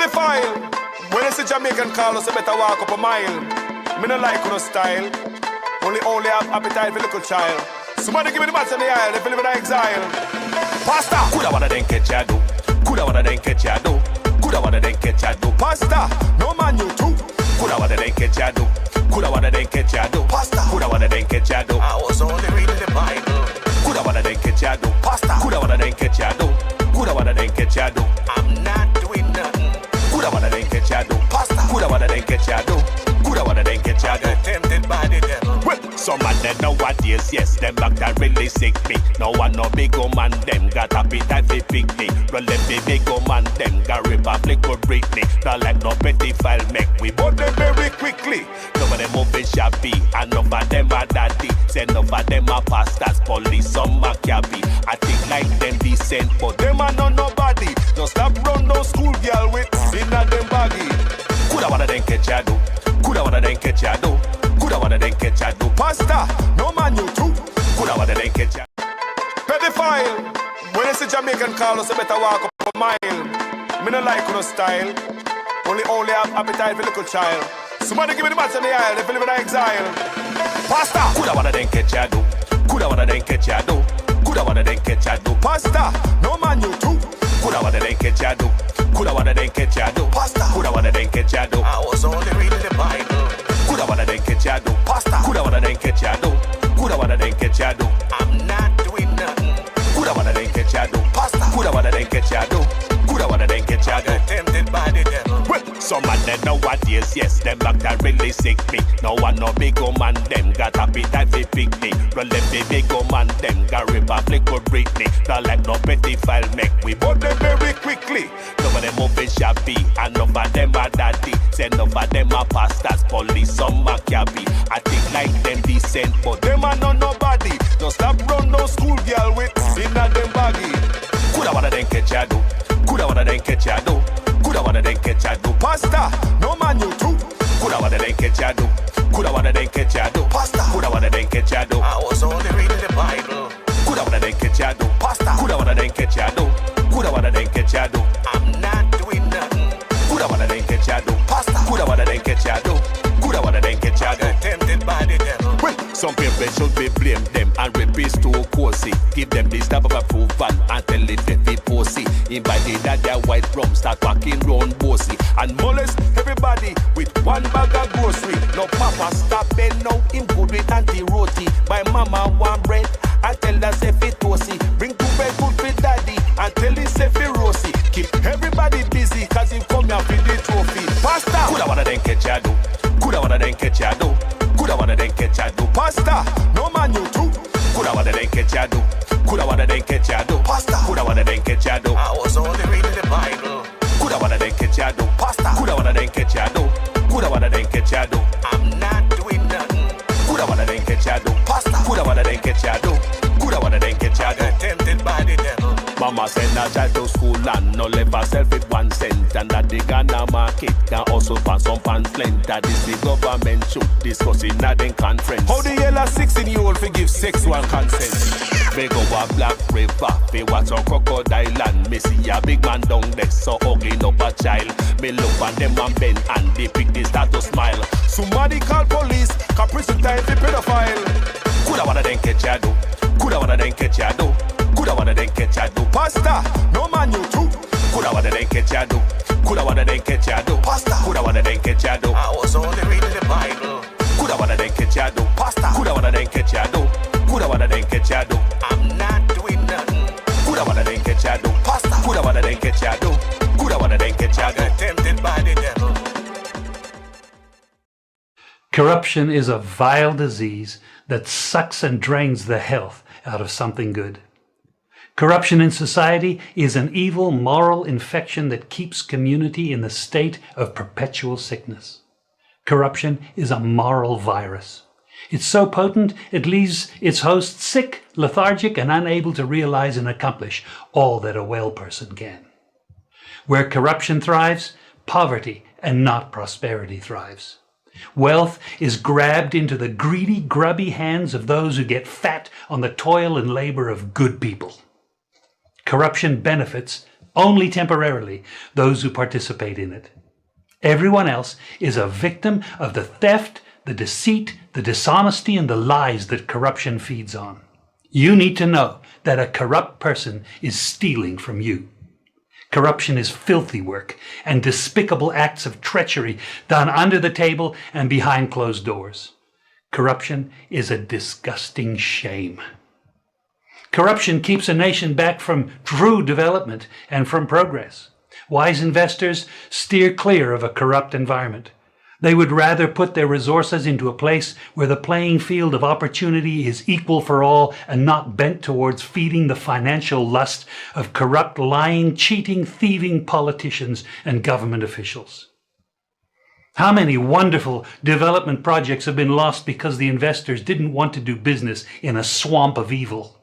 Pedophile. When you see Jamaican call us, you better walk up a mile. Me no like no style. Only have appetite for little child. Somebody give me the match on the aisle, they live in exile. Pasta! Coulda wanna then catch ya do. Coulda wanna then catch ya do. Coulda wanna then catch ya do. Pasta! No man you too. Coulda wanna then catch ya do. Coulda wanna then catch ya do. Pasta! Coulda wanna then catch ya do. I was only reading the Bible. Coulda wanna then catch ya do. Pasta! Coulda wanna then catch ya do. Coulda wanna then catch ya do. I'm not doing nothing. Coulda wanna then catch ya do. Pasta! Coulda wanna then catch ya do. Coulda wanna then catch ya do. Tempted by the devil. Well, some man they nowadays, yes, them back that really sick me. No one no big old man, them got appetite for picnic. Well, let me big old man, them got Republic or Britney. Not like no petty file make we bought them very quickly. Some of them moving shabby, and enough of them are daddy. Say enough of them are pastors, police, some are cabby. I think like them decent, but them are not nobody. Just stop run no school girl with in a them baggy. Coulda wanna then catch ya do. Coulda wanna then catch ya do. Coulda wanna then catch ya do. Pasta, no man you too. Coulda wanna then catch ya. Pedophile. When you see Jamaican call us, you better walk up a mile. Me no like no style. Only have appetite for little child. Somebody give me the match on the aisle, they live in exile. Pasta. Coulda wanna then catch ya do. Coulda wanna then catch ya do. Coulda wanna then catch ya do. Pasta, no man you too. Coulda wanna then catch ya do. Coulda wanna then catch ya do. Pasta. Coulda wanna then catch ya do. I was only reading the Bible. Coulda wanna then catch ya do. Pasta. Coulda wanna then catch ya do. Coulda wanna then catch ya do. I'm not doing nothing. Coulda wanna then catch ya do. Pasta. Coulda wanna then catch ya do. Coulda wanna then catch ya do. Tempted by the devil. Well, some man they nowadays, yes, them back that really sick me. No one no big old man, them got appetite for picnic. Well, them the big old man, them got Republic or Britney. Not like no petty file make we bought them very quickly. Some of them moving shabby, and enough of them are daddy. Say enough of them are pastors, police, some are cabby. I think like them decent, but them are not nobody. Just stop run no school girl with in a them baggy. Coulda wanna then catch ya do. Coulda wanna then catch ya do. Coulda wanna then catch ya do. Pasta, no man you too. Coulda wanna then catch ya do. Coulda wanna then catch ya do. Pasta, coulda wanna then catch ya do. I was only reading the Bible. Coulda wanna then catch ya do. Pasta, coulda wanna then catch ya do. Coulda wanna then catch ya do. I'm not doing nothing. Coulda wanna then catch ya do. Pasta, coulda wanna then catch ya do. Coulda wanna then catch ya do. Tempted by the devil. Well, some people should be blame them and repeat to Kosi. Give them this type of approval and tell it very pussy. Invited that their white rum start walking round bossy and molest everybody with one bag of grocery. No papa stop bend now, him good with anti-roti. Buy mama one bread and tell her say fit toasty. Bring two bread food for daddy and tell him say fit roasty. Keep everybody busy cause him come here for the trophy. Pasta, coulda wanna then catch ya do. Coulda wanna then catch ya do. Coulda wanna then catch ya do. Pasta, no man you too. Coulda wanna then catch ya do. Coulda wanna then catch ya do. Pasta, coulda wanna then catch ya do. I was only reading the Bible. Coulda wanna then catch ya do. Pasta, coulda wanna then catch ya do. Coulda wanna then catch ya do. I'm not doing nothing. Coulda wanna then catch ya do. Pasta, coulda wanna then catch ya do. Coulda wanna then catch ya do. Tempted by the devil. Mama send a child to school and no leave herself with 1 cent. And that the Ghana market can also find some pamphlet. That is the government should discuss in a den conference. How the hell a 16-year-old forgive sexual consent? They go a Black River, they watch a crocodile and me see a big man down there so ugly up a child. Me look on them and bend and they pick this start to smile. Somebody call police, cause prison time for pedophile. Coulda wanna then catch ya do. Coulda wanna then catch ya do. Coulda wanna then catch ya do. Pasta, no man you too. Coulda wanna then catch ya do. Coulda wanna then catch ya do. Pasta, coulda wanna then catch ya do. I was only reading the Bible. Coulda wanna then catch ya do. Pasta, coulda wanna then catch ya do. Coulda wanna then catch ya do. I'm not doing nothing. Coulda wanna then catch ya do. Pasta, coulda wanna then catch ya do. Coulda wanna then catch ya do. Tempted by the devil. Corruption is a vile disease that sucks and drains the health out of something good. Corruption in society is an evil moral infection that keeps community in the state of perpetual sickness. Corruption is a moral virus. It's so potent it leaves its host sick, lethargic, and unable to realize and accomplish all that a well person can. Where corruption thrives, poverty and not prosperity thrives. Wealth is grabbed into the greedy, grubby hands of those who get fat on the toil and labor of good people. Corruption benefits only temporarily those who participate in it. Everyone else is a victim of the theft, the deceit, the dishonesty, and the lies that corruption feeds on. You need to know that a corrupt person is stealing from you. Corruption is filthy work and despicable acts of treachery done under the table and behind closed doors. Corruption is a disgusting shame. Corruption keeps a nation back from true development and from progress. Wise investors steer clear of a corrupt environment. They would rather put their resources into a place where the playing field of opportunity is equal for all and not bent towards feeding the financial lust of corrupt, lying, cheating, thieving politicians and government officials. How many wonderful development projects have been lost because the investors didn't want to do business in a swamp of evil?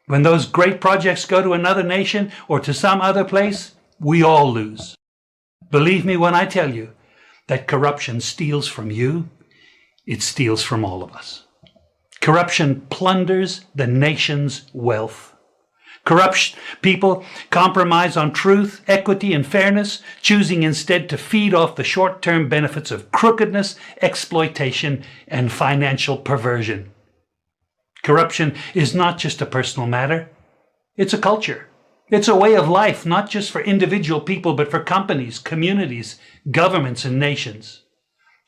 When those great projects go to another nation or to some other place, we all lose. Believe me when I tell you that corruption steals from you, it steals from all of us. Corruption plunders the nation's wealth. Corrupt people compromise on truth, equity, and fairness, choosing instead to feed off the short-term benefits of crookedness, exploitation, and financial perversion. Corruption is not just a personal matter, it's a culture. It's a way of life, not just for individual people, but for companies, communities, governments, and nations.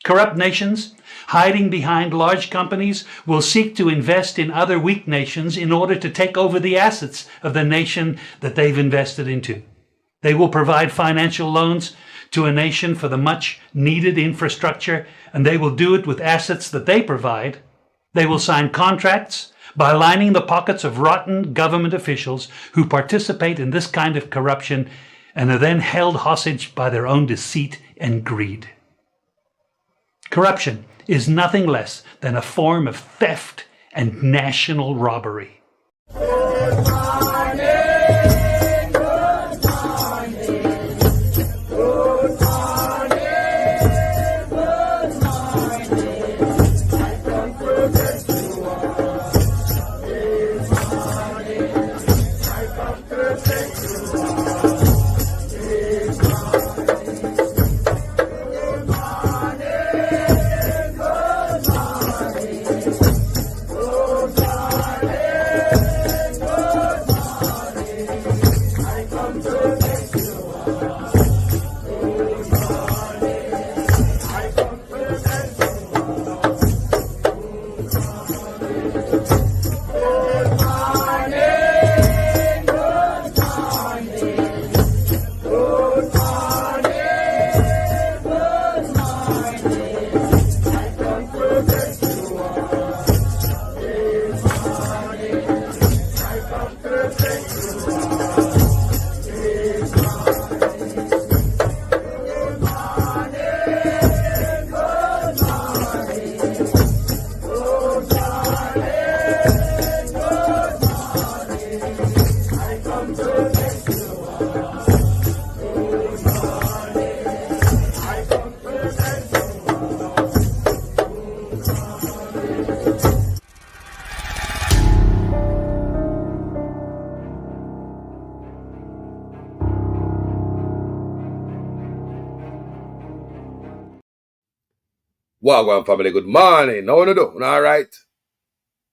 Corrupt nations, hiding behind large companies, will seek to invest in other weak nations in order to take over the assets of the nation that they've invested into. They will provide financial loans to a nation for the much needed infrastructure, and they will do it with assets that they provide. They will sign contracts by lining the pockets of rotten government officials who participate in this kind of corruption and are then held hostage by their own deceit and greed. Corruption is nothing less than a form of theft and national robbery. Wagwan family, good morning. How you do? You alright?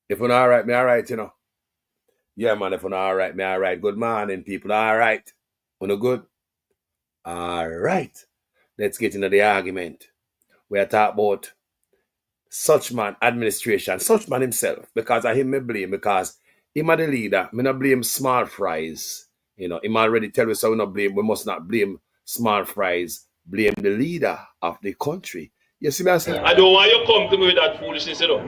If you're not alright, me alright, you know. Yeah, man, if you're not alright, me alright. Good morning, people. Alright. You good? Alright. Let's get into the argument. We are talking about Suchman administration, Suchman himself, because I him me blame, because him are the leader. Me not blame small fries. You know, him already tell us so we must not blame small fries. Blame the leader of the country. You see me I say? I don't want you to come to me with that foolishness, you know.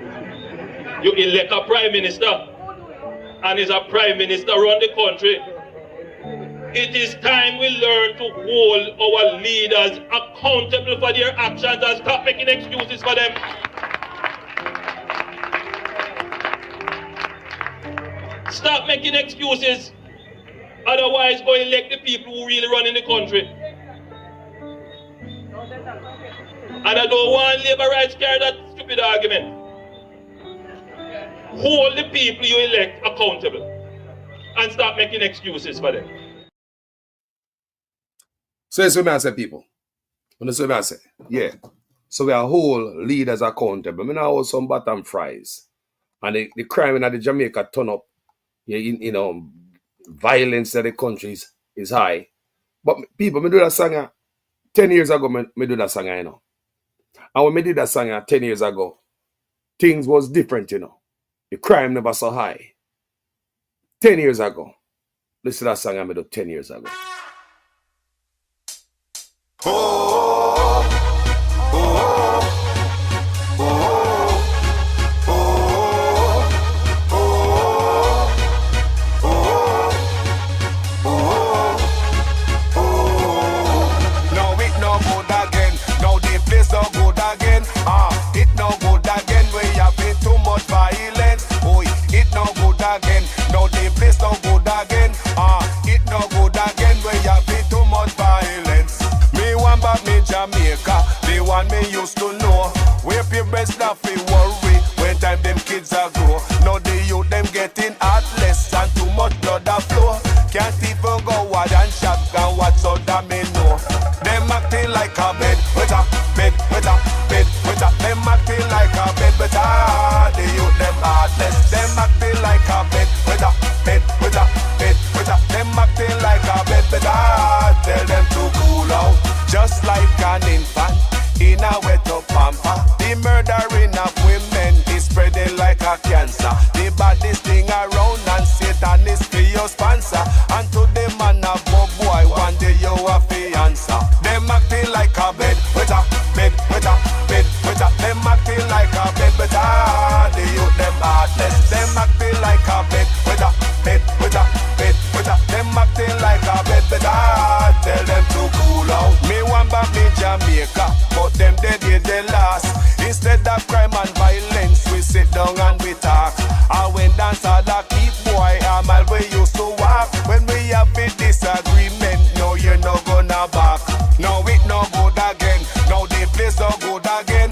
You elect a prime minister, and is a prime minister run the country. It is time we learn to hold our leaders accountable for their actions and stop making excuses for them. Stop making excuses. Otherwise, go elect the people who really run in the country. And I don't want labor rights carry that stupid argument. Hold the people you elect accountable and stop making excuses for them. So that's what I say, people. That's what I say. Yeah. So we are whole leaders accountable. I hold some bottom fries. And the crime in the Jamaica turn up. Yeah, you know, violence in the country is high. But people, me do that song 10 years ago, me do that song, you know. And when me did that song 10 years ago, things was different, you know. The crime never so high. 10 years ago. Listen to that song I made up 10 years ago. Jamaica, the one me used to know. Where people stuff we worry when time them kids are grow. Now the youth them getting heartless and too much blood a flow. Can't even go out and shotgun what's all that me know. Them acting like a bed, with a bed, with a bed, with a. Them acting like a bed, but the youth them heartless. Them acting like a bed, with a bed, with a bed, with a. Them acting like a bed, but tell them to cool out. Just like an infant in a wet up pamper. The murdering of women is spreading like a cancer. The baddest thing around and Satan is for your sponsor. And to the man of boy, one day you have to answer. Them acting like a bed, with a bed, with a bed, with a. Them acting like a bed, but the youth them heartless. Them acting like a bed, with a bed, with a bed, with a. Them acting like a bed, but tell them to cool out. Me want back me Jamaica, but them they last. Instead of crime and violence, we sit down and we talk. And when dance all a keep boy, I'm all we used to walk. When we have a disagreement, no you're not gonna back. No it no good again, no the place no good again.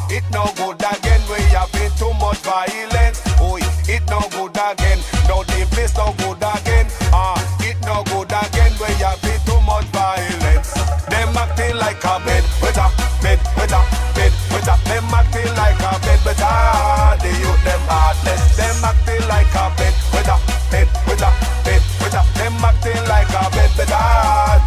It no good again, we have been too much violence. Oh, it no good again, no the place no good again. It no good again, we have been too much violence. Them acting like a bed, with a bed, with a bed, with a. Them acting like a bed, but the youth them heartless. Them acting like a bed, with a bed, with a bed, with a. Them acting like a bed, but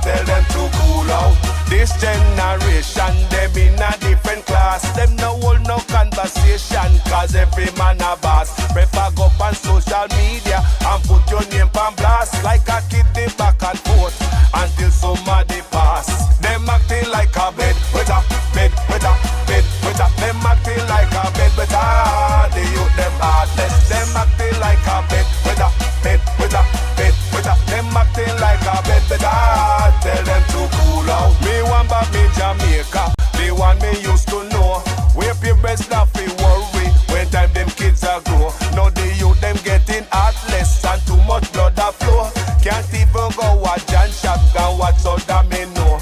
tell them to cool out. This generation, them in a different class. Them no hold no conversation, cause every man a boss. Prefer go on social media and put your name on blast. Like a kid they back and forth until somebody pass. Them acting like a bed, with a bed, with a bed, with a. Them acting like a bed, but the youth them heartless. Them acting like a bed, with a bed, with a bed, with a. Them acting like a bed, but tell them to cool out. Me want back me Jamaica, the one me used to know. Where people stuff we worry when time them kids are grow. Now the youth them getting heartless and too much blood a flow. Can't even go watch and shotgun what's all that me know.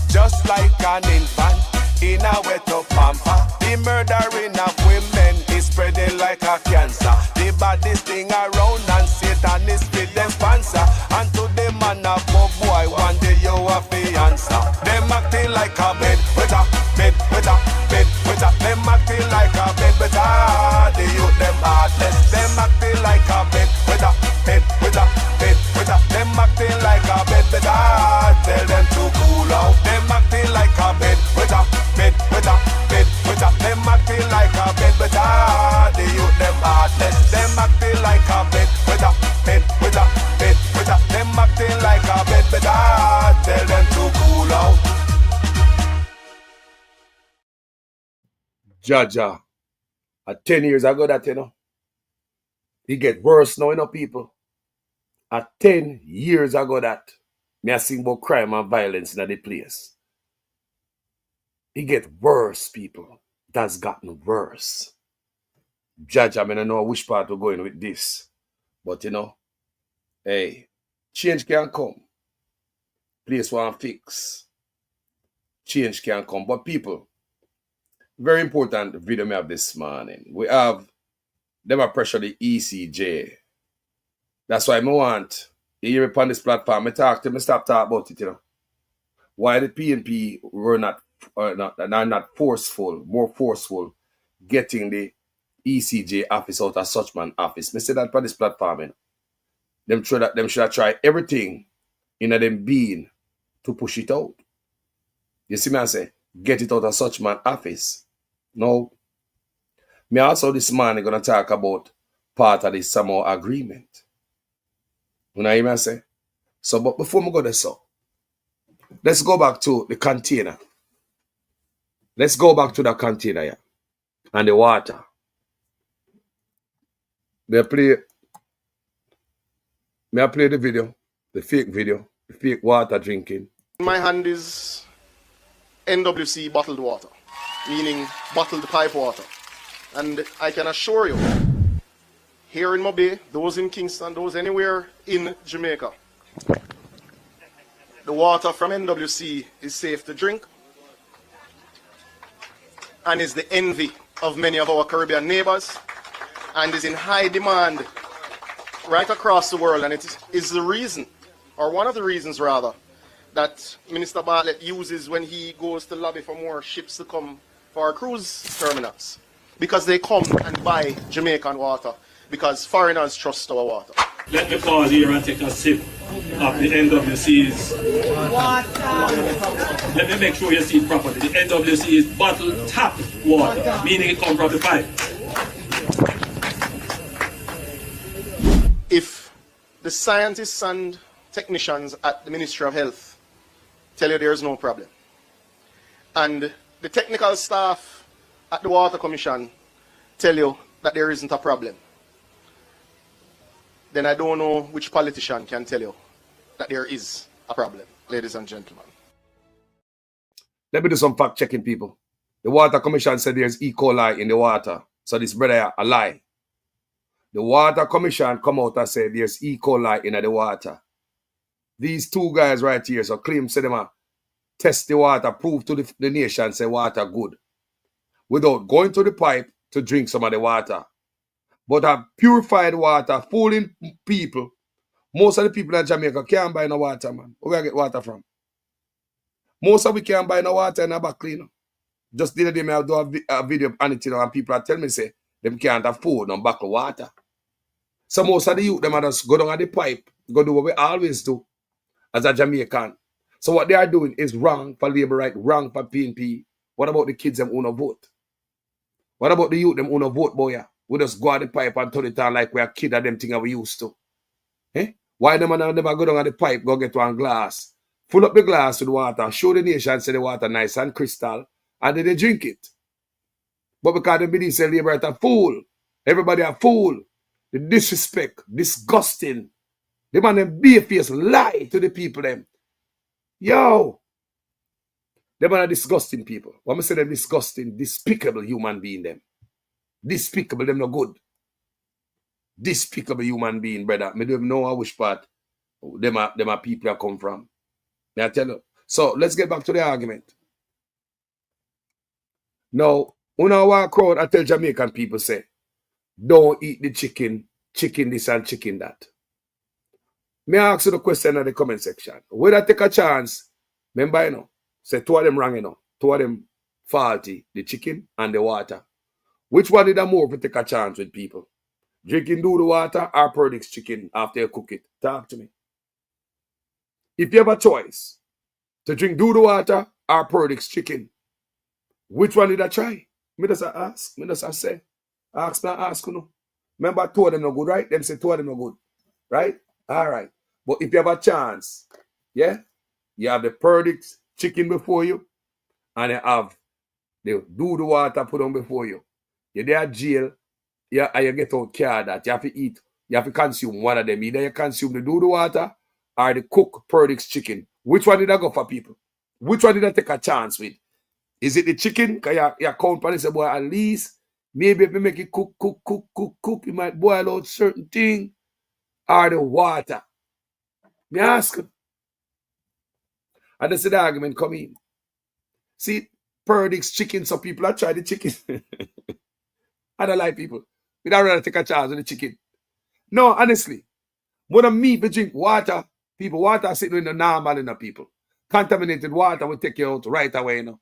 Just like an infant in a wet up pamper. The murdering of women is spreading like a cancer. The baddest thing around and Satan is with them sponsor. And to the man of boy, one day you have to answer. Them acting like a bed, with a bed, with a bed, with a. Them acting like a bed, but the youth them heartless. Them acting like a bed, with a bed, with a bed, with a. Them acting like a bed, but tell them to cool out. Them acting like a bed, with a bed, with a bed, with a. Them acting like a bed, but the youth them heartless. Them acting like a bed, with a bed, with a bed, with a. Them acting like a bed, but tell them to cool out. Jaja. 10 years ago that, you know. It get worse now, you know, people. 10 years ago that, me I sing about crime and violence in the place. It get worse, people. It has gotten worse. Jaja, I don't know which part we're going with this. But, you know, hey, change can come. Place one fix. Change can come. But people, very important video we have this morning. We have them are pressure the ECJ. That's why I want you hear me on this platform. I talk to me, stop talking about it, you know. why the PNP were not forceful, more forceful, getting the ECJ office out of Suchman office. Me say that for this platform, you know. Them should have tried everything in them being to push it out. You see me I say, get it out of Suchman office. No. Me also this morning gonna talk about part of the Samoa agreement. You know what I say? So, but before we go there, so let's go back to the container. Let's go back to the container, yeah, and the water. May I play the video, the fake water drinking. In my hand is NWC bottled water, meaning bottled pipe water. And I can assure you, here in Mobay, those in Kingston, those anywhere in Jamaica, the water from NWC is safe to drink and is the envy of many of our Caribbean neighbors and is in high demand right across the world. And it is the reason, or one of the reasons rather, that Minister Bartlett uses when he goes to lobby for more ships to come for our cruise terminals. Because they come and buy Jamaican water, because foreigners trust our water. Let me pause here and take a sip of the NWC's water. Let me make sure you see it properly. The NWC is bottled tap water, meaning it comes from the pipe. If the scientists and technicians at the Ministry of Health tell you there's no problem, and the technical staff at the Water Commission tell you that there isn't a problem, then I don't know which politician can tell you that there is a problem, ladies and gentlemen. Let me do some fact checking, people. The Water Commission said there's E. coli in the water. So this brother a lie. The Water Commission come out and say there's E. coli in the water. These two guys right here, so claim say them test the water, prove to the nation, say water good, without going to the pipe to drink some of the water. But have purified water, fooling people. Most of the people in Jamaica can't buy no water, man. Where we get water from? Most of we can't buy no water in a back cleaner. Just the other day, I do a video on it, and people are telling me, say, them can't afford no back of water. So most of the youth, them are just go down at the pipe, go do what we always do as a Jamaican. So what they are doing is wrong for labor right, wrong for PNP. What about the kids them who no vote? What about the youth them who no vote, boy? We just go at the pipe and turn it on like we are kid of them thing we used to. Eh? Why them man never go down at the pipe, go get one glass, fill up the glass with water, show the nation say the water nice and crystal, and then they drink it. But because they believe say labor right a fool, everybody a fool. The disrespect, disgusting. The man them bare face lie to the people them. Yo! Them are disgusting people. When I say them disgusting, despicable human being them. Despicable, them no good. Despicable human being, brother. I don't know which part them are people that come from. May I tell you? So let's get back to the argument. Now, when I walk around, I tell Jamaican people say, don't eat the chicken this and chicken that. May I ask you the question in the comment section? Would I take a chance? Remember, you know, say two of them wrong, you know, two of them faulty, the chicken and the water. Which one did I more to take a chance with people? Drinking do the water or Perdix chicken after you cook it? Talk to me. If you have a choice to drink do the water or Perdix chicken, which one did I try? Me just ask. Me just say. Ask me, ask you know. Remember, two of them no good, right? Them say two of them no good, right? All right. But if you have a chance, yeah, you have the Perdix chicken before you, and you have the do the water put on before you. You're there at jail, yeah, and you get out care that you have to eat, you have to consume one of them. Either you consume the do the water or the cook Perdix chicken. Which one did I go for, people? Which one did I take a chance with? Is it the chicken? Because you count on it, say, boy, at least, maybe if you make it cook, you might boil out certain thing, or the water. Me ask him. And that's the argument come in. See, Perdix chicken, some people have tried the chicken. I don't like people. We don't rather take a chance with the chicken. No, honestly. When I meet to drink water, people, water sitting in the normal in the people. Contaminated water will take you out right away, you know.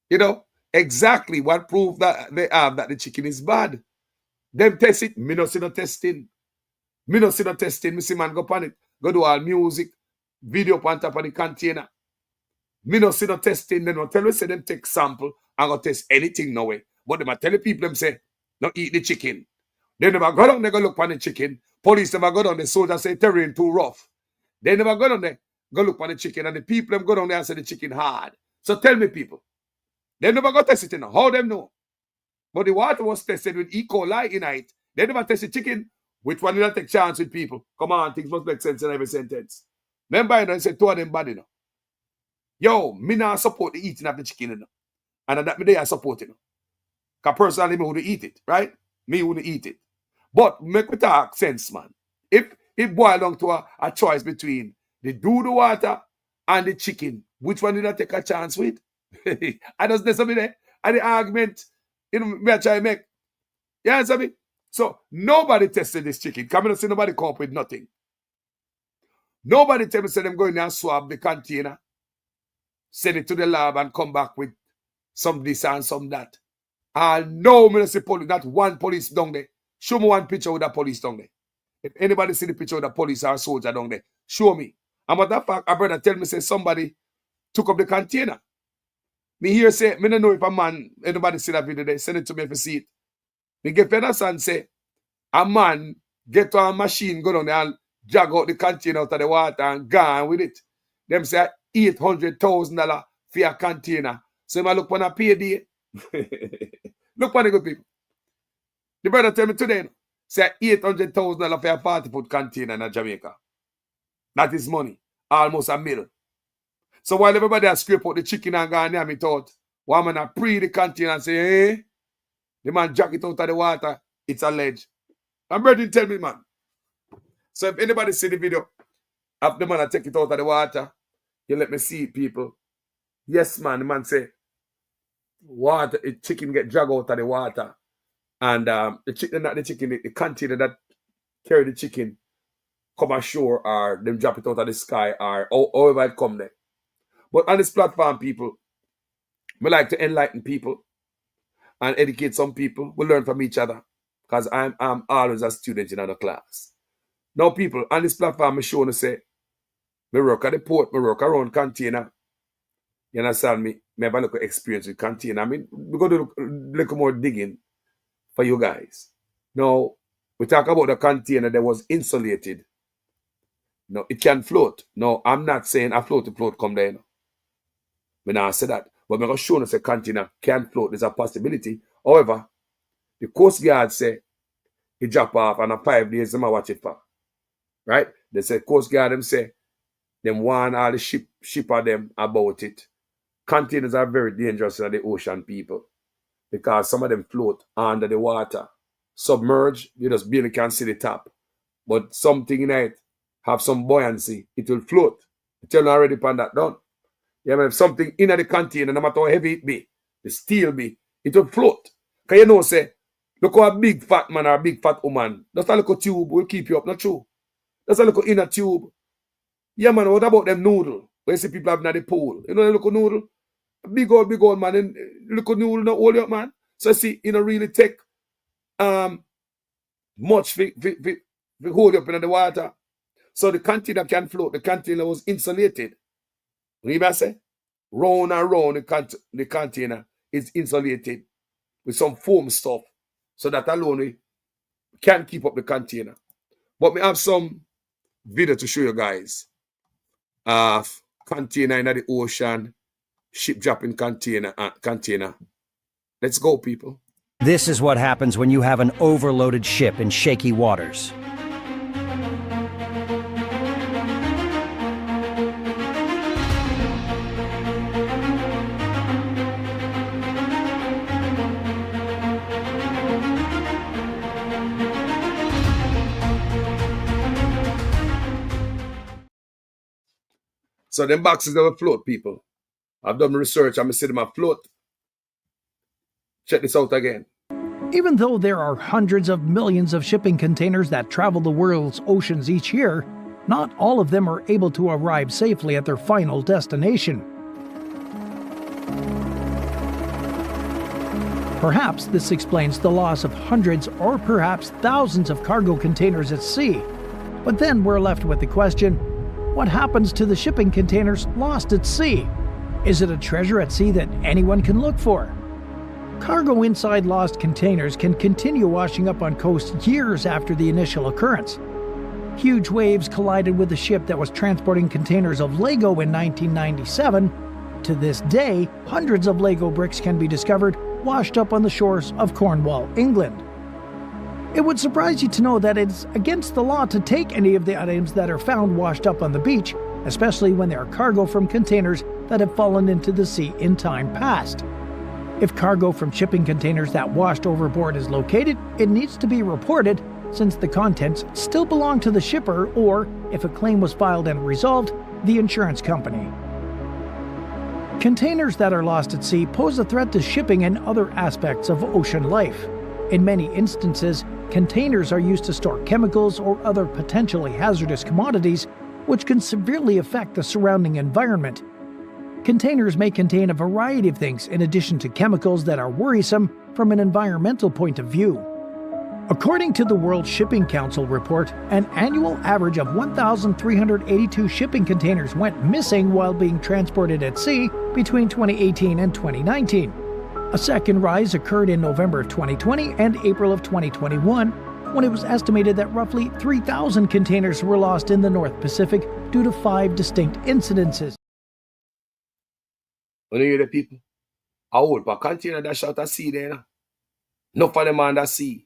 You know, exactly what proof that they have that the chicken is bad. Them test it, me no see no testing. Me no see no testing. Me see man go pan it, go do all music, video on top of the container. Me no see no testing. They no tell me say them take sample and go test anything no way. But them a tell the people them say, no eat the chicken. They never go down, they go look on the chicken. Police never go down, the soldiers say terrain too rough. They never go down there, go look on the chicken, and the people them go down there and say the chicken hard. So tell me people, they never go test it, you know. How them know? But the water was tested with E. coli in it. They never test the chicken. Which one did not take chance with people? Come on, things must make sense in every sentence. Remember, you know, say two of them bad, you know. Yo, me not support the eating of the chicken, you know. And that me they are supporting, you know. Because personally, me wouldn't eat it, right? Me wouldn't eat it. But make me talk sense, man. If it boils down to a choice between the do water and the chicken, which one did I take a chance with? I just listen there. And the argument, you know, me I try to make. You answer me? So nobody tested this chicken. Come and see nobody come up with nothing. Nobody tell me say them go in there and swab the container, send it to the lab and come back with some this and some that. And no municipal, not one police down there. Show me one picture with a police down there. If anybody see the picture with a police or a soldier down there, show me. And matter of fact, a brother tell me say somebody took up the container. Me here say, me don't know if a man, anybody see that video there, send it to me if you see it. Me get Federal and say, a man get to a machine, go down there and drag out the container out of the water and gone with it. Them say $800,000 for a container. So I look on a payday. Look on the good people. The brother tell me today, say $800,000 for a 40-foot container in Jamaica. That is money. Almost $1 million. So while everybody has scrape out the chicken and gone near me thought, one man a pre the container and say, hey, the man jack it out of the water, it's alleged. And brother tell me, man. So if anybody see the video of the man that take it out of the water, you let me see it, people. Yes, man, the man say, water, the chicken get dragged out of the water. And the chicken, not the chicken, the container that carry the chicken come ashore or them drop it out of the sky or however it come there. But on this platform, people, we like to enlighten people and educate some people. We learn from each other because I'm always a student in another class. Now, people, on this platform, I'm showing to say, me work at the port, me work around container. You understand me? Me have a little experience with container. I mean, we're going to do a little more digging for you guys. Now, we talk about the container that was insulated. No, it can float. No, I'm not saying a float come there. No. We not say that. But I'm going to show you a container can float. There's a possibility. However, the Coast Guard say it drop off and in 5 days, they might watch it for. Right? They say Coast Guard them say them warn all the shipper them about it. Containers are very dangerous in the ocean, people. Because some of them float under the water. Submerged, you just barely can see the top. But something in it have some buoyancy. It will float. I tell you already upon that done. Yeah, man, if something in the container, no matter how heavy it be, the steel be, it will float. Because you know, say, look how a big fat man or a big fat woman, just a little tube will keep you up, not true? Just a little inner tube. Yeah, man, what about them noodle? Where you see people having at the pool? You know the little noodle? A big old man, and little noodle not hold you up, man. So see, you know, really take much for hold you up in the water. So the container can float. The container was insulated. You know what I say? Round and round the container is insulated with some foam stuff. So that alone we can keep up the container. But we have some video to show you guys of container in the ocean, ship dropping container. Let's go, people. This is what happens when you have an overloaded ship in shaky waters. So them boxes that will float, people. I've done research. I'm going to see them afloat. Check this out again. Even though there are hundreds of millions of shipping containers that travel the world's oceans each year, not all of them are able to arrive safely at their final destination. Perhaps this explains the loss of hundreds or perhaps thousands of cargo containers at sea. But then we're left with the question, what happens to the shipping containers lost at sea? Is it a treasure at sea that anyone can look for? Cargo inside lost containers can continue washing up on coast years after the initial occurrence. Huge waves collided with a ship that was transporting containers of Lego in 1997. To this day, hundreds of Lego bricks can be discovered washed up on the shores of Cornwall, England. It would surprise you to know that it's against the law to take any of the items that are found washed up on the beach, especially when they are cargo from containers that have fallen into the sea in time past. If cargo from shipping containers that washed overboard is located, it needs to be reported, since the contents still belong to the shipper, or, if a claim was filed and resolved, the insurance company. Containers that are lost at sea pose a threat to shipping and other aspects of ocean life. In many instances, containers are used to store chemicals or other potentially hazardous commodities, which can severely affect the surrounding environment. Containers may contain a variety of things in addition to chemicals that are worrisome from an environmental point of view. According to the World Shipping Council report, an annual average of 1,382 shipping containers went missing while being transported at sea between 2018 and 2019. A second rise occurred in November of 2020 and April of 2021, when it was estimated that roughly 3,000 containers were lost in the North Pacific due to 5 distinct incidences. When you hear the people, I hold a container that shot at sea there. No for them on that sea.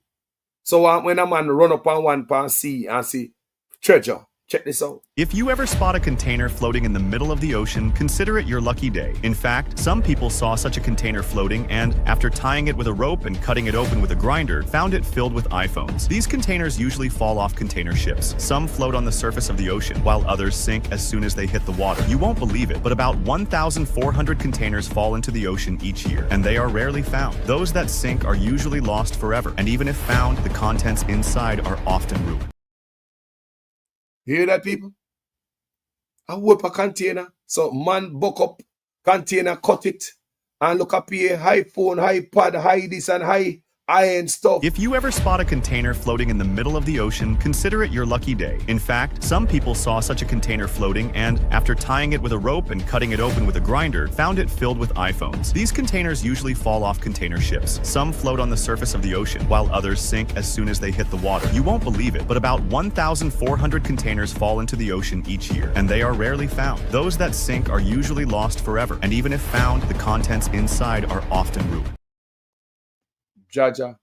So when a man run up on one pan sea and see treasure, check this out. If you ever spot a container floating in the middle of the ocean, consider it your lucky day. In fact, some people saw such a container floating and, after tying it with a rope and cutting it open with a grinder, found it filled with iPhones. These containers usually fall off container ships. Some float on the surface of the ocean, while others sink as soon as they hit the water. You won't believe it, but about 1,400 containers fall into the ocean each year, and they are rarely found. Those that sink are usually lost forever, and even if found, the contents inside are often ruined. You hear that, people? I whip a container, so man buck up container, cut it, and look up here, high phone, high pad, high this and high iron stuff. If you ever spot a container floating in the middle of the ocean, consider it your lucky day. In fact, some people saw such a container floating and, after tying it with a rope and cutting it open with a grinder, found it filled with iPhones. These containers usually fall off container ships. Some float on the surface of the ocean, while others sink as soon as they hit the water. You won't believe it, but about 1,400 containers fall into the ocean each year, and they are rarely found. Those that sink are usually lost forever, and even if found, the contents inside are often ruined. Jaja,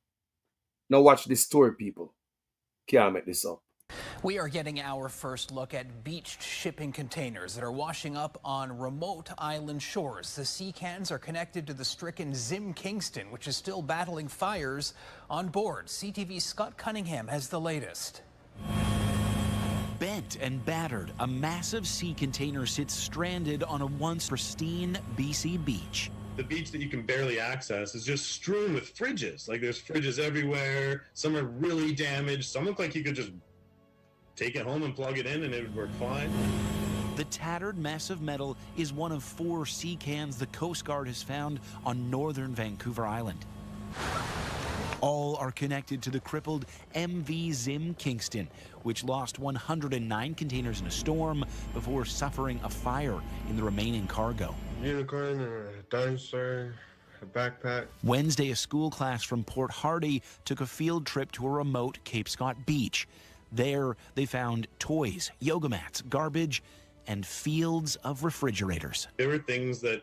now watch this story, people. Can't make this up. We are getting our first look at beached shipping containers that are washing up on remote island shores. The sea cans are connected to the stricken Zim Kingston, which is still battling fires on board. CTV's Scott Cunningham has the latest. Bent and battered, a massive sea container sits stranded on a once pristine BC beach. The beach that you can barely access is just strewn with fridges. Like, there's fridges everywhere. Some are really damaged. Some look like you could just take it home and plug it in and it would work fine. The tattered mess of metal is one of 4 sea cans the Coast Guard has found on northern Vancouver Island. All are connected to the crippled MV Zim Kingston, which lost 109 containers in a storm before suffering a fire in the remaining cargo. Unicorn, a dinosaur, a backpack. Wednesday, a school class from Port Hardy took a field trip to a remote Cape Scott beach. There, they found toys, yoga mats, garbage, and fields of refrigerators. There were things that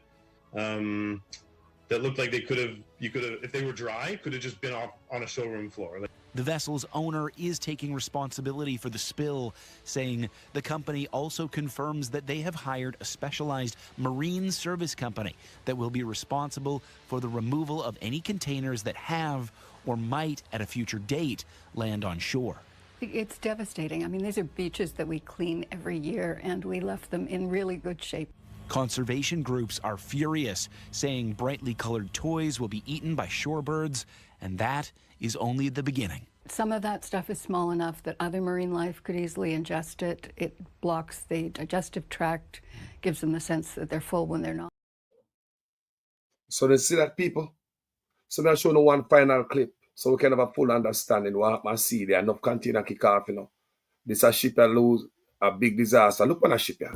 that looked like you could have, if they were dry, could have just been off on a showroom floor. The vessel's owner is taking responsibility for the spill, saying the company also confirms that they have hired a specialized marine service company that will be responsible for the removal of any containers that have or might at a future date land on shore. It's devastating. I mean, these are beaches that we clean every year, and we left them in really good shape. Conservation groups are furious, saying brightly colored toys will be eaten by shorebirds, and that is only the beginning. Some of that stuff is small enough that other marine life could easily ingest it. It blocks the digestive tract, gives them the sense that they're full when they're not. So they see that, people. So I'm showing you one final clip so we can have a full understanding what I see there. Enough container kick off, you know. This a ship that lose a big disaster. Look on a ship here.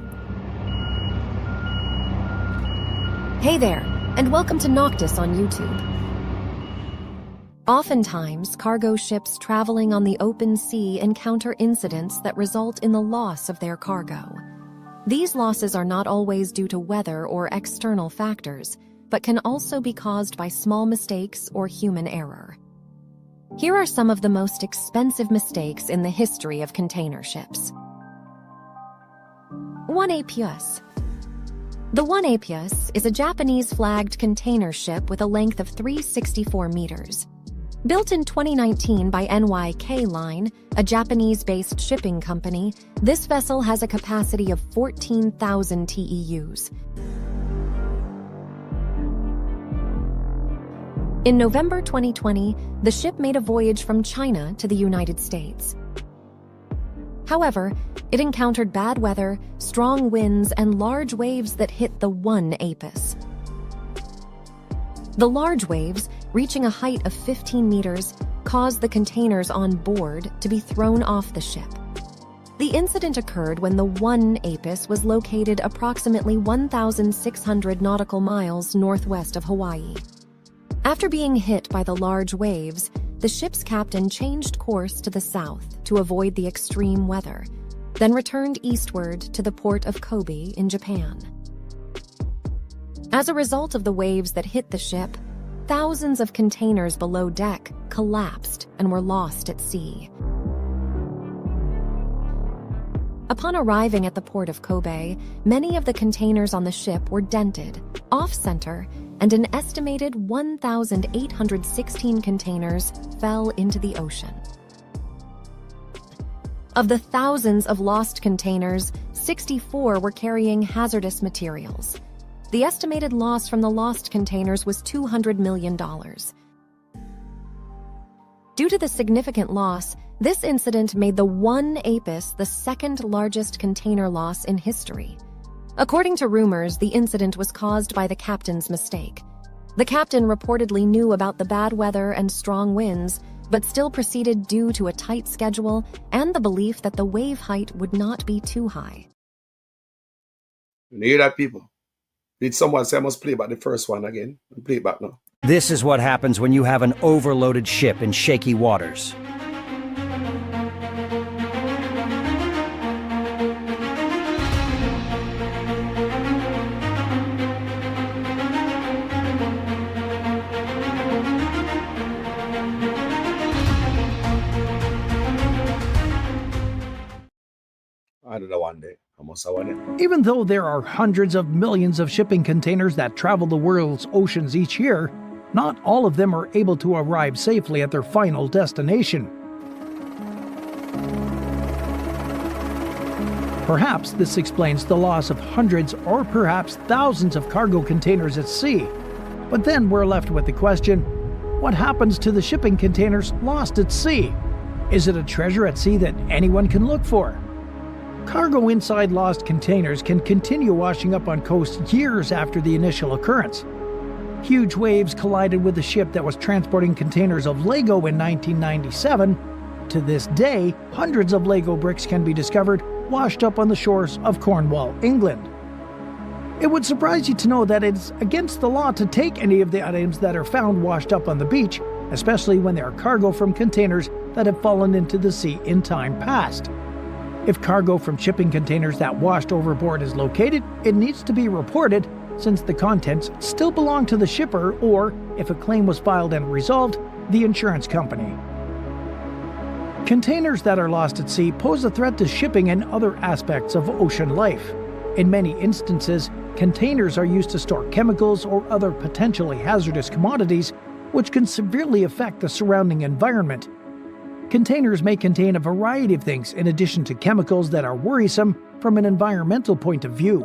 Hey there, and welcome to Noctis on YouTube. Oftentimes, cargo ships traveling on the open sea encounter incidents that result in the loss of their cargo. These losses are not always due to weather or external factors, but can also be caused by small mistakes or human error. Here are some of the most expensive mistakes in the history of container ships. 1 Apius. The 1 Apius is a Japanese-flagged container ship with a length of 364 meters. Built in 2019 by NYK Line, a Japanese-based shipping company, this vessel has a capacity of 14,000 TEUs. In November 2020, the ship made a voyage from China to the United States. However, it encountered bad weather, strong winds, and large waves that hit the 1 Apus. The large waves, reaching a height of 15 meters, caused the containers on board to be thrown off the ship. The incident occurred when the 1 Apus was located approximately 1,600 nautical miles northwest of Hawaii. After being hit by the large waves, the ship's captain changed course to the south to avoid the extreme weather, then returned eastward to the port of Kobe in Japan. As a result of the waves that hit the ship, thousands of containers below deck collapsed and were lost at sea. Upon arriving at the port of Kobe, many of the containers on the ship were dented, off-center, and an estimated 1,816 containers fell into the ocean. Of the thousands of lost containers, 64 were carrying hazardous materials. The estimated loss from the lost containers was $200 million. Due to the significant loss, this incident made the 1 Apus the second largest container loss in history. According to rumors, the incident was caused by the captain's mistake. The captain reportedly knew about the bad weather and strong winds, but still proceeded due to a tight schedule and the belief that the wave height would not be too high. You hear that, people? Did someone say I must play back the first one again? I'll play it back now. This is what happens when you have an overloaded ship in shaky waters. I don't know one day. I must have one day. Even though there are hundreds of millions of shipping containers that travel the world's oceans each year, not all of them are able to arrive safely at their final destination. Perhaps this explains the loss of hundreds or perhaps thousands of cargo containers at sea. But then we're left with the question, what happens to the shipping containers lost at sea? Is it a treasure at sea that anyone can look for? Cargo inside lost containers can continue washing up on coast years after the initial occurrence. Huge waves collided with a ship that was transporting containers of Lego in 1997. To this day, hundreds of Lego bricks can be discovered washed up on the shores of Cornwall, England. It would surprise you to know that it's against the law to take any of the items that are found washed up on the beach, especially when they are cargo from containers that have fallen into the sea in time past. If cargo from shipping containers that washed overboard is located, it needs to be reported, since the contents still belong to the shipper, or, if a claim was filed and resolved, the insurance company. Containers that are lost at sea pose a threat to shipping and other aspects of ocean life. In many instances, containers are used to store chemicals or other potentially hazardous commodities, which can severely affect the surrounding environment. Containers may contain a variety of things in addition to chemicals that are worrisome from an environmental point of view.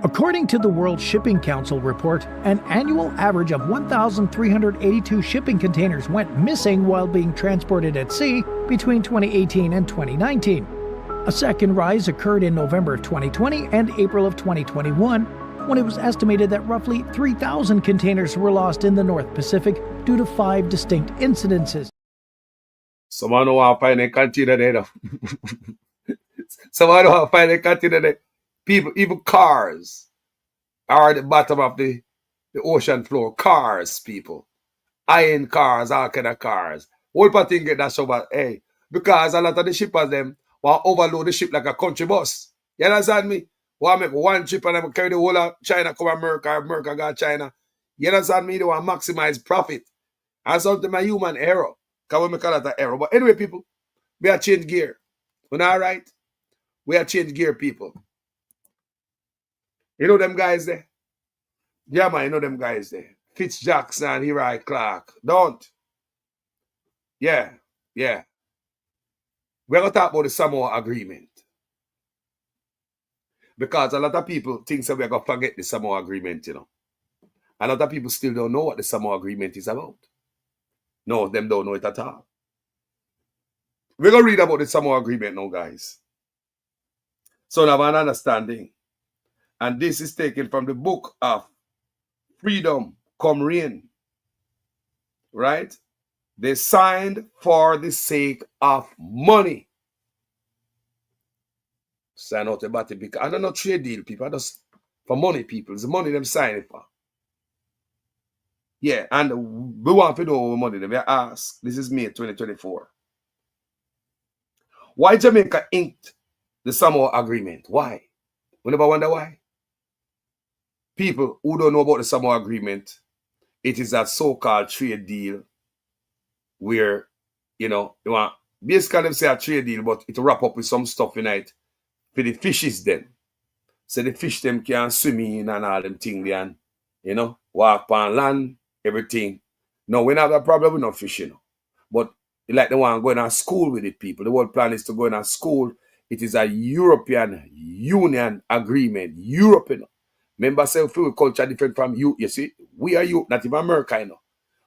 According to the World Shipping Council report, an annual average of 1,382 shipping containers went missing while being transported at sea between 2018 and 2019. A second rise occurred in November of 2020 and April of 2021, when it was estimated that roughly 3,000 containers were lost in the North Pacific due to 5 distinct incidences. Someone want to find a container there. Someone want to find a container there. People, even cars are at the bottom of the ocean floor. Cars, people. Iron cars, all kind of cars. Whole part thing get that so bad. Hey, because a lot of the shippers them want to overload the ship like a country bus. You understand me? Want to make one trip and them carry the whole of China come America, or America go China. You understand me? They want to maximize profit. And something my human error. Because we call it an error. But anyway, people, we are change gear. We're not right. We are change gear, people. You know them guys there? Yeah, man, you know them guys there. Fitz Jackson, Uri Clark. Don't. Yeah, yeah. We're going to talk about the Samoa Agreement. Because a lot of people think that we're going to forget the Samoa Agreement, you know. A lot of people still don't know what the Samoa Agreement is about. No, them don't know it at all. We're going to read about the Samoa Agreement now, guys. So now have an understanding. And this is taken from the book of Freedom Come Rain. Right? They signed for the sake of money. Sign out about it because I don't know trade deal, people. I just for money, people. It's the money them sign it for. Yeah, and we want to know what money them. We ask. This is May 2024. Why Jamaica inked the Samoa Agreement? Why? We never wonder why. People who don't know about the Samoa Agreement, it is a so-called trade deal where, you know, you want basically them say a trade deal, but it wrap up with some stuff in it for the fishes then. So the fish them can swim in and all them things and, you know, walk on land, everything. No, we don't have a problem with no fish, you know. But like the one going to school with it, people. The whole plan is to go to school. It is a European Union agreement. Europe, you know. Remember, self-food culture different from you. You see, we are Europe, not even America, you know.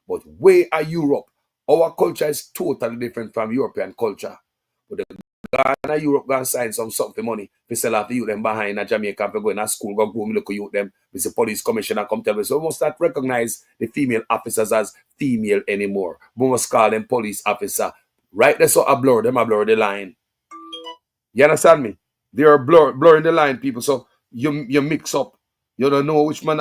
But we are Europe. Our culture is totally different from European culture. But the Ghana, Europe, go and sign something for money. We sell off the youth them behind Jamaica. We go in a school, go groom look at youth them. We see police commissioner come tell us. So we must not recognize the female officers as female anymore. We must call them police officer. Right there, so I blur the line. You understand me? They are blurring the line, people. So you mix up. You don't know which man,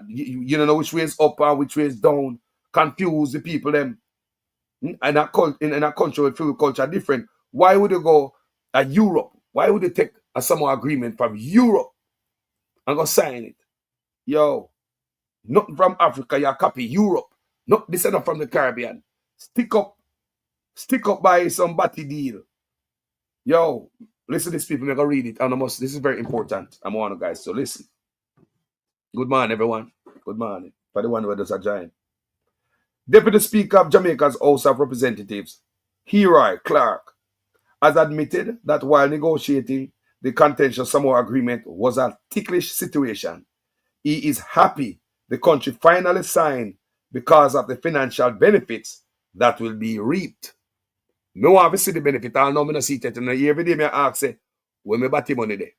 you don't know which way is up and which way is down. Confuse the people them. In a country with food culture different. Why would you go to Europe? Why would you take a Samoa agreement from Europe and go sign it? Yo, nothing from Africa, you copy Europe. Not this enough from the Caribbean. Stick up by some batty deal. Yo, listen to this, people. I'm gonna read it. And this is very important. I'm one of guys, so listen. Good morning, everyone. Good morning. For the one who does a join. Deputy Speaker of Jamaica's House of Representatives, Uri Clark, has admitted that while negotiating the contentious Samoa Agreement was a ticklish situation, he is happy the country finally signed because of the financial benefits that will be reaped. Me want to see the benefit. I know me not see it. Every day me ask, where me batty money there?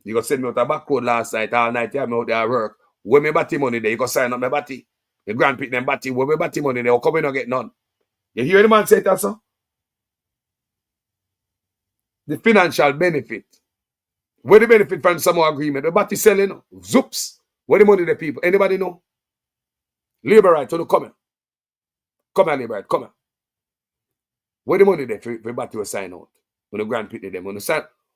You go send me out a back road last night, all night, I'm out there at work. Where me batty money there? You go sign up my batty. The grandpick them batty, where me batty money there? How come we not get none? You hear the man say that, sir? The financial benefit. Where the benefit from some agreement? The batty selling, zoops. Where the money the people? Anybody know? Labor right, so come here. Come here, labor right, come here. Where the money there for batty will sign out? When the grandpick them,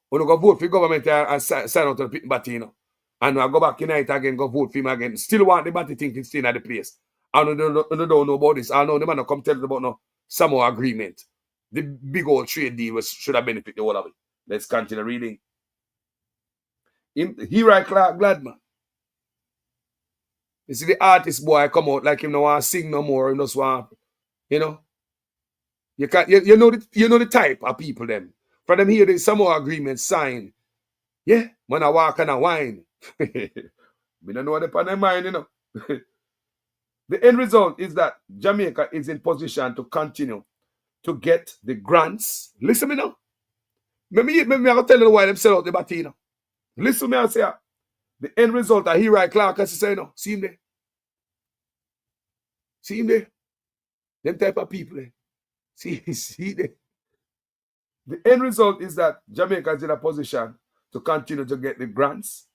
when you go vote for government and sign out to the batty, you know. And I go back in night again, go vote for him again. Still want the batty thing to stay in the place. I don't know about this. I know the man come tell us about no Samoa agreement. The big old trade deal should have benefit the whole of it. Let's continue reading. Uri Clark Gladman. You see the artist boy come out like him no want to sing no more. He just want, you know. You know the type of people them. For them here, the Samoa agreement signed. Yeah, man I walk and I whine. We don't know what upon their mind, you know. The end result is that Jamaica is in position to continue to get the grants. Listen me now. Maybe I'll tell you why them sell out the batty, you know. Listen me, I say, the end result of Hero Clark, as I say, no. See him there. See him there. Them type of people there. See there. The end result is that Jamaica is in a position to continue to get the grants,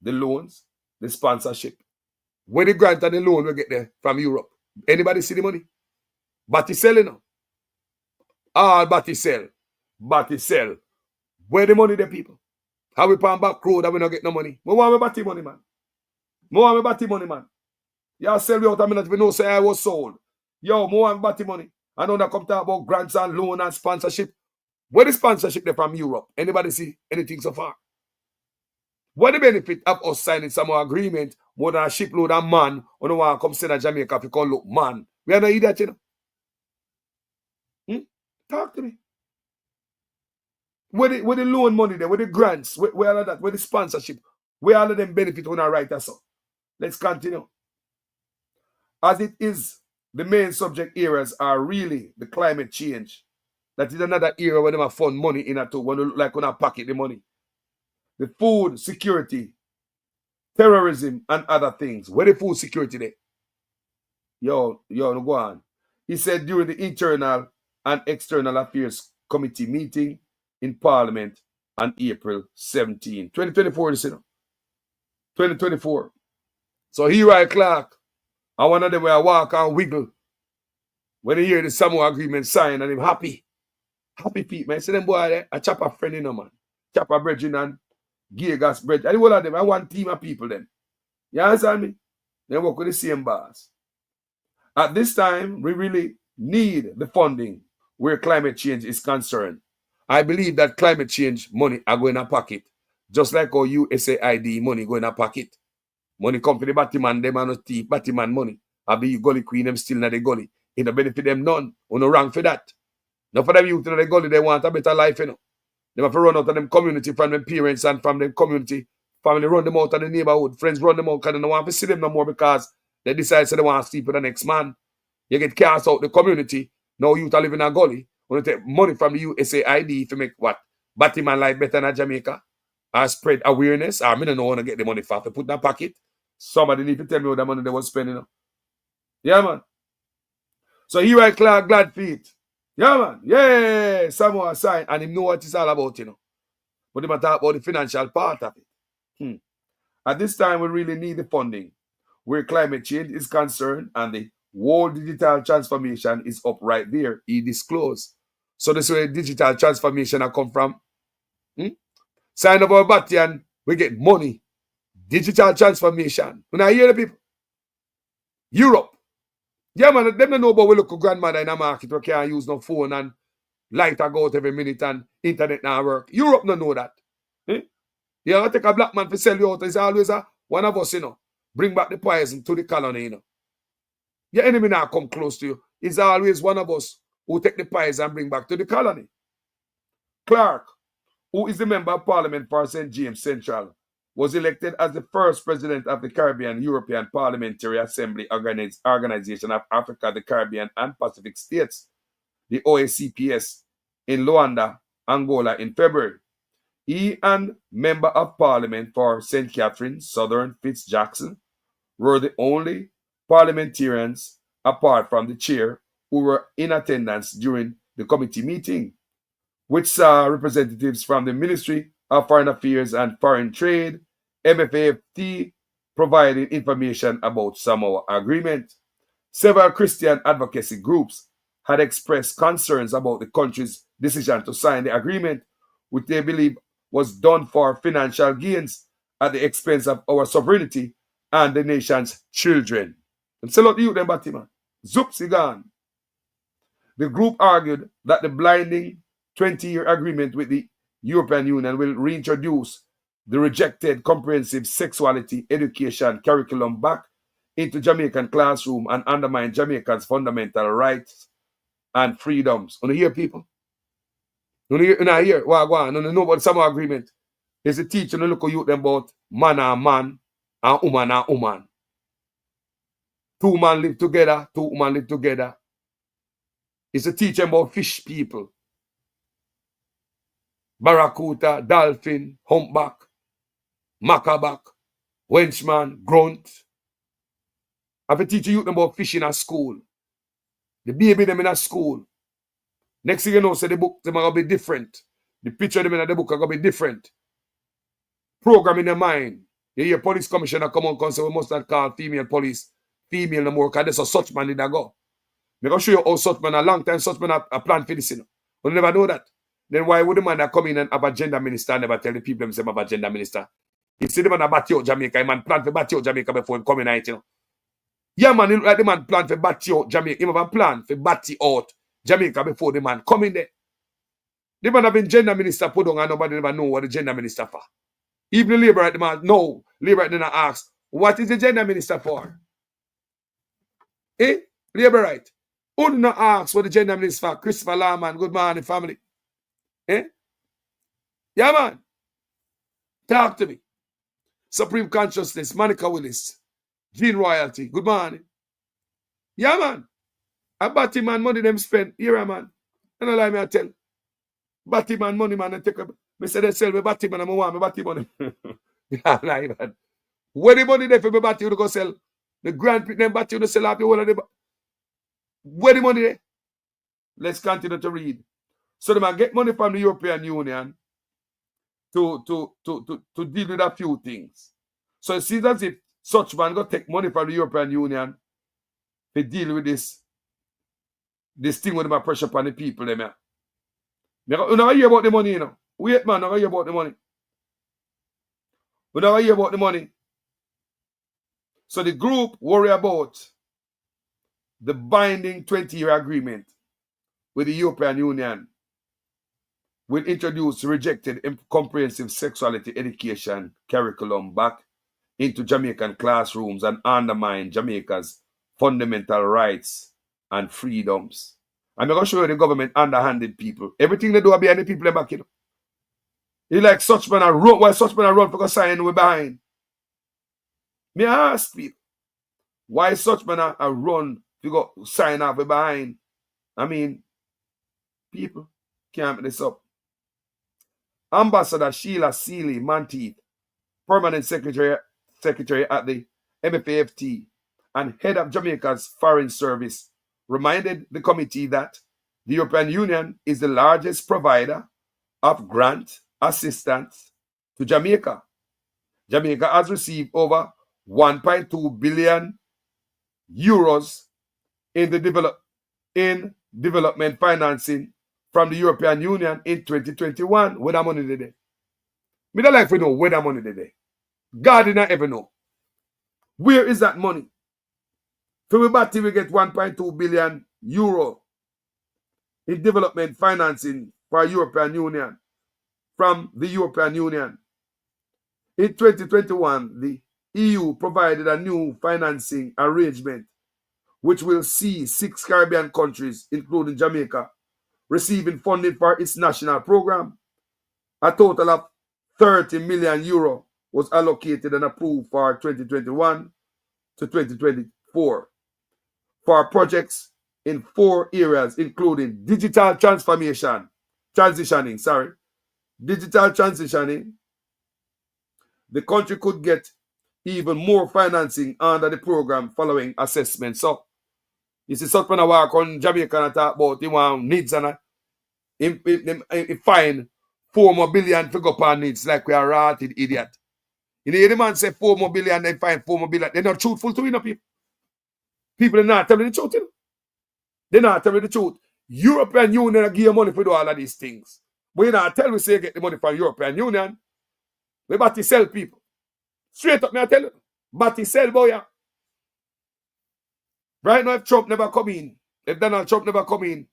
the loans, the sponsorship. Where the grant and the loan will get there from Europe. Anybody see the money? Batty sell, you know. All batty sell. Batty sell. Where the money there, people? How we pan back road that we not get no money? We want me batty money, man. We want me batty money, man. Y'all sell me out a minute if you know say I was sold. Yo, we want me batty money. I know that come talk about grants and loan and sponsorship. Where the sponsorship there from Europe? Anybody see anything so far? What the benefit of us signing some more agreement more than a shipload of man who don't want to come send to Jamaica if you call look man? We are not idiot, you know. Talk to me. Where the loan money there, where the grants, where all of that, where the sponsorship, where all of them benefit when I write us up. Let's continue. As it is, the main subject areas are really the climate change. That is another area where they have fund money in it too, when they look like when I pocket the money. The food security, terrorism, and other things. Where the food security there? Yo, go on. He said during the Internal and External Affairs Committee meeting in Parliament on April 17, 2024, you know. 2024. So Hero Clark, I one of them where I walk and wiggle when they hear the Samoa agreement signed and him happy. Happy people, man. See them boy there, I chop a friend, you know, man. Chop a brethren and gear gas bread. And all of them, I want team of people then. You understand me? They work with the same bars. At this time, we really need the funding where climate change is concerned. I believe that climate change money are going to pocket. Just like our USAID money going to pocket. Money come to the Batman, them and the Batman money. I be gully queen, them still in the gully. It don't benefit them none. No wrong for that. Now for them youth in the gully, they want a better life, you know. They have to run out of them community from them parents and from them community. Family run them out of the neighborhood. Friends run them out because they don't want to see them no more because they decide so they want to sleep with the next man. You get cast out the community. Now youth are living in a gully. When you take money from the USAID to make what? Batman life better than Jamaica? Or spread awareness? Or I don't know want to get the money for to put in a pocket. Somebody need to tell me what the money they was spending on. Yeah, man. So Hero Clark, glad feet. Yeah, man. Yeah, Samoa sign. And him know what it's all about, you know. But they talk about the financial part of it. At this time, we really need the funding where climate change is concerned and the whole digital transformation is up right there. He disclosed. So this is where digital transformation I come from. Sign up our batty and we get money. Digital transformation. When I hear the people, Europe. Yeah, man, them don't know about we look at grandmother in a market who can't use no phone and light go out every minute and internet now work. Europe don't know that. You know, take a black man to sell you out. It's always one of us, you know, bring back the poison to the colony, you know. Your enemy now come close to you. It's always one of us who take the poison and bring back to the colony. Clark, who is the member of Parliament for St. James Central, was elected as the first president of the Caribbean European Parliamentary Assembly Organization of Africa, the Caribbean and Pacific States, the OACPS, in Luanda, Angola in February. He and Member of Parliament for St. Catherine, Southern Fitzjackson, were the only parliamentarians, apart from the chair, who were in attendance during the committee meeting, which saw representatives from the Ministry of Foreign Affairs and Foreign Trade, MFAFT, providing information about Samoa agreement. Several Christian advocacy groups had expressed concerns about the country's decision to sign the agreement, which they believe was done for financial gains at the expense of our sovereignty and the nation's children. And sell out the youth, them batty, man. Zoop, gone. The group argued that the blinding 20-year agreement with the European Union will reintroduce the rejected comprehensive sexuality education curriculum back into Jamaican classroom and undermine Jamaicans' fundamental rights and freedoms. You hear people? You hear what go on? You know about some agreement. It's a teaching the local youth about man and man and woman. 2 men live together, 2 women live together. It's a teaching about fish people. Barracuda, dolphin, humpback, macaback, wenchman, grunt. I have to teach you about fishing at school. The baby them in a school. Next thing you know, say the book them are going to be different. The picture them in the book are going to be different. Program in the mind. You hear police commissioner come on and say we must not call female police female no more because there's a such man did I go. I'm going to show you how such man a long time such man a plan for this. You know. You never know that. Then why would the man that come in and have a gender minister and never tell the people themselves about gender minister? You see the man that batty out Jamaica, man plan for batty out Jamaica before him come in night, you know. Yeah, man, like the man plan for batty out Jamaica. He have a plan for batty out Jamaica before the man come in there. The man have been gender minister put on and nobody never know what the gender minister for. Even the labor right the man, no, labor right then ask, what is the gender minister for? Eh? Labor right. Who did not ask what the gender minister for? Christopher Lawman, good morning, family. Eh? Yeah, man. Talk to me. Supreme Consciousness, Monica Willis, Gene Royalty, good morning. Yeah, man. A batty man money them spend. Here, man. And I lie me I tell. Batty man money, man. I take a. Me say they sell me batty man. I want me batty money. Yeah, lie, man. Where the money there for me batty you to go sell? The grand them batty you to sell off the whole of the. Where the money there? Let's continue to read. So they might get money from the European Union to deal with a few things. So it seems as if such man go take money from the European Union to deal with this thing with my pressure upon the people. Them, yeah. You never hear about the money, you know. Wait, man, never hear about the money. You never hear about the money. So the group worry about the binding 20-year agreement with the European Union will introduce rejected comprehensive sexuality education curriculum back into Jamaican classrooms and undermine Jamaica's fundamental rights and freedoms. I'm going to show you the government underhanded people. Everything they do are behind the people back, you know. It's like such men are run, why such men are run for a sign we're behind. Me ask people, why such men are run to go sign off behind? I mean, people can't make this up. Ambassador Sheila Seeley Monteith, Permanent Secretary at the MFAFT and head of Jamaica's Foreign Service, reminded the committee that the European Union is the largest provider of grant assistance to Jamaica. Jamaica has received over 1.2 billion euros in development financing from the European Union in 2021. Where that money today? Me don't like to know where that money today. God did not ever know. Where is that money? For we batty we get 1.2 billion euro in development financing for European Union from the European Union. In 2021, the EU provided a new financing arrangement which will see 6 Caribbean countries, including Jamaica, receiving funding for its national program. A total of 30 million euro was allocated and approved for 2021 to 2024 for projects in 4 areas, including digital transitioning. The country could get even more financing under the program following assessment. So, you see, such when I walk on Jamaica and talk about the needs and he find 4 more billion to go upon needs like we are rotted idiot. You know, the man say 4 more billion, they find 4 more billion. They're not truthful to you know, people. People are not telling the truth, you know. They're not telling the truth. European Union give you money for do all of these things. But you not tell we say you get the money from European Union. We about to sell people. Straight up, me I tell you. But he sell boy. Yeah. Right now, if Trump never come in, if Donald Trump never come in,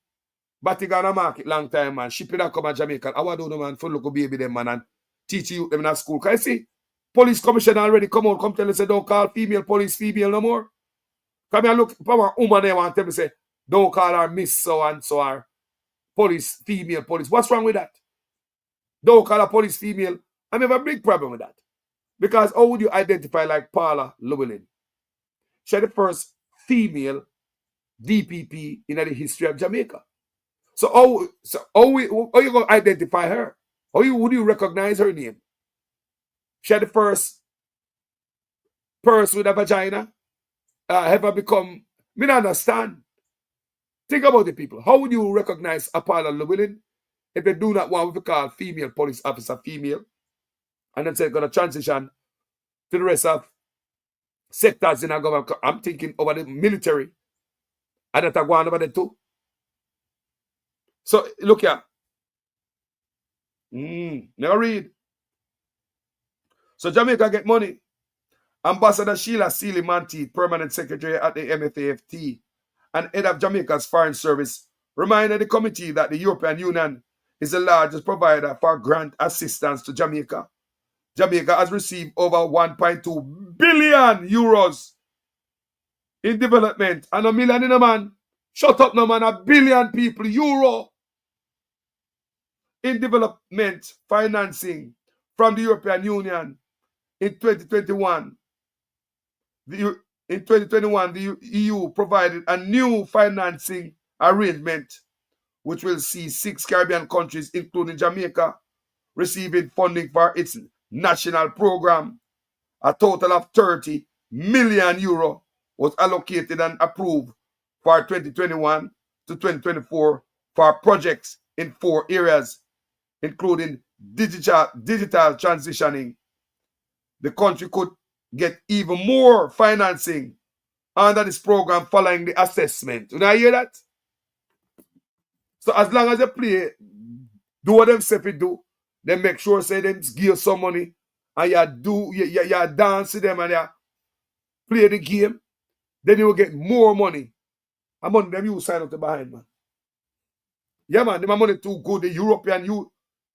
but he gonna market long time, man. Shipping that come to Jamaica. I want to know, man, for look baby them, man, and teach you them in that school. Can you see? Police commissioner already come out, come tell us, say, don't call female police female no more. Come here, look, for a woman there, and tell me, say, don't call her Miss so and so or police, female police. What's wrong with that? Don't call her police female. I have a big problem with that. Because how would you identify like Paula Llewellyn? She's the first female DPP in the history of Jamaica. So how you going to identify her? Would you recognize her name? She's the first person with a vagina ever become... Me not understand. Think about it, people. How would you recognize a Paula Llewellyn if they do not want what we call female police officer female? And then they're going to transition to the rest of sectors in our government. I'm thinking over the military. And that are going over there too. So, look here. Never read. So, Jamaica get money. Ambassador Sheila Sealy-Monteith, Permanent Secretary at the MFAFT and head of Jamaica's Foreign Service, reminded the committee that the European Union is the largest provider for grant assistance to Jamaica. Jamaica has received over 1.2 billion euros in development. And a million in a man. Shut up no man, a billion people, euro. In development financing from the European Union in 2021. In 2021, the EU provided a new financing arrangement which will see 6 Caribbean countries, including Jamaica, receiving funding for its national program. A total of 30 million euro was allocated and approved for 2021 to 2024 for projects in 4 areas, including digital transitioning. The country could get even more financing under this program following the assessment. You know, hear that? So as long as they do what them say do, they make sure say them give some money and you dance with them and you play the game, then you will get more money. Among them you sign up to behind, man. Yeah, man, them money too good. The European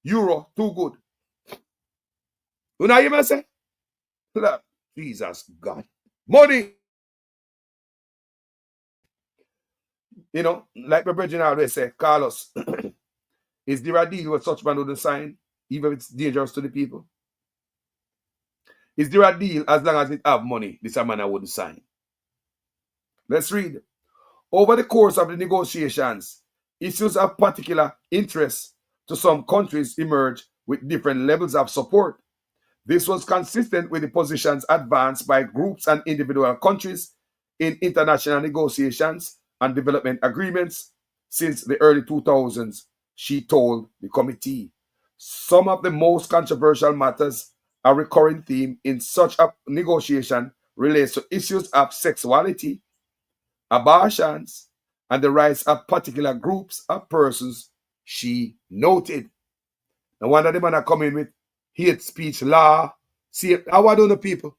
euro too good. You know what I say? Jesus God. Money. You know, like my brethren always say, Carlos, is there a deal with such man wouldn't sign, even if it's dangerous to the people? Is there a deal as long as it have money, this a man I wouldn't sign? Let's read. Over the course of the negotiations, issues of particular interest to some countries emerged with different levels of support. This was consistent with the positions advanced by groups and individual countries in international negotiations and development agreements since the early 2000s, she told the committee. Some of the most controversial matters, a recurring theme in such a negotiation, relates to issues of sexuality, abortions, and the rights of particular groups of persons, she noted. Now, one of them are coming with hate speech law. See, how I don't know people.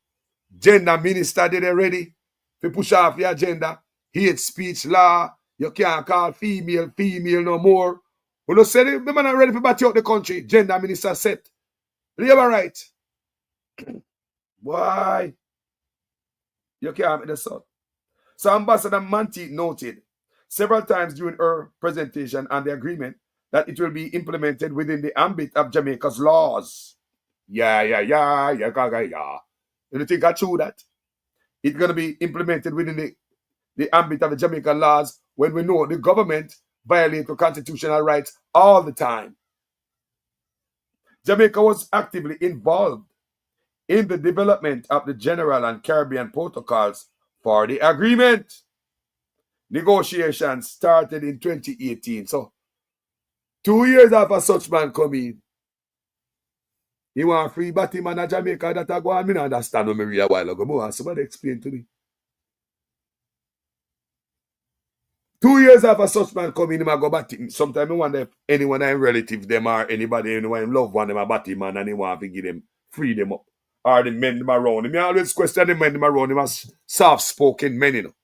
Gender minister did it ready to push off your agenda. Hate speech law. You can't call female no more. When you say the man are ready to battle out the country, gender minister said, labor right. Why? You can't make this up. So Ambassador Monteith noted several times during her presentation on the agreement that it will be implemented within the ambit of Jamaica's laws. Yeah. You think I true that? It's going to be implemented within the ambit of the Jamaican laws when we know the government violates the constitutional rights all the time. Jamaica was actively involved in the development of the General and Caribbean protocols for the agreement. Negotiations started in 2018. So, 2 years after such man come in, he want free batty man in Jamaica that I go on. I don't understand what I read a while ago. Somebody explain to me. 2 years after such man come in, he go batty. Sometimes I wonder if anyone in relative them or anybody, anyone in love one them a batty man and he want to give them, free them up. Or the men them around him. I always question the men them around him as soft-spoken men, you know.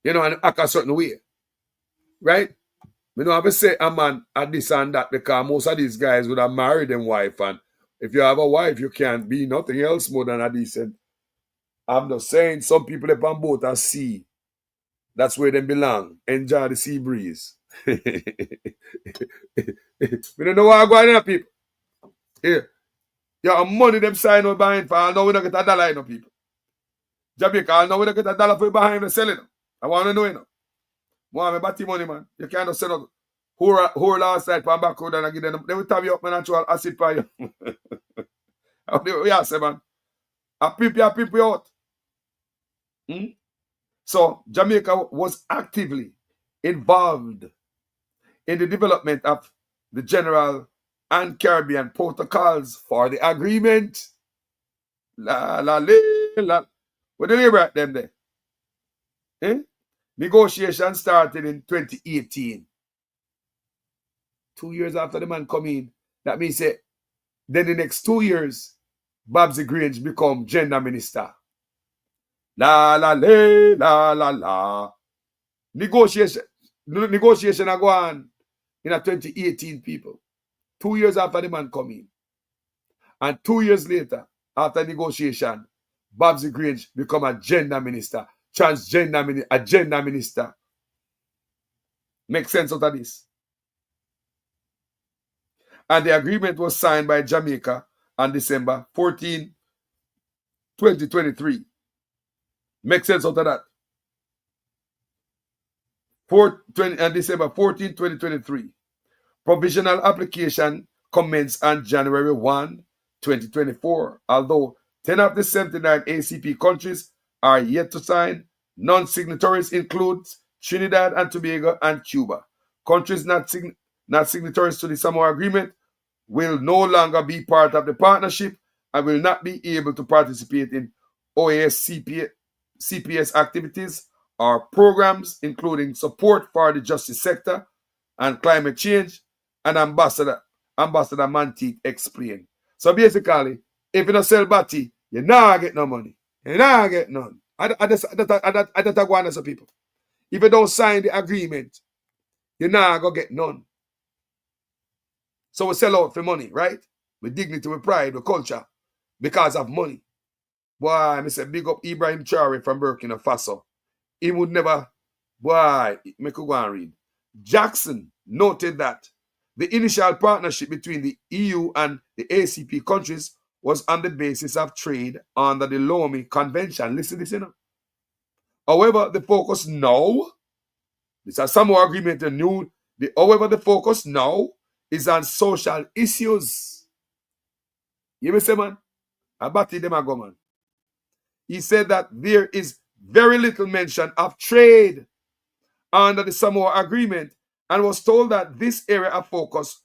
You know, and act a certain way. Right? We don't have to say a man at this and that because most of these guys would have married them wife. And if you have a wife, you can't be nothing else more than a decent. I'm just saying some people up on boat at sea. That's where they belong. Enjoy the sea breeze. We don't know what I'm going on, people. Here. Yeah, money them sign out behind for all now we don't get a dollar, you know, people. Jamaica, all now we don't get a dollar for behind the selling. I want to know, you know. Want me batty money, man. You can't just send out whole last night for back road and I give them. They will tap you up, man, and throw acid for you. Yeah, say, man. I pimp you out. So, Jamaica was actively involved in the development of the General and Caribbean protocols for the agreement. La. What do they write them there? Negotiation started in 2018. 2 years after the man come in. That means then the next 2 years, Babsy Grange become gender minister. La. Negotiation are go on in a 2018, people. 2 years after the man come in. And 2 years later, after negotiation, Babsy Grange become a gender minister. A gender minister. Make sense out of this? And the agreement was signed by Jamaica on December 14, 2023. Make sense out of that? December 14, 2023. Provisional application commenced on January 1, 2024. Although 10 of the 79 ACP countries are yet to sign, non-signatories include Trinidad and Tobago and Cuba. Countries not signatories to the Samoa Agreement will no longer be part of the partnership and will not be able to participate in OAS CPS activities or programs, including support for the justice sector and climate change, and Ambassador Manteet explained. So basically, if you don't sell batty, you not get no money. You not get none. I just go on as people. If you don't sign the agreement, you not go get none. So we sell out for money, right? With dignity, with pride, with culture, because of money. Boy, I say big up Ibrahim Traore from Burkina Faso. He would never, boy, me could go and read. Jackson noted that the initial partnership between the EU and the ACP countries was on the basis of trade under the Lomé Convention. Listen to this, you know. However, the focus now, this is some more agreement, however, the focus now is on social issues. You may say, man, I batty them a go, man. He said that there is very little mention of trade under the Samoa Agreement and was told that this area of focus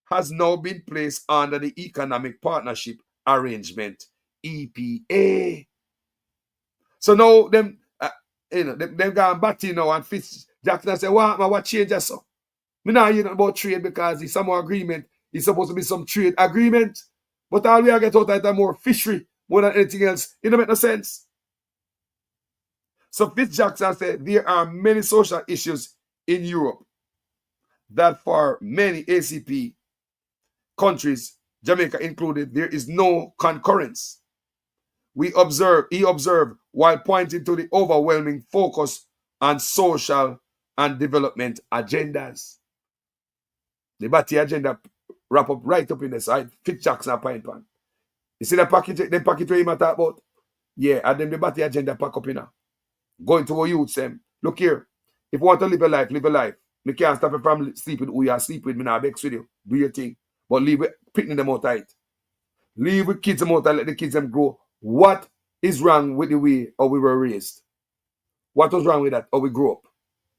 has now been placed under the Economic Partnership Arrangement, EPA. So now them gone batty now and Fitz Jackson say, what change that so? Me not hear about trade because the Samoa Agreement is supposed to be some trade agreement. But all we are get out of it more fishery more than anything else. It don't make no sense. So Fitz Jackson said there are many social issues in Europe that for many ACP countries, Jamaica included, there is no concurrence. He observed while pointing to the overwhelming focus on social and development agendas. The Batty agenda wrap up right up in the side. Fitz Jackson a pint pan. You see the package where you talk about? Yeah, and then the Batty agenda pack up in there. Going to our youths, them. Look here. If you want to live a life, live a life. Me can't stop you from sleeping who you are sleep with. Me now begs with you. Do your thing. But leave it, picking them out tight. Leave with kids them out and let the kids them grow. What is wrong with the way how we were raised? What was wrong with that? How we grew up?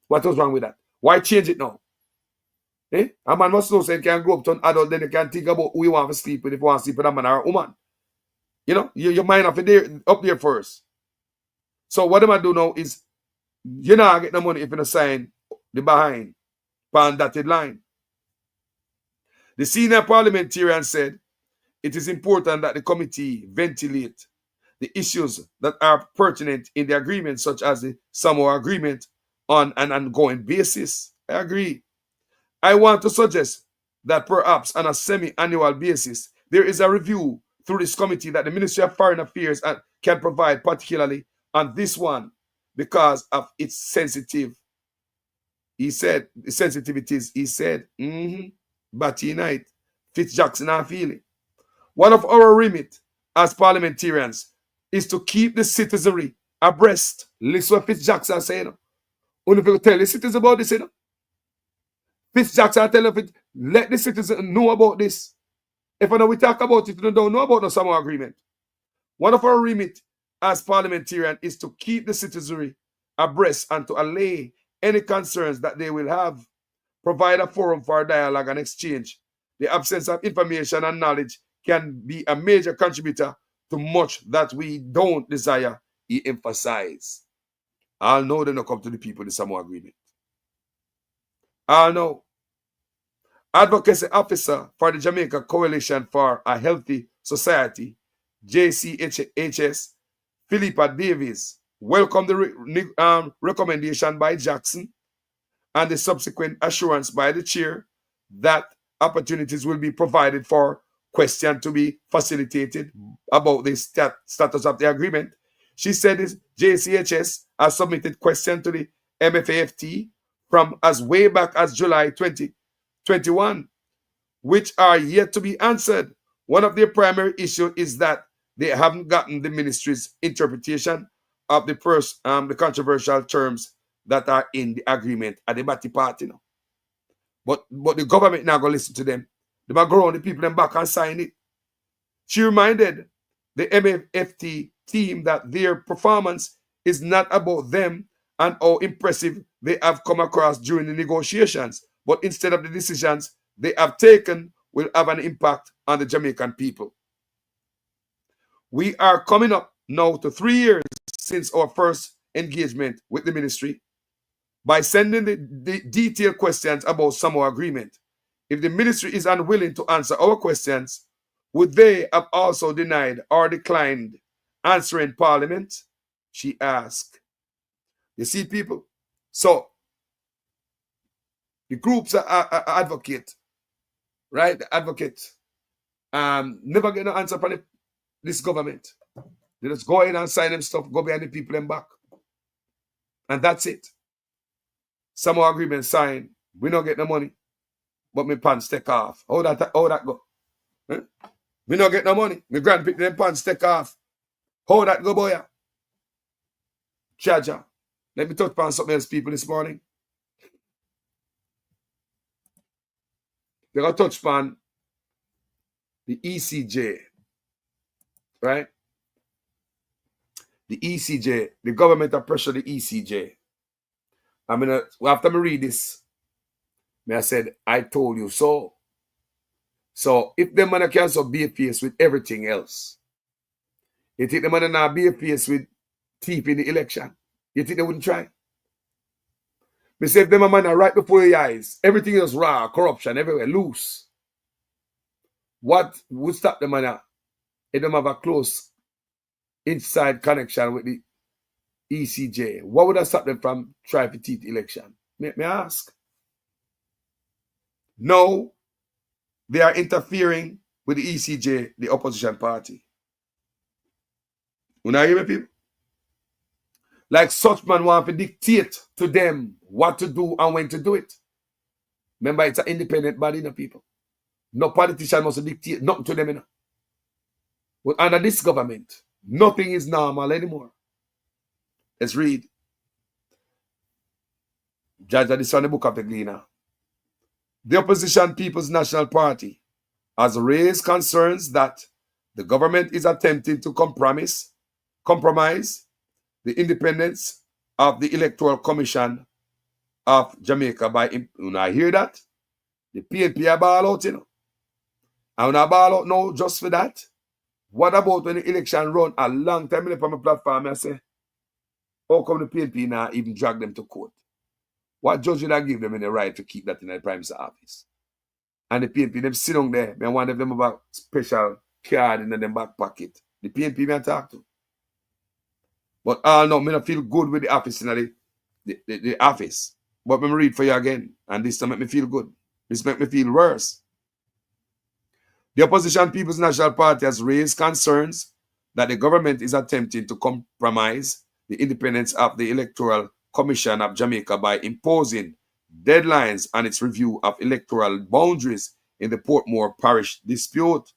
What was wrong with that? Why change it now? A man must know so he can grow up to an adult, then you can think about who you want to sleep with if you want to sleep with a man or a woman. You know, your mind up there first. So what am I do now is you not get the money if you don't sign the behind on dotted line. The senior parliamentarian said it is important that the committee ventilate the issues that are pertinent in the agreement, such as the Samoa Agreement, on an ongoing basis. I agree. I want to suggest that perhaps on a semi-annual basis, there is a review through this committee that the Ministry of Foreign Affairs can provide, particularly on this one, because of its sensitive. He said, the sensitivities, he said, Batty night, Fitz Jackson and feeling. One of our remit as parliamentarians is to keep the citizenry abreast. Listen what Fitzjackson saying. Only if you tell the citizens about this, Fitzjackson tell them, let the citizens know about this. If I know we talk about it, you don't know about the Samoa Agreement. One of our remit as parliamentarian is to keep the citizenry abreast and to allay any concerns that they will have, provide a forum for dialogue and exchange. The absence of information and knowledge can be a major contributor to much that we don't desire, he emphasized. I'll know they don't come to the people the Samoa Agreement. I'll know. Advocacy Officer for the Jamaica Coalition for a Healthy Society, JCHS, Philippa Davies, welcomed the recommendation by Jackson and the subsequent assurance by the chair that opportunities will be provided for questions to be facilitated about the status of the agreement. She said this JCHS has submitted questions to the MFAFT from as way back as July 2021, which are yet to be answered. One of their primary issues is that they haven't gotten the ministry's interpretation of the controversial terms that are in the agreement at the Bati party now. But the government now going to listen to them. They might go around the people and back and sign it. She reminded the MFT team that their performance is not about them and how impressive they have come across during the negotiations, but instead of the decisions they have taken will have an impact on the Jamaican people. We are coming up now to 3 years since our first engagement with the ministry by sending the detailed questions about Samoa Agreement. If the ministry is unwilling to answer our questions, would they have also denied or declined answering Parliament? She asked. You see, people? So, the groups are advocate, right? The advocate never get no answer from this government. They just go in and sign them stuff, go behind the people and back. And that's it. Samoa Agreement signed. We don't get no money. But my pants take off. How that go? Huh? We don't get no money. My grandpick them pants take off. How that go, boy? Jaja. Let me touch upon something else, people, this morning. They're going to touch upon the ECJ. Right? The ECJ. The government have pressured the ECJ. After I read this, I said, I told you so. So if them man can so be faced with everything else, you think the man not be faced with thief in the election? You think they wouldn't try? Me say if them man are right before your eyes, everything else raw, corruption everywhere, loose. What would stop the man if them have a close inside connection with the ECJ? What would have stopped them from trying to cheat election? May I ask? No, they are interfering with the ECJ, the opposition party. You know hear me, people? Like such man want to dictate to them what to do and when to do it. Remember, it's an independent body, people. No politician must dictate nothing to them, But under this government, nothing is normal anymore. Let's read. Judge, this on the book of the Gleaner. The opposition People's National Party has raised concerns that the government is attempting to compromise the independence of the Electoral Commission of Jamaica by, I hear that? The PNP are ball out, And when I ball out now just for that, what about when the election run a long time on my platform, I say, how come the PNP now even drag them to court? What judge did I give them the right to keep that in the Prime Minister's office? And the PNP, them sit down there, and one of them about special card in them back pocket. The PNP me talk to. But no, me not feel good with the office in the office. But me read for you again, and this time make me feel good. This make me feel worse. The opposition People's National Party has raised concerns that the government is attempting to compromise the independence of the Electoral Commission of Jamaica by imposing deadlines on its review of electoral boundaries in the Portmore Parish dispute.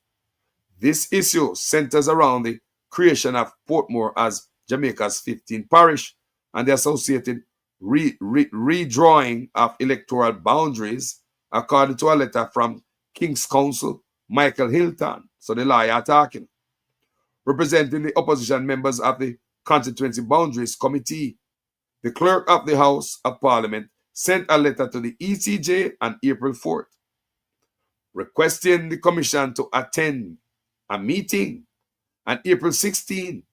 This issue centers around the creation of Portmore as Jamaica's 15th parish and the associated redrawing of electoral boundaries, according to a letter from King's Counsel Michael Hilton, so the lawyer talking, representing the opposition members of the Constituency Boundaries Committee. The Clerk of the House of Parliament sent a letter to the ECJ on April 4th, requesting the Commission to attend a meeting on April 16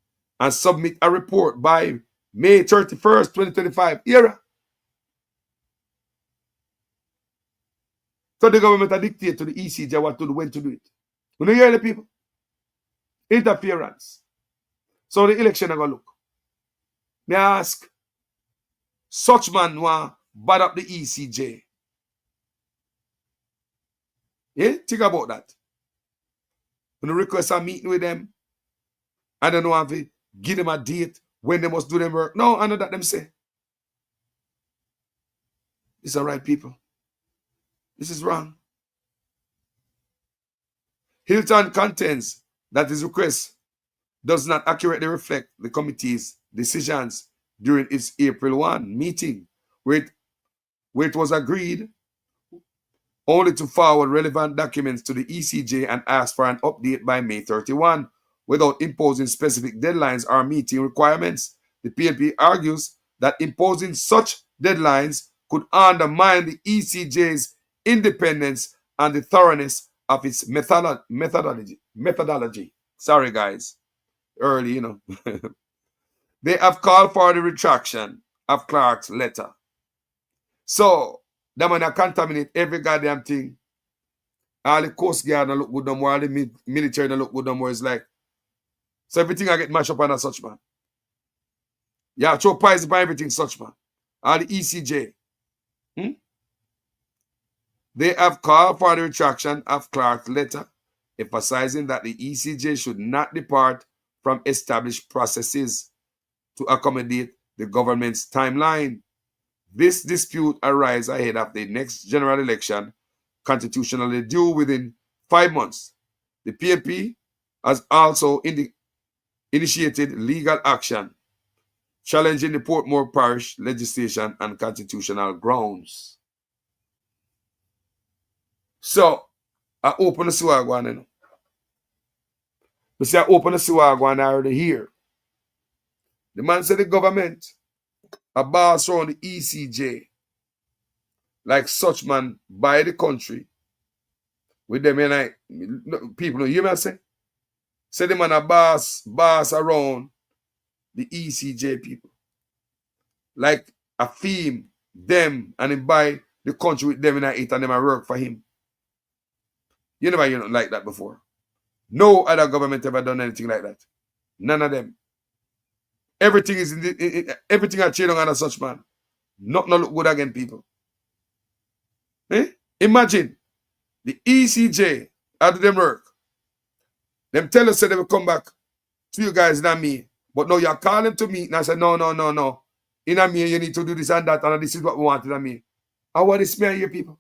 and submit a report by May 31st, 2025. Era. So the government are dictate to the ECJ what to do, when to do it. You know, hear the people? Interference. So the election are going to look. May I ask, such man want bad up the ECJ? Yeah, think about that. When you request a meeting with them, I don't know how to give them a date when they must do their work. No, I know that them say. This is right, people. This is wrong. Hilton contends that his request does not accurately reflect the committee's decisions during its April 1 meeting, where it was agreed only to forward relevant documents to the ECJ and ask for an update by May 31 without imposing specific deadlines or meeting requirements. The PNP argues that imposing such deadlines could undermine the ECJ's independence and the thoroughness of its methodology. Sorry, guys. Early, you know. They have called for the retraction of Clark's letter. So, that man contaminate every goddamn thing. All the Coast Guard don't look good no more, all the military don't look good no more. It's like, so everything I get mashed up on a such man. Yeah, throw poison by everything such man. All the ECJ. They have called for the retraction of Clark's letter, emphasizing that the ECJ should not depart from established processes to accommodate the government's timeline. This dispute arises ahead of the next general election, constitutionally due within 5 months. The PNP has also initiated legal action, challenging the Portmore Parish legislation on constitutional grounds. So, I open the Suwagwan, you know. But see, I open the Suwagwan, I already hear. The man said the government a boss around the ECJ, like such man buy the country with them, and like people, you hear me say? Say the man a boss around the ECJ people. Like a theme, them, and he buy the country with them and I eat and them I work for him. You never hear nothing like that before. No other government ever done anything like that. None of them. Everything is everything I change on a such man. Not look good again, people. Imagine the ECJ out them work. Them tell us that they will come back to you guys, not me. But no, you call them to me and I said, no. In a me, you need to do this and that, and this is what we want in a me. How what is me here, people?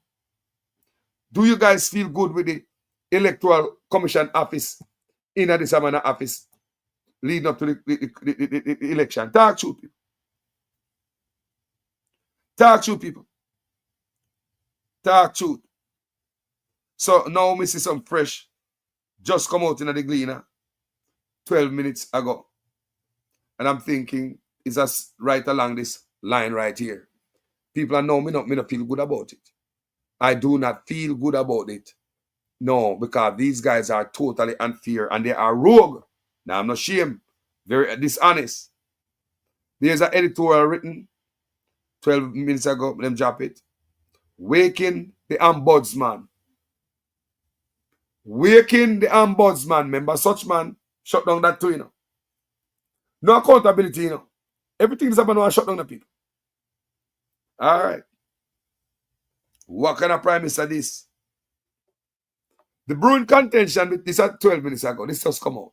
Do you guys feel good with the Electoral Commission office in this office leading up to the election? Talk to people. Talk to people. Talk truth. So now we see some fresh just come out in the Gleaner 12 minutes ago. And I'm thinking, it's just right along this line right here. People are now, me not feel good about it. I do not feel good about it. No, because these guys are totally unfair and they are rogue. Now, I'm not ashamed. Very dishonest. There's an editorial written 12 minutes ago. Let them drop it. Waking the ombudsman. Waking the ombudsman. Remember, such man shut down that too, you know. No accountability, you know. Everything is happening to shut down the people. All right. What kind of prime minister this? The brewing contention with this at 12 minutes ago. This just come out.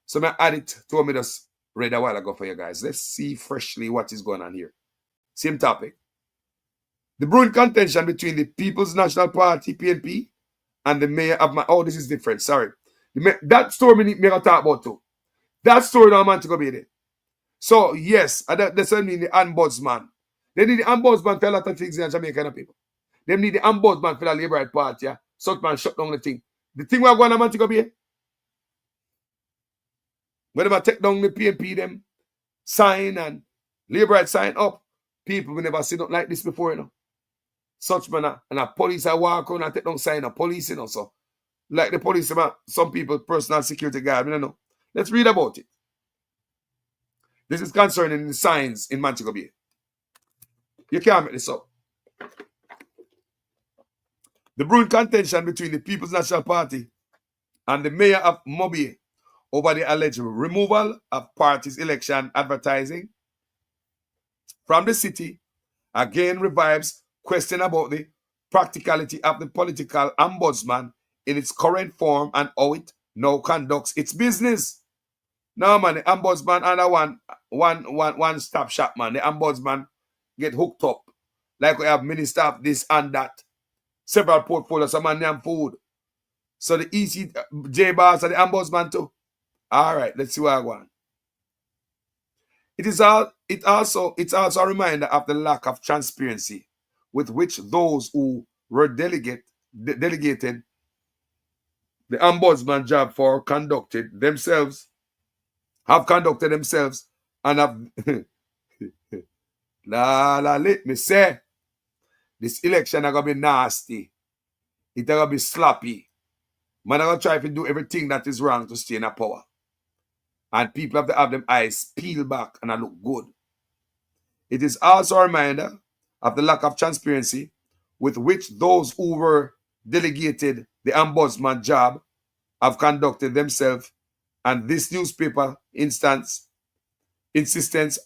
So I add it to what I just read a while ago for you guys. Let's see freshly what is going on here. Same topic. The brewing contention between the People's National Party, PNP, and the mayor of this is different, sorry. That story me need to talk about too. That story now man to go be there. So yes, that's what I mean the ombudsman. They need the ombudsman for a lot of things in Jamaican people. They need the ombudsman for the Labour Right Party. Yeah? Such man shut down the thing. The thing we're going to man to go be here. When they take down the PNP them, sign and Labour Right sign up, people we never seen nothing like this before, you know. Such man and a police I walk around and take down sign of police, you know. So like the police, some people personal security guard, we don't know. Let's read about it. This is concerning the signs in Montego Bay. You can't make this up. The brewing contention between the People's National Party and the mayor of Mobay over the alleged removal of party's election advertising from the city again revives question about the practicality of the political ombudsman in its current form and how it now conducts its business. Now, man, the ombudsman and one stop shop, man. The ombudsman get hooked up. Like we have minister of this and that. Several portfolios, some man name food. So the ECJ boss and the ombudsman too. All right, let's see what I want. It's also a reminder of the lack of transparency with which those who were delegated the ombudsman job for have conducted themselves and have let me say this election are gonna be nasty. It's gonna be sloppy. Man are gonna try to do everything that is wrong to stay in power. And people have to have them eyes peeled back and look good. It is also a reminder of the lack of transparency with which those who were delegated the ombudsman job have conducted themselves, and this newspaper insistence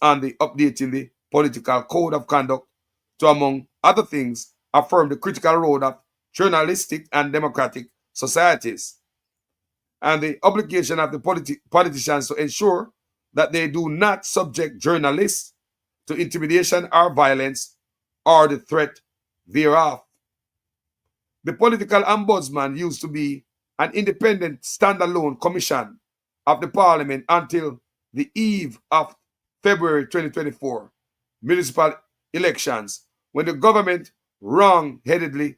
on the updating the political code of conduct to, among other things, affirm the critical role of journalistic and democratic societies, and the obligation of the politicians to ensure that they do not subject journalists to intimidation or violence or the threat thereof. The political ombudsman used to be an independent standalone commission of the parliament until the eve of February 2024 municipal elections, when the government wrong-headedly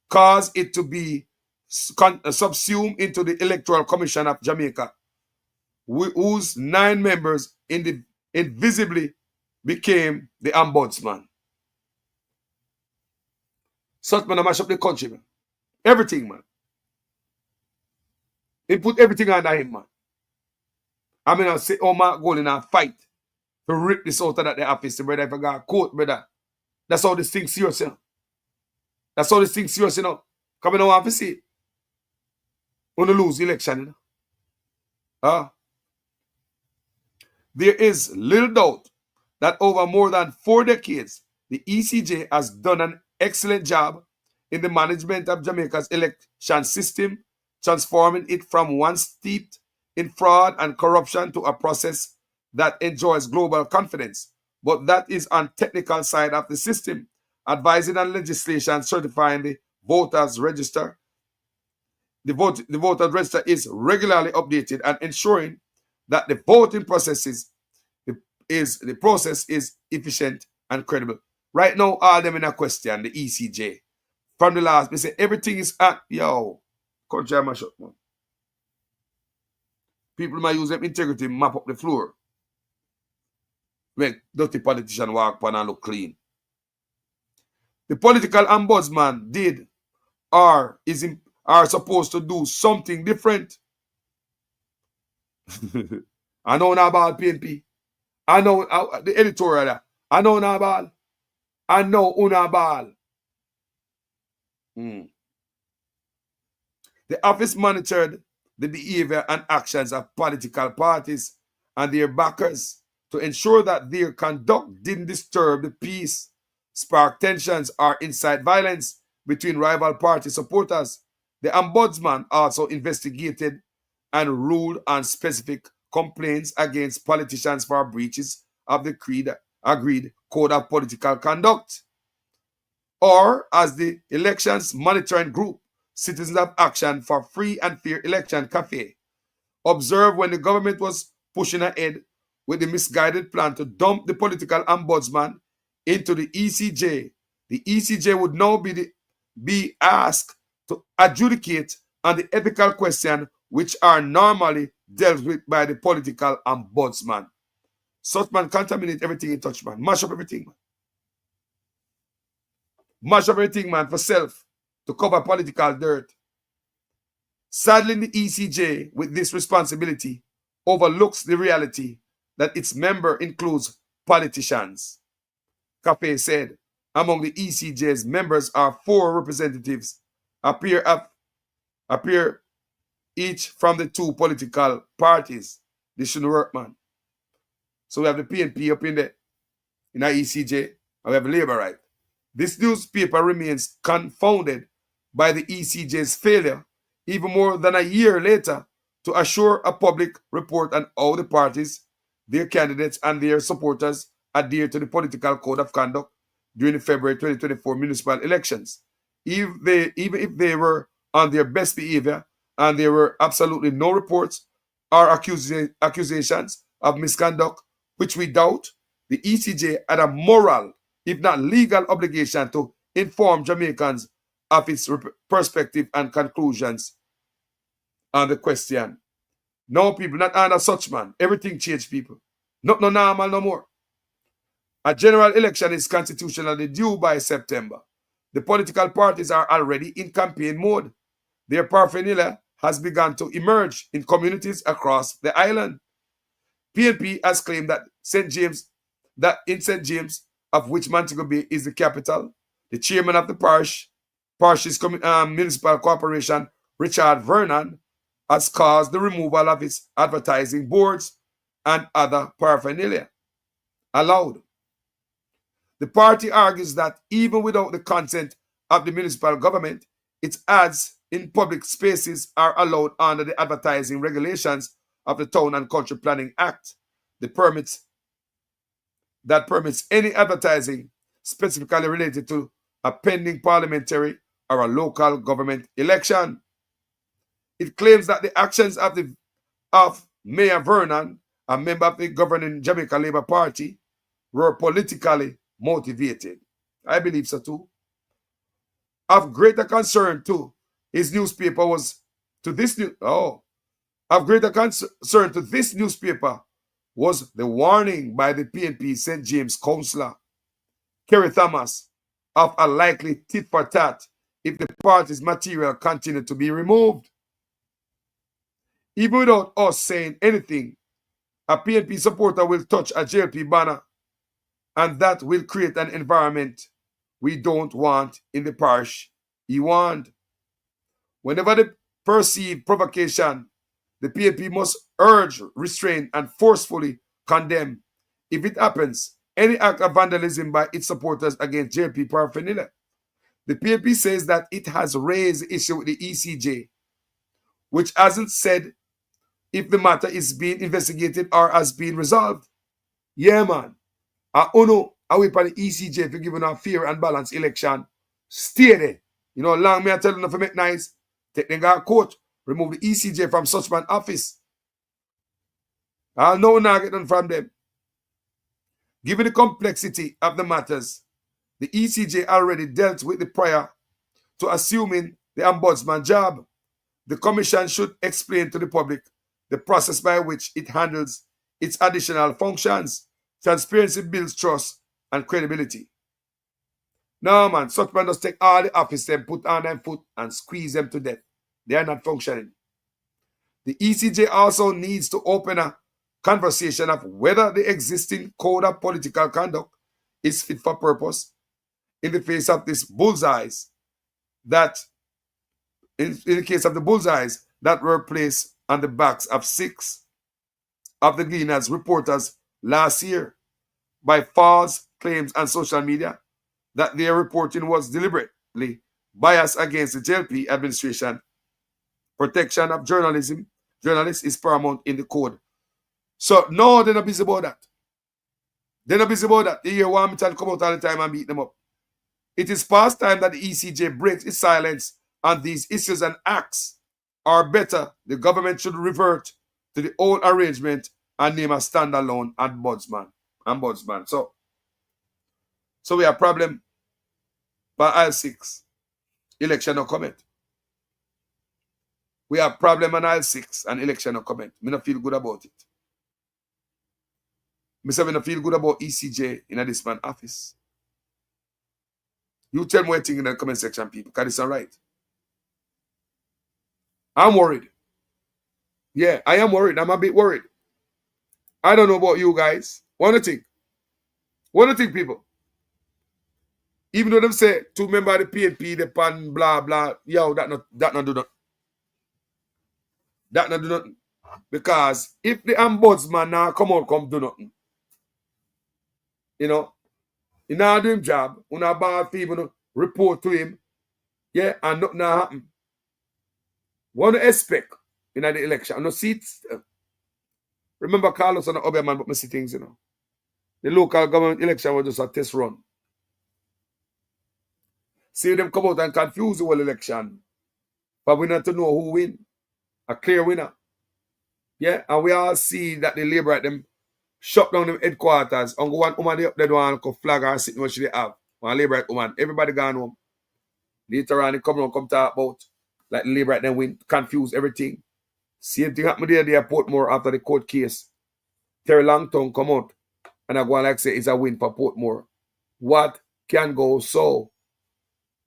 caused it to be subsumed into the Electoral Commission of Jamaica, whose 9 members invisibly became the ombudsman. Such man mash up the country, man. Everything, man. He put everything under him, man. I mean, I say, oh, Mark go in a fight to rip this out of the office, brother. If I got a court, brother. That's how this thing serious, you know. That's how this thing serious, you know. Come in, I want to see it. Want to lose the election, you know. There is little doubt that over more than 4 decades, the ECJ has done an excellent job in the management of Jamaica's election system, transforming it from one steeped in fraud and corruption to a process that enjoys global confidence. But that is on technical side of the system, advising on legislation, certifying the voters register. The voters register is regularly updated and ensuring that the voting process is efficient and credible. Right now, all them in a question, the ECJ. From the last, they say everything is at country mash up, man. People might use them integrity map up the floor. Make dirty politician walk on and look clean. The political ombudsman did or are supposed to do something different. I know now about PNP. I know the editorial. I know now about. I know Unabal. The office monitored the behavior and actions of political parties and their backers to ensure that their conduct didn't disturb the peace, spark tensions, or incite violence between rival party supporters. The ombudsman also investigated and ruled on specific complaints against politicians for breaches of the agreed code of political conduct. Or, as the elections monitoring group, Citizens of Action for Free and Fair Election Cafe observed when the government was pushing ahead with the misguided plan to dump the political ombudsman into the ECJ. The ECJ would now be asked to adjudicate on the ethical question which are normally dealt with by the political ombudsman. Such man contaminate everything in touch, man. Mash up everything, man. Mash up everything, man, for self, to cover political dirt. Sadly, the ECJ, with this responsibility, overlooks the reality that its member includes politicians. Cafe said, among the ECJ's members are 4 representatives, appear each from the 2 political parties. This shouldn't work, man. So we have the PNP up in our ECJ, and we have Labour Right. This newspaper remains confounded by the ECJ's failure, even more than a year later, to assure a public report on how the parties, their candidates, and their supporters adhere to the political code of conduct during the February 2024 municipal elections. Even if they were on their best behavior and there were absolutely no reports or accusations of misconduct, which we doubt, the ECJ had a moral, if not legal, obligation to inform Jamaicans of its perspective and conclusions on the question. No, people, not under such man. Everything changed, people. Not no normal no more. A general election is constitutionally due by September. The political parties are already in campaign mode. Their paraphernalia has begun to emerge in communities across the island. PNP has claimed that in St. James, of which Montego Bay is the capital, the chairman of the parish's municipal corporation, Richard Vernon, has caused the removal of its advertising boards and other paraphernalia allowed. The party argues that even without the consent of the municipal government, its ads in public spaces are allowed under the advertising regulations of the Town and Country Planning Act. That permits any advertising specifically related to a pending parliamentary or a local government election. It claims that the actions of Mayor Vernon, a member of the governing Jamaica Labour Party, were politically motivated. I believe so too. Of greater concern to his newspaper was of greater concern to this newspaper was the warning by the PNP St. James councillor, Kerry Thomas, of a likely tit-for-tat if the party's material continued to be removed. Even without us saying anything, a PNP supporter will touch a JLP banner, and that will create an environment we don't want in the parish, he warned. Whenever they perceive provocation, the PNP must urge, restrain, and forcefully condemn, if it happens, any act of vandalism by its supporters against JLP paraphernalia. The PNP says that it has raised the issue with the ECJ, which hasn't said if the matter is being investigated or has been resolved. Yeah, man. I wait for the ECJ to give a fair and balanced election. Stay there. You know, long me I tell them to make nice. Take them to court. Remove the ECJ from such man office. I'll know now get done from them. Given the complexity of the matters, the ECJ already dealt with the prior to assuming the ombudsman job. The commission should explain to the public the process by which it handles its additional functions. Transparency builds trust and credibility. No, man, such man just take all the office them, put on them foot and squeeze them to death. They are not functioning. The ECJ also needs to open a conversation of whether the existing code of political conduct is fit for purpose in the face of this bullseyes that, in the case of the bullseyes that were placed on the backs of 6 of the Gleaners reporters last year by false claims on social media that their reporting was deliberately biased against the JLP administration. Protection of journalists is paramount in the code. So, no, they're not busy about that. They're not busy about that. They hear one metal come out all the time and beat them up. It is past time that the ECJ breaks its silence on these issues and acts. Or better, the government should revert to the old arrangement and name a standalone ombudsman. So we have problem by aisle 6. Election no comment. We have problem on aisle 6 and election no comment. Me not feel good about it. Me say me not feel good about ECJ in this man office. You tell me what you think in the comment section, people, because it's not right. I'm worried. Yeah, I am worried. I'm a bit worried. I don't know about you guys. What do you think? What do you think, people? Even though them say 2 members of the PNP, the pan, blah, blah, yo, that not do nothing. That not do nothing. Because if the ombudsman now come do nothing, you know, he now do him job, when a bad people report to him, yeah, and nothing now happen. What do you expect in the election? No seats. Remember Carlos and the other man, but I see things, you know. The local government election was just a test run. See them come out and confuse the whole election. But we need to know who win. A clear winner. Yeah, and we all see that the Labour at them shut down them headquarters and go one woman up there one flag or sitting what they have. One Labour at woman. Everybody gone home. Later on, they come talk about like the Labour at them win, confuse everything. Same thing happened there at Portmore after the court case. Terry Longton come out and I go and like say it's a win for Portmore. What can go so?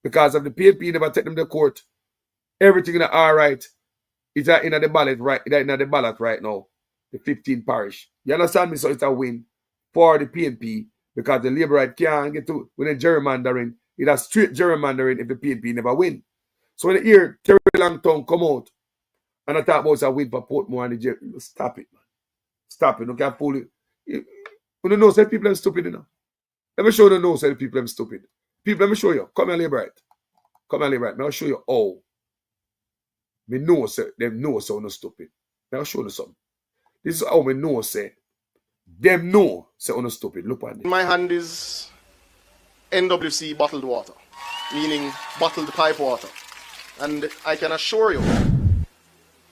Because of the PNP never take them to court. Everything is all right. It's in the ballot right. It's in the ballot right now. The 15th parish. You understand me? So it's a win for the PNP because the Labour right can't get to when it's gerrymandering. It's a straight gerrymandering if the PNP never win. So when you hear Terry Longton come out and I talk about it's a win for Portmore and the stop it, man. Stop it. You can't fool it. You don't know, say people are stupid, you know. Let me show you the no, say people are stupid. People, let me show you. Come here, Labour right. Come here, Labour right. I'll show you how. Me know, say, them know, so no stupid. I'll show you something. This is how me know, say, them know, say, no stupid. Look at it. In my hand is NWC bottled water, meaning bottled pipe water. And I can assure you,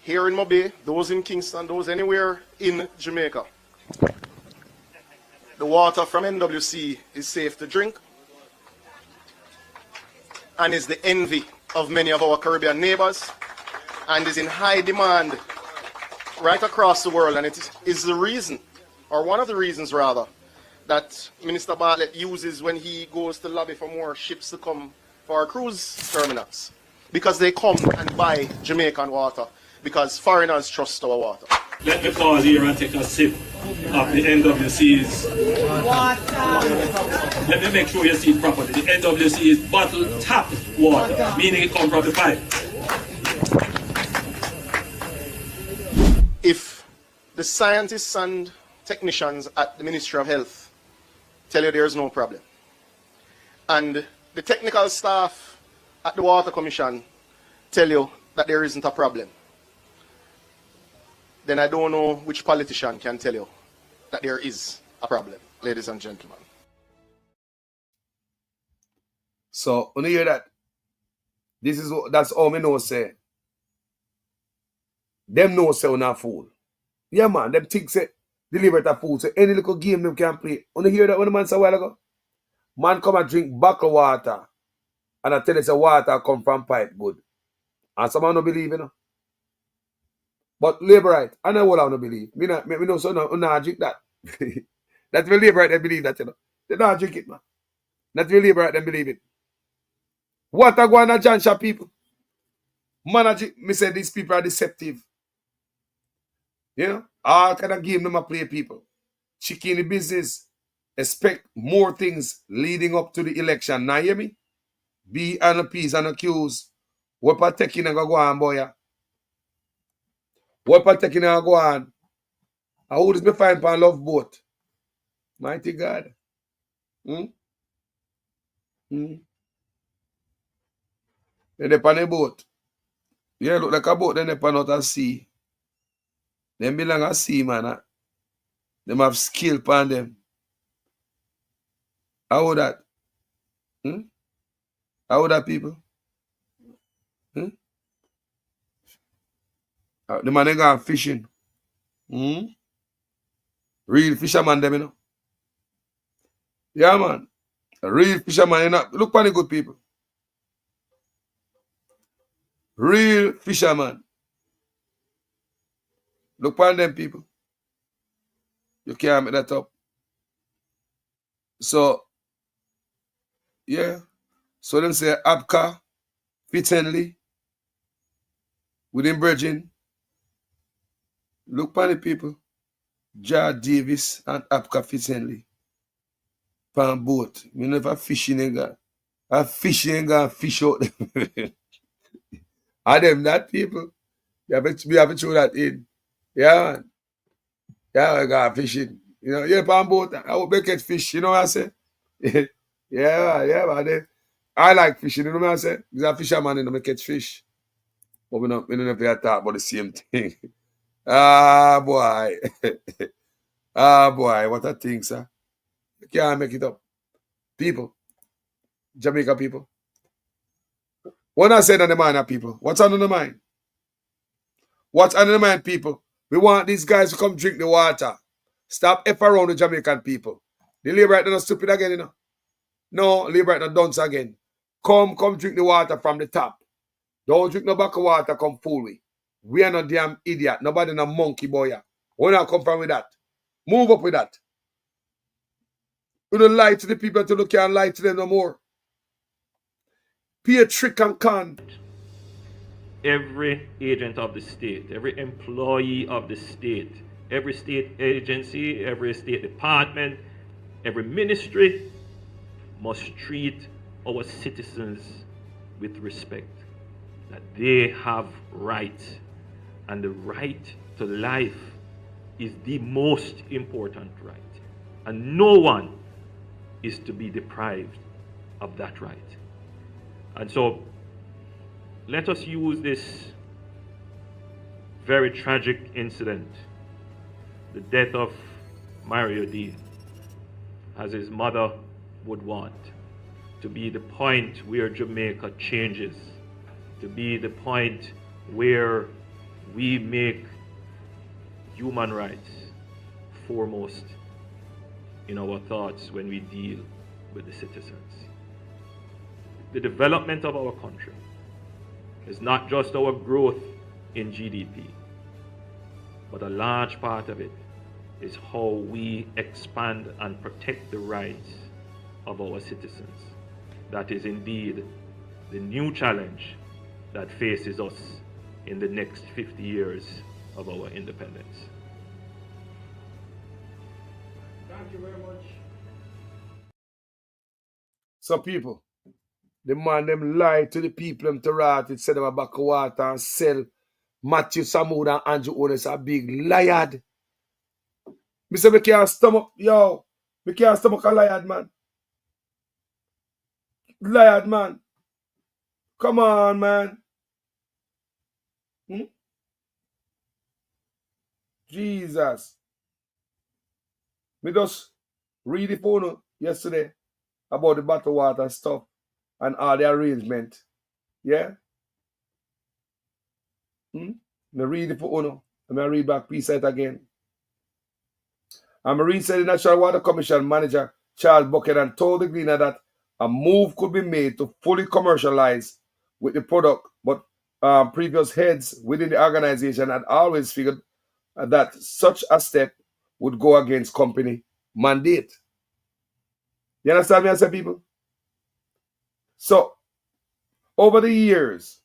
here in Mobay, those in Kingston, those anywhere in Jamaica, the water from NWC is safe to drink and is the envy of many of our Caribbean neighbors and is in high demand right across the world. And it is the reason, or one of the reasons rather, that Minister Bartlett uses when he goes to lobby for more ships to come for our cruise terminals. Because they come and buy Jamaican water, because foreigners trust our water. Let me pause here and take a sip of the NWC's water. Let me make sure you see it properly. The NWC is bottled tap water, meaning it comes from the pipe. If the scientists and technicians at the Ministry of Health tell you there's no problem, and the technical staff at the Water Commission tell you that there isn't a problem, then I don't know which politician can tell you that there is a problem, ladies and gentlemen. So, when you hear that, that's all me know say. Them know say we're not fool. Yeah, man, them think say, deliver a fool. So, any little game them can play. When you hear that when the man said a while ago, man come and drink bottled water, and I tell you say water come from pipe good. And someone don't believe, you know. But Labour right, I know what I don't believe. Me know so no drink that. That's the Labour right, they believe that, you know. They don't drink it, man. That's the Labour right, they believe it. What are going on John Shaw people? Man, me say these people are deceptive. You know, all kind of game them a play people. Chicken in the business. Expect more things leading up to the election. Now hear me? Be on the P's and the Q's. What part taking and go on, boy? What part taking and go on? How would me find on love boat? Mighty God. Then they on a boat. Yeah, look like a boat, then they pan out at sea. Them belong at sea, man. Them have skill upon them. How would that? How would that, people? The man ain't gone fishing. Real fisherman them, you know. Yeah, man. A real fisherman, you know. Look for the good people. Real fisherman. Look for them people. You can't make that up. So, yeah. So them say Abka, Fitzenley, within Virgin. Look for the people. Jar Davis and Abka Fitzenley. Pan boat. Me never fishing again. I fishing and fish out them. Are them that people? We have to throw that in. Yeah, man. Yeah, I got fishing. You know, yeah, pan boat. I will make it fish. You know what I say? yeah, man. I like fishing. You know what I say? Because I'm a fisherman and I catch fish. But we don't talk about the same thing. Ah, boy. Ah, boy. What a thing, sir. You can't make it up. People. Jamaica people. What I said on the mind of people? What's on the mind? What's on the mind, people? We want these guys to come drink the water. Stop F around the Jamaican people. The labor right now stupid again, you know. No, labor right now dunce again. Come drink the water from the top. Don't drink no back of water, come fool we. We are not damn idiot. Nobody no monkey boy. We not come from with that. Move up with that. We don't lie to the people until we can't lie to them no more. Be a trick and con. Every agent of the state, every employee of the state, every state agency, every state department, every ministry must treat our citizens with respect. That they have rights, and the right to life is the most important right. And no one is to be deprived of that right. And so, let us use this very tragic incident, the death of Mario D, as his mother would want, to be the point where Jamaica changes, to be the point where we make human rights foremost in our thoughts when we deal with the citizens. The development of our country is not just our growth in GDP, but a large part of it is how we expand and protect the rights of our citizens. That is indeed the new challenge that faces us in the next 50 years of our independence. Thank you very much. So people, the man them lie to the people them to rat it, send them a back of water and sell Matthew Samud and Andrew Onis a big liar. Me say me can't stomach, yo, me can't stomach a liar, man. Liar, man. Come on, man. Jesus. Me just read the phone yesterday about the bottled water stuff and all the arrangement. Yeah? Me read the phone and I read back piece it again. I'm read said the National Water Commission manager Charles Bucket and told the Gleaner that a move could be made to fully commercialize with the product, but previous heads within the organization had always figured that such a step would go against company mandate. You understand me, I say, people? So, over the years,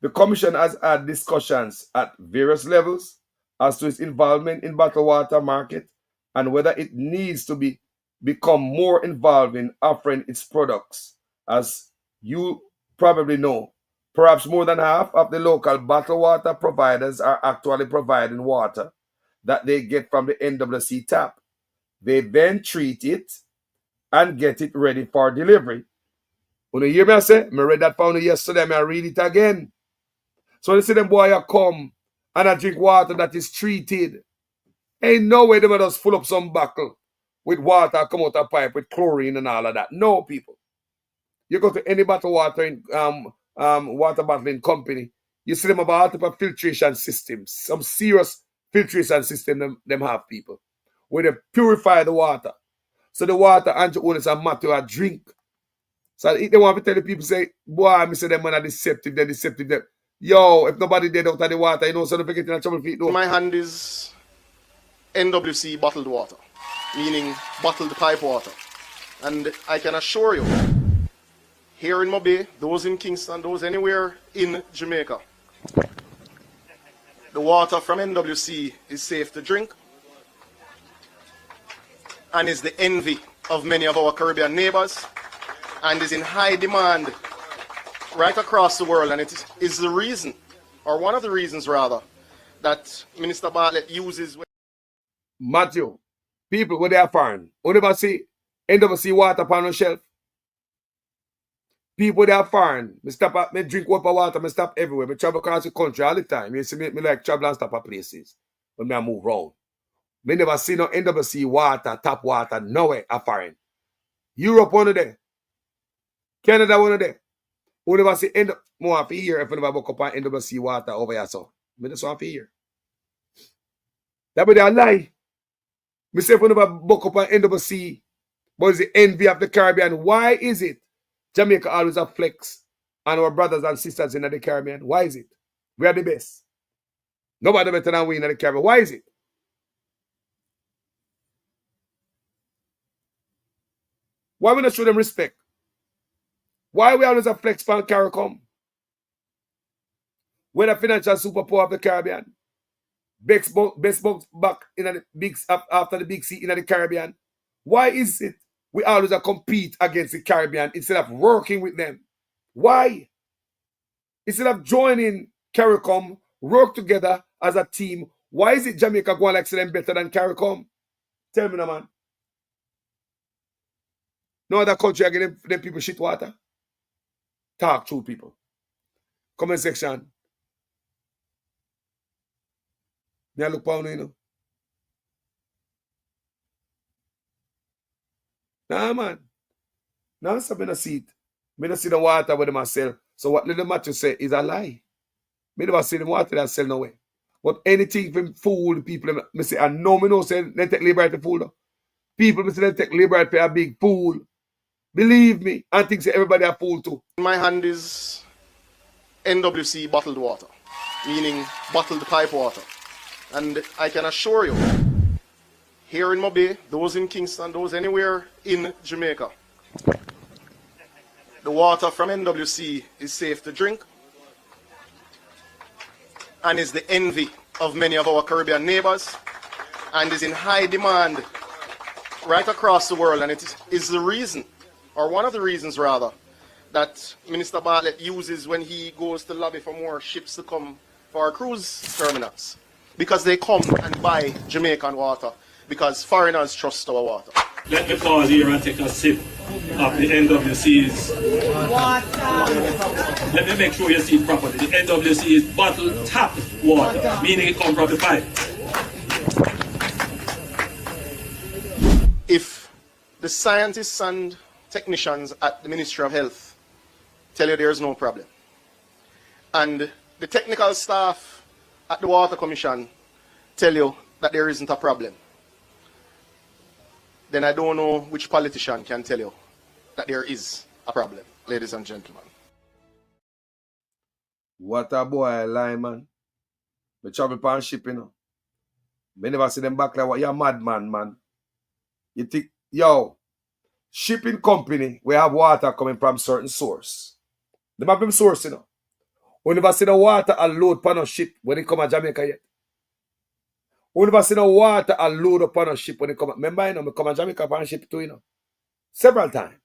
the commission has had discussions at various levels as to its involvement in bottled water market and whether it needs to become more involved in offering its products. As you probably know, perhaps more than half of the local bottled water providers are actually providing water that they get from the NWC tap. They then treat it and get it ready for delivery. When you hear me, I say, I read that found yesterday, I read it again. So they say them boy I come and I drink water that is treated. Ain't no way they will just full up some buckle with water come out of pipe with chlorine and all of that. No, people. You go to any bottled water in water bottling company, you see them about a filtration systems, some serious filtration system them have, people. Where they purify the water. So the water Andrew owners and Matthew are drink. So if they want to tell the people, say, boy, I say them man are deceptive, they're deceptive. Them. Yo, if nobody dead out of the water, you know, so don't get in trouble feet. In my hand is NWC bottled water, meaning bottled pipe water. And I can assure you, here in Mobay, those in Kingston, those anywhere in Jamaica, the water from NWC is safe to drink and is the envy of many of our Caribbean neighbors and is in high demand right across the world. And it is the reason, or one of the reasons rather, that Minister Bartlett uses... Matthew, people where they are foreign, who never see NWC water upon the shelf. People that are foreign, me stop at me drink water, me stop everywhere. Me travel across the country all the time. You see me like travel and stop at places when I move round. Me never see no NWC water, tap water, nowhere are foreign. Europe one of them. Canada one of them. Who never see more half a year if you never book up on NWC water over here, so. Me just want to hear. That be a lie. Me say if you never book up on NWC, but it's the envy of the Caribbean. Why is it Jamaica always a flex on our brothers and sisters in the Caribbean? Why is it? We are the best. Nobody better than we in the Caribbean. Why is it? Why we not show them respect? Why we always a flex on CARICOM? We're the financial superpower of the Caribbean. Best box back in the big after the big C in the Caribbean. Why is it we always compete against the Caribbean instead of working with them? Why? Instead of joining CARICOM, work together as a team, why is it Jamaica going like them better than CARICOM? Tell me now, man. No other country are getting them people shit water. Talk to people. Comment section. Me look pound, you know. Nah, man. Nah, so me no see it. Me no see the water with myself. So what little Matthew say is a lie. Me never see the water that sell nowhere. But anything from fool the people, me say, I know say they take liberty to fool. People me say they take liberty for a big fool. Believe me, and think say everybody a fool too. In my hand is NWC bottled water, meaning bottled pipe water. And I can assure you, here in Mobay, those in Kingston, those anywhere in Jamaica, the water from NWC is safe to drink and is the envy of many of our Caribbean neighbors and is in high demand right across the world. And it is the reason, or one of the reasons rather, that Minister Bartlett uses when he goes to lobby for more ships to come for our cruise terminals. Because they come and buy Jamaican water, because foreigners trust our water. Let me pause here and take a sip of the NWC's water. Let me make sure you see it properly. The NWC is bottled tap water, meaning it comes from the pipe. If the scientists and technicians at the Ministry of Health tell you there's no problem, and the technical staff at the Water Commission tell you that there isn't a problem, then I don't know which politician can tell you that there is a problem, ladies and gentlemen. What a boy lie, man. Me travel pan ship, you know. Me never see them back like what you're mad man. You think, yo, shipping company, we have water coming from certain source. They have them source, you know. We never see the water unload upon a ship when it come to Jamaica yet. We never see the water unload upon a ship when it come. Remember, you know, we come to Jamaica upon a ship too, you know. Several times.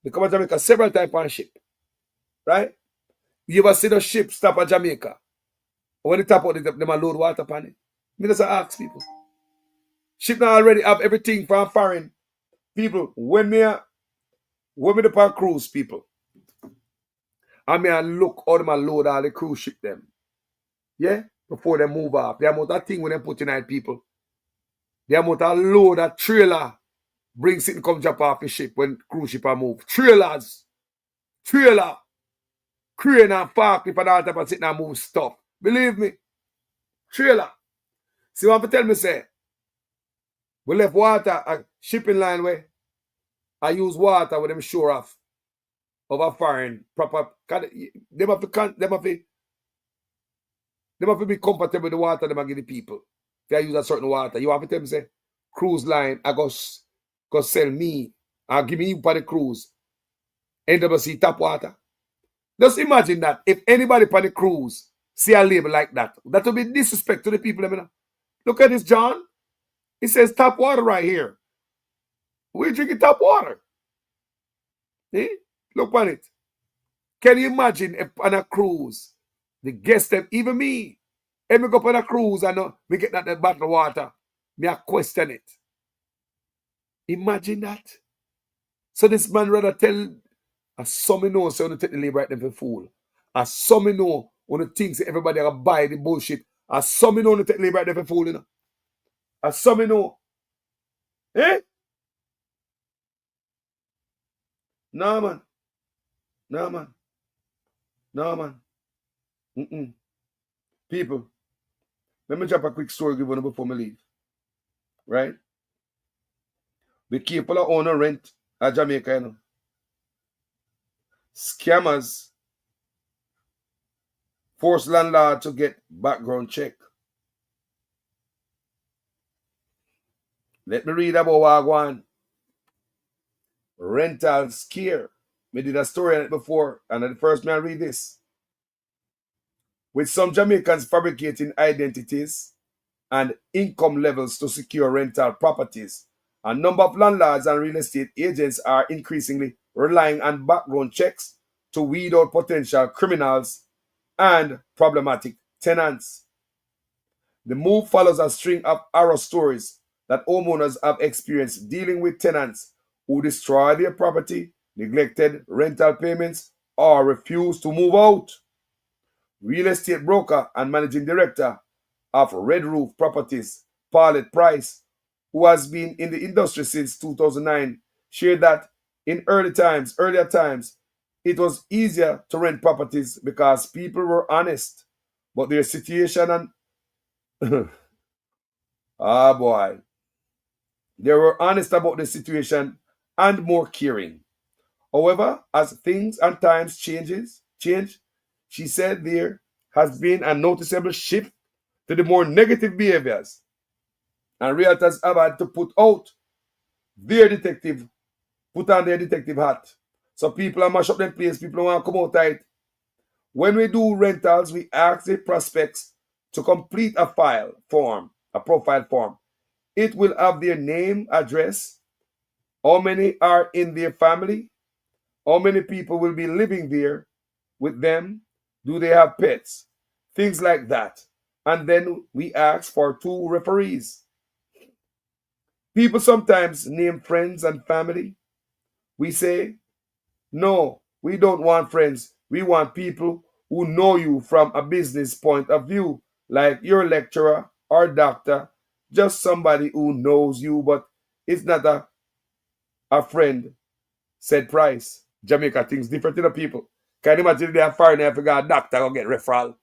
We come to Jamaica several times upon a ship. Right? You ever see the ship stop at Jamaica? When they tap out, them load water upon it. Me just ask people. Ship now already have everything from foreign. People, when me the cruise, people, I mean, I look how them load all the cruise ship them. Yeah? Before they move off. The amount of thing when they put in people. The amount of load a trailer brings it and come jump off the ship when cruise ship are move. Trailers. Trailer. Crane and park if I don't have to sit and move stuff. Believe me. Trailer. See what I tell me say? We left water a shipping line where I use water with them shore off of a foreign proper. Them have to be comfortable with the water them give the people. If I use a certain water, you have to tell me say, cruise line, I go sell me, I'll give me for the cruise. NWC tap water. Just imagine that if anybody on the cruise see a label like that, that would be disrespect to the people. Look at this, John. It says tap water right here. We're drinking tap water. Eh? Look at it. Can you imagine if on a cruise, the guests, even me, if we go up on a cruise and we get that bottled water, me I question it. Imagine that. So this man rather tell, as some know, so want to take the labor right there for fool. As some know, want to think everybody will buy the bullshit. As some know, want to take the labor right there for fool, you know. As some know. Eh? No, man. No, man. No, man. People, let me drop a quick story give you before me leave. Right? Be careful of owner rent at Jamaica, you know. Scammers force landlord to get background check. Let me read about Wagwan. Rental scare. Me did a story on it before, and the first man read this. With some Jamaicans fabricating identities and income levels to secure rental properties, a number of landlords and real estate agents are increasingly relying on background checks to weed out potential criminals and problematic tenants. The move follows a string of horror stories that homeowners have experienced dealing with tenants who destroy their property, neglected rental payments, or refuse to move out. Real estate broker and managing director of Red Roof Properties, Paulette Price, who has been in the industry since 2009, shared that in earlier times, it was easier to rent properties because people were honest, but their situation and boy, they were honest about the situation and more caring. However, as things and times change, she said there has been a noticeable shift to the more negative behaviors, and realtors have had to put on their detective hat. So people are mash up their place, people want to come out tight. When we do rentals, we ask the prospects to complete a profile form. It will have their name, address, how many are in their family, how many people will be living there with them, do they have pets, things like that. And then we ask for 2 referees. People sometimes name friends and family. We say, no, we don't want friends. We want people who know you from a business point of view, like your lecturer or doctor, just somebody who knows you, but it's not a friend, said Price. Jamaica thinks different to the people. Can you imagine they are foreigner if you got a doctor go get referral?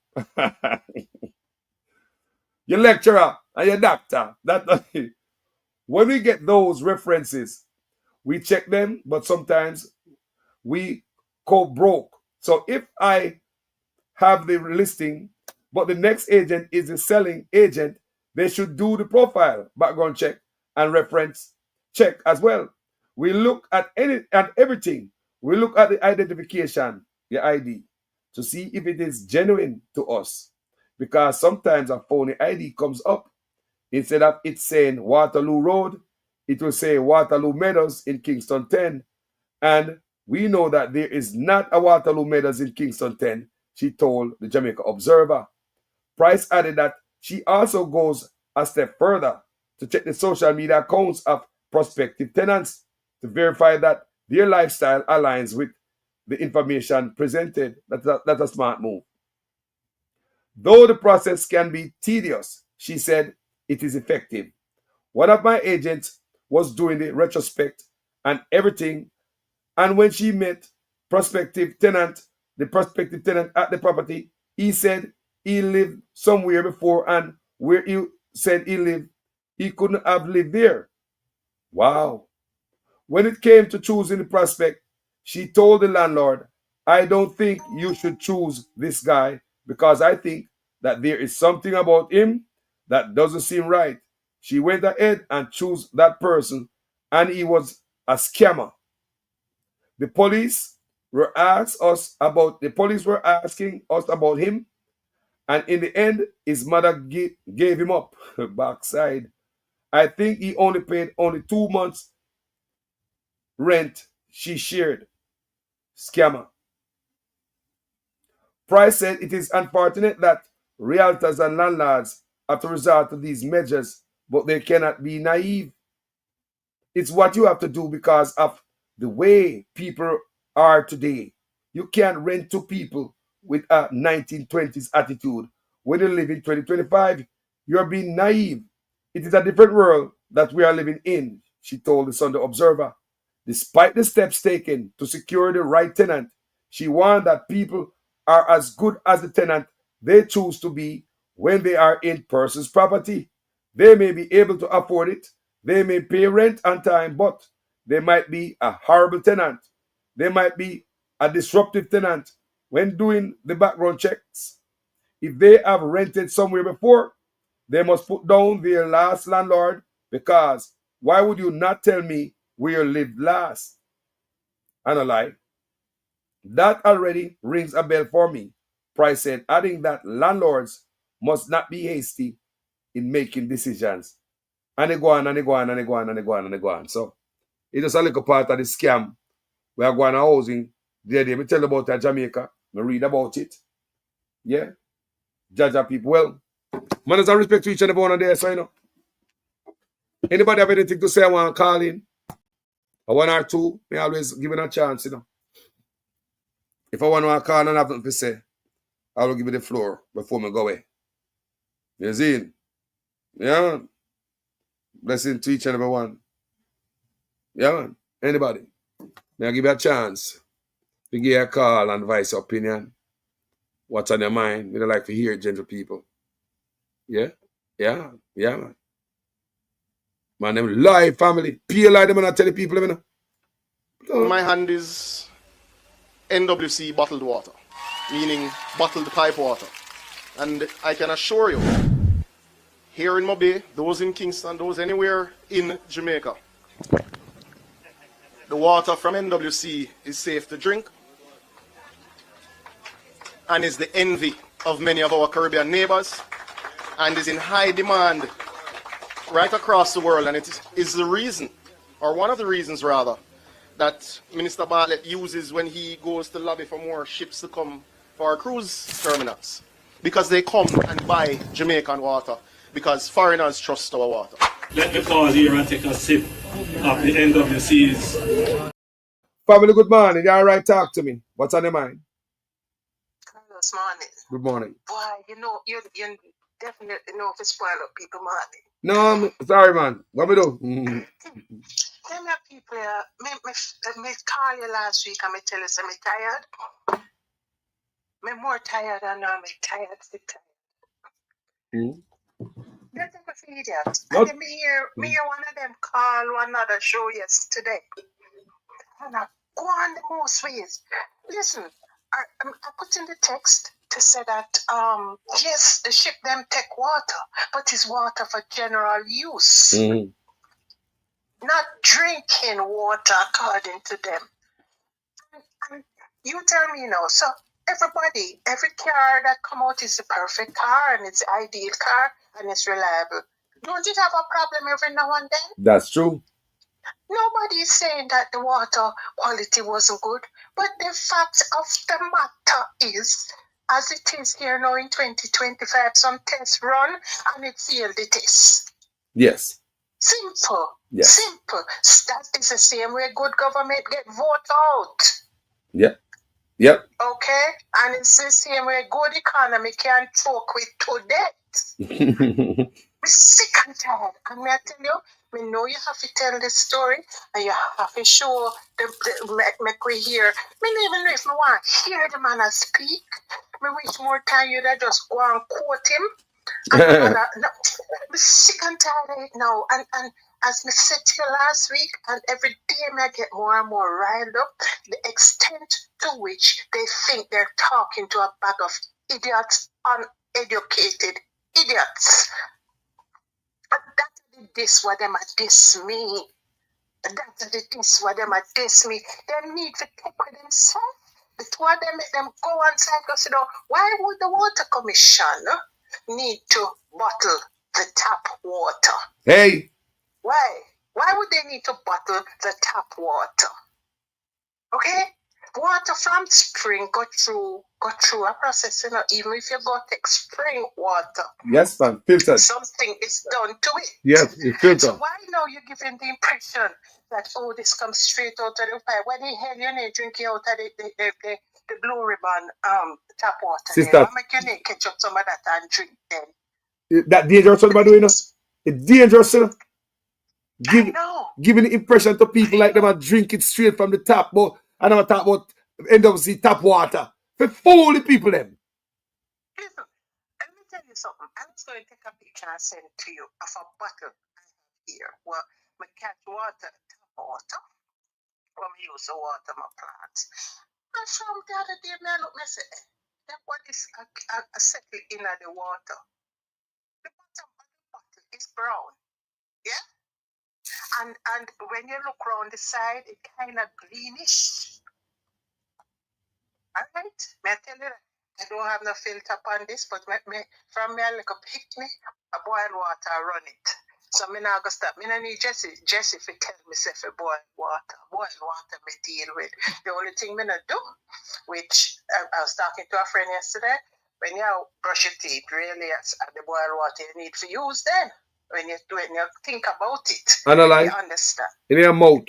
Your lecturer and your doctor. When we get those references, we check them, but sometimes we go broke. So if I have the listing, but the next agent is the selling agent, they should do the profile, background check, and reference check as well. We look at everything. We look at the identification, the ID, to see if it is genuine to us. Because sometimes a phony ID comes up. Instead of it saying Waterloo Road, it will say Waterloo Meadows in Kingston 10. And we know that there is not a Waterloo Meadows in Kingston 10, she told the Jamaica Observer. Price added that she also goes a step further to check the social media accounts of prospective tenants to verify that their lifestyle aligns with the information presented. That's a smart move. Though the process can be tedious, she said, it is effective. One of my agents was doing the retrospect and everything, and when she met the prospective tenant at the property, he said he lived somewhere before and where said he couldn't have lived there. Wow. When it came to choosing the prospect, she told the landlord, I don't think you should choose this guy because I think that there is something about him that doesn't seem right. She went ahead and chose that person, and he was a scammer. The police were asking us about him, and in the end, his mother gave him up. Backside. I think he only paid 2 months rent she shared. Scammer. Price said it is unfortunate that realtors and landlords have to resort to these measures, but they cannot be naive. It's what you have to do because of the way people are today. You can't rent to people with a 1920s attitude. When you live in 2025, you're being naive. It is a different world that we are living in, she told the Sunday Observer. Despite the steps taken to secure the right tenant, she warned that people are as good as the tenant they choose to be when they are in person's property. They may be able to afford it, they may pay rent on time, but they might be a horrible tenant. They might be a disruptive tenant when doing the background checks. If they have rented somewhere before, they must put down their last landlord because why would you not tell me where you lived last? And a lie. That already rings a bell for me, Price said, adding that landlords must not be hasty in making decisions. And they go on, and they go on, and they go on, and they go on, and they go on. So it's just a little part of the scam. We are going to housing. They me tell about it Jamaica. Me read about it. Yeah. Judge people. Well, manners and respect to each and every one of there, so you know. Anybody have anything to say? I want to call in. Or one or two, me always give it a chance, you know. If I want to call and have nothing to say, I will give you the floor before me go away. You see? Yeah, man. Blessing to each and every one. Yeah, man. Anybody? May I give you a chance to give you a call and voice your opinion. What's on your mind? We'd like to hear it, gentle people. Yeah? Yeah. Yeah, man. Man, them live family. PLI them and I tell the people, you know. In my hand is NWC bottled water, meaning bottled pipe water. And I can assure you, here in Mobay, those in Kingston, those anywhere in Jamaica, the water from NWC is safe to drink and is the envy of many of our Caribbean neighbors and is in high demand right across the world. And it is the reason, or one of the reasons rather, that Minister Bartlett uses when he goes to lobby for more ships to come for our cruise terminals. Because they come and buy Jamaican water, because foreigners trust our water. Let me pause here and take a sip of the NWC's. Family, good morning. You all right? Talk to me. What's on your mind? This morning. Good morning. Boy, you definitely know if it's spoil up people morning. No, sorry, man. What we do? Them people, me call you last week and me tell you I'm tired. Me more tired than I'm tired, sick tired. That's a idiot. And then me hear one of them call one other show yesterday. And I go on the most ways. Listen, I put in the text to say that yes, the ship them take water, but it's water for general use. Not drinking water according to them. And you tell me now, so every car that come out is the perfect car and it's the ideal car and it's reliable. Don't it have a problem every now and then? That's true. Nobody is saying that the water quality wasn't good, but the fact of the matter is, as it is here now in 2025, some tests run and it failed the test. Yes. Simple. Yes. Simple. That is the same way good government get vote out. Yep. Yep. Okay? And it's the same way good economy can choke with to death. We're sick and tired. And I tell you, me know you have to tell the story and you have to show make we hear. Me don't even know if I want to hear the man speak. Me wish more time you'd just go and quote him And no, I'm sick and tired of it now. And as I said to you last week, and every day I get more and more riled up, the extent to which they think they're talking to a bag of idiots, uneducated idiots. And that's this what them a diss me. That's this what them a diss me. They need to take with themselves. The two of them make them go on side because, you know, why would the Water Commission need to bottle the tap water? Hey. Why? Why would they need to bottle the tap water? Okay? Water from spring go through a process, you know, even if you go take spring water. Yes, man, filtered. Something is done to it. Yes, it's filtered. So why now you're giving the impression that, oh, this comes straight out of the pipe? Why the hell you need drinking out of the blue ribbon tap water? Sister, then? Why make you need catch up some of that and drink then? that dangerous what about doing? It's dangerous, you know? Giving the impression to people like them are drinking straight from the tap, but I never talk about end up see tap water. For fool the people them. Listen, let me tell you something. I'm just going to take a picture and send to you of a bottle I have here. Well, I catch water, tap water. When we use the water my plants. And from the other day, I look and say, that what is a settle in the water. The bottom of the bottle is brown. Yeah? And when you look around the side, it's kind of greenish. All right? May I tell you that? I don't have no filter on this, but from me, I look up, pick me, I boil water, I run it. So me not gonna stop. Me no need Jesse if you tell me say for boil water. Boil water me deal with. The only thing me not do, which I was talking to a friend yesterday, when you brush your teeth, really at the boil water you need to use then. When you think about it. Analyze. You understand. In your mouth.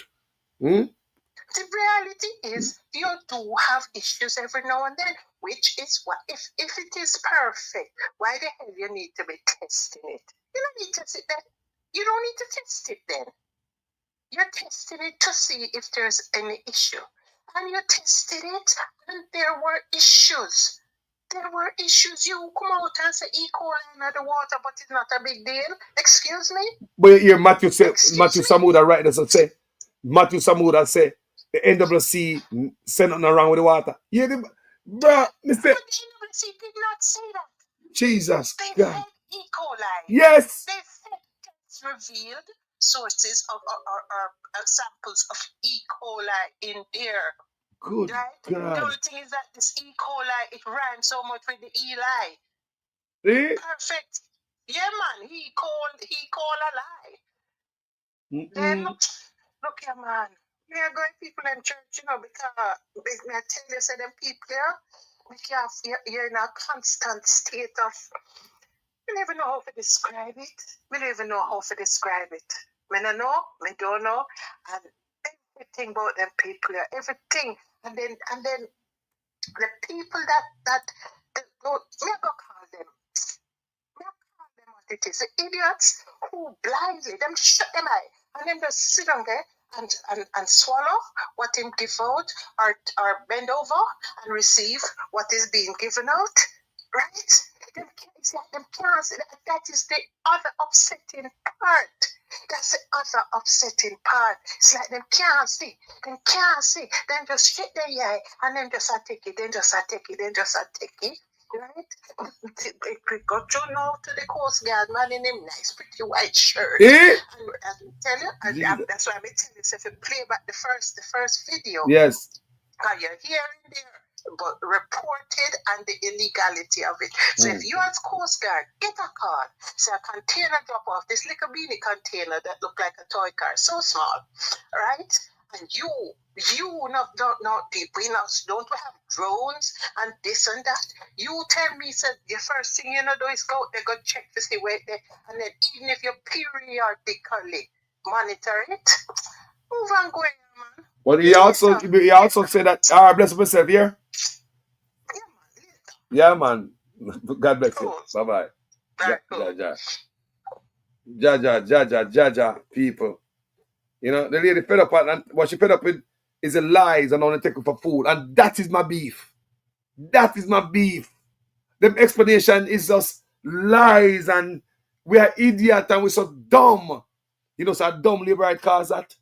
The reality is you do have issues every now and then, which is what if it is perfect, why the hell you need to be testing it? You don't need to sit there. You don't need to test it then. You're testing it to see if there's any issue. And you tested it and there were issues. There were issues. You come out and say E. coli in the water, but it's not a big deal. Excuse me? But you hear Matthew Samuda right there say, Matthew Samuda say, the NWC said nothing wrong with the water. Yeah, bruh, Mr. But the NWC did not say that. Jesus They God. said E. coli. Yes. They said tests revealed sources of samples of E. coli in there. Good right? God. The only thing is that this E. coli, it rhymes so much with the Eli. Eh? Perfect. Yeah, man. He called a lie. Then look here, man. We are going people in church, you know, because I tell you, say them people here, you're in a constant state of. We don't even know how to describe it. We don't even know how to describe it. We don't know. We don't know. And everything about them people here, everything. And then the people that go, me go call them. Me call them what it is. The idiots who blindly, them shut them eye. And then just sit down there and swallow what him give out or bend over and receive what is being given out. Right? It's like them can't see that is the other upsetting part. That's the other upsetting part. It's like them can't see. Them can't see. Then just shit their eye and then just take it. Then just take it. Then just take it. Right? We got you now to the Coast Guard man in him nice pretty white shirt. Eh? And I tell you, that's why I tell you, so if you play back the first video. Yes. You're hearing there. But reported and the illegality of it. So if you as Coast Guard get a call, say a container drop off, this little beanie container that look like a toy car, so small, right? And you don't have drones and this and that. You tell me, said the first thing you know do is go out there, go check to see where they, and then even if you periodically monitor it, move and go in, man. But he also said that bless myself here. Yeah, man. God bless you. Bye bye. Ja, people. You know, the lady fed up and what she fed up with is the lies and only taking for food. And that is my beef. That is my beef. Them explanation is just lies and we are idiot and we're so dumb. You know, so a dumb labor right cause that.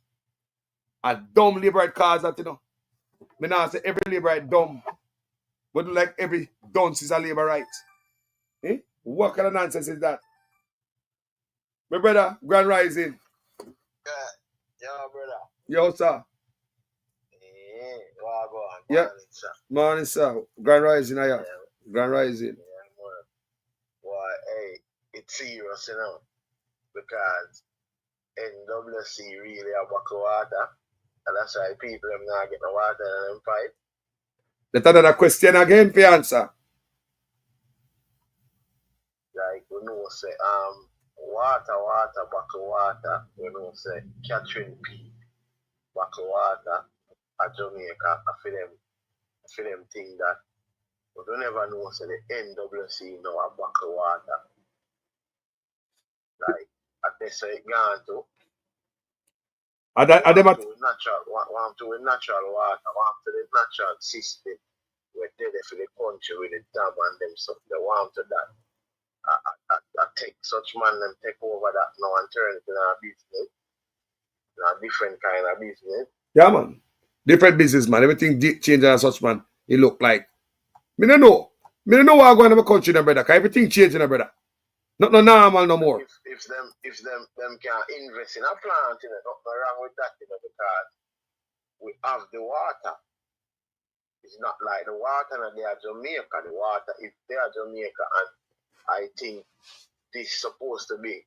A dumb labor right cause that, you know. Me now say every labor right dumb. But like every dunce is a labor right. Eh? What kind of nonsense is that? My brother, Grand Rising. Yo, brother. Yo, sir. Well, go on. Yeah. Morning, sir. Morning, sir. Grand Rising, I am. Grand Rising. Well, hey, it's serious, you know, because NWC really a buck of water, and that's why people them not get no water in them pipe. Let another question again for answer. Like, we know, say, water, buck of water, we know, say, Catherine P, buck of water, at Jamaica, for them thing that we don't ever know, say, the NWC know a buck of water. Like, at this say it gone to. Want to natural water, want to the natural system where they for the country with the dam and them stuff. They want to that. I take such man them take over that now and turn it in a business. In a different kind of business. Yeah, man. Different business, man. Everything change and such, man. It look like. Me don't know. Me don't know what going on in my country, no, brother. Cause everything changing, no, brother. Not no normal no more. If them can invest in a plant, you know, nothing wrong with that, you know, because we have the water. It's not like the water and they are Jamaica. The water, if they are Jamaica, and I think this is supposed to be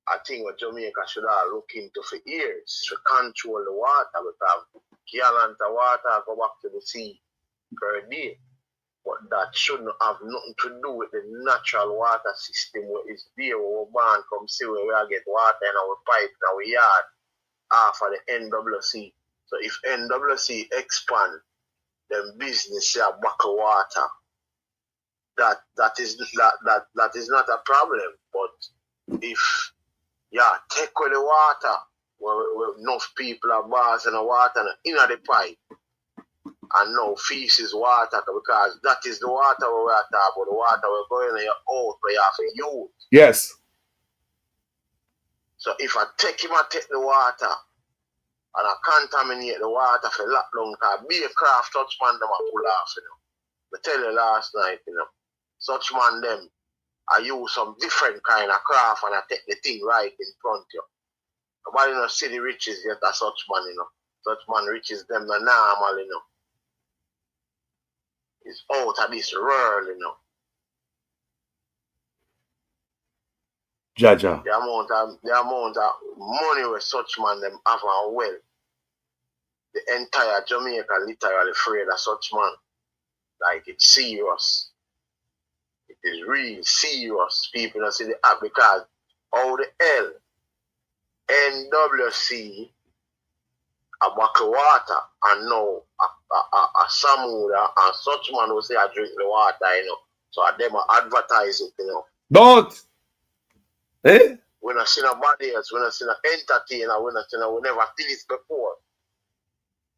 a thing what Jamaica should have look into for years to control the water, because gallons of water go back to the sea per day. But that shouldn't have nothing to do with the natural water system where it's there, where we're born from sea, where we get water in our pipe, in our yard, half of the NWC. So if NWC expand them business here back of water, that is not a problem. But if take away the water, where enough people are bars in the water and in the pipe, and no fish is water, because that is the water we're talking about, the water we're going out where you have to use. Yes. So if I take the water and I contaminate the water for that long, because be a craft such man them a pull off, you know. I tell you last night, you know, such man them I use some different kind of craft and I take the thing right in front of you. Nobody you know see the riches yet as such man, you know. Such man riches them the normal, you know. It's out of this world, you know. Jaja. The amount of money where such man them have and wealth. The entire Jamaica literally afraid of such man. Like it's serious. It is really serious. People don't see the app because how the hell NWC a bucket of water and now a Samuda and such man who say I drink the water, you know. So them advertise it, you know. Don't. Eh? We not seen nobody else, we not seen an entertainer, we never see this before.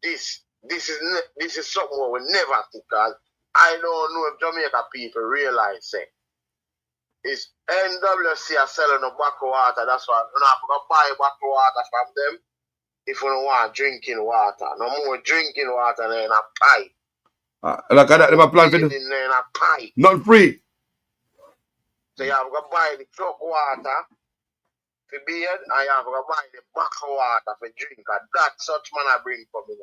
This is something we never see, because I don't know if Jamaica people realize it. It's NWC are selling a bucket of water, that's why we're not going to buy a bucket of water from them if we don't want drinking water. No more drinking water than in a pipe. Like that, they plan for in a pipe. Not free. So you have to buy the truck water for beer, and you have to buy the bucket of water for drink. And that such man I bring from me.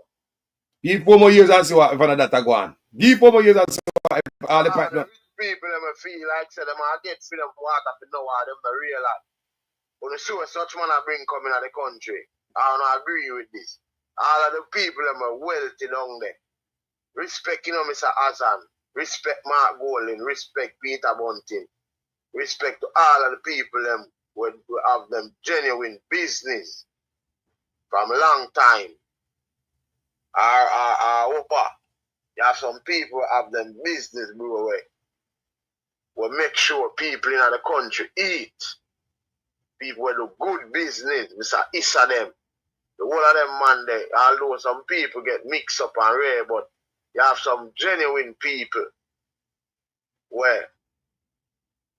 Give 4 more years and see what if none of that go on. Give 4 more years and see what if all the pipe. People them feel like say them I get for them water for no one them not realize. When you see such man I bring coming out the country, I don't agree with this. All of the people them are wealthy down there. Respect, you know, Mr. Azan. Respect Mark Golding. Respect Peter Bunting. Respect to all of the people them who have them genuine business from a long time. You have some people who have them business brew away. We make sure people in the country eat. People who do good business, Mr. Issa them. The whole of them man there, although some people get mixed up and rare, but you have some genuine people where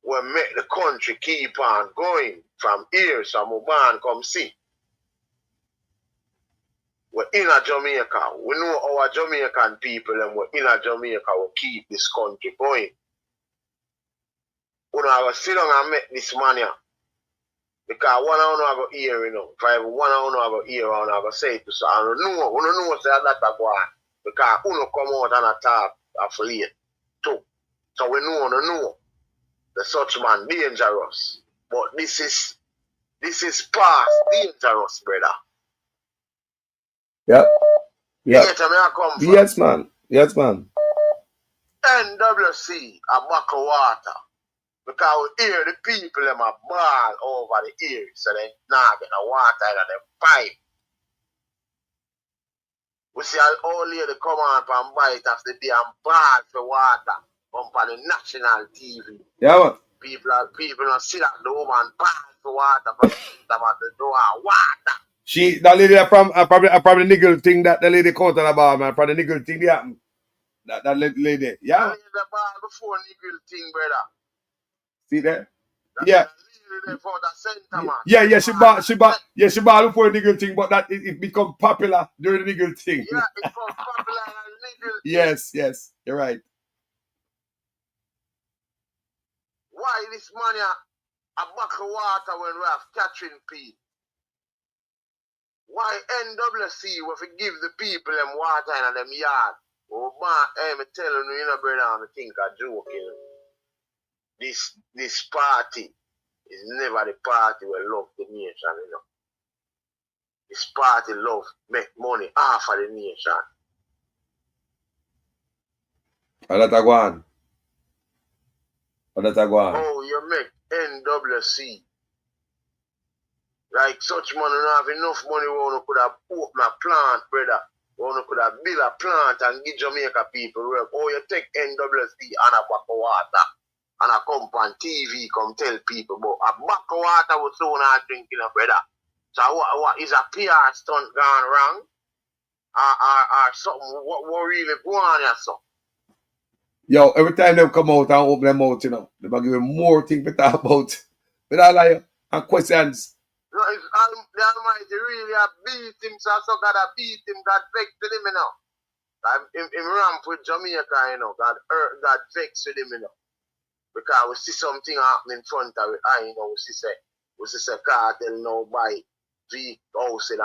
will make the country keep on going from here, so my man come see. We're in a Jamaica. We know our Jamaican people and we're in a Jamaica will keep this country going. We don't have to sit down and make this money. Because one of them have a ear, you know. If I have one of them have a ear, I have to say it to so I don't know. We don't know say that go on. Because we don't come out and attack affiliate too. So we know the such man dangerous. But this is past dangerous, brother. Yep. You get where I come from? Yes, man. Yes, man. NWC, a buck of water. Because we hear the people them a ball over the ears, so they not get the water in the pipe. We see an old lady come on and bite after the day and ball for water on the national TV. Yeah, man. People don't sit at the home and ball for water for them at the door. Water. That lady from probably niggle thing that the lady caught on the bar, man. Probably niggle thing that happened. That lady, yeah. That the ball before niggle thing, brother. See that? Yeah. She bought before the niggle thing, but that it become popular during the niggle thing. Yeah, it become popular and niggle thing. Yes, you're right. Why this money a bucket of water when we have catching people? Why NWC will give the people them water in them yard? Oh man, I'm telling you, brother, I think I joking. This party is never the party we love the nation, you know. This party love make money off of the nation. And that go on. Oh, you make NWC. Like such money, don't have enough money we could have opened a plant, brother. We could have built a plant and give Jamaica people work. Oh, you take NWC and a bucket of water. And I come on TV, come tell people, but a bucket of water was so not drinking, brother. So what is a PR stunt gone wrong? Or something, what really going on here, so? Yo, every time they come out and open their mouth, you know, they give me more things to talk about. But I lie and questions. No, if the Almighty really beat him, so God beat him, God vexed with him, you know. Him ramp with Jamaica, you know, God vexed with him, you know. Because we see something happening in front of it, you know, we see cartel now buy big house in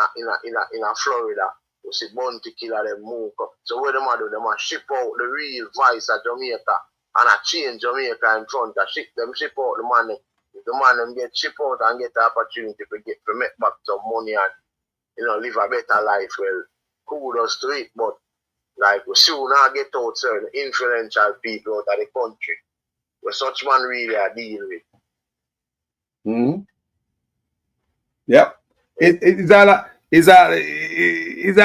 Florida. We see bounty killer them move. So what them do? Them ship out the real vice of Jamaica and change Jamaica in front of ship out the money. If the man them get ship out and get the opportunity to make back some money and, you know, live a better life, well, kudos to it, but like we soon now get out certain influential people out of the country. Where such man really are dealing with. Mm-hmm. Yep. It's all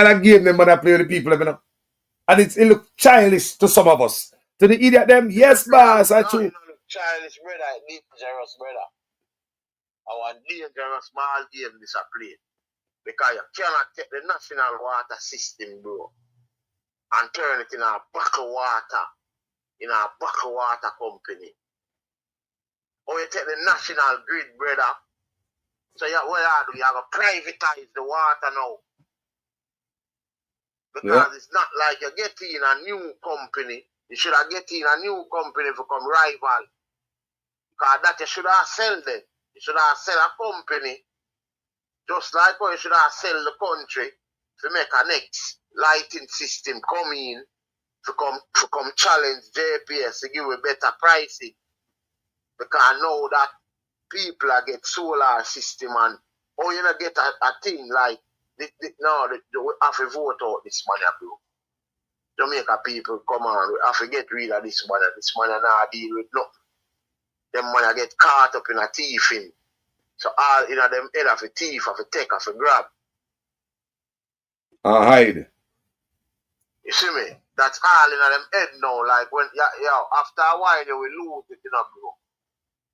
a game them that play with the people, you know. And it look childish to some of us. To the idiot them, yes, boss, I true. No, look childish, brother, dangerous, brother. Our dangerous small game this a play. Because you cannot take the national water system, bro, and turn it in a bucket of water. In a bucket water company. Or you take the national grid, brother. So what you do? You have to privatize the water now. Because it's not like you get in a new company. You should have get in a new company to come rival. Because that you should have sell them. You should have sell a company. Just like how you should have sell the country to make a next lighting system come in. To come challenge JPS to give a better pricing. Because I know that people get solar system and you don't get a thing like we have to vote out this money, bro. Jamaica people come on, we have to get rid of this money. This money not deal with nothing. Them money get caught up in a thieving. So all them head have a thief, have a take, have a grab. Hide. You see me? That's all in them head now. Like when after a while you will lose it, bro.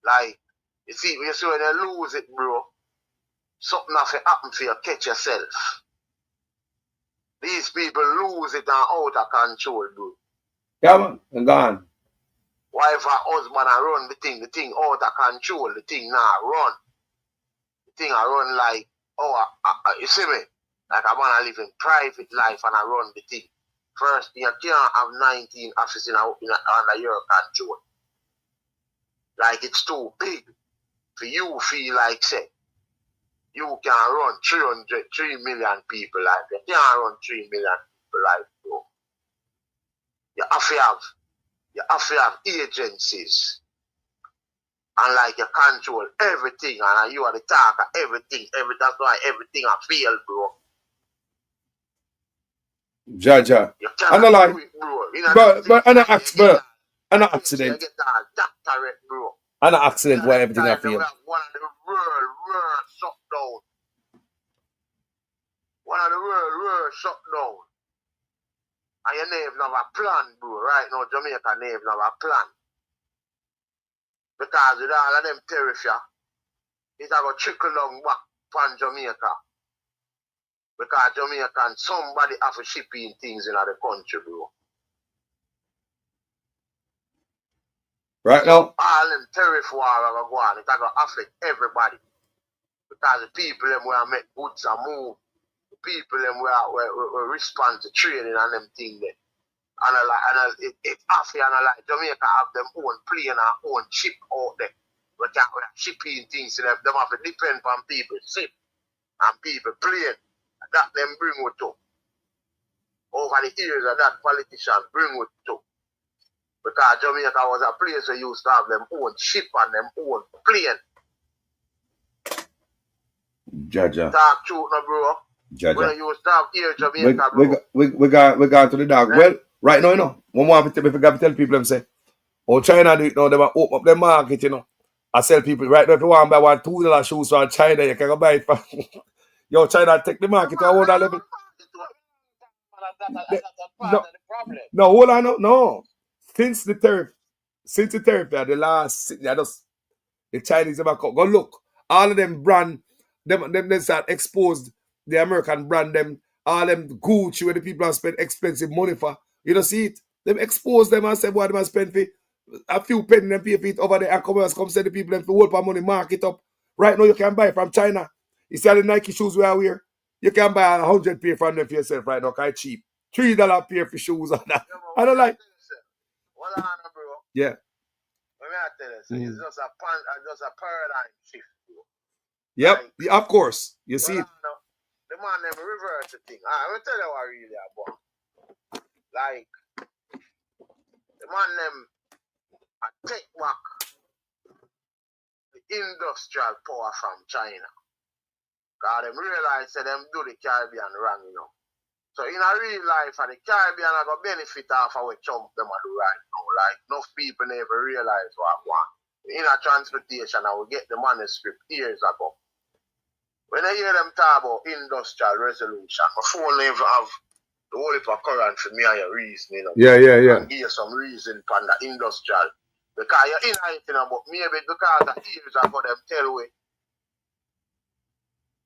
Like you see when you lose it, bro, something have to happen for you catch yourself. These people lose it and out of control, bro. Yeah, man, and gone. Wife and husband and run the thing out of control, the thing now run. The thing I run like, you see me? Like I want to live in private life and I run the thing. First, you can't have 19 offices under your control. Like it's too big for you feel like, say, you can run 3 million people life. You can't run 3 million people life, bro. You have to have agencies. And like you control everything and you are the talk of everything. That's why everything I feel, bro. Jaja. I don't like, but an accident. An accident. You get a doctorate, bro. An accident where everything I feel. We have one of the world shut down. One of the world shut down. And your name have a plan, bro. Right now, Jamaica name have a plan. Because with all of them tariffs, it's going to trickle down back from Jamaica. Because Jamaican, somebody have to ship in things in the country, bro. Right now? All them tariff war are going to go on. It's going to affect everybody. Because the people them will make goods and move. The people them will respond to trading and them things there. And it's after like Jamaica have them own plane and own ship out there. We can't shipping things to them. Them have to depend on people ship and people plane. That them bring with to. Over the years of that politician bring with to. Because Jamaica was a place where used to have them own ship and them own plane. Jaja. Talk truth no, bro. Jaja. When you used to have here Jamaica, bro. We got to the dog. Yeah. Well, right now, you know, one more we forgot to tell people them say, oh, China do it now, they want to open up their market, you know. I sell people right now, if you want to buy $2 shoes from China, you can go buy it from yo, China take the market to hold that level. No, hold on, no. Since the tariff, the last, the Chinese have come. Go look. All of them brand, them start exposed the American brand, them, all them Gucci where the people have spent expensive money for. You don't see it? Them expose them and say what they spend for a few pennies and pay for it over there and come say the people them for hold money, mark it up. Right now you can buy from China. You see all the Nike shoes we are wearing? You can buy 100 pair from them for yourself right now, because it's cheap. $3 pair for shoes and that. I don't like. Hold on, bro. Yeah. Let me tell you, so it's just a paradigm shift, bro. Yep, like, of course. You see it. The man never reverse the thing. Let me tell you what really about. Like, the man them take back the industrial power from China. Because them realize that them do the Caribbean wrong, you know. So in a real life, the Caribbean are going to benefit off of what Trump them do right now. Like, enough people never realize what I want. In a transportation, I will get the manuscript years ago. When I hear them talk about industrial resolution, my phone never have the whole heap of current for me and your reason, you know. Yeah. And give you some reason for the industrial. Because you're in it, you know, but maybe because the years ago them tell me.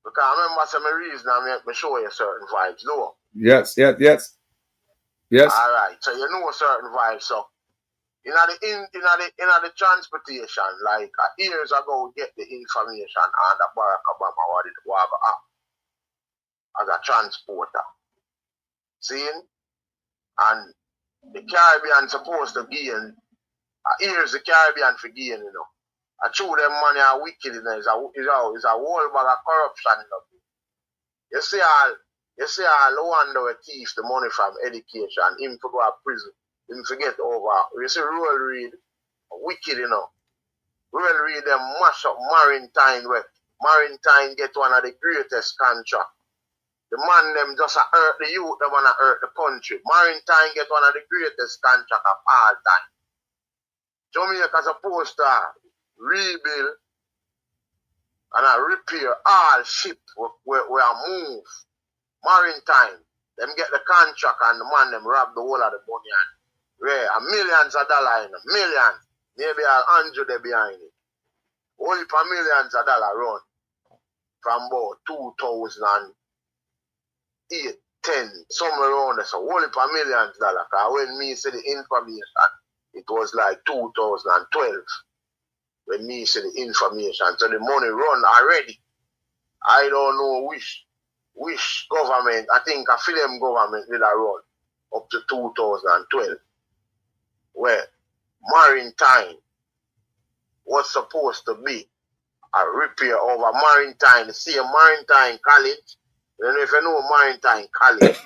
Because I remember some reason I make me show you certain vibes, no? Yes. Alright, so you know certain vibes, so in the transportation, like years ago, we get the information on the Barack Obama what it was as a transporter. See? And the Caribbean supposed to gain, here's the Caribbean for gain, you know. I show them money are wicked, you know, it's a whole bag of corruption, you know. You see all the one that thief the money from education, him to go to prison. Him forget over. You see, Royal Reid, wicked, you know. Royal Reid, them mash up Maritime where Maritime get one of the greatest contracts. The man, them just hurt the youth, they want to hurt the country. Maritime get one of the greatest contracts of all time. Jamaica supposed to rebuild and repair all ships where move. Maritime, them get the contract and the man, them rob the whole of the money and millions of dollars in it. Millions. Maybe 100 they behind it. Only for millions of dollars run. From about 2008, 10, somewhere around there. So only for millions of dollars. Because when me see the information, it was like 2012 when me see the information. So the money run already. I don't know which government, I think a film government did a run up to 2012, where maritime was supposed to be a repair over maritime, see a maritime college. I don't know if you know maritime college.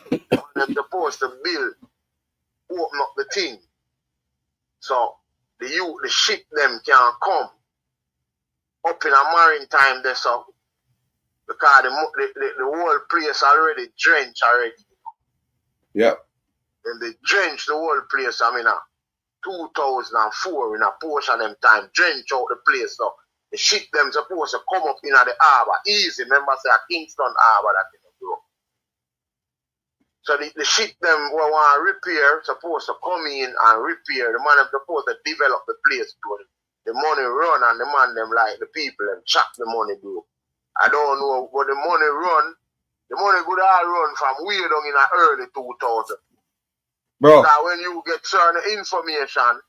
They're supposed to build, open up the thing. So the ship them can come up in a maritime there, so because the whole place already drenched already. Yep. And they drenched the whole place, 2004 in a portion of them time, drench out the place. So the ship them supposed to come up in the harbour. Easy, remember say a Kingston harbour that thing bro. So the ship them we want to repair, supposed to come in and repair. The man them supposed to develop the place, bro. The money run and the man them like the people them chop the money, bro. I don't know, but the money run, the money could all run from way down in the early 2000. Bro. Because when you get certain information,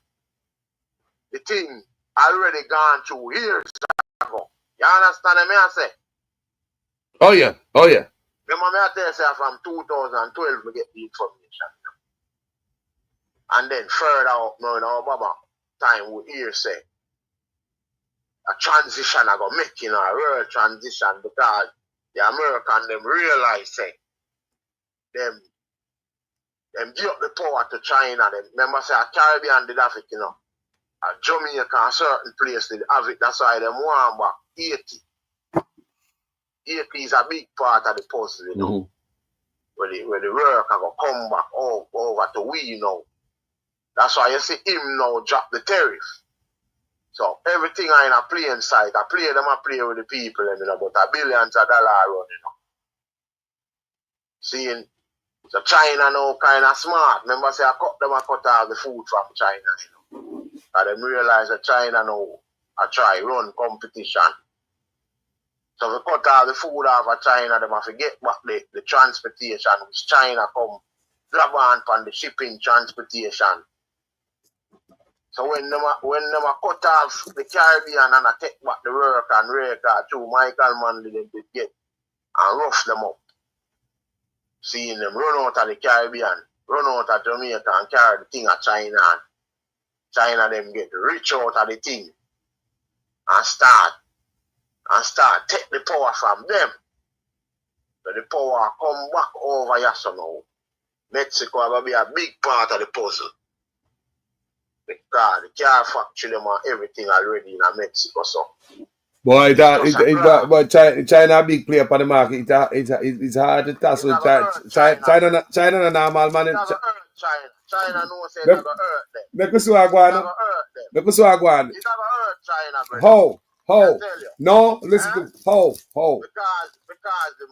the thing already gone through years ago. You understand what I say? Oh yeah, oh yeah. Remember me I tell you say from 2012 we get the information. And then further up now in our Baba time we hear say a transition I go making a real transition because the American them realize say them give up the power to China. Them remember say a Caribbean did have it, you know. A Jamaica and certain place did have it. That's why them want back 80. 80 is a big part of the puzzle, you know. Where the work can go come back over to we, you know. That's why you see him now drop the tariff. So everything are in a plain sight. I play them, I play with the people, you know, but billions of dollars run, you know. Seeing, so China now kind of smart. Remember, say I cut off the food from China, you know. And them realize that China now I try run competition. So if we cut off the food off of China, them have to get back the transportation, which China come grab on the shipping transportation. So when them cut off the Caribbean and I take back the work and record through Michael Manley, they get and rough them up. Seeing them run out of the Caribbean, run out of Jamaica and carry the thing at China. And China them get rich out of the thing and start take the power from them. So the power come back over here so now. Mexico will be a big part of the puzzle. Because the car factory them and everything already in Mexico, so. Boy, but China a big player for the market. It's hard to tackle with China. China a normal man. China knows it's going to hurt them. Make us so agwan. Make us so agwan. It's going to hurt China, brother. How? No, listen to how? Because the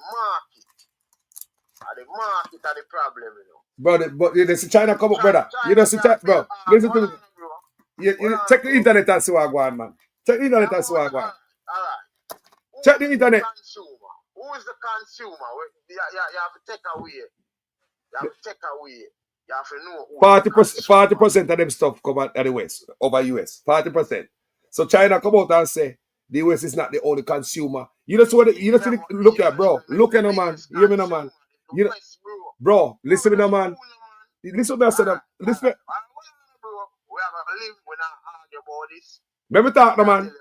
market are the problem, you know. Brother, but you see China come up, brother. You know, see China, bro. Listen to me. You check the internet and see what I want, man. Check the internet and see what I want. Check the internet. Who is the consumer? You have to take away. You have to know. 40% of them stuff come out of the West, over US. 40%. So China come out and say the US is not the only consumer. You know what? Look at, bro. Look at no man. Hear me, no man. You know, bro. Listen to me, no man. Listen to me, I said. Listen. Let me talk, no man.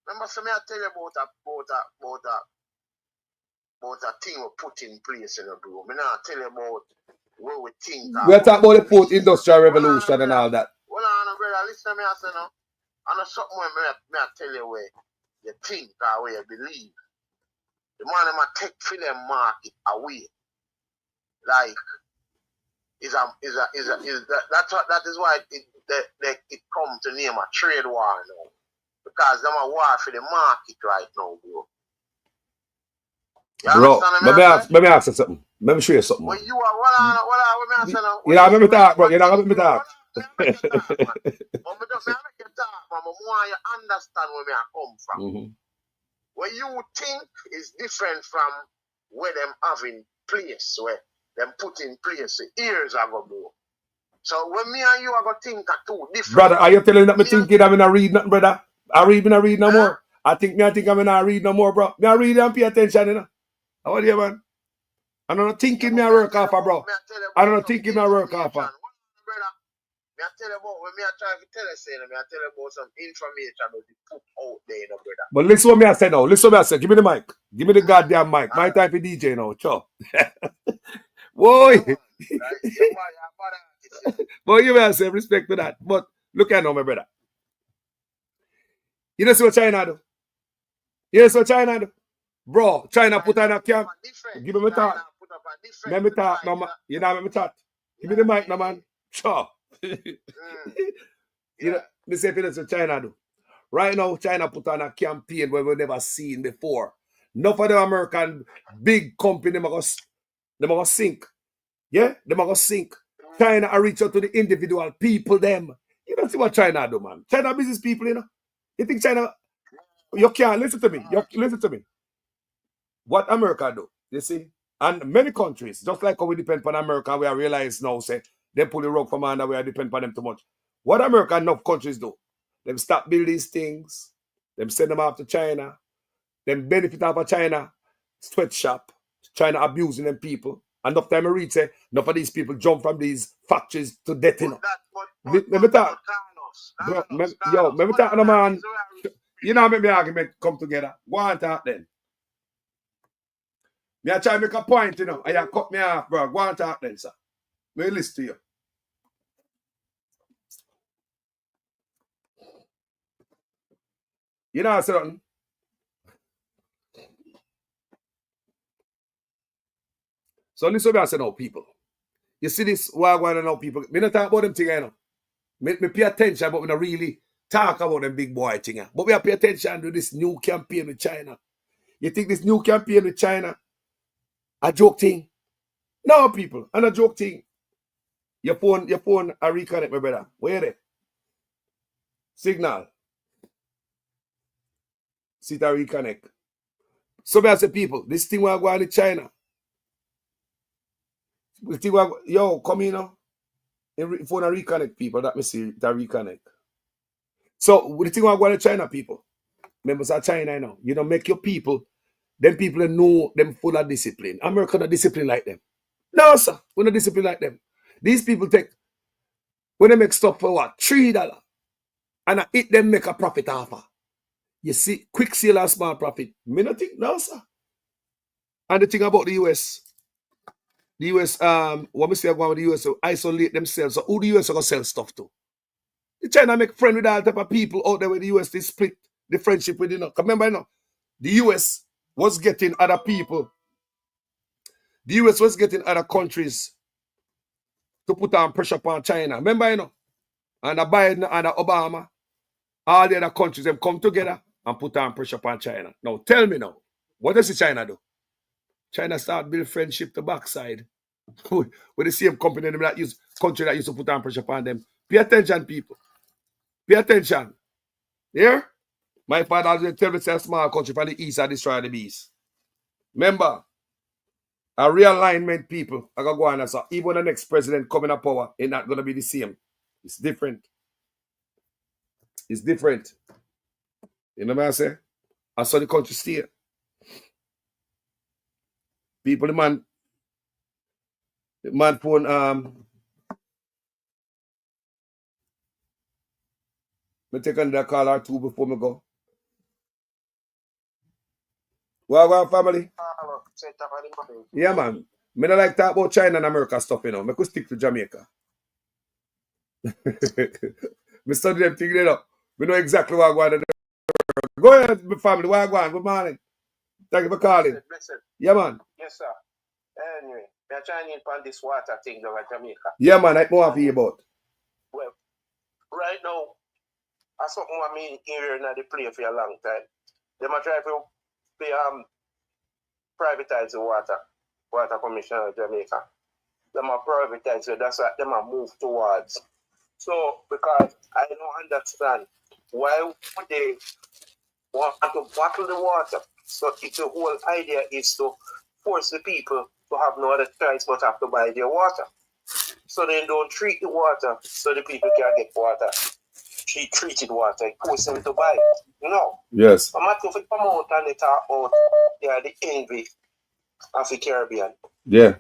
Remember, something I tell you about a thing we put in place, you know, bro. I not tell you about what we think. We're talking about the fourth industrial revolution and all that. Well, on, brother, listen to me, I say no. I know something where I tell you where you think or where you believe. The man might take for them market away. Like, that is why it come to name a trade war now. Because them are war for the market right now, bro. Bro, let me ask you something. Let me show you something. When you are, what me now? You know, let me talk, bro. You know, let me talk. But me talk, man. But I want you to understand where I come from. What you think is different from where them having place, where them put in place years ago, bro. So when me and you are going to think of two different. Brother, are you telling me that me thinking I'm gonna read nothing, brother? Me not read no more. I think I'm gonna read no more, bro. Me I read and pay attention, you know. How are you, man? I don't know thinking me I work off, bro. I don't know thinking me I work off. Me I tell you about when me I try to tell you, say, me I tell you about some information that we put out there, you know, brother. But listen what me I say now. Listen what me I say. Give me the mic. Give me the goddamn mic. My type of DJ now. Sure. Boy. Boy, you may say respect for that. But look at now, my brother. You know see what China do? You know see what China do? Bro, China put on a camp. Give me my thought. Let me talk, no man. You know, let me talk. Give me the mic, no man. Sure. You know, me say this what China do. Right now, China put on a campaign where we've never seen before. Enough of the American big company, them are gonna sink. Yeah? Them are gonna sink. China are reach out to the individual people, them. You don't see what China do, man. China business people, you know. You think China, you can't listen to me. Listen to me. What America do, you see? And many countries, just like how we depend on America, we are realize now, say, they pull the rug from under, we are depend on them too much. What America and enough countries do, them stop build these things, them send them off to China, them benefit off of China, sweatshop, China abusing them people. And enough time I read, say, enough of these people jump from these factories to death, you know. Let me talk. Bro, yo, let me talk to the man. You know, make me argument come together. Go on talk then. Me I try to make a point, you know, and you cut me off, bro. Go on talk then, sir. Me listen to you. You know something? So listen to me, I say now, people. You see this, what I want to know, people. Me not talk about them thing, you know. Me pay attention, but we not really talk about them big boy thing. But we have pay attention to this new campaign with China. You think this new campaign with China a joke thing? No, people, and a joke thing. Your phone, I reconnect, my brother. Where it? Signal. See it, I reconnect. So I say, people, this thing will go on in China. This thing will, yo, come in now. Phone I reconnect, people. That me see it, I reconnect. So the thing will go on in China, people. Members of China, you know. You don't make your people, them people know them full of discipline. America not discipline like them. No, sir. We're not discipline like them. These people take, when they make stuff for what? $3. And I eat them make a profit offer. You see, quick sale and small profit. Me not think, no, sir. And the thing about the US, what we say about the US, isolate themselves. So who the US are going to sell stuff to? The China make friend with all type of people out there with the US, they split the friendship with, you know. Remember, you know, the US was getting other people. The US was getting other countries to put on pressure upon China. Remember, you know, and Biden and Obama, all the other countries, them come together and put on pressure upon China. Now, tell me now, what does China do? China start build friendship to backside with the same company that used to put on pressure upon them. Pay attention, people. Pay attention. Yeah? My father always tell me, say a small country from the east and destroy the beast. Remember, a realignment, people, I go on and say, even the next president coming to power, it's not going to be the same. It's different. It's different. You know what I say? I saw the country stay. People, the man phone, me take another call or two before me go. Well, family. Yeah, man. Me don't like talk about China and America stuff, you know. Me could stick to Jamaica. Me study them things, you know. We know exactly what I go on. Go ahead, my family. Where I go on? Good morning. Thank you for calling. Yeah, man. Yes, sir. Anyway, they're trying to find this water thing over Jamaica. Yeah, man. I more for you about. Well, right now, that's something I mean here in the play for a long time. They might try to privatize the water commission of Jamaica. They might privatize, so that's what they might move towards. So, because I don't understand why would they want to bottle the water? So if the whole idea is to force the people to have no other choice but have to buy their water. so they don't treat the water so the people can get water. Treated water, force them to buy. No. Yes. I'm not going to come out and they talk about the envy of the Caribbean. Yeah.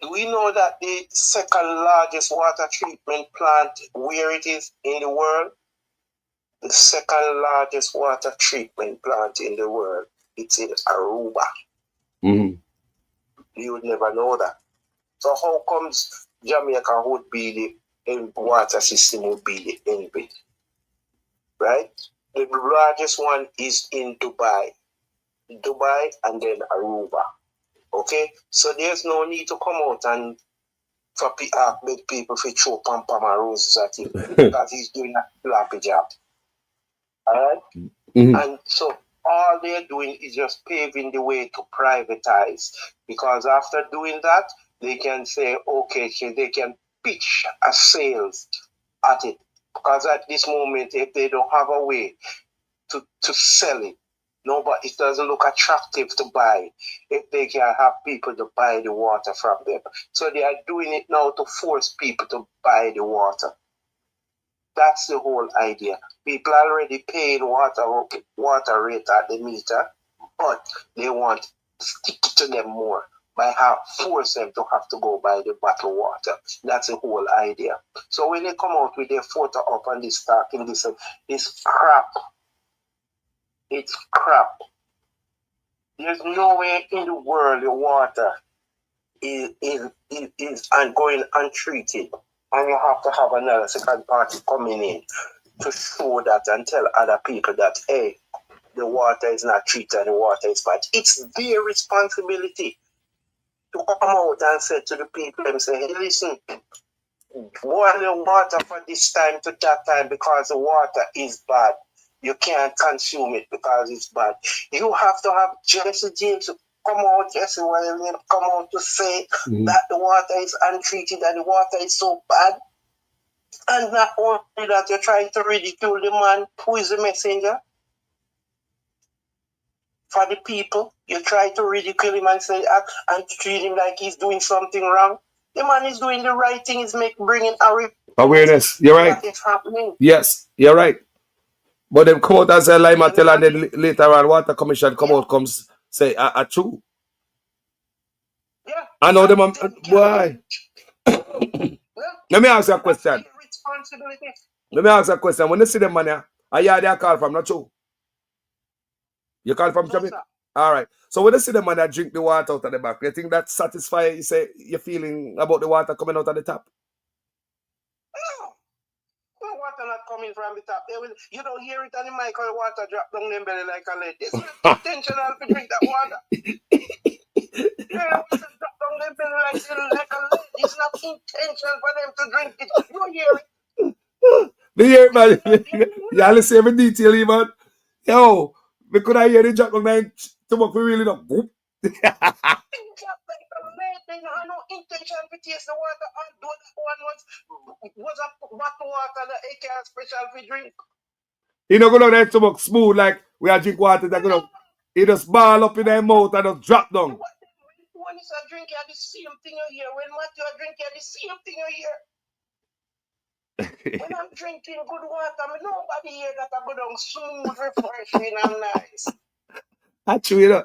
Do we know that the second largest water treatment plant where it is in the world? The second largest water treatment plant in the world, it's in Aruba. Mm-hmm. You would never know that. So how comes Jamaica would be the water system would be the envy? Right? The largest one is in Dubai. Dubai and then Aruba. Okay? So there's no need to come out and make people feel throw pom pom and roses at him because he's doing a sloppy job. Alright? Mm-hmm. And so all they're doing is just paving the way to privatize. Because after doing that, they can say, okay, so they can pitch a sales at it. Because at this moment, if they don't have a way to sell it, it doesn't look attractive to buy if they can have people to buy the water from them. So they are doing it now to force people to buy the water. That's the whole idea. People already paying water rate at the meter, but they want to stick to them more by force them to have to go buy the bottled water. That's the whole idea. So when they come out with their photo up on this talking this crap. It's crap. There's nowhere in the world the water is going untreated. And you have to have another second party coming in to show that and tell other people that, hey, the water is not treated and the water is bad. It's their responsibility to come out and say to the people and say, hey, listen, boil the water from this time to that time because the water is bad. You can't consume it because it's bad. You have to have Jesse James come out, Jesse Williams come out to say that the water is untreated and the water is so bad. And not only that, you're trying to ridicule the man who is the messenger for the people. You try to ridicule him and say and treat him like he's doing something wrong. The man is doing the right thing. He's bringing awareness. You're right. What is happening? Yes, you're right. But them come out as a lime tell and then later on Water Commission come out comes say true. Yeah. I know them why. Let me ask you a question. Let me ask you a question. When you see them man here, are you there call from not true? You call from Jamaica? Alright. So when you see them man here drink the water out of the back, you think that satisfies you say your feeling about the water coming out of the tap? Water not coming from the top. You don't hear it on the mic or the water drop down their belly like a lead. It's not intentional to drink that water. Water drop down their belly like a lead. It's not intentional for them to drink it. You hear it. You hear it, man. You listen every detail, man. Yo, we could hear the drop down there too much. We really don't. Boop. They have no intention to taste the water and do that one was a bottled water that they can't special for drink. You know, go down there too much smooth like we are drink water that go it just ball up in their mouth and just drop down. When it's a drink, you have the same thing you hear. When Matthew drink, you have the same thing you hear. When I'm drinking good water, nobody hear that I go down smooth, refreshing, and nice. That's true, you know.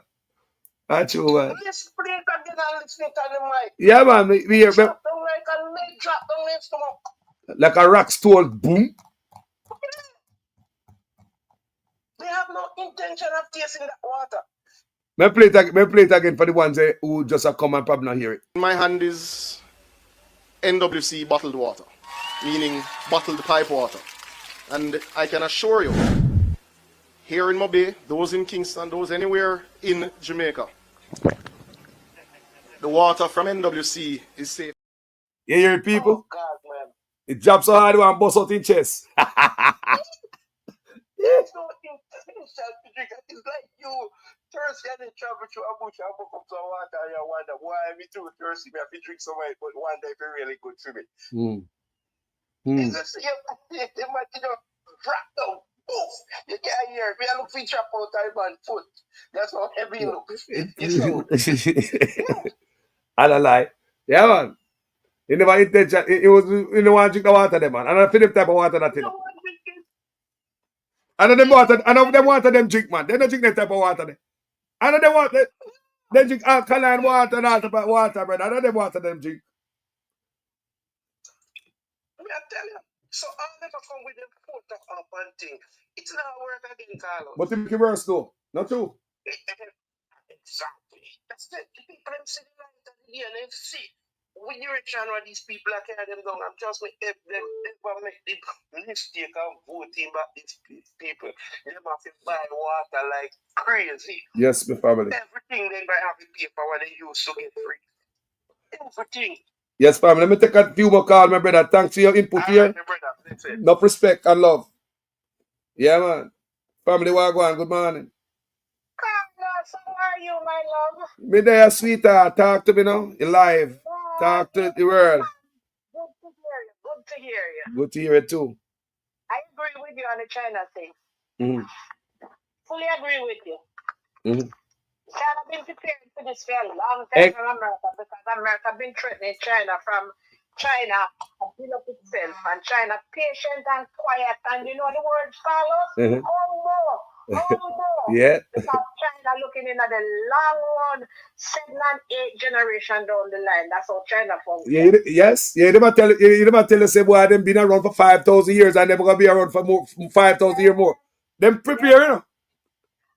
That's true, man. Let's play it again and listen to the mic. Yeah, man. We hear drop down like a lead, drop down their stomach. Like a rock stone, boom. They have no intention of tasting that water. Me play it again for the ones who just have come and probably not hear it. In my hand is NWC bottled water, meaning bottled pipe water. And I can assure you, here in Mobay, those in Kingston, those anywhere in Jamaica, the water from NWC is safe. You hear it, people? Oh, God, man. It drops so hard and bust out in chest. There's no intention to drink it. It's like you thirsty and you travel through a bush and book up some water and you wonder why me too thirsty. Me have to drink some of it, but one day it's really good for me. It's the same thing. They might drop down. Poof. You can't hear me. I look for trap out of my foot. That's how heavy it looks. I don't lie. Yeah, man. He never intention. He was you know want to drink the water them man. And I feel them type of water that you know. And them water, and them water them drink man. They don't drink that type of water there. And them water they drink alkaline water and all type of water, brother. And them water them drink. I tell you. So I'll never come with them photo up and thing. It's not work again, Carlos. But it make it worse though. Not true. Exactly. That's it. The people them see the light of the year and they see. With the direction where these people are carrying them down, and trust me, if they ever make the mistake of voting back these people, they have to buy water like crazy. Yes, my family. Everything they buy have to pay for what they use to get free. Everything. Yes, family. Let me take a few more calls, my brother. Thanks for your input here. My brother, that's it. Enough respect and love. Yeah, man. Family, Wagwan, good morning. Carlos, how are you, my love? Me there, sweetheart. Talk to me now. You live. Talk to the world. Good to hear you. Good to hear you. Good to hear it too. I agree with you on the China thing. Mm-hmm. Fully agree with you. Mm-hmm. China been preparing for this for a long time from America because America been threatening China from China to build up itself and China patient and quiet and you know the word Carlos? Mm-hmm. Humble. Yeah. Because China looking in at the long run, 7 and 8 generation down the line. That's how China functions. Yeah, yes. Yeah, they might tell you say boy them been around for 5,000 years and they're gonna be around for more 5,000 years more. Them prepare, you know.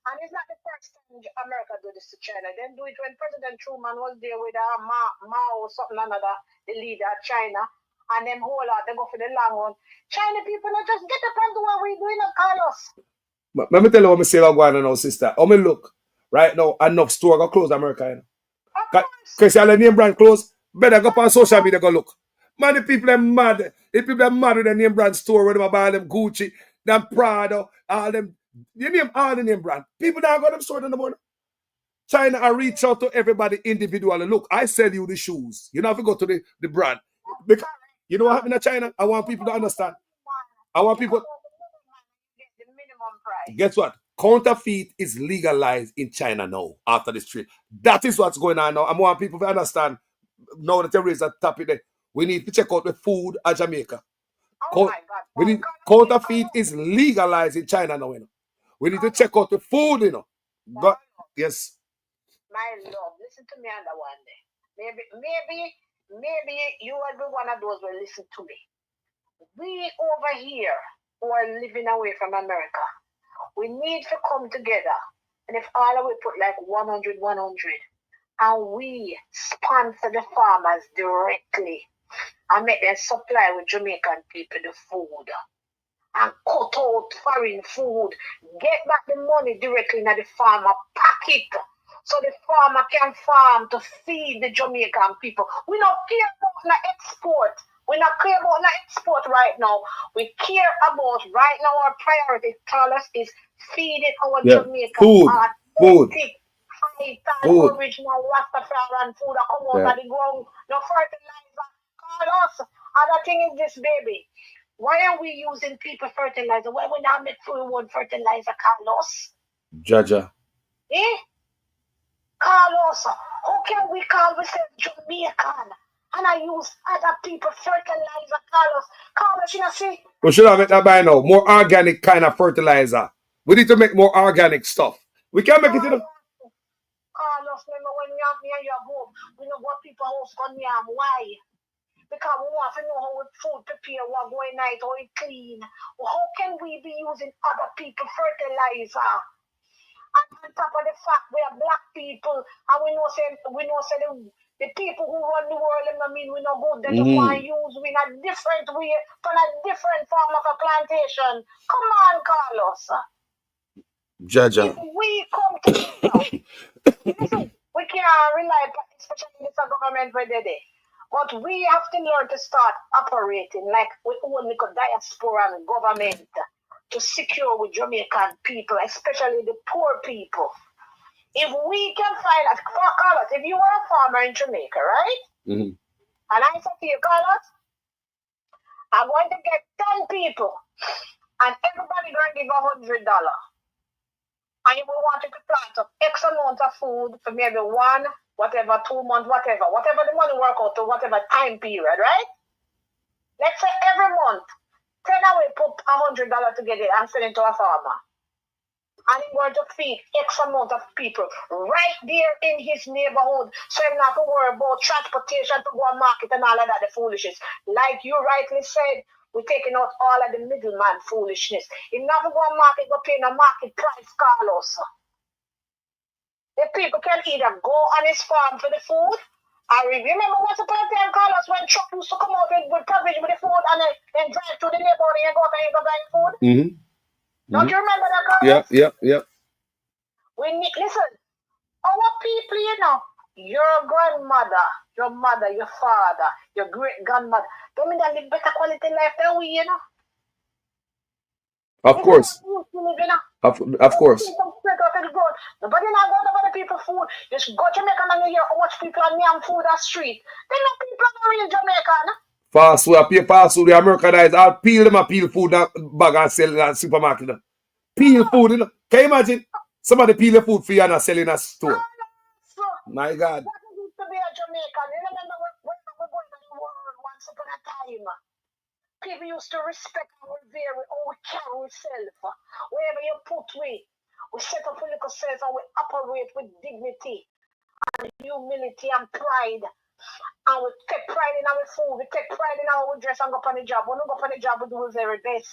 And it's not the first time America do this to China. They do it when President Truman was there with Mao or something another, the leader of China, and them whole lot, they go for the long one. China people not just get up and do what we doing, Carlos. But let me tell you what I say about going on now, sister. How me look right now, enough store go close America, you know. Because all the name brand close, better go on social media go look. Man, the people are mad. The people are mad with the name brand store where they buy them Gucci, them Prada, all them. You name all the name brand. People don't go to them store in the morning. China, I reach out to everybody individually. Look, I sell you the shoes. You don't have to go to the brand. Because, you know what happened in China? I want people to understand. I want people. Guess what? Counterfeit is legalized in China now after this trade. That is what's going on now. I want people to understand now that there is a topic there. We need to check out the food at Jamaica. Oh my God. We need counterfeit is legalized in China now. You know. We need to check out the food, you know. But yes. My love, listen to me on the one day. Maybe you will be one of those who listen to me. We over here who are living away from America, we need to come together. And if all of we put like 100, and we sponsor the farmers directly and make them supply with Jamaican people the food and cut out foreign food, get back the money directly in the farmer pocket so the farmer can farm to feed the Jamaican people. We don't care about the export. We not care about the export right now. We care about right now our priority, Carlos, is feeding our Jamaican food. High-time original Rastafarian food that come out of the ground. No fertilizer. Carlos, other thing is this, baby. Why are we using people fertilizer? Why we not make free one fertilizer, Carlos? Jaja. Eh? Carlos, how can we call ourselves Jamaican? And I use other people fertilizer, Carlos. Carlos, you know, see? We should have it that by now. More organic kind of fertilizer. We need to make more organic stuff. We can't make it, you know. Carlos, remember when you have me and your home, we know what people house on yam. Why? Because we want to know how we food prepare, what going night, how it clean. Well, how can we be using other people fertilizer? And on top of the fact we are black people, and we know the people who run the world, I mean, we know good. They just want to use we in a different way, from a different form of a plantation. Come on, Carlos. Jaja. If we come together, listen, we can't rely, especially in this government where they're there. But we have to learn to start operating like we own like a diaspora and government to secure with Jamaican people, especially the poor people. If we can find us, Carlos, if you were a farmer in Jamaica, right? Mm-hmm. And I said to you, Carlos, I'm going to get 10 people, and everybody going to give $100. And you will want to plant up X amount of food for maybe 1 whatever, 2 months, whatever the money work out to, whatever time period, right? Let's say every month, 10 away put $100 together and send it to a farmer. And he going to feed X amount of people right there in his neighborhood. So he's not to worry about transportation to go and market and all of that, the foolishness. Like you rightly said, we're taking out all of the middleman foolishness. He's not to go and market, go pay no market price, Carlos. The people can either go on his farm for the food. I remember once upon a time, Carlos, when truck used to come out with provision with the food and then drive to the neighborhood and go buy food. Mm-hmm. Don't you remember that, Carlos? Yeah. We need, listen, our people, you know, your grandmother, your mother, your father, your great grandmother, they mean they live better quality life than we, you know. Of course. Of course. Nobody not go to other people's food. Just go to Jamaica and you hear how much people are near food on the street. They know people are real Jamaica, no? Fast food, pay fast food, the Americanized. I'll peel them a peel food in bag and sell in a supermarket. No? Peel food, you know? Can you imagine? Somebody peel the food for you and sell in a store. My God. That used to be a Jamaican. You remember when we were going to the world once upon a time? People used to respect and revere how we carry ourselves. Wherever you put we set up a little self and we operate with dignity and humility and pride. And we take pride in our food, we take pride in our dress and go up on the job. When we go up on the job, we do the very best.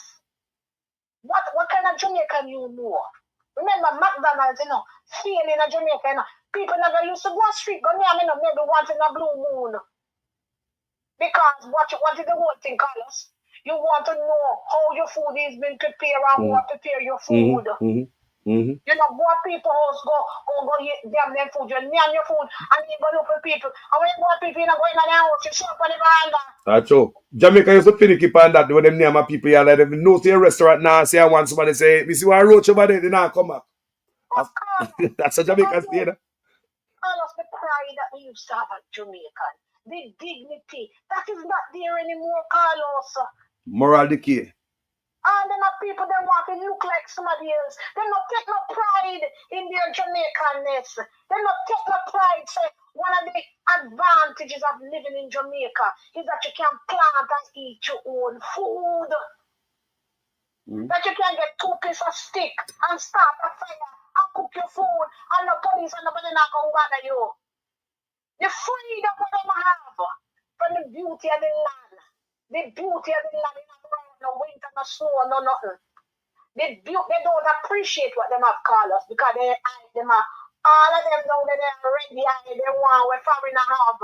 What kind of Jamaican you know? Remember McDonald's, you know, feeling in a Jamaica, you know, people never used to go on street, go near me, you know, maybe once in a blue moon. Because what is the whole thing, Carlos? You want to know how your food is being prepared and who prepare your food. You know, go to people's house, go eat them food, you name your food, and you go look for people. And when you go to people, you know, go in their house, you show up on the veranda. That's true. Jamaica used to finicky on that when them name of people here, like if you know to a restaurant now, say I want somebody say, me see one roach over there, they now come back. That's a Jamaican state. Carlos, the pride that we used to have at Jamaican, the dignity, that is not there anymore, Carlos. Moral decay. And then the people that want to look like somebody else. They don't take no pride in their Jamaicanness. They don't take no pride. Say one of the advantages of living in Jamaica is that you can plant and eat your own food. That you can get 2 pieces of stick and start a fire and cook your food and the police and nobody not going to bother you. The freedom that they have from the beauty of the land. The beauty of the land. No winter, no snow, no nothing. They don't appreciate what them have called us because they hide them all of them down there already hide them want we foreigner have.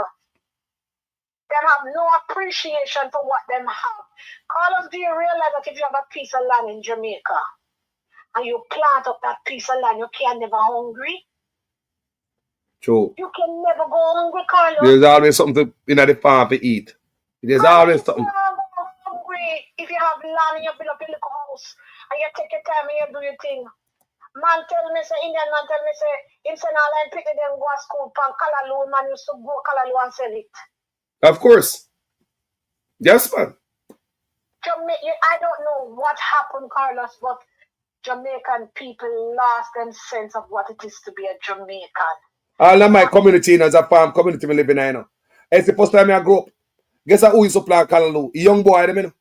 They have no appreciation for what them have. Carlos, do you realize that if you have a piece of land in Jamaica and you plant up that piece of land, you can never hungry? True. You can never go hungry, Carlos. There's always something in the farm to eat. There's always something. If you have land and you build up a little house and you take your time and you do your thing. Man tell me, say, Indian man tell me, say, him say, now like people them go to school pan Kalaloo, man used to go Kalaloo and sell it. Of course. Yes, man. I don't know what happened, Carlos, but Jamaican people lost them sense of what it is to be a Jamaican. All of my community, you know, is a farm community we live in, you know. It's the first time I grew up. Guess who used to play Kalaloo? A young boy, you know.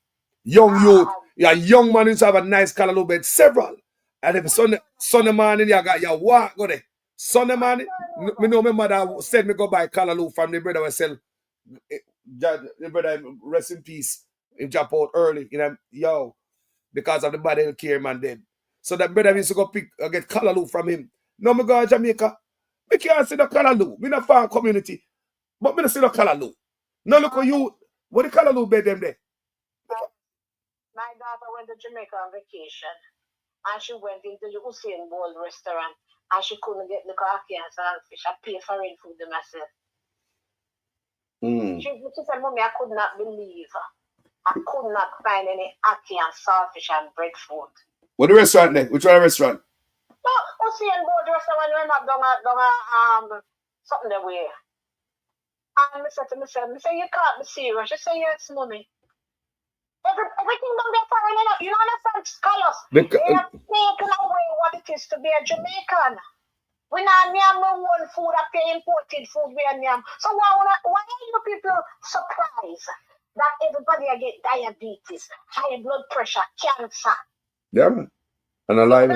Young youth, yeah, young man used to have a nice Kalaloo bed, several. And if Sunday morning, you got your walk, go there. Sunday morning, me know my mother said me go buy Kalaloo from the brother who sell. The brother, rest in peace, he drop out early, you know, yo, because of the bad health care man dead. So that brother used to go get Kalaloo from him. Now me go to Jamaica, me can't see the Kalaloo. Me not farm community, but me not see the Kalaloo. Now look at you, what the Kalaloo bed them there? My daughter went to Jamaica on vacation and she went into the Usain Bolt restaurant and she couldn't get the ackee and saltfish. I paid for it food to myself. She said, Mommy, I could not believe I could not find any ackee and saltfish and breadfruit. What the restaurant then? Which one restaurant? No, Usain Bolt restaurant when I done something that way. And I said to myself, you can't be serious. She said, yes, Mommy. Everything down there foreign, you know, understand, scholars. They have taken away what it is to be a Jamaican. We not name no one food after imported food we are name. So why are you people surprised that everybody get diabetes, high blood pressure, cancer? Yeah, man. And alive.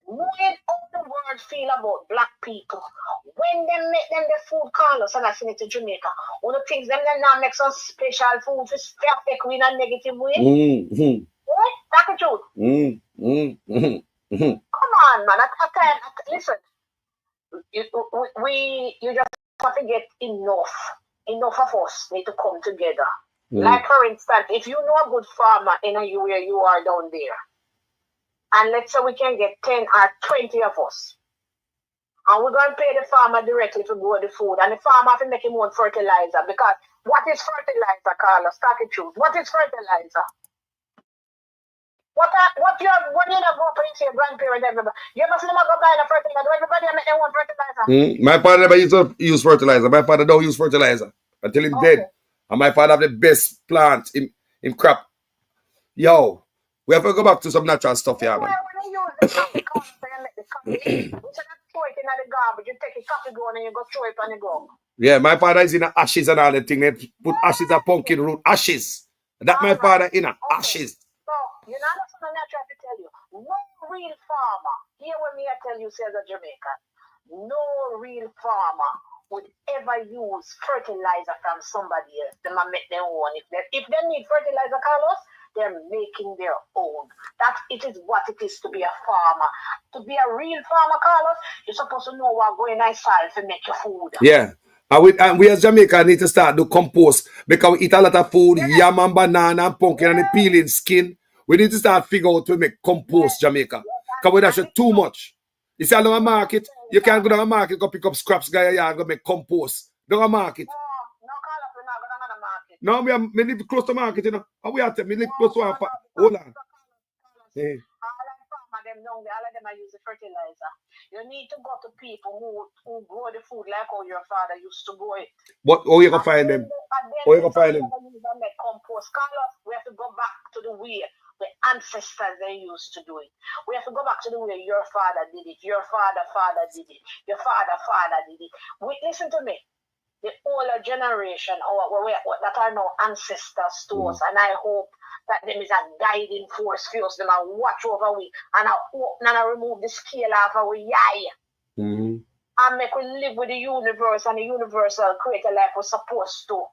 When all the world feel about black people, when they make them the food callers and I send it to Jamaica, one of the things them now make some special food to step in a negative way. Mm-hmm. What? That's the truth. Come on, man. Listen, you just have to get enough of us need to come together. Like for instance, if you know a good farmer in where you are down there, and let's say we can get 10 or 20 of us, and we're going to pay the farmer directly to grow the food, and the farmer have to make him own fertilizer, because what is fertilizer, Carlos? Talk it truth. What is fertilizer? What you have when you have go to your grandparents, everybody? You must never go buy the fertilizer. Everybody make their own fertilizer. My father never used to use fertilizer. My father don't use fertilizer until he's dead. And my father have the best plant in crop. Yo, we have to go back to some natural stuff here, man. Yeah, my father is in ashes and all the thing. They put ashes and pumpkin root ashes. That my father in ashes. So, you know, that's what I'm not trying to tell you. No real farmer, here when me I tell you, says a Jamaican, no real farmer would ever use fertilizer from somebody else. They might make their own. If they need fertilizer, Carlos, they're making their own. It is what it is to be a farmer. To be a real farmer, Carlos, you're supposed to know what going inside to make your food. Yeah. And we as Jamaica need to start to compost, because we eat a lot of food, yam and banana and pumpkin and the peeling skin. We need to start figure out to make compost, Jamaica. Because we dash it too much. You see, along a market, you can't go down a market, go pick up scraps, guy, and go make compost. Down a market. No, we live close to market, you know. And we have to live close to one. Hold on. Yeah. All of them are using fertilizer. You need to go to people who grow the food like how your father used to grow it. But how you gonna find them? How you gonna find them? Make compost. Carlos, we have to go back to the way the ancestors they used to do it. We have to go back to the way your father did it. Your father did it. Your father did it. Listen to me. The older generation that are now ancestors to us, and I hope that them is a guiding force for us, them a watch over we, and I open and I remove the scale off our eye. And make we live with the universe, and the universal create a life we're supposed to.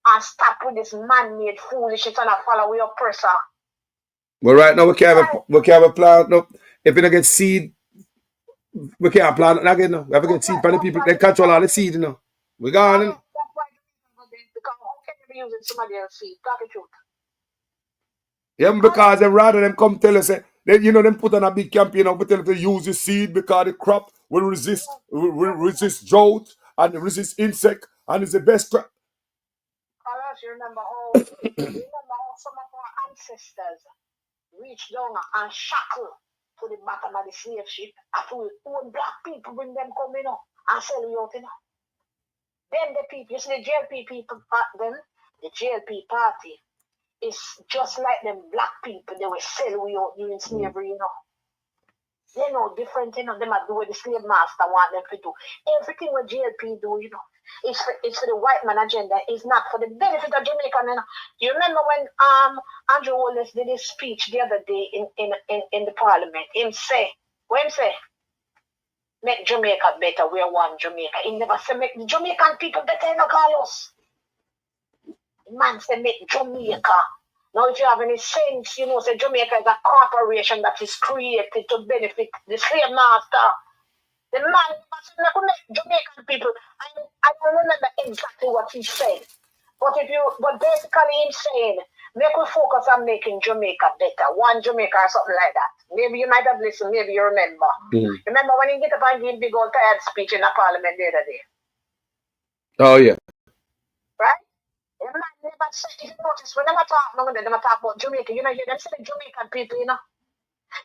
And stop with this man-made foolishness and follow your oppressor. But right now we can't have a plant. No, if we don't get seed, we can't plant it again. No. We have to get seed from the people. They control all the seed, you know. We got it. Because how can you be using somebody else's seed? Talk the truth. Yeah, because them rather them come tell us, them put on a big campaign of tell them to use the seed because the crop will resist drought and resist insect and it's the best crop. Carlos, you remember how some of our ancestors reached down and shackle to the bottom of the slave ship after we own black people bring them coming up and sell you out, you know. Then the people, you see the JLP people, the JLP party is just like them black people. They were sell we out during slavery, you know. They're no different, you know. They might do what the slave master want them to do. Everything what JLP do, you know, it's for the white man agenda. It's not for the benefit of Jamaica. You know? You remember when Andrew Wallace did his speech the other day in the parliament? Him say, make Jamaica better. We're one Jamaica. He never said make the Jamaican people better, you know, Carlos. Man said make Jamaica. Now, if you have any sense, you know, say Jamaica is a corporation that is created to benefit the slave master. The man said make Jamaican people. I don't remember exactly what he said. But basically him saying, make we focus on making Jamaica better. One Jamaica or something like that. Maybe you might have listened, maybe you remember. Remember when he get up and give big old tired speech in the parliament the other day? Oh yeah. Right? The man never said, if you notice, when they talk about Jamaica, you know, you them say the Jamaican people, you know.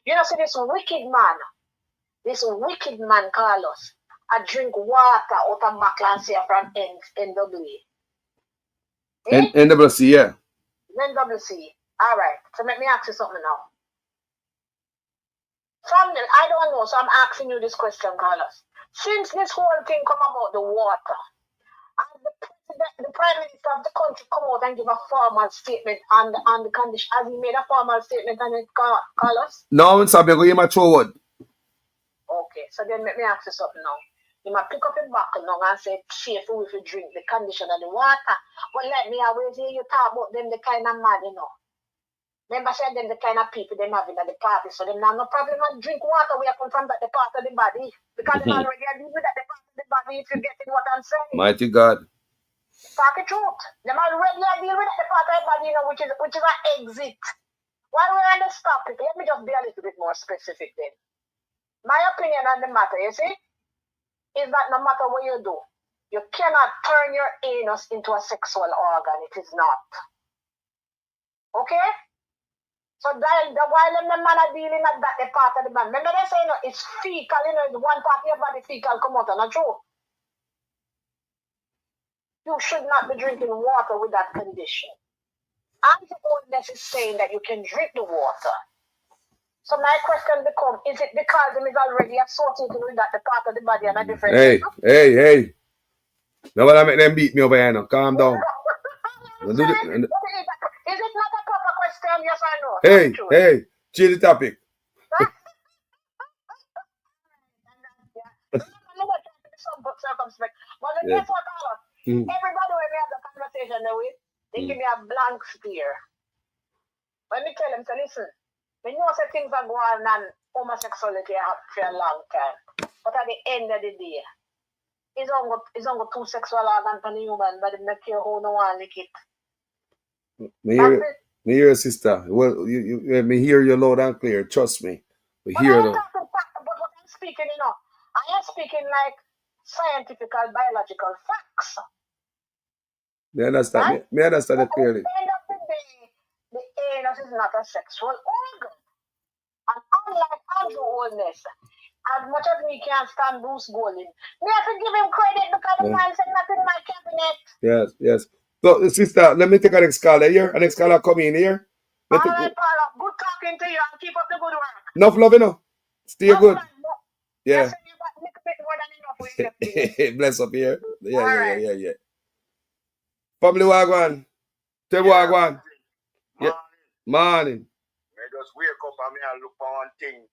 You know, see this wicked man, Carlos, I drink water out of Maclansia from NWA. NWC, yeah. NWC. All right. So let me ask you something now. I don't know, so I'm asking you this question, Carlos. Since this whole thing come about the water, and the Prime Minister of the country come out and give a formal statement on the condition, has he made a formal statement on it, Carlos? No, Sabio, go my forward. Okay, so then let me ask you something now. You might pick up your buckle now and say, safe if you drink the condition of the water. But let me always hear you talk about them, the kind of mad, you know. Remember, say them the kind of people them having at the party, so them have no problem and drink water where you come from that the part of the body. Because them already agree with that the part of the body, if you get what I'm saying. Mighty God. Talk the truth. Them already deal with the part of the body, you know, which is an exit. While we're on this topic, let me just be a little bit more specific then. My opinion on the matter, you see, is that no matter what you do, you cannot turn your anus into a sexual organ. It is not. Okay? So while the man are dealing at that part of the body, remember they say, you know, it's fecal, you know, one part of your body fecal come out, not true. You should not be drinking water with that condition. Anti-oldness is saying that you can drink the water. So my question becomes, is it because it is already associated with that the part of the body and a different Hey. Now when I make them beat me over here now, calm down. Is it not a proper question, yes or no? Hey, change the topic. But guess what, Carlos? Everybody when we have the conversation with, they give me a blank stare. When me tell them, so listen, we know that things are going on homosexuality for a long time. But at the end of the day, it's only two sexual organs for the human, but they make you who no one lick it. Me hear your sister. Well, you me hear you loud and clear. Trust me. We hear them. But what I'm speaking, you know, I am speaking like scientific, biological facts. Me understand. Right? Me understand it clearly. At the end of the day, the anus is not a sexual organ. And unlike Andrew Oldness, as much as we can't stand Bruce Golding, we have to give him credit because the man said nothing in my cabinet. Yes. So, sister, let me take an next caller here. An next caller come in here. All right, Paula, good talking to you and keep up the good work. Enough love, you know. Stay good. Yeah. Bless up here. Yeah. Family wagwan. Tell wagwan. Yeah. Morning. I just wake up and I look for one thing.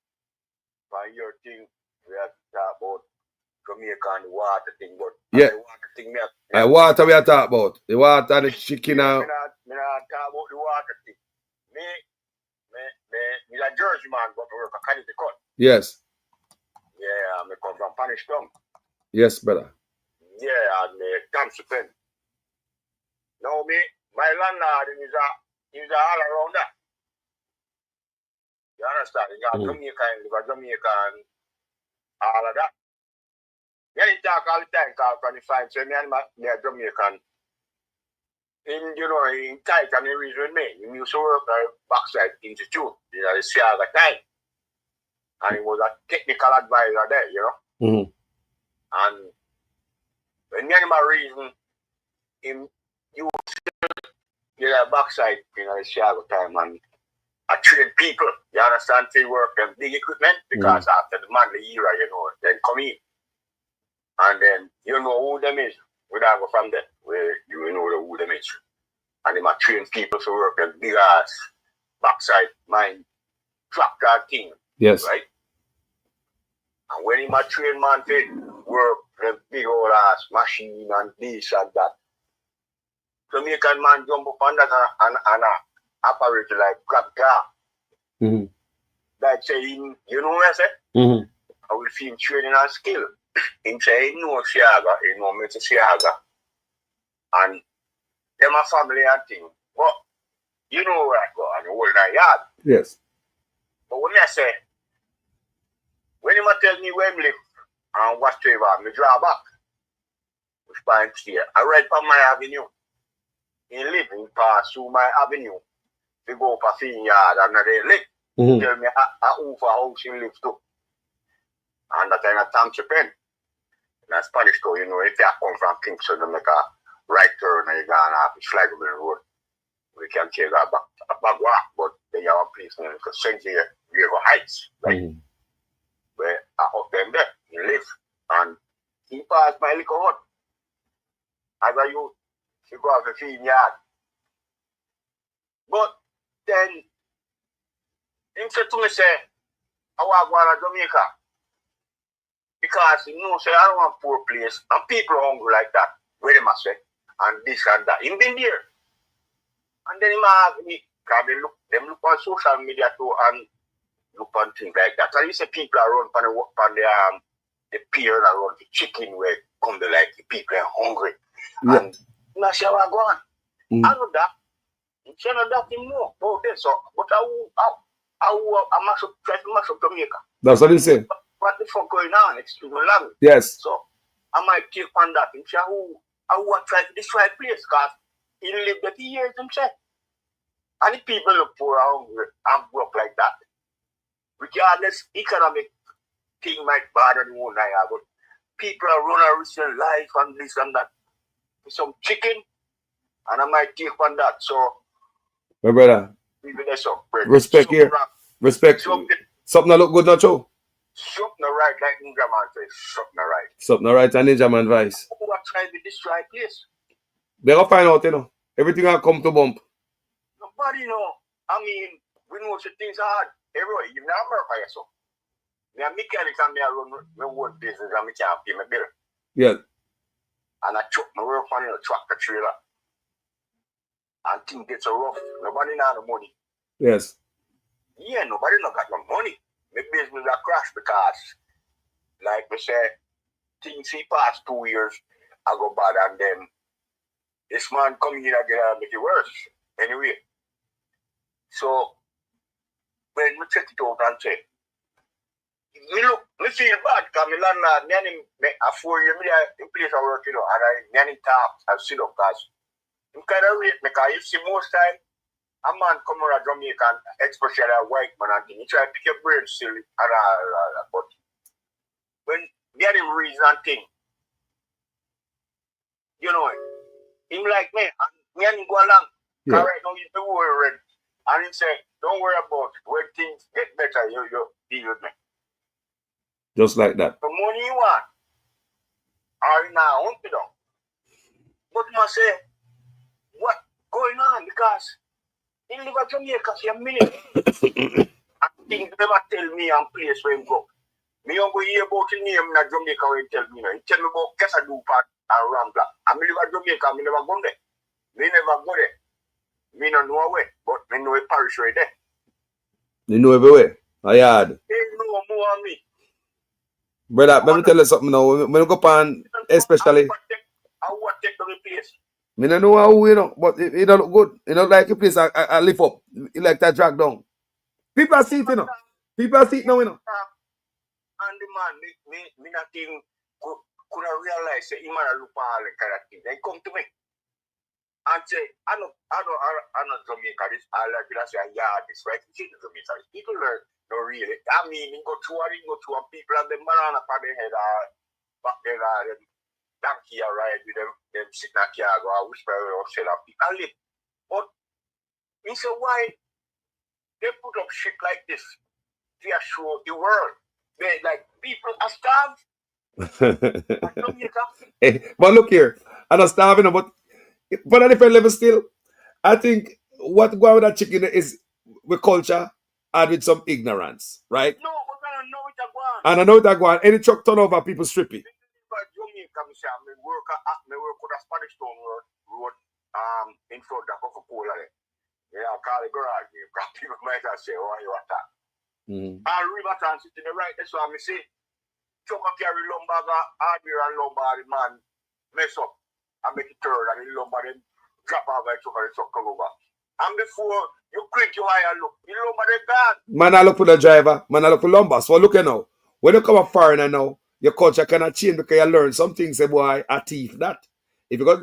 For your thing, we have to talk about Jamaica and the water thing, but yeah. The water thing, water we are talking about. The water and the chicken now. Me not talk about the water thing. Me a Jersey man, but work a Canada cut. Yes. Yeah, I come from Spanish Town. Yes, brother. Yeah, and me Thompson Pen. Now my landlord is all around that. You understand? You got Jamaica and all of that. Yeah, he talk all the time, call from the fine. So me and my Jamaican. In tight and he reason with me. He used to work at Backside Institute, the Siaga time. And he was a technical advisor there, you know. And when me and my reason, him used to Backside in the Siaga time and I train people, you understand, to work them big equipment because after the manly era, then come in. And then you know who them is. We don't go from there where you know who them is. And they might train people to work them big ass backside mine tractor thing. Yes. Right? And when he might train man to work the big old ass machine and this and that. Jamaican man jump up on that and operate like grab car. Like say him, you know what I say? I will see him training and skill. Him say he know Siaga, he know Mr. Siaga. And them a family and thing. But you know where I go and the whole 9 yard. Yes. But when I say, when he tell me where I live and what favor, I draw back. Which point here, I ride from my avenue. He live in pass through my avenue. They go up a fin yard and they live. Tell me who for house he live too. And that time I Thompson Pen. In a Spanish store, if you come from Kingston, you make a right turn and you go on off the Flagman Road. We can take a back walk, but then you have a place named St. Diego Heights. Right? them there. He live. And he passed my little hut. As a youth, he go have a feed yard. But then, he said to me, say, I want to go to Jamaica. Because he knows, say, I don't want poor place. And people are hungry like that. Where they must say, and this and that. He been there. And then he asked me, because they look on social media too and look on things like that. And you say people are run on the pier and around the chicken where come the like the people are hungry. Yeah. And I say, I go on. I know that. You know that thing more. Oh, this so but I must try to mash up Jamaica. That's what he said. What the fuck going on? It's too long. Yes. So I might take on that and say I want to try to destroy the place because he lived 30 years himself. And if people look poor and hungry and broke like that, regardless economic thing might bother the one I have, but people are running a risk in life and this and that. With some chicken, and I might take on that. So my brother, respect here. Respect. Something that look good, not true. Something right, like Ninja Man says. Something right. Something right, and Ninja Man advice. Who are trying to destroy place? They gonna find out, you know. Everything will come to bump. Nobody know. I mean, we know the things hard. Everywhere, even America, so. Me a mechanic and me a run my own business and me can't pay my bill. Yeah. And I chuck my work on in a tractor trailer. And things get so rough. Nobody know the money. Yes. Yeah, nobody not got no money. My business a crash because, like we say, things he past 2 years, I go bad and then this man come in again and make it worse. Anyway. So, when we check it out and say, me feel bad because my landlord, me a 4 year, in place I work, you know, and I talk and sit up because I'm kind of rate me because you see most time, a man come around Jamaica, especially a white man, and he try to pick your brain still, but when get him reason and thing, you know, him like me, and me and him go along, because right now he's the worried, and he say, don't worry about it, when things get better, you deal with me. Just like that. The money you want, are now hump it down. But I say, what going on? Because in live at Jamaica, see a million. And things never tell me and place where him go. Me don't go hear about the name in Jamaica when he tell me. He tell me about Kesadoo Park and Rambla. And me live at Jamaica, me never go there. Me never go there. Me don't know where, but me know a parish right there. You know everywhere. A yard. They know more than me. Brother, let me tell you something now. When you go on, especially. I want to take the place. I don't know how, you know, but it don't look good. You know, like a place I lift up. It like that drag down. People are seeing it, you know. People are seeing it now, you know. And the man, me not think, could I realize that he might look all the kind of thing. They come to me and say, I know Jamaica, this, I like it, I say, yeah, this, right? You see the Jamaica. People learn, no really. I mean, you go through and people have them banana on their head, back there, them donkey ride with them sitting at the car, go whisper or sell up people. And live. But, he said, why they put up shit like this to show the world? They, like, people are starved. Hey, but look here, I'm not starving, but on a different level still, I think what go with that chicken is with culture and with some ignorance, right? No, but I don't know it again. And I know that go on. Any truck turn over, people strip it. Me work with a Spanish Town road in front of Coca-Cola. Yeah, I call the garage. People might say, oh, you attack. And Riverton sitting the right, that's why I say, truck carry lumber, hardware and lumber, the man mess up and make it turn, and the lumber then drop off the truck and the truck come over. And before you click your eye and look, the lumber they gone. Man, I look for the driver, man, I look for lumber. So look at now, when you come a foreigner now, your culture cannot change because you learn some things, say, boy, a thief that. If you got,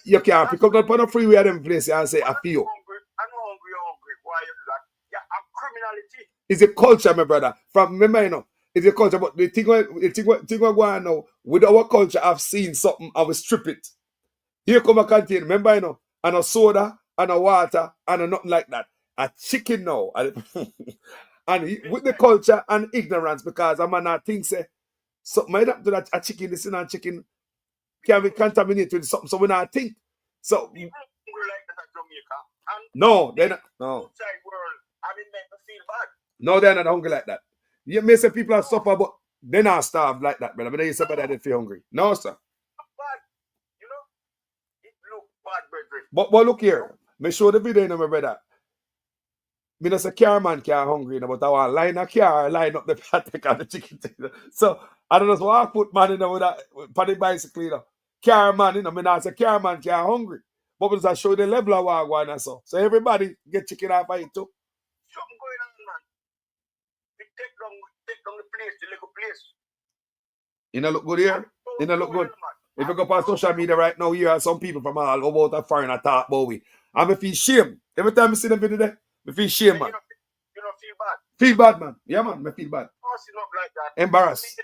you can't pick up that on a freeway at them place and say, a few. I'm hungry. Why you do that? Yeah, I'm criminality. It's a culture, my brother. From me, you know, it's a culture. But the thing we're going now, with our culture, I've seen something, I will strip it. Here come a container, remember, you know, and a soda, and a water, and a nothing like that. A chicken now. And And with the culture and ignorance, because a man not think say something might happen to that a chicken, this and chicken can be contaminated with something, so we not think. So People hungry like that at Jamaica. And no, they're not. No, outside world, and it make me feel bad. no, they're not hungry like that. You may say people are suffer, but they're not starved like that, brother. But they say better they feel hungry. No, sir. Bad, you know, it look bad, brethren. But look here, me show the video, you know, my brother. Me not say car man can't hungry, you know, but I want line a car, line up the patek on the chicken. So I don't know, so I put man in with that for the bicycle, you know. Car man, you know, me not say car man can't hungry. But because I show the level of what I want and so. So everybody get chicken off of it too. Something going on, man. We take down the place, the little place. You know look good here? You know look good. If you go on social media right now, you have some people from all over the foreign talk about we. And I feel shame. Every time I see them video there, I feel shame, man. You don't feel bad? Feel bad, man. Yeah, man, I feel bad. Forcing up like that. Embarrassed. It's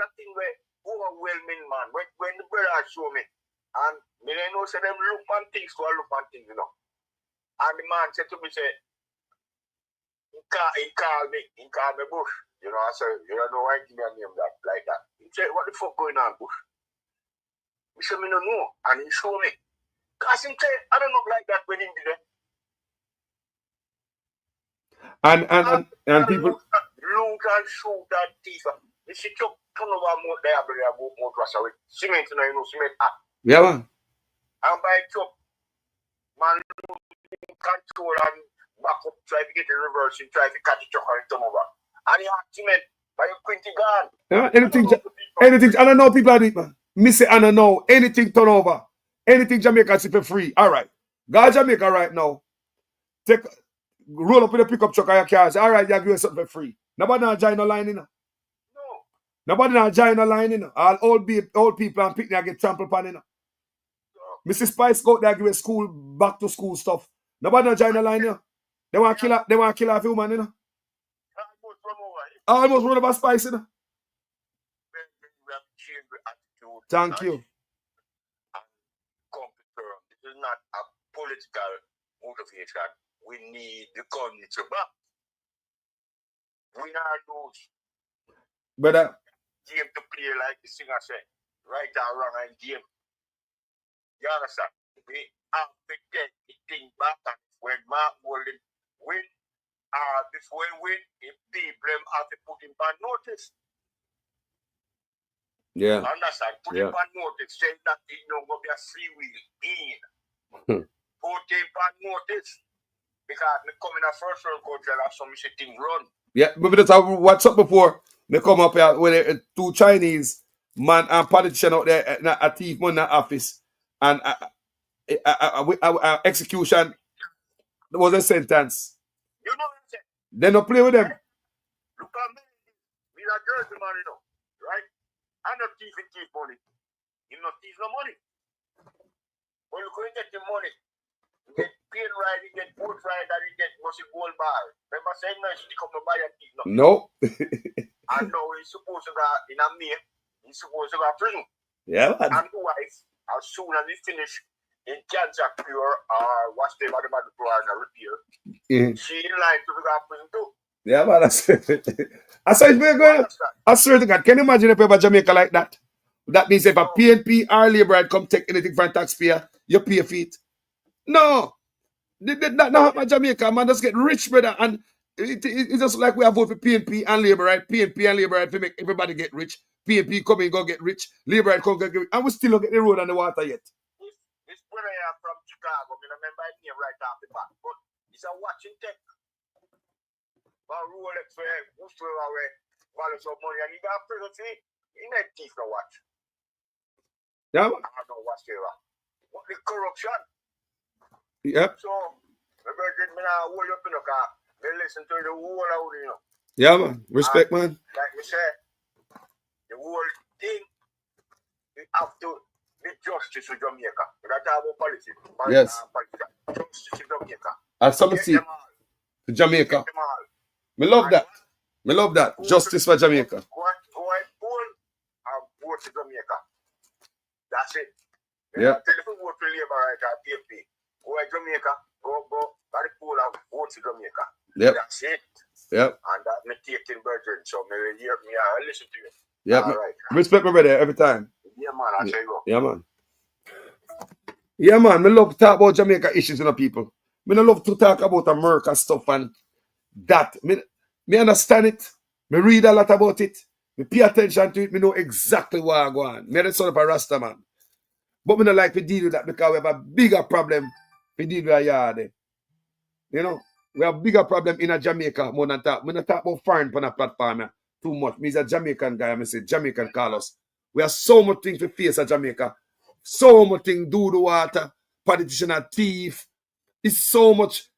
a thing where overwhelming, man. When the brother show me, and me they know say them look on things, so I look on things, you know. And the man said to me, say, he called me Bush. You know, I said, you don't know why give me a name that like that. He said, what the fuck going on, Bush? He said, me no know. And he showed me. Because he said, I don't look like that when he did it. And people loot and shoot and thief. You see, turn over more there, but I go more to us with cement, you know, cement. Yeah, man. And by chop, man, control and back up, try to get the reverse, try to catch the truck and turn over. And you have cement by your Quinty gun. Yeah, anything, I don't know people are doing, man. Me say, I don't know, anything turn over. Anything Jamaica super free. All right. Go to Jamaica right now. Roll up with a pickup truck on your car. Say, all right, you give us something for free. Nobody not join no line, you know. No. Nobody not join no line, you know. All old people and picnic get trampled upon, you know. Mrs. Spice go out there give a school, back to school stuff. Nobody not join no line, you know. They want to kill a few man, you know. Almost run over Spice, you know. Thank you. This is not a political motivation. We need the country back. We not lose. Brother. Game to play like the singer said. Right or wrong and game. You understand? We have to get the thing back, and when Mark Golden win, before he win, if people have to put him on notice. Yeah. Understand? Put him on notice, saying that he no go be a free will in. Put him on notice. Because me come in a first world country and have some thing run. Yeah, but that's how what's up before. They come up here with two Chinese man and politician out there a thief man in the office. And execution was a sentence. You know what I'm saying? They don't play with them. Look at me. We're a jersey man, you know. Right? I'm not thieving money. You're not thieving no money. When you go and get the money, you get pain ride, you get boat ride, and you get musty gold bar. Remember saying no, you come to buy a thief. No. And now he's supposed to go in a May, he's supposed to go to prison. Yeah, man. And the wife, as soon as he finish in cancer cure or whatever the man do and repair, she in line to go to prison too. Yeah, man, I swear to God, can you imagine if you have Jamaica like that? That means if a PNP or Labour come take anything from a taxpayer, you pay for it. No. That not happen in Jamaica, man. Just get rich, brother. And it's just like we have vote for PNP and Labour, right? PNP and Labour, right? To make everybody get rich. PNP come in, go get rich. Labour, right? Come get rich. And we still don't get the road and the water yet. This brother here from Chicago, I remember his name right off the back. But he's a watching tech. But Rolex for him, whosoever way, value some money. And he got prison fee. He not thief no watch. Yeah, man. I don't know whatsoever. What the corruption? Yep. So, my brother, me now hold up in the car. They listen to the whole out, you know. Yeah, man. Respect, man. Like we said, the whole thing, we have to be justice to Jamaica. We don't talk about politics. Yes. Justice to Jamaica. As some see to Jamaica. Me love that. Me love that. Justice for Jamaica. Go and poll and vote to Jamaica. That's it. Yeah. Tell if you vote for Labour right at PFP. Go to Jamaica, go, by the pool and vote to Jamaica. Yep. That's it. Yep. And that me taking brethren. So me listen to you. Yep. All right. Respect my brother every time. Yeah, man. I'll tell you go. Yeah, man. Yeah, man. Me love to talk about Jamaica issues, you know, people. Me no love to talk about America stuff and that. Me understand it. Me read a lot about it. Me pay attention to it. Me know exactly what I go on. Me the son of a Rasta man. But me not like to deal with that because we have a bigger problem to deal with a yard. You know, we have bigger problem in a Jamaica more than talk. Me not talk about foreign on a platform too much. Me is a Jamaican guy. I say Jamaican Carlos. We have so much things to face at Jamaica. So much things do the water. Politician and thief. It's so much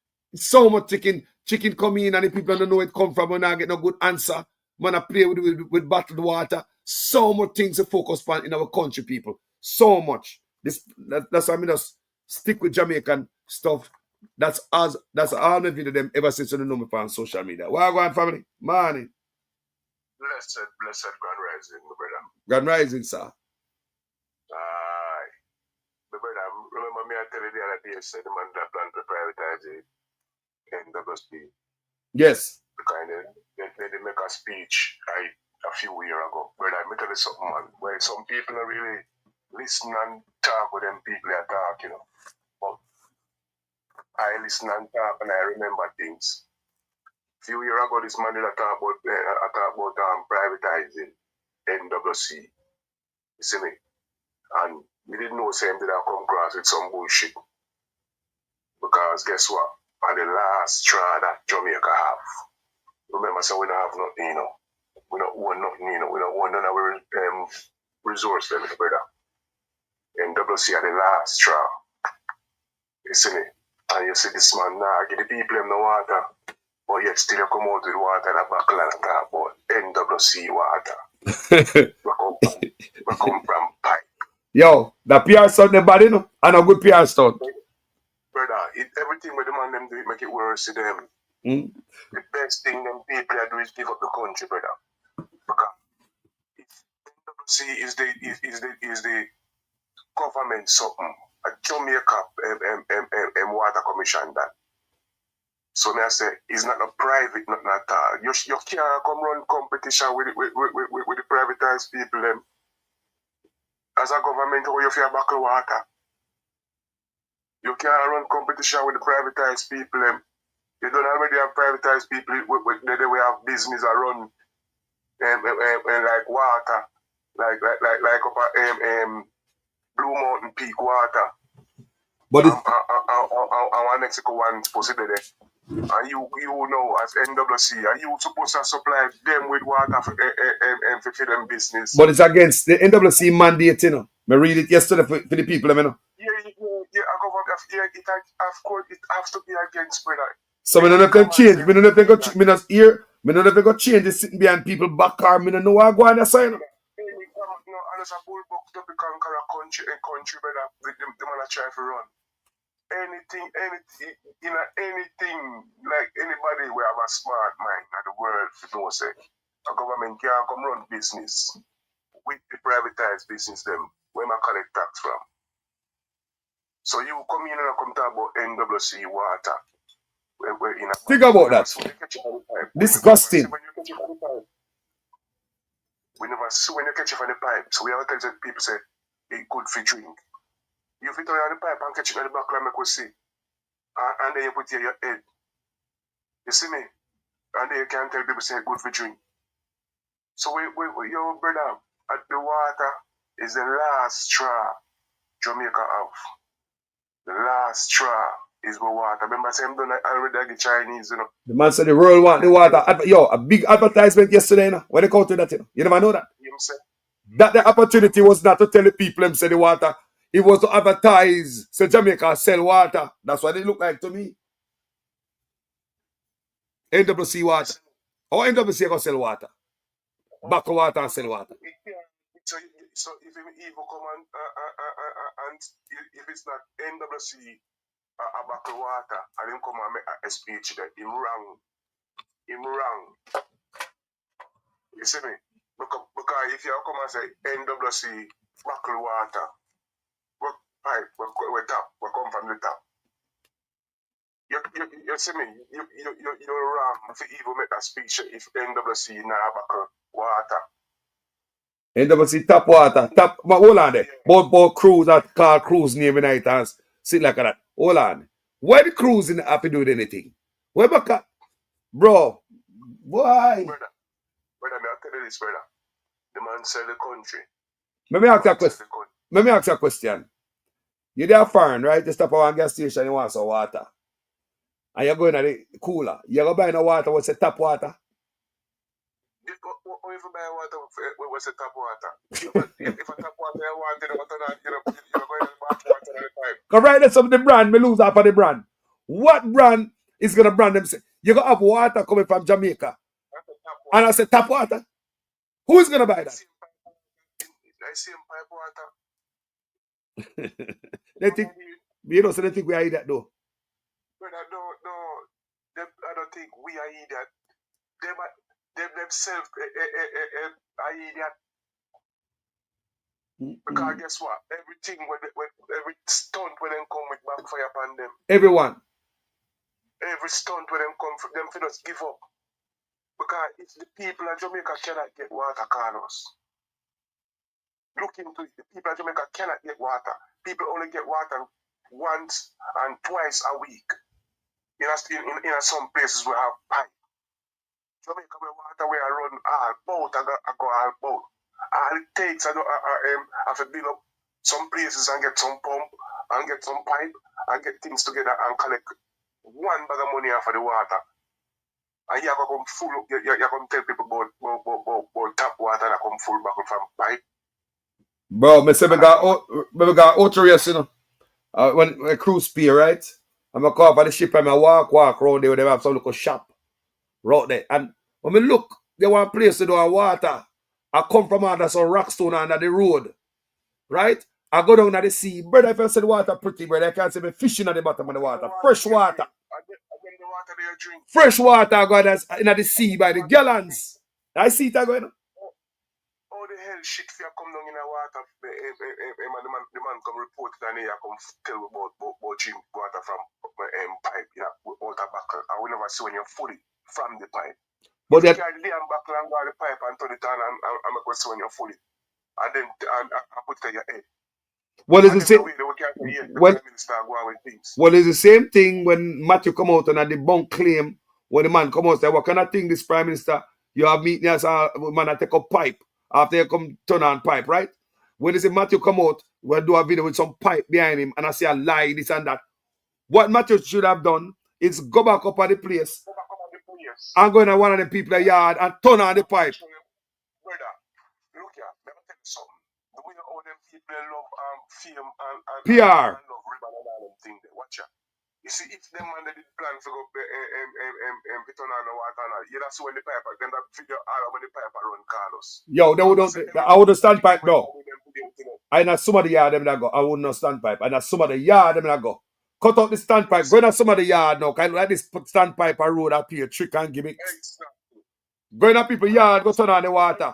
chicken come in and the people don't know where it come from and I get no good answer. Man, I play with bottled water. So much things to focus on in our country, people. So much. That's why I just stick with Jamaican stuff. That's all my video them ever since you know me on social media. Where are going, family? Morning. Blessed Grand Rising, my brother. Grand Rising, sir. Aye. My brother, remember me I tell you the other day, said the man that plan to privatize it NWC. Yes. Because they make a speech a few years ago. Brother, let me tell you something, man. Where some people are really listen and talk with them people they talk, you know. But I listen and talk and I remember things. A few years ago, this man did talk about privatizing NWC. You see me? And we didn't know same did I come across with some bullshit. Because guess what? At the last straw that Jamaica have. Remember, so we don't have nothing, you know. We don't own nothing, you know. We don't own none of our resource, them, brother. NWC at the last straw. You see me? And you see this man now, give the people them the water. But yet still you come out with water in a buckle and talk about NWC water. we come from pipe. Yo, the PR stunt the body, no? And a good PR stunt. Brother, everything with the man them do it make it worse to them. The best thing them people do is give up the country, brother. Because NWC is the government something. A Jamaica water commission that. So me I say it's not a private, not at all. You can't come run competition with the privatized people them. As a government, how you feel back the water? You can't run competition with the privatized people them. You don't already have privatized people they will have business around like water, like up Blue Mountain Peak water. But and Mexico one supposed to be there. And you know as NWC, and you supposed to supply them with water for them business. But it's against the NWC mandate, you know. I read it yesterday for the people, you know. Of course, it has to be against, brother. So we don't have to change. We don't have to go change the sitting behind people back car. We don't know what go on the side. No, and it's a bull buck to be conquer a country, brother. The man try to run. Anything, like anybody we have a smart mind in the world, you know, say a government can't come run business with the privatized business them where I collect tax from. So you come in and come talk about NWC water. Think about that. Disgusting. When you catch it from the pipe, so we have to tell people say it's good for drink. You fit on the pipe and catch it on the back like we see. And then you put it in your head. You see me? And then you can tell people say good for drink. So your brother, the water is the last straw Jamaica have. The last straw is the water. Remember I said I'm done already the Chinese, you know. The man said the world want the water. Yo, a big advertisement yesterday, you know. When they come to that, you know. You never know that. You know say? That the opportunity was not to tell the people them say the water. It was to advertise. So Jamaica sell water. That's what it looked like to me. NWC water. Or NWC gonna sell water. Back water and sell water. So if evil come and if it's not NWC a bottle water and him come and make a speech that him wrong. You see me? Because if you come and say NWC bottle water, what pipe, what tap, what come from the tap. You see me, you're wrong if you even make that speech if NWC now back water. NWC tap water. Tap, but hold on there. Both crews that call crews name night and sit like that. Hold on. Why the crews in happy doing anything? Why back? Bro, why? Brother, may I tell you this, brother? The man sell the country. Let me ask you a question. Let me ask you a question. You're there foreign, right? You stop at one gas station, you want some water. And you're going to the cooler. You're going to buy no water, what's the tap water? What if you buy water, what's the tap water? If a tap water you want, you're going to buy water all the time. Because right that's some of the brand, me lose half of the brand. What brand is going to brand them? You're going to have water coming from Jamaica. And I said tap water. Who is going to buy that? I see pipe water. They think, you know, so they think we are that though. But I don't think we are idiot. Them themselves are idiot. Because guess what? Everything every stunt when them come with backfire upon them. Everyone. Every stunt when them come them for just give up. Because if the people of Jamaica cannot get water, Carlos. Look into it. The people of Jamaica cannot get water. People only get water once and twice a week. In some places we have pipe. Jamaica where water where I run all boat, I go all boat. All it takes I have to build up some places and get some pump and get some pipe and get things together and collect one bag of money off of the water. And you come full up, you come tell people about tap water that come full back from pipe. Bro, me say me got auto race, you know. When a cruise pier, right? I'm going to call for the ship and I walk around there where they have some little shop right there. And when me look, they want a place to do a water. I come from under some rockstone under the road. Right? I go down to the sea. Brother, if I say the water pretty, brother, I can't see me fishing at the bottom of the water. Fresh water. Fresh water I go in the sea by the gallons. I see it going on. How the hell shit if you come down in the water, the man come report it and he come tell about drink water from pipe, water buckle. And we never see when you're fully from the pipe. But you carry the damn buckle and go to the pipe and turn it on and make us see when you're fully. And then I put it in your head. What is the same? What is the same thing when Matthew come out and at the bunk claim when the man come out and say, what kind of thing this Prime Minister you have meeting as a man that take up pipe after you come turn on pipe, right? When they say Matthew come out, we'll do a video with some pipe behind him and I say a lie, this and that. What Matthew should have done is go back up at the place and go in one of the people's yard and turn on the pipe. Brother, look here, let me tell you something. The way all them people love fame and PR. And love ribbon and all them things there. Watch out. You see, if them man did plan to go turn on the water and all, you that's when the pipe, then that video all when the pipe run Carlos. Yo, I wouldn't stand pipe no. I know some of the yard them that go. I wouldn't know stand pipe. I know some of the yard them that go. Cut out the standpipe. Go in some of the yard now. Kind of like this standpipe and road up here, trick and gimmicks. Exactly. Go in people yard, go turn on the water.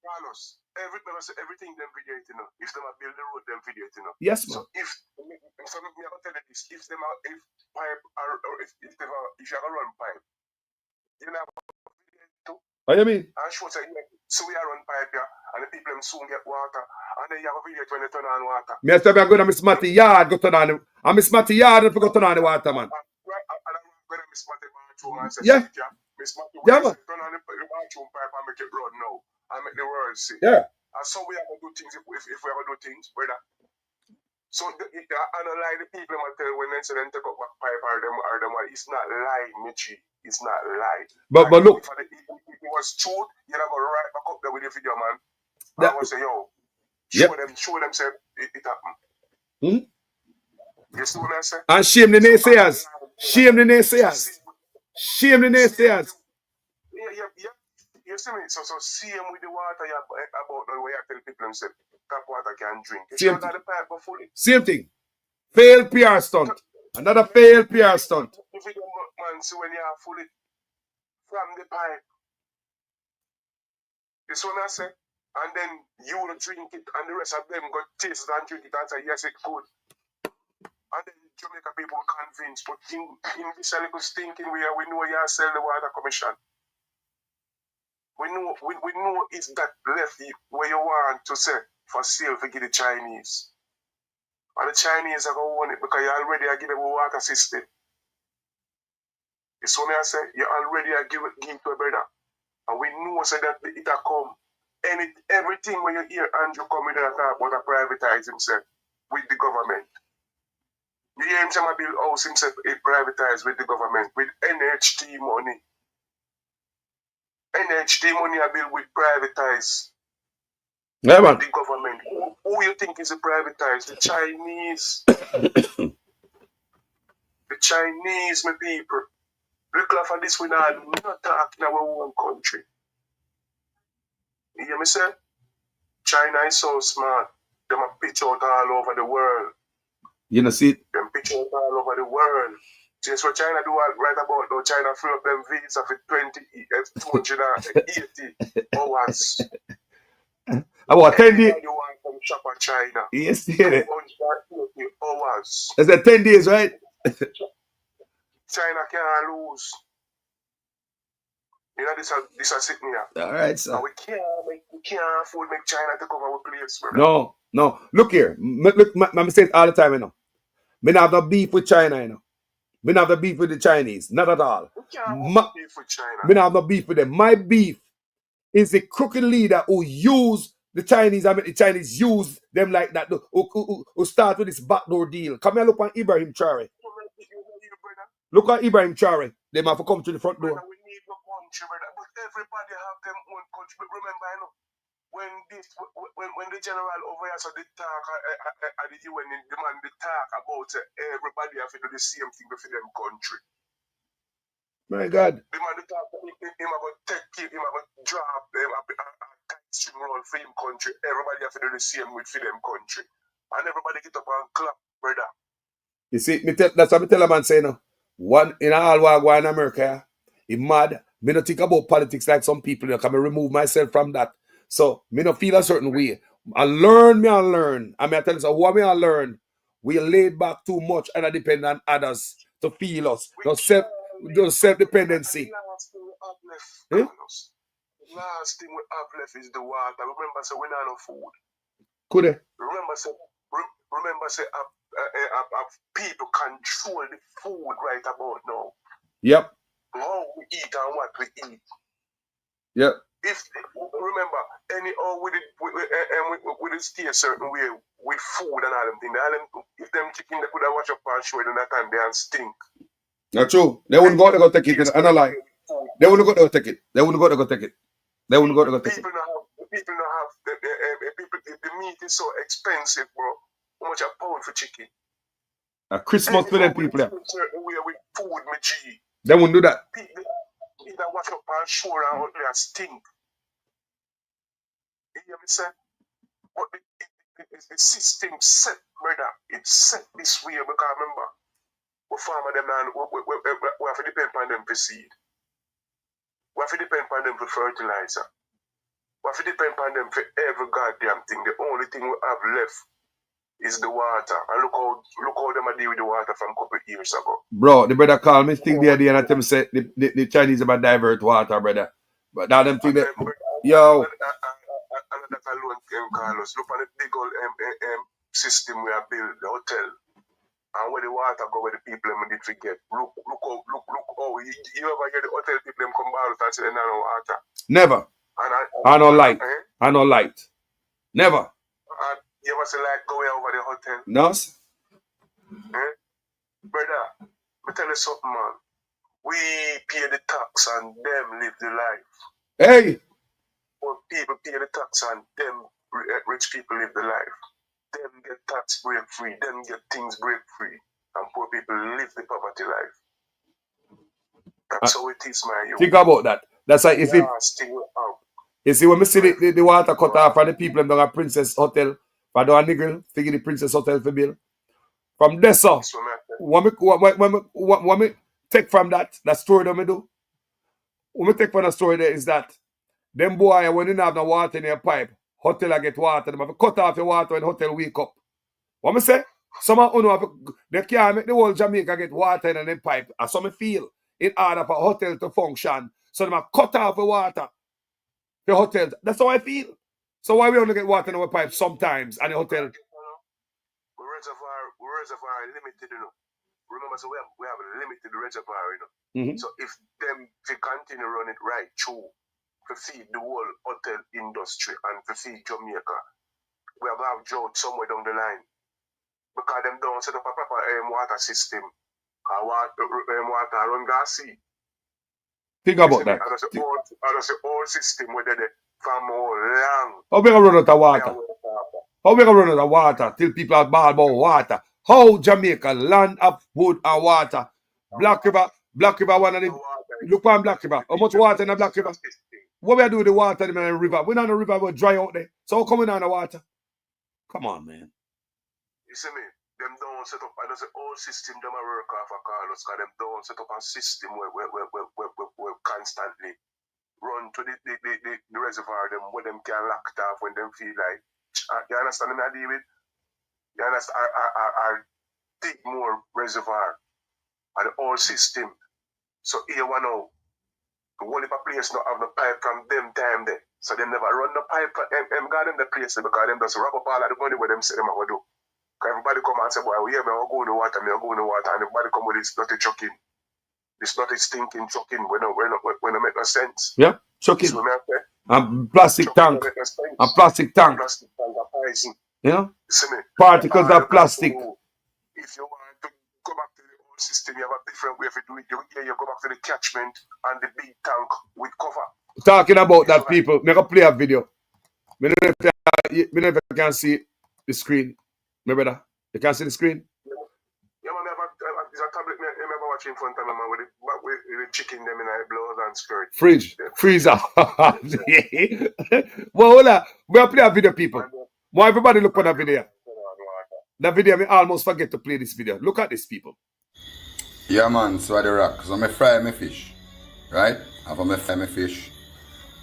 Carlos, everything them video it, you know. If them build the road, them video it, you know. Yes, man. So if me I tell you this, if pipe or if you have a run pipe, you know video it too. What you mean? And show say so we are run pipe here, and the people them soon get water, and then you have a video when they turn on water. Me I tell you, I'm going to Miss Matty yard, go turn on the. I'm Miss Matty yard and go turn on the water, man. Right, and I'm going to Miss Matty bathroom and say, yeah. Miss Matty, yeah, man. Turn on the bathroom pipe and make it run now, and make the world see. Yeah. And so we have to do things if we ever do things, brother. So I don't lie the people I tell when they say them take up a pipe or them it's not lie, Michi. It's not lie. But look. If it was truth, you'd have to right back up there with the video, man. I would say, yo, show them say it happened. Hmm? You see what I say? And shame the naysayers. Shame the naysayers. Shame the naysayers. Yeah. You see me? So same with the water about the way I tell people them say tap water can drink. Same thing. The pipe fully. Same thing. Failed PR stunt. Another failed PR stunt. If you don't man see when you are fully from the pipe. This one I say. And then you will drink it and the rest of them go taste it and drink it and say yes it's good. And then Jamaica people convinced, but in this little stinking way, we know you sell the water commission. We know it's that left where you want to say for sale for give the Chinese. And the Chinese are going to want it because you already are giving a water system. It's what I say, you already are give to a brother. And we know so that it will come. Everything when you hear Andrew coming and talk about to privatize himself with the government. You hear him say to build house himself, he privatize with the government, with NHT money. NHT money are built with privatize. Yeah, man. The government. Who you think is a privatized? The Chinese. The Chinese, my people. Look for this, we not talk in our own country. You hear me say? China is so smart. They are pitch out all over the world. You know, see it? They pitch out all over the world. Just what China do right about now, China free up them visa for 280 hours. About 10 days. You want to shop at China. Yes, yeah. 280 hours. Is that 10 days, right? China can't lose. You know, this is sitting here. All right, sir. And we can't afford make China take over our place, brother. No. Look here. Look, I say it all the time, you know. Me not have no beef with China, you know. Me not have no beef with the Chinese. Not at all. We can't have beef with China. Me not have no beef with them. My beef is the crooked leader who use the Chinese. I mean, the Chinese use them like that. Who start with this backdoor deal. Come here, look on Ibrahim Traore. Look at Ibrahim Traore. They have to come to the front door. We need no country, brother. But everybody have their own country. But remember, you know, when the general over here so they talk at the UN demand they talk about everybody have to do the same thing for them country. My God. The man they talk him about take him about drop them a string roll for him country. Everybody have to do the same with for them country. And everybody get up and clap, brother. You see, that's what I tell a man say now. One in all war in America, he mad. Me not think about politics like some people. You know, can I remove myself from that? So me not feel a certain way. I learn. I mean, I tell you, so what me I learn, we laid back too much and I depend on others to feel us. No self-dependency. The last thing we have left is the water. Remember, say we not no food. Could they? Remember, say people control the food right about now. Yep. How we eat and what we eat. Yep. If remember, we stay a certain way with food and all them things. If them chicken they could have watched up and show it in that time, they and stink. Not true. They wouldn't go to go take it. And I lie. They wouldn't go to go take it. People don't have the meat is so expensive, bro. How much a pound for chicken? A Christmas for them people. Certain way with food, my G. They wouldn't do that. People either watch up and show and out there and stink. You hear me say? But the system set, brother. It's set this way because remember, we farmer them and we have to depend on them for seed. We have to depend on them for fertilizer. We have to depend on them for every goddamn thing. The only thing we have left is the water. And look how them are deal with the water from a couple of years ago. Bro, the brother called me think the other day and I tell me say the Chinese about divert water, brother. But now them think that yo. And that alone, Carlos. Look at the big old system we have built, the hotel. And where the water go, where the people them did forget. Look how you ever hear the hotel people them come out and say they no water. Never. I no light. I no light. Never. And you ever say like go over the hotel? No. Brother, me tell you something, man. We pay the tax and them live the life. Hey. But people pay the tax and them rich people live the life. Them get tax break free. Them get things break free. And poor people live the poverty life. That's how it is, man. Think about that. That's like if you see when we see the water cut off and the people down at Princess Hotel, for the niggle, figure the Princess Hotel for bill. From there, so what me take from that story that me do, what me take from the story there is that them boy when you have no water in your pipe, hotel I get water, them have to cut off your water when the hotel wake up. What me say? Some of you they can't make the whole Jamaica get water in them pipe. And some feel in order for a hotel to function. So they cut off the water. The hotel. That's how I feel. So why we only get water in our pipe sometimes and the hotel? Reservoir limited, you know. Remember, so we have a limited reservoir, you know. So if them they continue run it right through to feed the whole hotel industry and to feed Jamaica, we have to have drought somewhere down the line. Because them don't set up a proper water system. Water run gas sea. Think about that. I don't say all system where they for more long. How we gonna run out of water? How we gonna run out of water till people are ball about water? How Jamaica, land of wood and water. Black River one of the look on Black River. How much water in the Black River? What we do with the water in the river? We're not in the river, we're dry out there. So how come we not in the water? Come on, man. You see me? Them don't set up, I don't say all system them are work off of Carlos, because them don't set up a system where constantly run to the reservoir them where them can lock it off when them feel like. You understand what I deal with? You understand? I dig more reservoir and the whole system. So here one now, the whole heap of place not have the pipe from them time there. So they never run the pipe for them got them the place there because them just wrap up all of the money where them say them are going to do. Because everybody come and say, boy, we have go in the water, and everybody come with this dirty chucking. This dirty stinking chucking when it make no sense. Yeah, chucking. And plastic tank. And plastic tank. Plastic tank are poison. You know? See me? Particles of plastic. If you want to go back to the old system, you have a different way of do it. You go back to the catchment and the big tank with cover. Talking about that, people, make a play a video. Me know if you can see the screen. Remember that? You can see the screen? Yeah, man, there's a tablet I remember watching in front of me, man, with the chicken them in a blouse and skirt. Fridge. Freezer. Well, hold on. We'll play a video, people. Why everybody look at that video? That video, I almost forget to play this video. Look at this, people. Yeah, man, so at the rock. So I fry my fish. Right? After I fry my fish,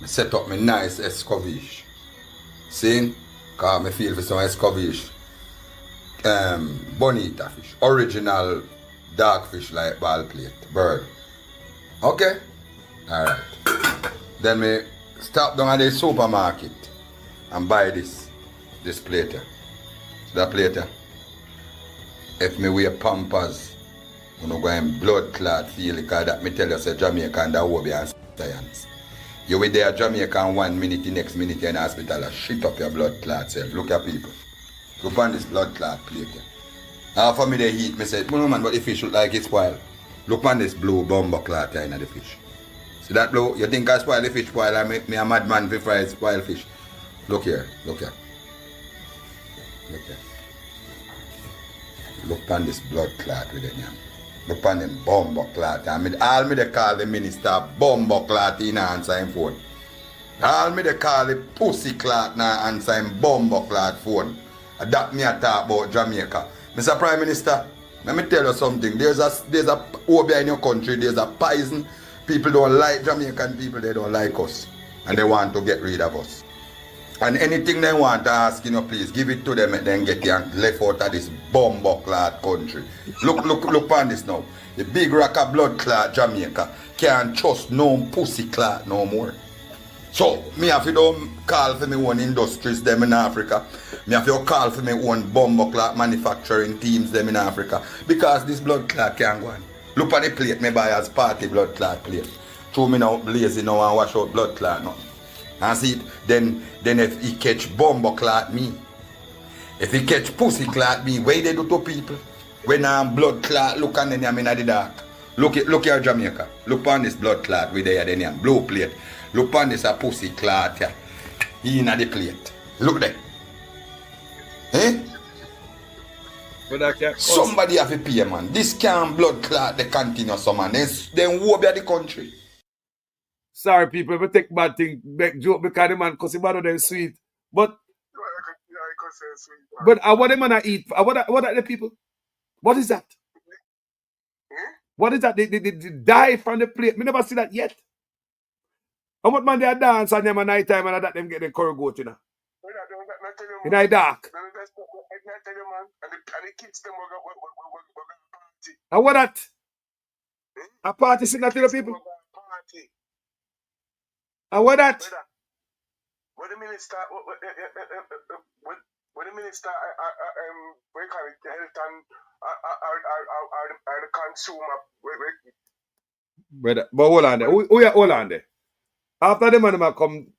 I set up my nice escovitch. See? Because I feel for some escovitch. Bonita fish. Original dark fish like ball plate. Bird. Okay? Alright. Then we stop down at the supermarket and buy this plate. That plate. If me wear Pampers, you know, go in blood clot feel because that me tell you say Jamaica and that will be science. You will there Jamaica 1 minute, the next minute you're in the hospital and shit up your blood clot self. Look at people. Look on this blood clot plate. After me they heat, me say, no man, but the fish look like it's spoiled. Look on this blue bumbo clot in the fish. See that blue? You think I spoil the fish spoil and make me a madman for fry spoil fish? Look here, look here. Look here. Look on this blood clot with them. Look on them bumbo clot. All me they call the minister bumbo clot in answer him phone. All me they call the pussy clot now answer him bumbo clot phone. That me a talk about Jamaica. Mr. Prime Minister, let me tell you something. There's a obia in your country, there's a poison. People don't like Jamaican people, they don't like us. And they want to get rid of us. And anything they want to ask, you know, please give it to them and then get you left out of this bumbo clot country. Look on this now. The big rock of blood clot Jamaica can't trust no pussy clot no more. So, me have to don't call for me own industries them in Africa. Me have to call for me own bumbo clot manufacturing teams them in Africa. Because this blood clot can't go on. Look at the plate me buy as party blood clot plate. Throw me now lazy now and wash out blood clot now. And see it, then if he catch bumbo clot me, if he catch pussy clot me, what they do to people? When I'm blood clot, look and then I'm in the dark. Look here Jamaica. Look on this blood clot with there then blue plate. Look on this a pussy clot here. In the plate. Look there. Eh? Somebody have to pay, man. This can't blood clot the continuous man. Then who be the country? Sorry, people, we take bad thing, make joke because the man, because the man them sweet. But what the man eat? What are the people? What is that? What is that? They die from the plate. Me never see that yet. How much man they dance on them at night time and that them get the curry goat, you know? In the dark. can't tell you, man. And the kids, them, we're going to party. And what that? A party signal to the people? Party. And what that? When the minister, when the minister, we call it the health and the consumer. Brother, but hold on there. Hold on there. After the man come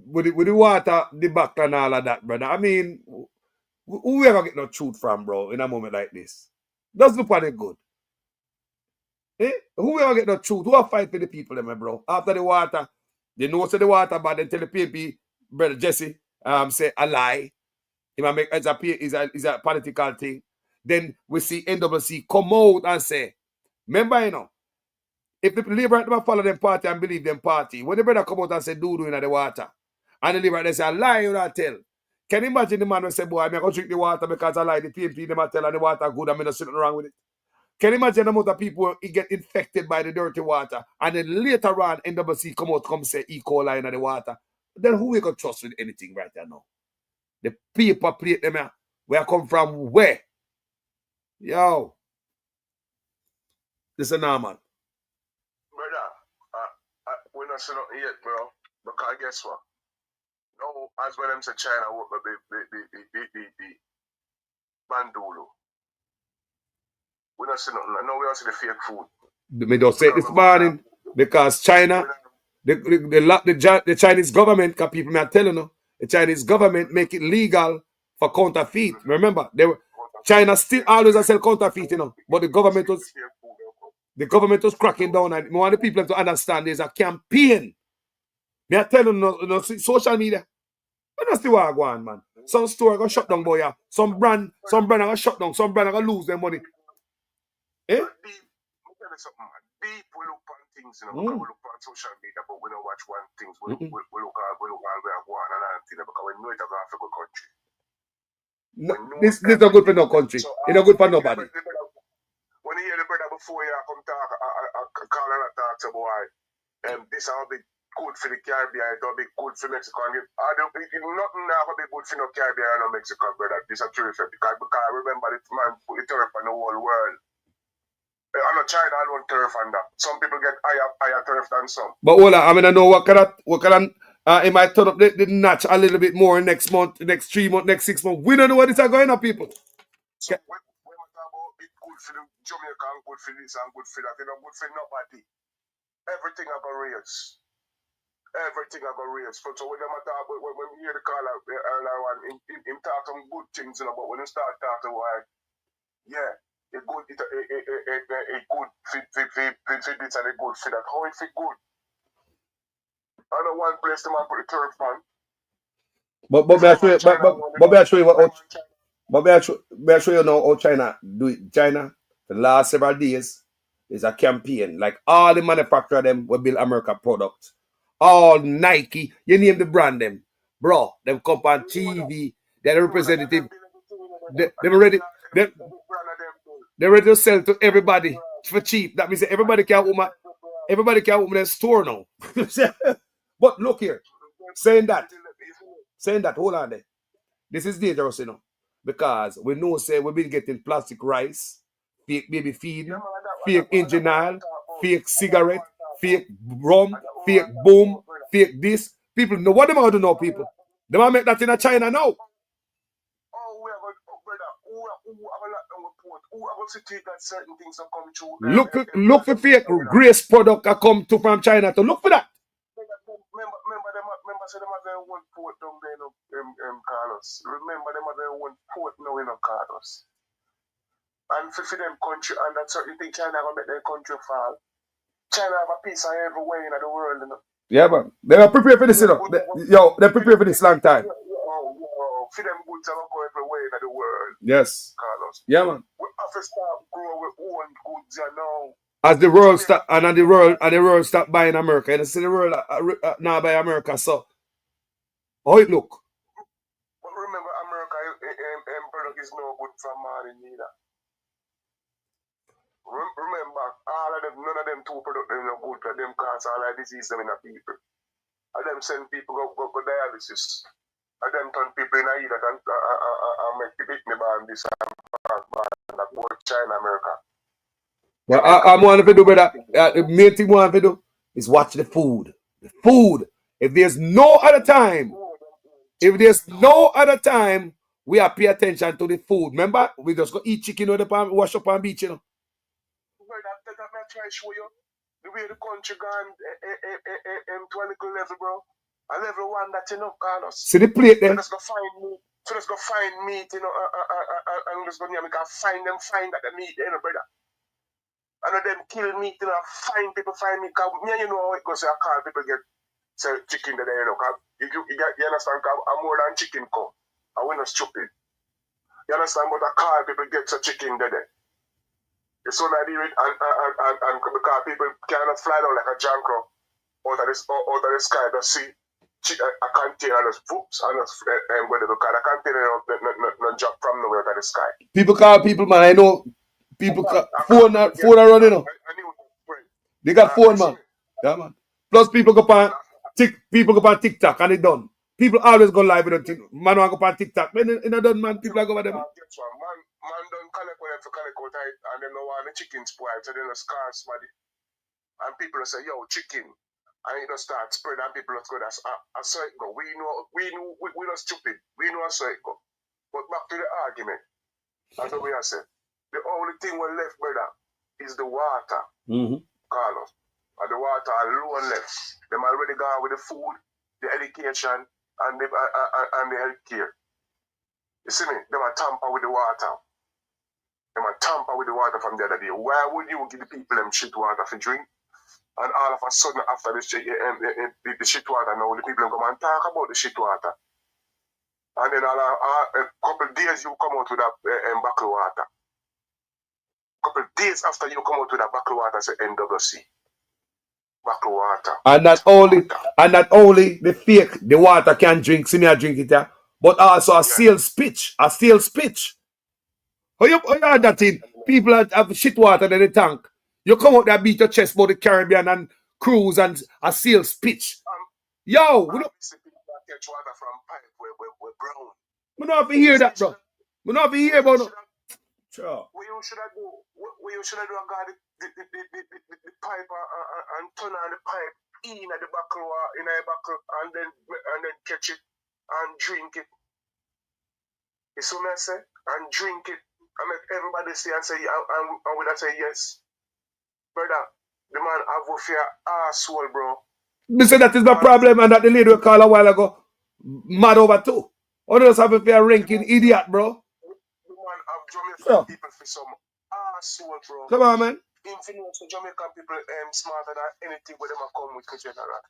with the water, the back and all of that, brother. I mean, who ever get no truth from, bro, in a moment like this? Does look at it good. Eh? Who ever get no truth? Who are fight for the people, them, bro? After the water, they know say the water, but then tell the PMP, brother Jesse, say a lie. He might make it's a political thing. Then we see NWC come out and say, remember, you know, if the Labour don't follow them party and believe them party, when the brother come out and say do in the water, and the Labour they say a lie, you not tell. Can you imagine the man who say, boy, I'm going to drink the water because I lie, the PMP them tell and the water good and there's nothing wrong with it. Can you imagine the amount of people get infected by the dirty water and then later on NWC come out come say E. coli in the water? Then who we going to trust with anything right now? The paper plate them here, where I come from where? Yo. This is normal. Brother, we're not saying nothing yet, bro. Because guess what? No, as well them say China would be Bandulu. We're not saying nothing. No, we don't see the fake food. Me just say it this morning because China, the Chinese government, because people may tell you, the Chinese government make it legal for counterfeit. Remember, China still always sell counterfeit, you know, but the government was cracking down, and we want the people to understand there's a campaign. Me I tell you, no, social media. I don't see what I go on, man. Some store are gonna shut down, boy. Yeah. Some brand are gonna shut down. Some brand are gonna lose their money. Eh? People look on things, you know, because we look on social media, but we don't watch one things. We look all where I go on and on, you know, because we know it's a good country. No, this is not good for no country. It's not good for nobody. When you hear the brother before you come talk, I call and I talk to boy, this will be good for the Caribbean, it will be good for Mexico. And nothing now will be good for no Caribbean or Mexico, brother. This is true, because remember, this man put the turf on the whole world. I know China alone turf on that. Some people get higher turf than some. But hold on, I mean, I know what can it might turn up the notch a little bit more next month, next 3 months, next 6 months. We don't know what is going on, people. So when we talk about it good for the Jamaica and good for this and good for that, you know, good for nobody. Everything I go raise. Everything I go raise. So when we talk, when we hear the caller earlier on, him talk some good things, you know, but when you start talking about, yeah, it good, it good fit this and it good fit that. How it fit good? I know one place the man put the turf on. But may I show you now how China do it. China, the last several days, is a campaign. Like all the manufacturer them will build America products. All Nike, you name the brand them. Bro, them come on TV, they're the representative. They're ready to sell to everybody for cheap. That means everybody can open their store now. But look here, saying that, hold on there. This is dangerous, you know, because we know, say, we've been getting plastic rice, fake baby feed, fake engine oil, fake cigarette, fake rum, fake boom, fake this. People know what they want to know, people. They want to make that in China now. Look for fake Grace product that come to from China to look for that. Remember, say them have their one port down there in Carlos. Remember, them have their one port now in Carlos. And for them country, and that certain thing, China will make their country fall. China have a piece of everywhere in the world, you know. Yeah, but they are prepared for this, you know. They're prepared for this long time. For them goods that will go everywhere in the world. Yes. Carlos. Yeah, man. We have to start growing with own goods, you know. As the world stop and the world stop buying America, you see the world now buy America. So how it look? But remember, America product is no good for money neither. Remember, all of them, none of them two products are no good for them cause all of disease them in the people. And them send people go dialysis. And them turn people in a eat and make the bit me ban this and that both China, America. Well, I'm want to do, brother. The main thing I want to do is watch the food. The food. If there's no other time, we have pay attention to the food. Remember, we just go eat chicken on the pan, wash up on beach, you know. Well, that may try to show you the way the country gone to a little level, bro. A level one that, you know, Carlos. See the plate there? So let's go find meat, you know, and let's go near me, find that the meat, you know, brother. And them kill meat, you know, find meat. Cause me, you know how it goes, I call people get say chicken there, you know, cause you understand, cause I'm more than chicken come. And we're not stupid. You understand, but I call people get a chicken there. It's so that and because people cannot fly down like a jankro out of the sky to see a container just whoops and just whatever, because a container not drop from nowhere out of the sky. People call people, man. I know people call, phone are running, you know. They got phone, man. Yeah, man. Plus people go on TikTok and it done. People always go live with them. Man want go on TikTok. When it done, man, people are go over them. Man done collect what them to collect out and them no want the chicken spoiled, so they just scar somebody. And people say, yo, chicken. And it just start spread and people just go, that's I saw it go. We not stupid. We know I saw it go. But back to the argument. That's what we are saying. The only thing we're left, brother, is the water. Carlos. And the water alone left. Them already gone with the food, the education, and the health care. You see me? Them are tamper with the water. Them are tamper with the water from the other day. Why would you give the people them shit water for drink? And all of a sudden, after the shit water, now the people come and talk about the shit water. And then a couple of days you come out with that bottled water. A couple of days after you come out with that bottled water, say NWC. Bottled water. And not only the fake, the water can drink, see me I drink it, yeah. But also a sales pitch. How you had that in? People have shit water in the tank. You come out there, beat your chest about the Caribbean and cruise and a sales pitch. Yo, we don't have to hear that, bro. We don't have to hear about it. Sure. What you should have do, I got the pipe and turn on the pipe in the buckle, and then catch it and drink it. You see what I say? And drink it and make everybody say and say, and when I say yes. Brother, the man have a fear asshole, bro. Me say that is the problem, and that the lady we called a while ago mad over too. Others have a fear ranking idiot, bro. The man have Jamaican people for some asshole, bro. Come on, man. Influence Jamaican people smarter than anything where them come with general.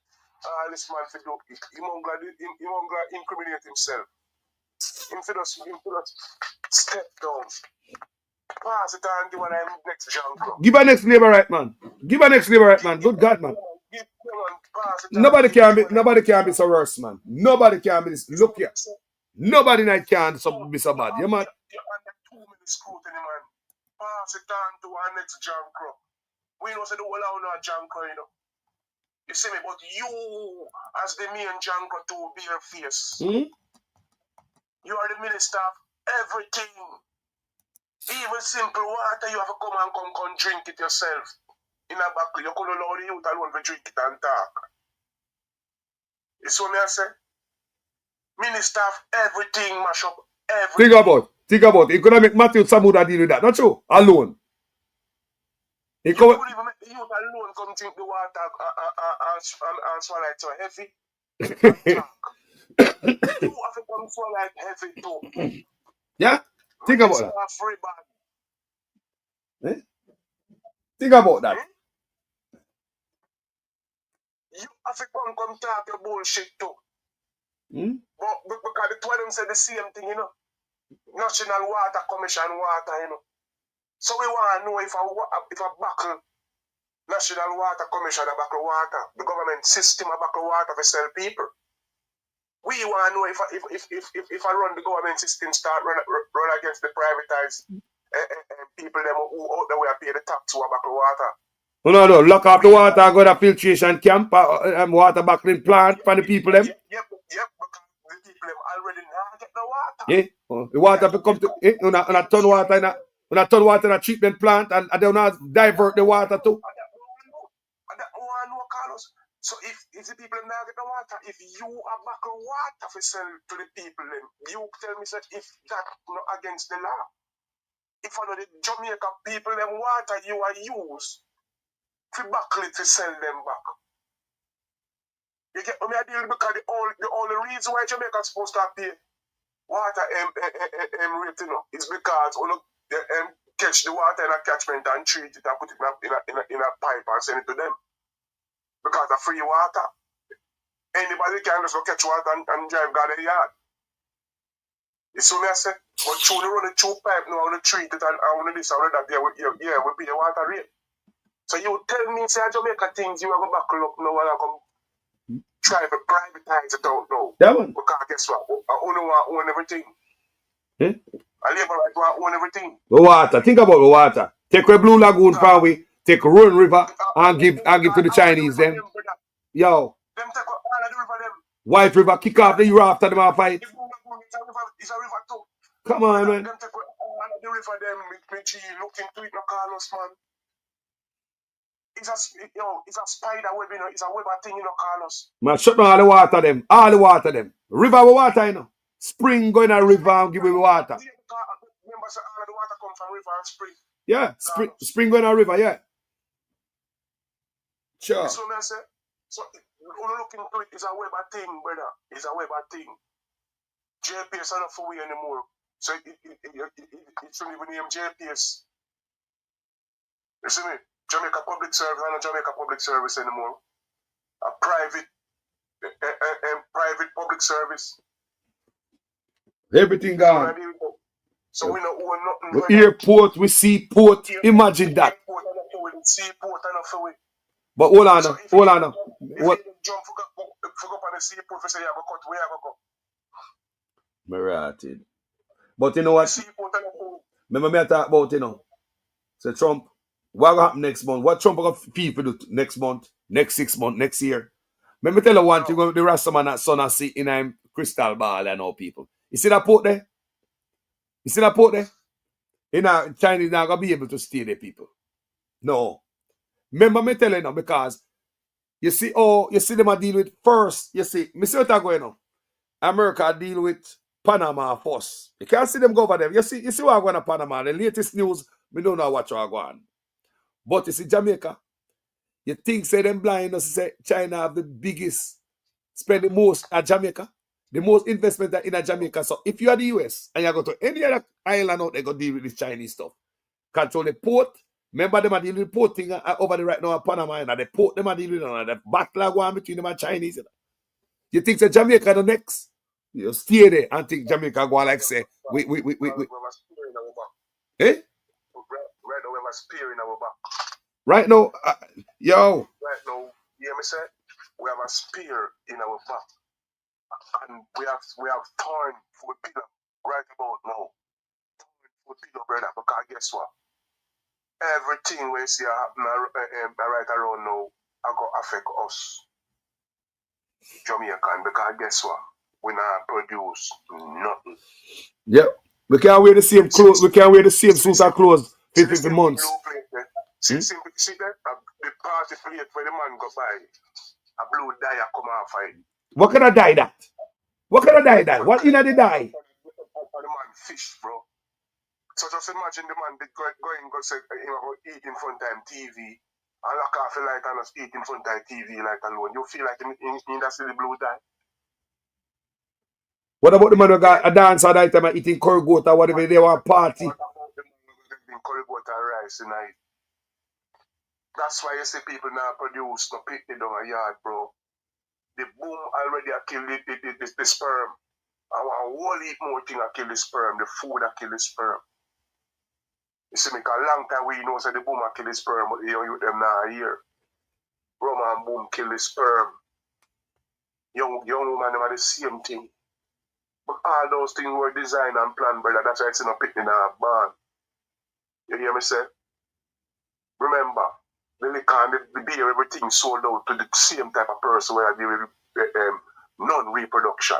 This man for do it. He won't incriminate himself. Him for just step down. Pass it on, give a next junk. Give a next neighbor right, man. Good God, man. Nobody can be so worse, man. Nobody can be this. Look here. Nobody can be so bad. You man. You're under 2 minutes scrutiny, man. Pass it on to our next junk. We know say the whole our junk, you know. You see me, but you as the main junk to be your face. You are the minister of everything. Even simple water, you have to come drink it yourself. In a buckle, you couldn't allow the youth alone to drink it and talk. You see what I say? Minister of everything, mash up everything. Think about it. You could have make Matthew Samuda deal with that. Not true. Alone. You could even make the youth alone come drink the water and swallow it so heavy. You have to come swallow it heavy too. Yeah? Think about that. Think about that. You have to come talk your bullshit too. But because the two of them say the same thing, you know. National Water Commission water, you know. So we want to know if a buckle, National Water Commission a buckle water, the government system a buckle water for sell people. We want to know if I run the government system start run against the privatized people them who out there will pay the tax to a buckle water. No, lock up the water, go to filtration camp, water bottling plant for the people them. Yep, because the people them already now get the water. Yeah. The water will come to when I turn water in a treatment plant and they will divert the water too. And that one no Carlos. So if the people now get the water, if you are back water for sell to the people, then you tell me that if that not against the law. If I know the Jamaica people them water you are use to backlit to sell them back. You get me? I deal because the only reason why Jamaica supposed to pay water rate, is because catch the water in a catchment and treat it and put it in a pipe and send it to them. Because of free water. Anybody can just go catch water and drive down the yard. You see me I say? But through the run the two pipe now, I want to treat it and I want to this, I want that, we pay the water rate. So you tell me, say, Jamaica things, you have to buckle up now and I come try to privatize it out now. That one. Because guess what? I only want to own everything. I labor right to own everything. The water. Think about the water. Take a Blue Lagoon from we, take a Roan River and give to the Chinese then. Yo. Them take all of the river them. White River, kick off the year after them fight. It's a river too. Come on, man. Them take all of the river them, me look into it, no Carlos, man. It's a spider web, it's a web thing, Carlos. Man, shut down all the water them. All the water them. River with water, Spring going a river and give me water. Remember, so all of the water come from river and spring. Yeah, spring going a river, yeah. Sure. So I say, so when you look into it, it's a web thing, brother. It's a web thing. JPS are not for we anymore. So it shouldn't even name JPS. You see me? Jamaica Public Service, not Jamaica Public Service anymore. A private public service. Everything gone. So we don't own nothing. The airport, we seaport. Imagine that. Seaport and for we. But hold on now. If you jump for go on the seaport, for say you have a cut, where you have a cut? Merated. But you know what? Remember me I talk about, say Trump, what will happen next month? What Trump going to people do next month, next 6 months, next year? Let me tell you one thing, the Rastaman that son and see in a crystal ball and all people. You see that port there? You see that port there? Chinese not going to be able to stay there, people. No. Remember me telling you because you see them deal with first, you see what I'm going on. America deal with Panama first. You can't see them go over there. You see what going on Panama. The latest news, we don't know what you're going. But you see Jamaica, you think say them blind us say China have the biggest, spend the most at Jamaica, the most investment in Jamaica. So if you are the US and you go to any other island out there, go deal with this Chinese stuff. Control the port. Remember them are dealing with port thing over there right now in Panama and the port them are dealing with the battle going between them and Chinese. You think that Jamaica the next? You stay there and think Jamaica go like say we. Eh? Right now we have a spear in our back. Right now, yo. Right now, you hear me say? We have a spear in our back. And we have thorn for pillar right about now. Thorn for pillar, brother, because guess what? Everything we see happen right around now are going to affect us. Jamaican, because guess what? We not produce nothing. Yep. We can't wear the same clothes. We can't wear the same suits and clothes 50 months. See that? The party plate where the man go buy a blue dye come off of it. What kind of dye that? What kind of dye that? What in the dye? The man fish, bro. So just imagine the man go say eat in front of TV and lock off the light and just eat in front of TV like alone. You feel like in that silly blue dye. What about the man who got a dance at that time and eating curry goat or whatever they want party? Curry goat and rice tonight. That's why you see people now produce no pick it down a yard, bro. The boom already kill the sperm. I want a whole heap more thing I kill the sperm, the food I kill the sperm. You see me, because a long time we know say the boom I kill the sperm, but you them now here. Rum and boom kill the sperm. Young woman them are the same thing. But all those things were designed and planned, brother. That's why it's not picking in a barn. You hear me say? Remember, the liquor and the beer, everything sold out to the same type of person where they will non-reproduction.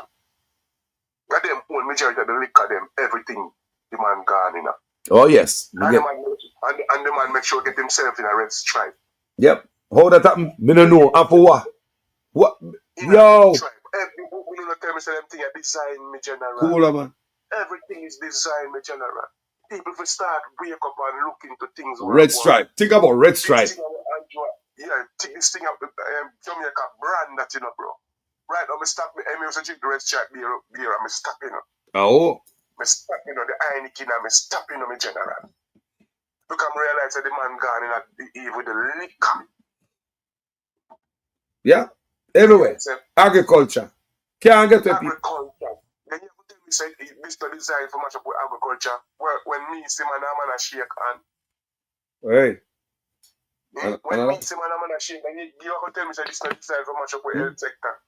Got them own majority of the liquor, them, everything, the man gone in. Oh, yes. And the man make sure get himself in a red stripe. Yep. How that happen? Me no know. And for what? What? Yo. We don't tell me say them thing a design, me general. Cooler, man. Everything is designed, me general. People will start wake up and look into things. Red stripe. Think about red stripe. Yeah, take this thing up with Jamaica brand that, you know, bro. Right now, I stop me. I also drink the red stripe beer, I'm stopping, you know. Oh. I stop, you know, the Heineken, I'm stopping, you know, me general. Because I realize that the man gone in with the liquor. Yeah. Everywhere. Agriculture. Can't get to people. Agriculture. Then you tell me, say, this the design for much of agriculture. When me see my man a shake and Hey. when me see my man a shake, and you tell me, say, this the design for much of the health sector.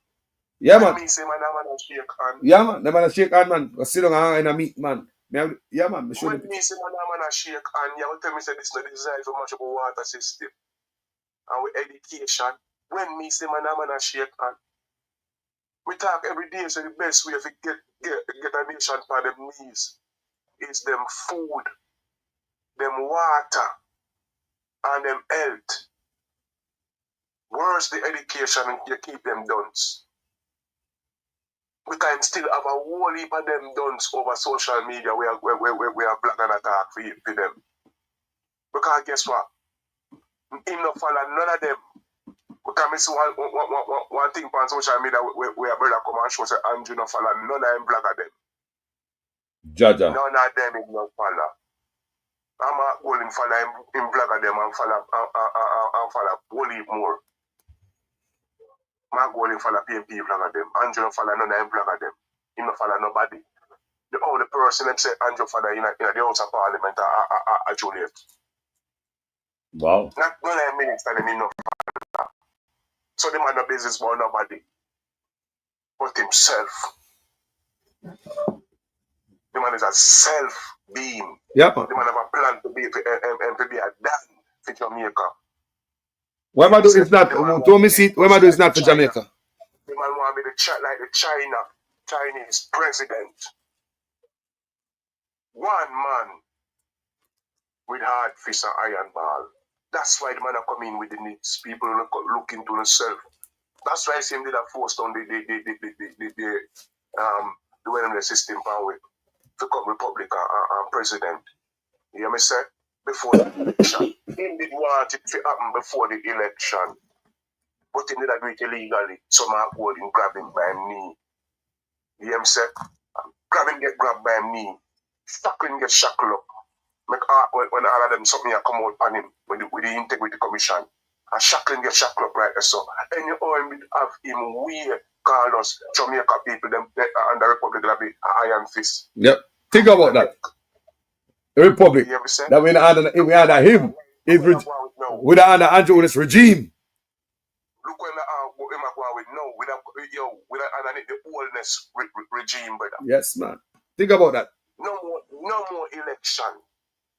Yeah, man. When me see my man a shake and yeah, man. The man a shake hand, man. I sit down and a meat, man. Yeah, man. when me see my man a shake and you tell me, say, this the design for much of the water system and with education. When me see my man a shake and we talk every day, so the best way to get a nation for them needs is them food, them water, and them health. Where's the education and you keep them duns? We can still have a whole heap of them duns over social media where we are black and attack for them. Because guess what? Him not follow none of them. Because I see one thing on social media where a brother come and show say Andrew not follow none of them black of them. Jaja. None of them is not follow. I'm not going to follow him black of them and follow whole heap more. I'm going to follow PMP black of them. Andrew not follow none of them black of them. He not follow nobody. The only person that say Andrew follow in the House of Parliament are Juliet. Wow. Not none of them minister them enough. So the man no business about nobody but himself. The man is a self-being. Yeah, man. The man have a plan to be a dad for Jamaica. What am I doing is not, don't me see it, what am I doing is not for Jamaica? The man want to be the Chinese president. One man with hard fist and iron ball. That's why the man are coming with the needs. People look into themselves. That's why him did have forced on the the system power to become Republican and president. You hear me say? Before the election. He did want it to happen before the election. But he did do it illegally. Some are holding, grab him by him knee. You hear me say? Grab him, get grabbed by him knee. Shackling, get shackled up. Make when all of them something come out on him with the Integrity Commission. And Shackling get shackled up right there. So any oil have him weird call us Jamaica people them and the Republic will be iron fist. Yep. Think about that. The Republic. That we under him. We under Andrew's regime. Look when him go with no, we underneath the oldness regime, brother. Yes, man. Think about that. No more election.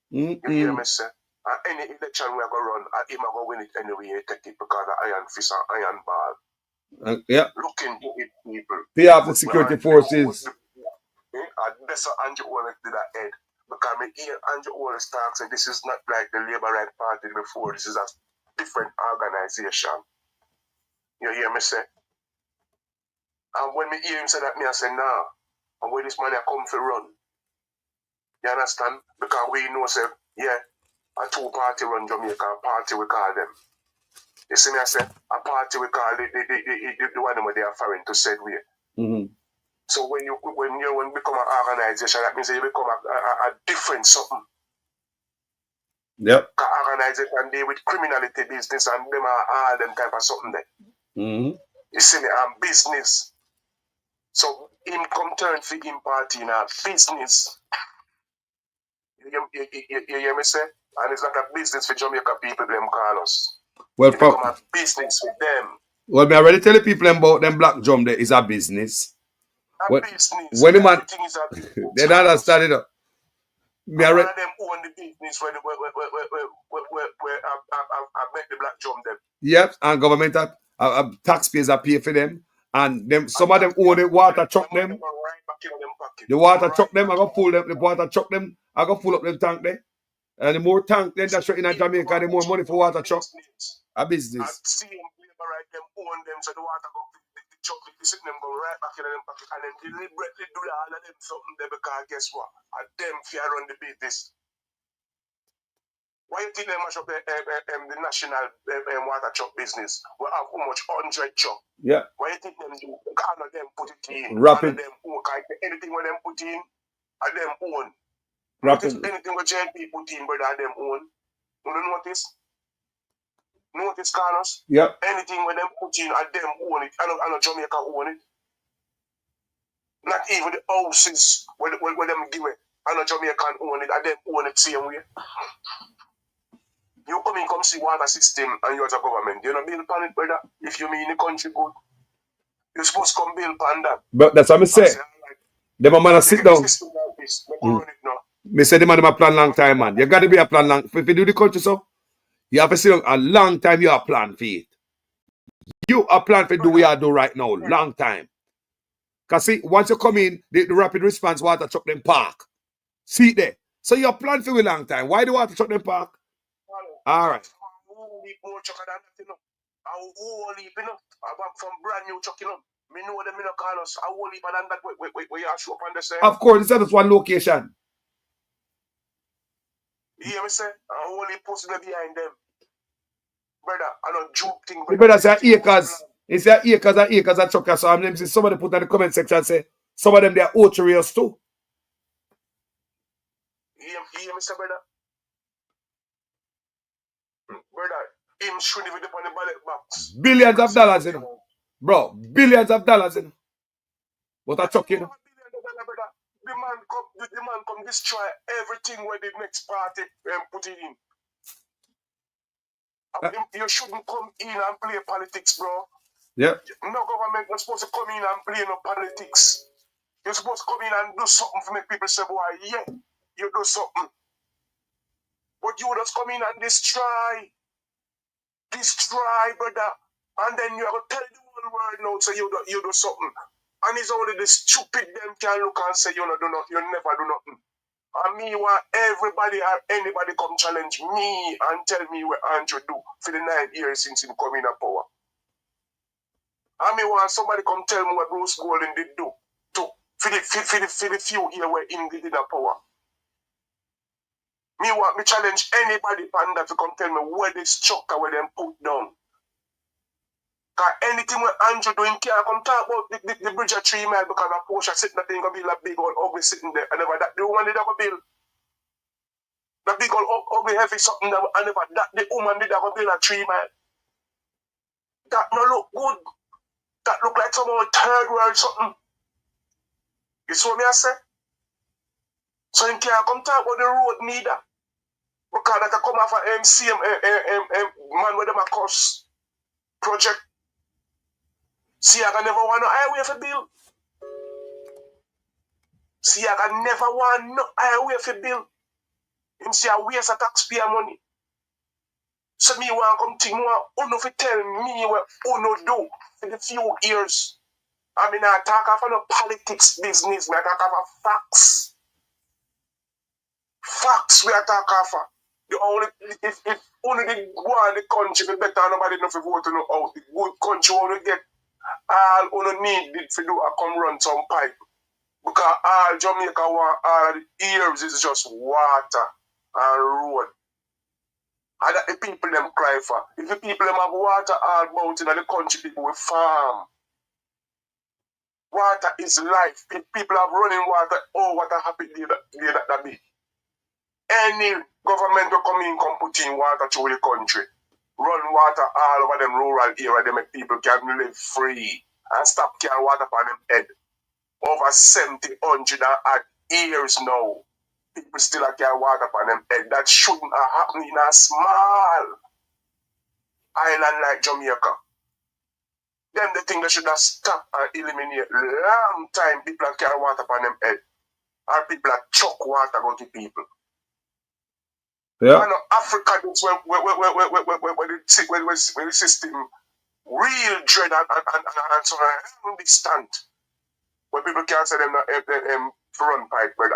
You hear me say? Any election we are going to run, him are going to win it anyway. You take it because of iron fist and iron ball. Yeah. Looking to it, people. They have the security forces. That's what Andrew Wallace did that head. Because I hear Andrew Wallace talks, and this is not like the Labour Right Party before. This is a different organization. You hear me say? And when me hear him say that, I say, nah. And when this man come for run. You understand? Because we know, say, yeah, a two-party run Jamaica, a party we call them. You see me, I say, a party we call the one where they are foreign to said way. Mm-hmm. So when you become an organization, that means you become a different something. Yep. Because organization deal with criminality business and them are all them type of something there. Mm-hmm. You see me, I'm business. So him come turn for him party now, business. You hear me say? And it's not a business for Jamaica people, them call us. Well, become a business with them. Well, me already tell the people about them black drum there is a business. Business. When the man, they don't understand it. Me already. Them own the business where I make the black drum them. Yep, and government taxpayers are pay for them, and them some of them own the water truck them. in them pocket. The water truck them, I go full them, the water truck them, I go full up them tank there. And the more tank then that's in Jamaica, the more money for water truck. A business. And see them labor right, them own them, so the water go, the truck, the sitting them go right back in them pocket, and then deliberately do all of them something there, because guess what? And them fear run the business. Why you think they mash up the national water truck business? We have how much 100 truck. Yeah. Why you think them do? All of them put it in. Rapid. All of them own. Anything where them put in, and them own. Rapid. Notice anything where JNP put in, brother, and them own. You don't notice? Notice, Carlos? Yeah. Anything where them put in, and them own it. I know Jamaica own it. Not even the houses where them give it. I know Jamaican own it, and them own it same way. You come see water system and you as a government. You know, build upon it, brother. If you mean the country good, you're supposed to come build upon that. But that's what I say. Them a man sit down. Me say the man a plan long time, man. You got to be a plan long. If you do the country so, you have to sit down a long time. You have a plan for it. You a plan for do what you do right now. Long time. Cause see, once you come in, the rapid response water truck them park. See it there. So you plan for a long time. Why do water truck them park? All right. From brand new truck, you know. Me know them in the Carlos. I won't leave than that where you show up on the same. Of course, it's just one location. You hear me say? I only posted behind them. Brother, I don't joke thing. The brother say acres. He say acres and acres of truckers. So I'm see somebody put in the comment section say some of them they are ultra-reals too. You hear me say, brother? Brother, him should even dip on the ballot box. Billions of dollars, you know. Bro, billions of dollars, you know. What a truck, you know. The man come destroy everything where the next party put it in. You shouldn't come in and play politics, bro. Yeah. No government is supposed to come in and play no politics. You're supposed to come in and do something to make people say, boy, yeah, you do something. But you just come in and destroy, brother. And then you have to tell the whole world now, so you do something. And it's only the stupid them can look and say you do nothing, you never do nothing. And me want everybody or anybody come challenge me and tell me what Andrew do for the 9 years since him come in a power. And me want somebody come tell me what Bruce Golden did do for the few years where he did in a power. Me want me challenge anybody on that to come tell me where they struck or where them put down. Because anything when Andrew doing can't come talk about the bridge of 3 miles because a Porsche sitting that thing gonna be like big old ugly sitting there. And never that the woman did have a bill. The big old ugly heavy something that and never that the woman did have a bill at 3 miles. That no look good. That look like some old third world something. You see what me I say? So you can't come talk about the road neither. Because that come off of MCM man with them a course project. See, I can never want no highway for bill. See, I can never want no highway for bill. Him see, I waste a taxpayer money. So me want come think more, uno fi tell me what uno do for the few years. I mean, I talk of no politics business, I talk of facts. Facts we are talking of. The only, if only the one in the country, the better nobody know if vote to know out. The good country only get all only need to do a come run some pipe. Because all Jamaica want all of the years is just water and road. And that the people them cry for. If the people them have water all about in the country, people will farm. Water is life. People have running water. Oh, what a happy day that be. Any government will come in, come put in water through the country. Run water all over them rural area. They make people can live free. And stop carrying water on them head. Over 70, 100 years now. People still carry water on them head. That shouldn't have happened in a small island like Jamaica. Them the thing they should have stopped and eliminate. Long time people carry water on them head. Or people chuck water go to people. Yeah. I know Africa is when the system real dread and so on distant. When people can't say them for run pipe, brother.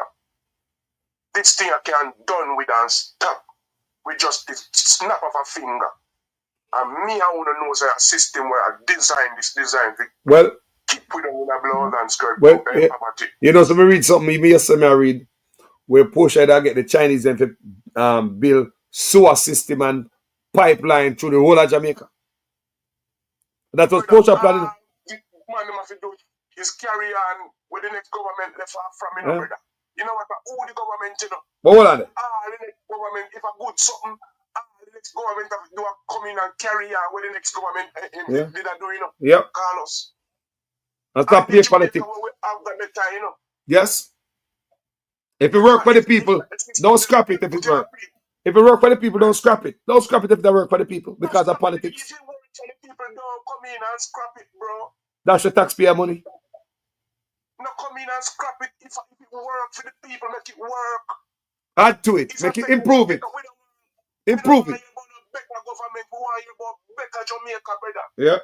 This thing I can done with and stop with just the snap of a finger. And me, I want to know a system where I design to Well, keep with them in a blouse and skirt. well, you know, so me read something, me yesterday I read where Porsche I get the Chinese them to build sewer system and pipeline through the whole of Jamaica. That was Porsche planning. The man them have to do is carry on with the next government left from me, brother. You know what? Who the government, you know? But hold on. The next government, if a good something, the next government have to do a come in and carry on with the next government did I do, you know? Yep. Carlos. That's not play politics. You know? Yes. If it work for the people, don't scrap it if it work. If it work for the people, don't scrap it. Don't scrap it if it work for the people because of politics. If it work for the people, don't come in and scrap it, bro. That's your taxpayer money. No come in and scrap it. If it work for the people, make it work. Add to it. Make it improve it. Improve it. Better government, we want you about better Jamaica, brother. Yeah.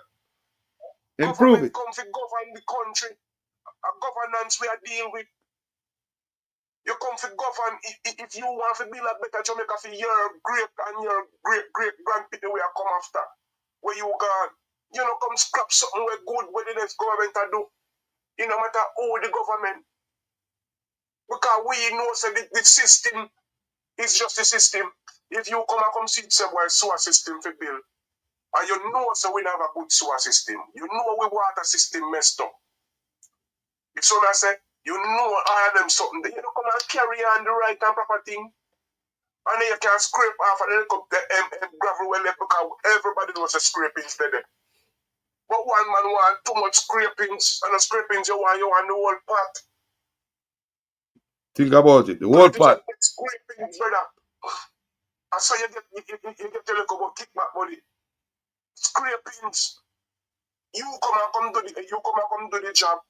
Improve it. Come to govern the country. A governance we are dealing with. You come to govern if you want to build a better Jamaica for your great and your great grandparents we are come after. Where you gone. You know, come scrap something where good what the next government to do. It no matter who the government. Because we know so the system is just a system. If you come see somewhere sewer system for build, and you know so we have a good sewer system. You know we water system messed up. If someone say, you know all of them something, then you don't come and carry on the right and proper thing. And then you can scrape off and then come the gravel well left because everybody knows the scrapings there. But one man want too much scrapings, and the scrapings you want the whole pot. Think about it. The whole pot. Scrapings, brother. And so you get to look about kickback money. Scrapings. You come and come do the job.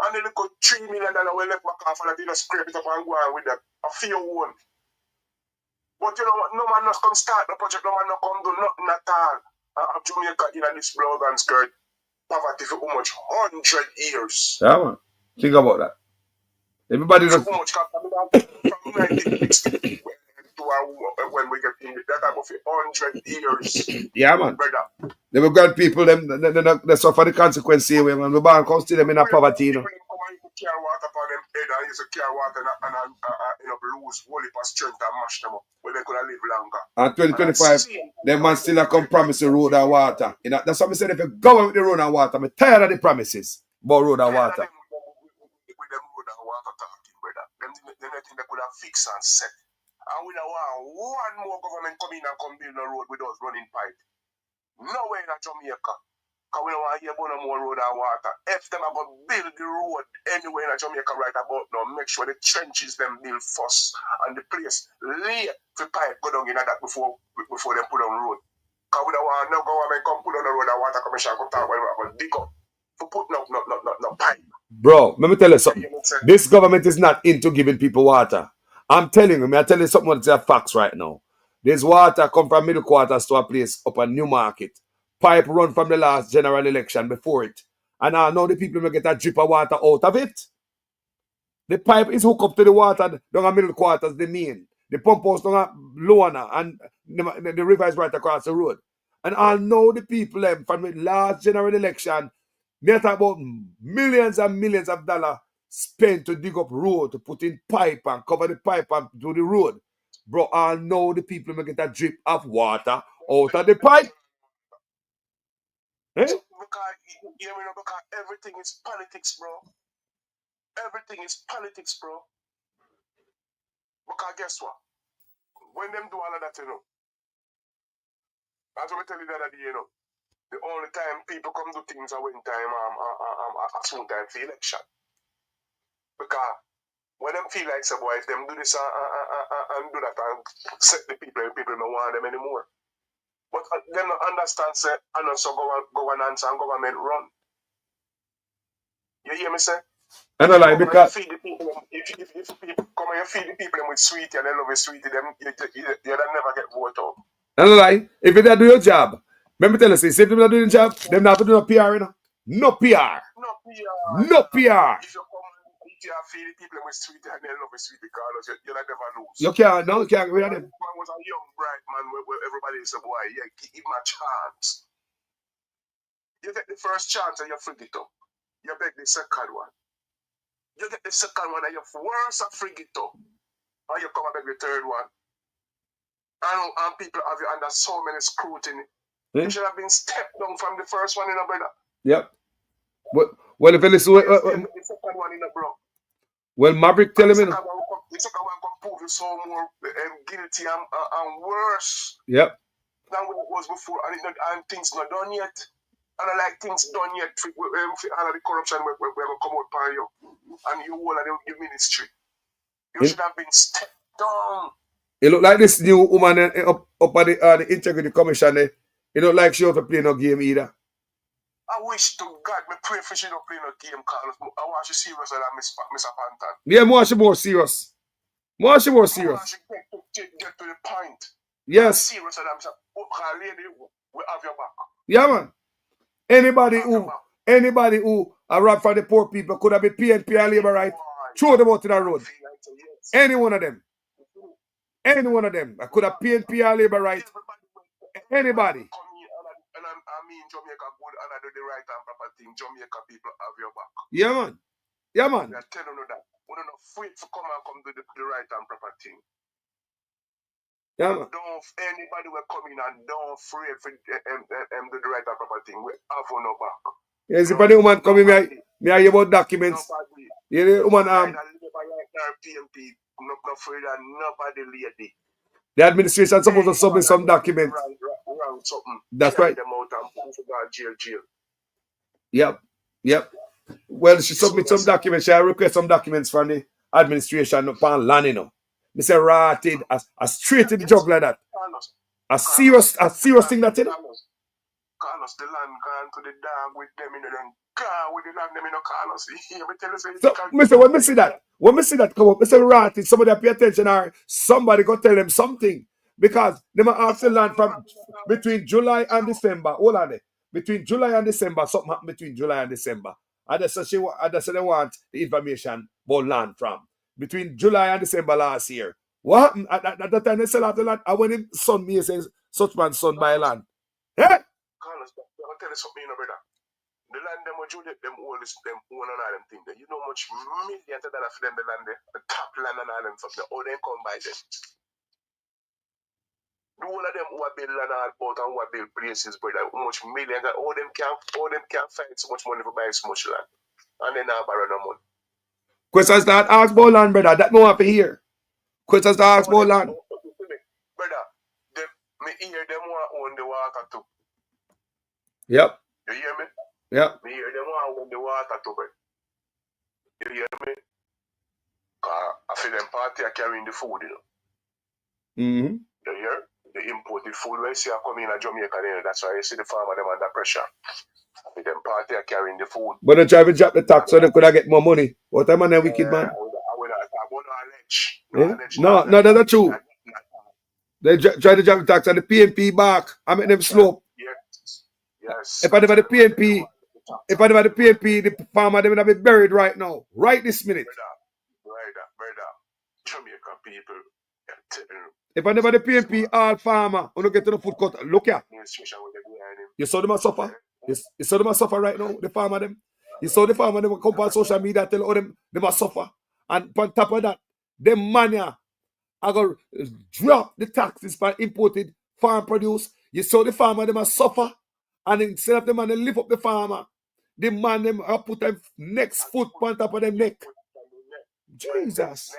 And then you got $3 million we left back off and that you just scrape it up and go on with them. A few one. But you know what? No man not come start the project, no man not come do nothing at all. Jamaica in this blouse and skirt. Poverty for how much? 100 years. Yeah, man. Think about that. Everybody does. How much from 1960 when we get in that type of 100 years. Yeah, man. Brother. They will got people, they suffer the consequences here, man. We can't come still them in a poverty, you know. Care water upon them head and use a care water and lose whole heap of strength and mash them up where they could have lived longer. And 2025, them man still come promise the road and water. You know, that's what I said, if you go with the road and water, I'm tired of the promises about road and water. With them road and water talking, brother. Them think they could have fixed and set. And we don't want one more government come in and come build a road with us running pipe. Nowhere in Jamaica. Because we don't want to hear about no more road and water. If them are going to build the road anywhere in Jamaica right about now, make sure the trenches them build first and the place lay for pipe go down in that before them put on the road. Because we don't want no government come put on the road and water commission come talk when we're going to dig up for putting up no pipe. Bro, let me tell you something. This government is not into giving people water. I'm telling you, I tell you something that's a facts right now. There's water come from middle quarters to a place up a new market. Pipe run from the last general election before it. And now the people will get a drip of water out of it. The pipe is hooked up to the water down the middle quarters, the main. The pump house down at Luana and the river is right across the road. And I know the people from the last general election, they talk about millions and millions of dollars spent to dig up road, to put in pipe and cover the pipe and do the road. Bro, I know the people will get a drip of water out of the pipe. Eh? Because everything is politics, bro. Everything is politics, bro. Because guess what? When them do all of that, you know, as I tell you the other day, you know, the only time people come do things are when time a smooth time for election. Because when them feel like, boy, if them do this and do that and set the people don't want them anymore. But them don't understand, say, and also governance and government run. You hear me say? I don't like because feed the people, if people come and you feed the people with sweetie and they love you sweetie, them you never get voted out. I don't lie. If they do your job, let me tell you, see, if they do the job, them not to do no PR, you know? No PR. No No PR. If you come and if you feel the people with sweet and they love with sweet Carlos, you'll never lose. You can't get rid of them. Man was a young bright man where everybody is a boy, yeah, give him a chance. You get the first chance and you frig it up. You beg the second one. You get the second one and you worse and frig it up. And you come and beg the third one. And people have you under so many scrutiny. You should have been stepped down from the first one, brother. Yep. Well, if you listen, the second one, bro. Well, Maverick telling me. The second one can prove you so more guilty and worse. Yep. Than what it was before, and things not done yet. And I like things done yet for all of the corruption we're going to come out by you. And you all of the ministry. You should have been stepped down. It look like this new woman up at the Integrity Commission. It look like she don't play no game either. I wish to God me pray for she don't play no game, Carlos. I want she serious than Miss Pantan. Yeah, more she more serious. More she more serious. More she get to the point. Yes. Serious than Miss lady, we have your back. Yeah, man. Anybody who arrived for the poor people could have been PNP and Labour right. Throw them out to the road. Any one of them. Any one of them. I could have PNP or Labour right. Anybody. And I mean Jamaica good and I do the right and proper thing. Jamaica people have your back. Yeah, man. Yeah, man. We are telling you that. We're not afraid to come do the right and proper thing. Yeah, man. Don't anybody will come in and don't afraid for do the right and proper thing. We have no back. Yes, if any woman come in, me I hear about documents. Yeah, the woman PMP, not afraid of nobody lady. The administration is supposed to submit some documents. That's right. Them out and jail. Yep. Well, she submit some documents. She request some documents from the administration upon land, you know. Me say rotted, a straight to the jug like that. A serious thing that you know. Carlos, the land gone to the dog with them in the land. Gone with the land, them in the Carlos. Me tell you, so, Mr. When me see that come up, Mr. Ratty, somebody pay attention or somebody go tell them something. Because they might ask the land from between July and December. Hold on there. Between July and December, something happened between July and December. And that's they want the information about land from. Between July and December last year. What happened? At that time they sell out the land. And when him son me says such man's son buy land. Yeah? Carlos, I'll tell you something, brother. The land them Juliet, them own and all them things there. You know how much millions of dollars for them the land there. The top land and all them stuff there. All them come by them. The whole of them who are build land all about and who are build places, brother. How much millions all them can find so much money for buying so much land. And then now borrow no money. Questions that ask about land, brother. That no have to hear. Questions that ask about land. Brother, me hear them want own the water too. Yep. You hear me? Yep. Me hear them want own the water too, bro. You hear me? I feel them party are carrying the food, you know. Mm-hmm. You hear? The imported food when you see are coming in Jamaica, that's why you see the farmer them under pressure. I feel them party are carrying the food. But they try to drop the tax so they could have get more money. What am I a wicked man? No, that's not true. They try to drop the tax and the PNP back. I make them slope. Yes. If I never the PNP, the farmer them will be buried right now. Right this minute. Brother. Jamaica people. If I never the PNP, all farmer, when you get to the food court, look here. You saw them a suffer? You saw them a suffer right now, the farmer them? You saw the farmer them come on social media tell all them a suffer. And on top of that, them mania are going to drop the taxes for imported farm produce. You saw the farmer them a suffer. And instead of the man to lift up the farmer, the man them put them next foot on top of them neck. Jesus.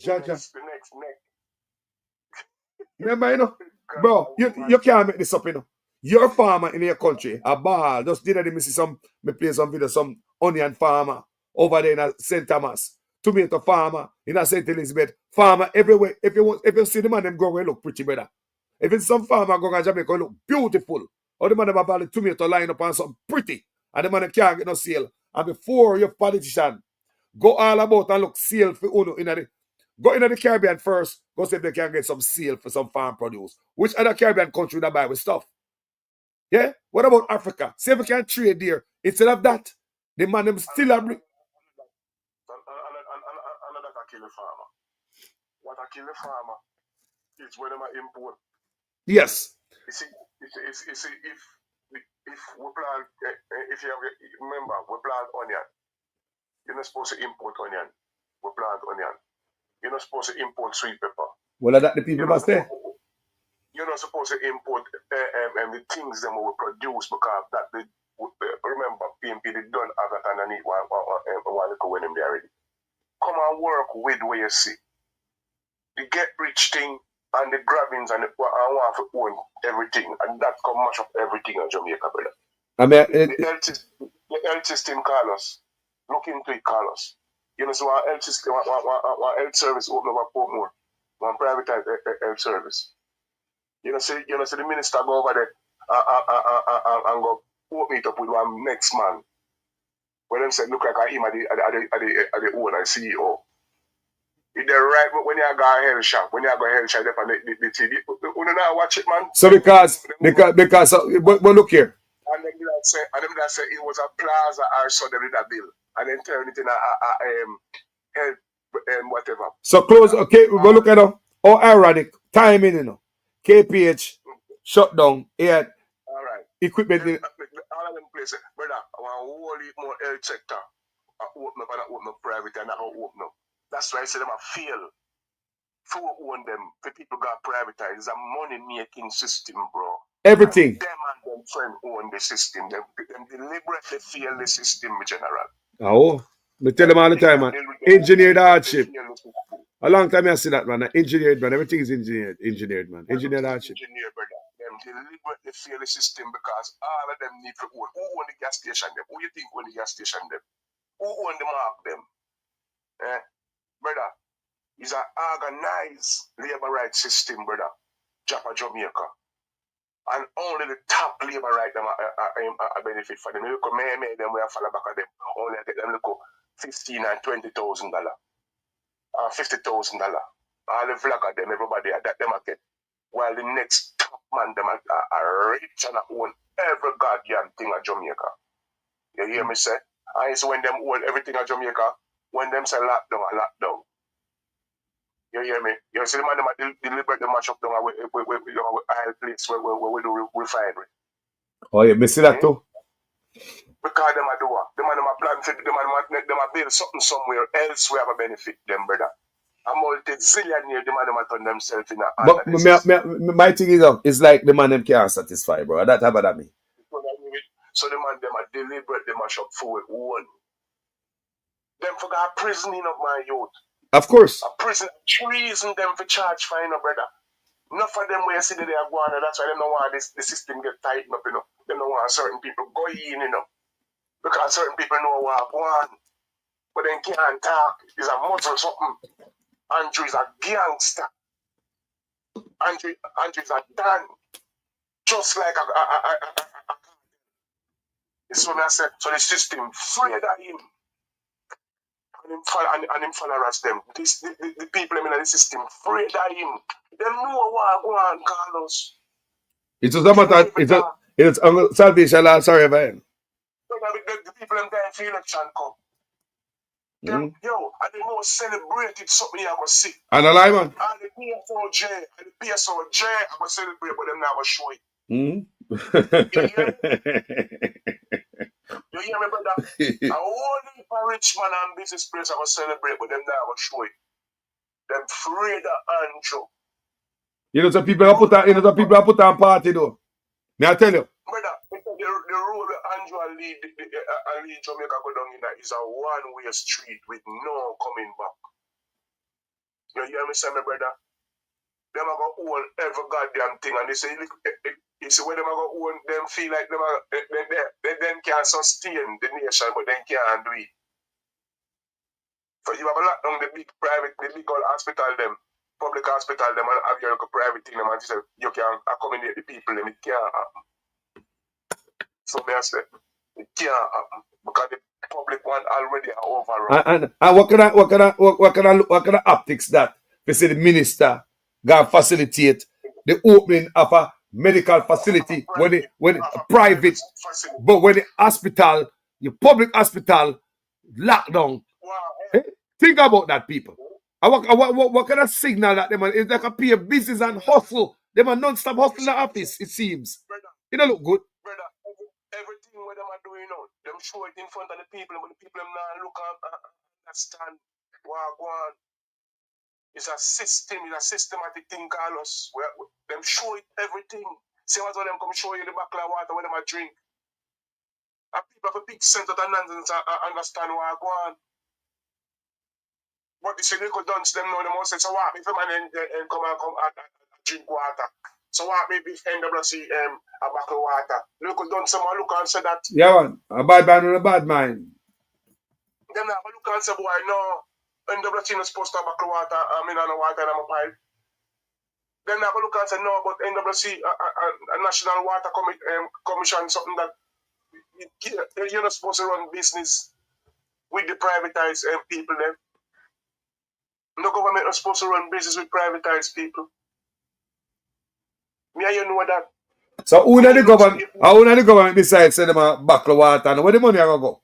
The next neck. Remember, you know, bro, you can't make this up, you know. Your farmer in your country, a ball, just did me see me play some video, some onion farmer over there in St. Thomas, tomato farmer in St. Elizabeth, farmer everywhere. If you see the man, them go, look pretty better. If it's some farmer going to Jamaica, look beautiful. Or the man have a tomato line up on something pretty, and the man can't get no sale. And before your politician go all about and look sale for uno in the Go into the Caribbean first. Go see if they can get some seal for some farm produce. Which other Caribbean country that buy with stuff? Yeah? What about Africa? See if we can trade there. Instead of that, the man them still have... Another kill the farmer. What I kill the farmer is when I import. Yes. You see, if we plant, if you have, remember, we plant onion. You're not supposed to import onion. We plant onion. You're not supposed to import sweet pepper. Well, that the people must say. You're not supposed to import the things that we produce because that they, remember, PMP they don't have that underneath one little when them there already. Come and work with what you see. The get rich thing and the grabbings and the want to own everything, and that come much of everything in Jamaica, brother. I mean, the health system, Carlos. Look into it, Carlos. You know, so our health system, our health service open up a Portmore, one private health service. You know, so the minister go over there and go meet up with one next man. When them said look like him at the owner, CEO. If they're right, but when you go a health shop, they on the TV, you don't know watch it, man. So because but look here. And them that say it was a plaza or so they did a bill, and then turn it in a health whatever. So close. Okay, we go look at it. Oh, ironic timing, you know. KPH shut down. Yeah. All right. Equipment. All of them places, brother. I want whole heap more health sector. I open up and I open up private and I don't open up. That's why I say them I fail. To own them, the people got privatized. It's a money-making system, bro. Everything. Them and them friend own the system. Them deliberately fail the system in general. Oh, I tell them all the time, man. Engineered hardship. A long time I see that, man. Engineered, man. Everything is engineered, man. Engineered hardship. Engineered, brother. Them deliberately fail the system because all of them need to own. Who own the gas station them? Who you think own the gas station them? Who own the mark them? Brother, it's an organized labor rights system, brother. Jamaica. And only the top labor right them are benefit for them. You look at them, we have fall back at them. Only I get them look $15,000 and $20,000. $50,000. All the flag of them, everybody that them get. While the next top man them are rich and own every goddamn thing at Jamaica. You hear me say? And it's when them own everything at Jamaica, when them say lockdown. You hear me? You see the man them deliberately match up down with aisle place where we do refinery. Oh yeah, me see that too. Because them a do what? The man them a plan for them a build something somewhere else we have a benefit them, brother. A multi-zillionaire, the man them a turn themselves in a But my thing is it's like the man them can't satisfy, bro. That about that me. So the man them a deliberately mash up for one. Them forgot prisoning of my youth. Of course. A prison treason them for charge fine, brother. Enough of them where you see that they are going, that's why they don't want the system get tightened up, you know. They don't want certain people go in, you know. Because certain people know what I want. But they can't talk. He's a muzzle something. Andrew is a gangster. Andrew is a Dan. Just like this one I said. So the system afraid of him. And him followers them. The people in the system afraid of him. They know what I want, Carlos. It's a matter. It's salvation law. Sorry, man. The people in there feel election come. Them, yo, and the most celebrated something I was see. And a lie, man. And the PSOJ, I was celebrate, but them now was show it. You hear me, brother? A whole heap of rich man and business place I was celebrate, but them now was show it. Them afraid of Andrew. You know some people have put on party though. May I tell you? Brother, the road Andrew and lead Jamaica go down in that is a one-way street with no coming back. You hear me say, my brother? Them are going to own every goddamn thing, and they say, you see, when them are going to own, them feel like them can sustain the nation, but they can't do it. So you have a lot on the big old hospital, them, public hospital, them, and have your private thing, them, and you say, you can accommodate the people, them, it can't happen. So me I say, it can't happen, because the public one already overrun. And what kind of optics that we see the minister gonna facilitate the opening of a medical facility when private, but when the hospital, your public hospital, lockdown. Eh? Think about that, people. And what kind of signal that them is like a pay business and hustle. Them are non-stop hustling in the office, it seems. It don't look good. Brother, everything what them are doing now, them show it in front of the people, but the people them now look and understand what go on. It's a system, it's a systematic thing, Carlos. Where them show it everything. Same as when them come show you the bottle of water when them a drink. And people have a big sense of nonsense and understand what go on. But the cynical dons them know them all say, so what if a man come and drink water? So what maybe if NWC a bottle of water? Local dons someone look and say that. Yeah, man. A bad man with a bad mind. Them not look and say, boy, no, NWC is supposed to have a bottle of water, I mean, no water in my pipe. Them not look and say, no, but NWC, a National Water Commission, something that you're not supposed to run business with the privatized people then. The government is supposed to run business with privatized people. Me and you know that. So who the government besides say them a bottle of water and where the money are gonna go?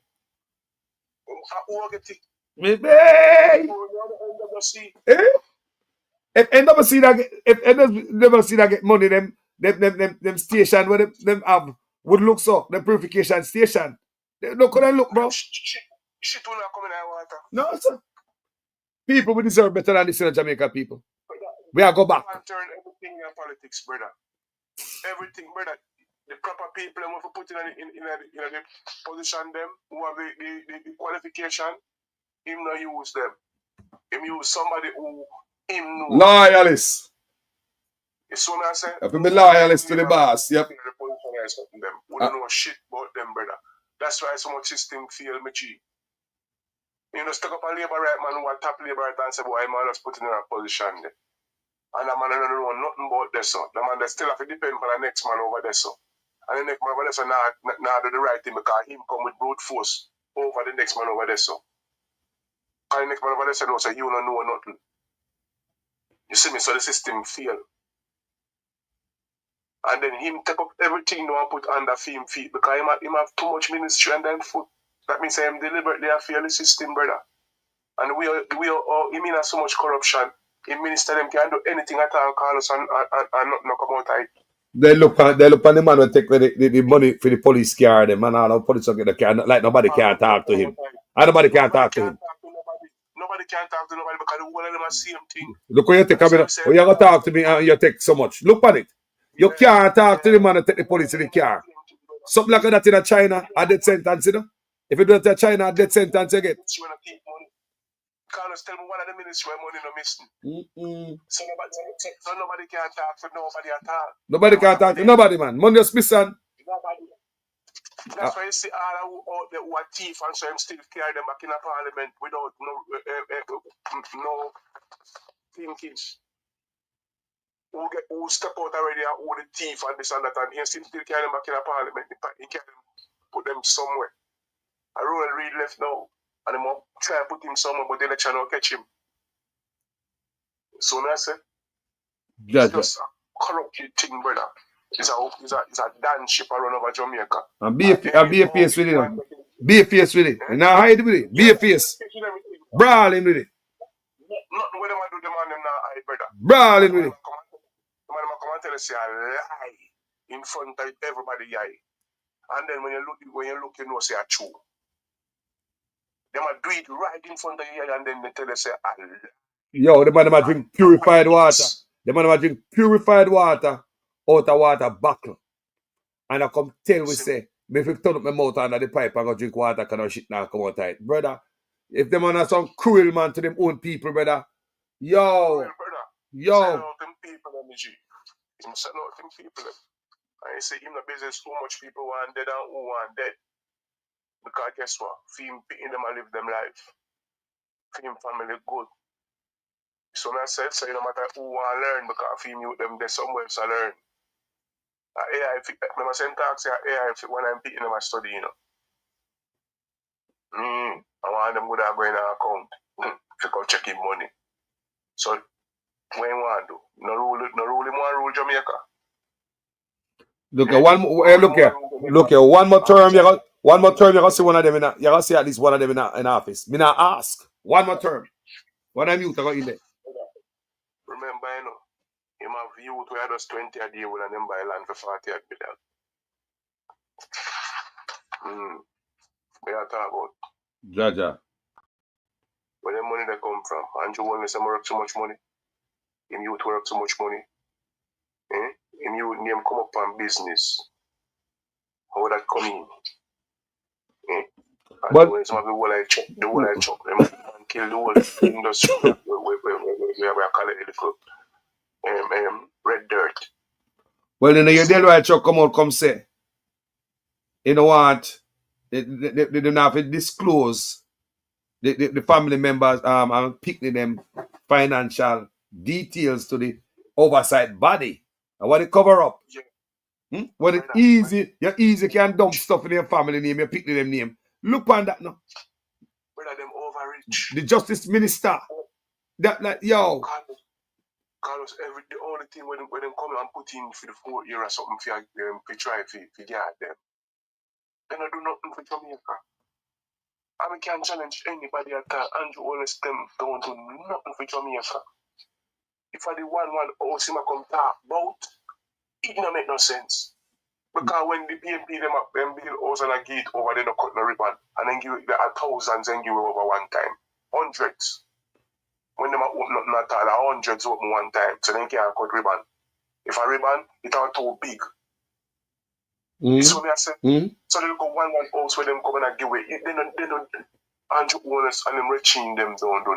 Who get it? If NWC that get money, them station where them have would look so, the purification station. They look how they look, bro. Shit will not come in our water. No, sir. People we deserve better than this in Jamaica people. We are go back. You turn everything in politics, brother. Everything, brother. The proper people who have to put in the position them, who have the qualification, him not use them. Him use somebody who him know. Loyalist. You see what I say? You have to be loyalist to the boss. Yep. We don't know shit about them, brother. That's why so much system feel me G. You know, stuck up a labor right man who are top labor right and say, boy, man, let's put in a position there. And the man don't know nothing about this, so. The man they still have to depend on the next man over there, so. And the next man over there, so now do the right thing because him come with brute force over the next man over there, so. And the next man over there said, no, so you don't know nothing. You see me, so the system fail. And then him take up everything now and put under him feet because him have too much ministry under him foot. That means him deliberately fail the system, brother. And we are him in so much corruption. In minister them can't do anything at all, Carlos, and not come out of it. They look on the man who take the money for the police car, them and all the police will get the car. Like nobody can talk to him. And nobody can talk to him. Nobody can talk to nobody because the whole of them are same thing. Look when you take a minute. Oh, you're gonna talk to me and you take so much. Look at it. You can't talk to the man and take the police in the car. Something like that in China, a death sentence, you know? If you do it in China, a death sentence you get. Carlos, tell me one of the ministers where money no missing. So nobody can talk to nobody at all. Nobody can talk to nobody, man. Money just missing. Nobody. That's why you see all out there who are thief and so them still carry them back in a parliament without no thinking. Who step out already and who the thief and this and that, and he still carry them back in a parliament. He can put them somewhere. I Roland Reid left now, and they will try to put him somewhere, but the election will catch him. So I say, it's just a corrupted thing, brother. It's a dance ship around over Jamaica. And be a face with it. Be a face with it. And now hide with it. Be a face. Brawling with it. Nothing what them do, the man them now hide, brother. Brawling with it. The man come and tell us a lie in front of everybody eye. And then when you look, you know say a true. They might do it right in front of you and then they tell us a lie. Yo, the man might drink purified water. The man might drink purified water out of water buckle. And I come tell we say, if you turn up my mouth under the pipe and go drink water, can I shit now come out of it. Brother, if the man are some cruel man to them own people, brother. Yo. Yo. Sell out them people, energy. Him sell out them people. And you say him the business too much people want dead and who want dead. Because guess what? Him picking them and live them life. Him family good. So I said, so no matter who want to learn, because him you them there somewhere to learn. AI, remember same talk say AI when I'm picking them I study, you know. and them would have going to account to go check him money. So, when you want to do? No rule him, rule Jamaica. Look at look here. One more term, you got see one of them you got see at least one of them in office. Me not ask. One more term. When I'm youth, I got in there. Remember, you know, him have youth where just 20 a day with them buy land for 40 million. We are talking about Jaja. where the money they come from. Andrew Williams work so much money. Him youth work so much money. Him youth name come up on business. How that come in? But the whole I chop, them and kill the whole industry. We call it red dirt. Well, then you deal right truck come say, you know what? They don't have to disclose the family members and picking them financial details to the oversight body. And what they cover up. Yeah. When it's easy, you easy can dump stuff in your family name, you pick them name. Look on that now. Whether them overreach. The justice minister. That like yo. Carlos, the only thing when them come and put in for the 4 year or something for try to guard them. Then I do nothing for Jamaica. I can't challenge anybody at all. Andrew always them don't do nothing for Jamaica. If I the one house him come talk about, it don't make no sense. Because when the BNP them build house and a gate over, they don't cut no ribbon and then give it thousands and give it over one time. Hundreds. When them open nothing at all, hundreds open one time, so they can't cut ribbon. If a ribbon, it are too big. You see what I say? So they go one house where them come and give it. They don't Andrew owners and them reaching them don't do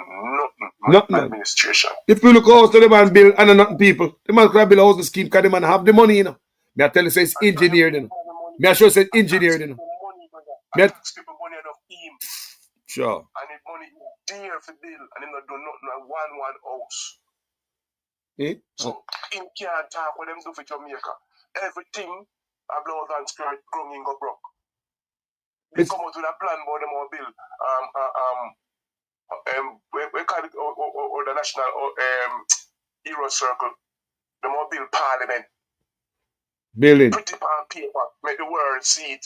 nothing. Administration. If you look house to the man build and nothing people, the man could build a house scheme because the man have the money, you know. Me I tell you, say it's engineered, you know. Me I sure say it's engineered, you know. Me tax people money enough team. Sure. And if money dear for bill and him not do nothing at one house. So him can't talk what them do for Jamaica. Everything a blood and spirit growing go broke. They come out with a plan about them all bill. We call it or the national hero circle. Them all bill parliament. Billing. Put it on paper, make the world see it.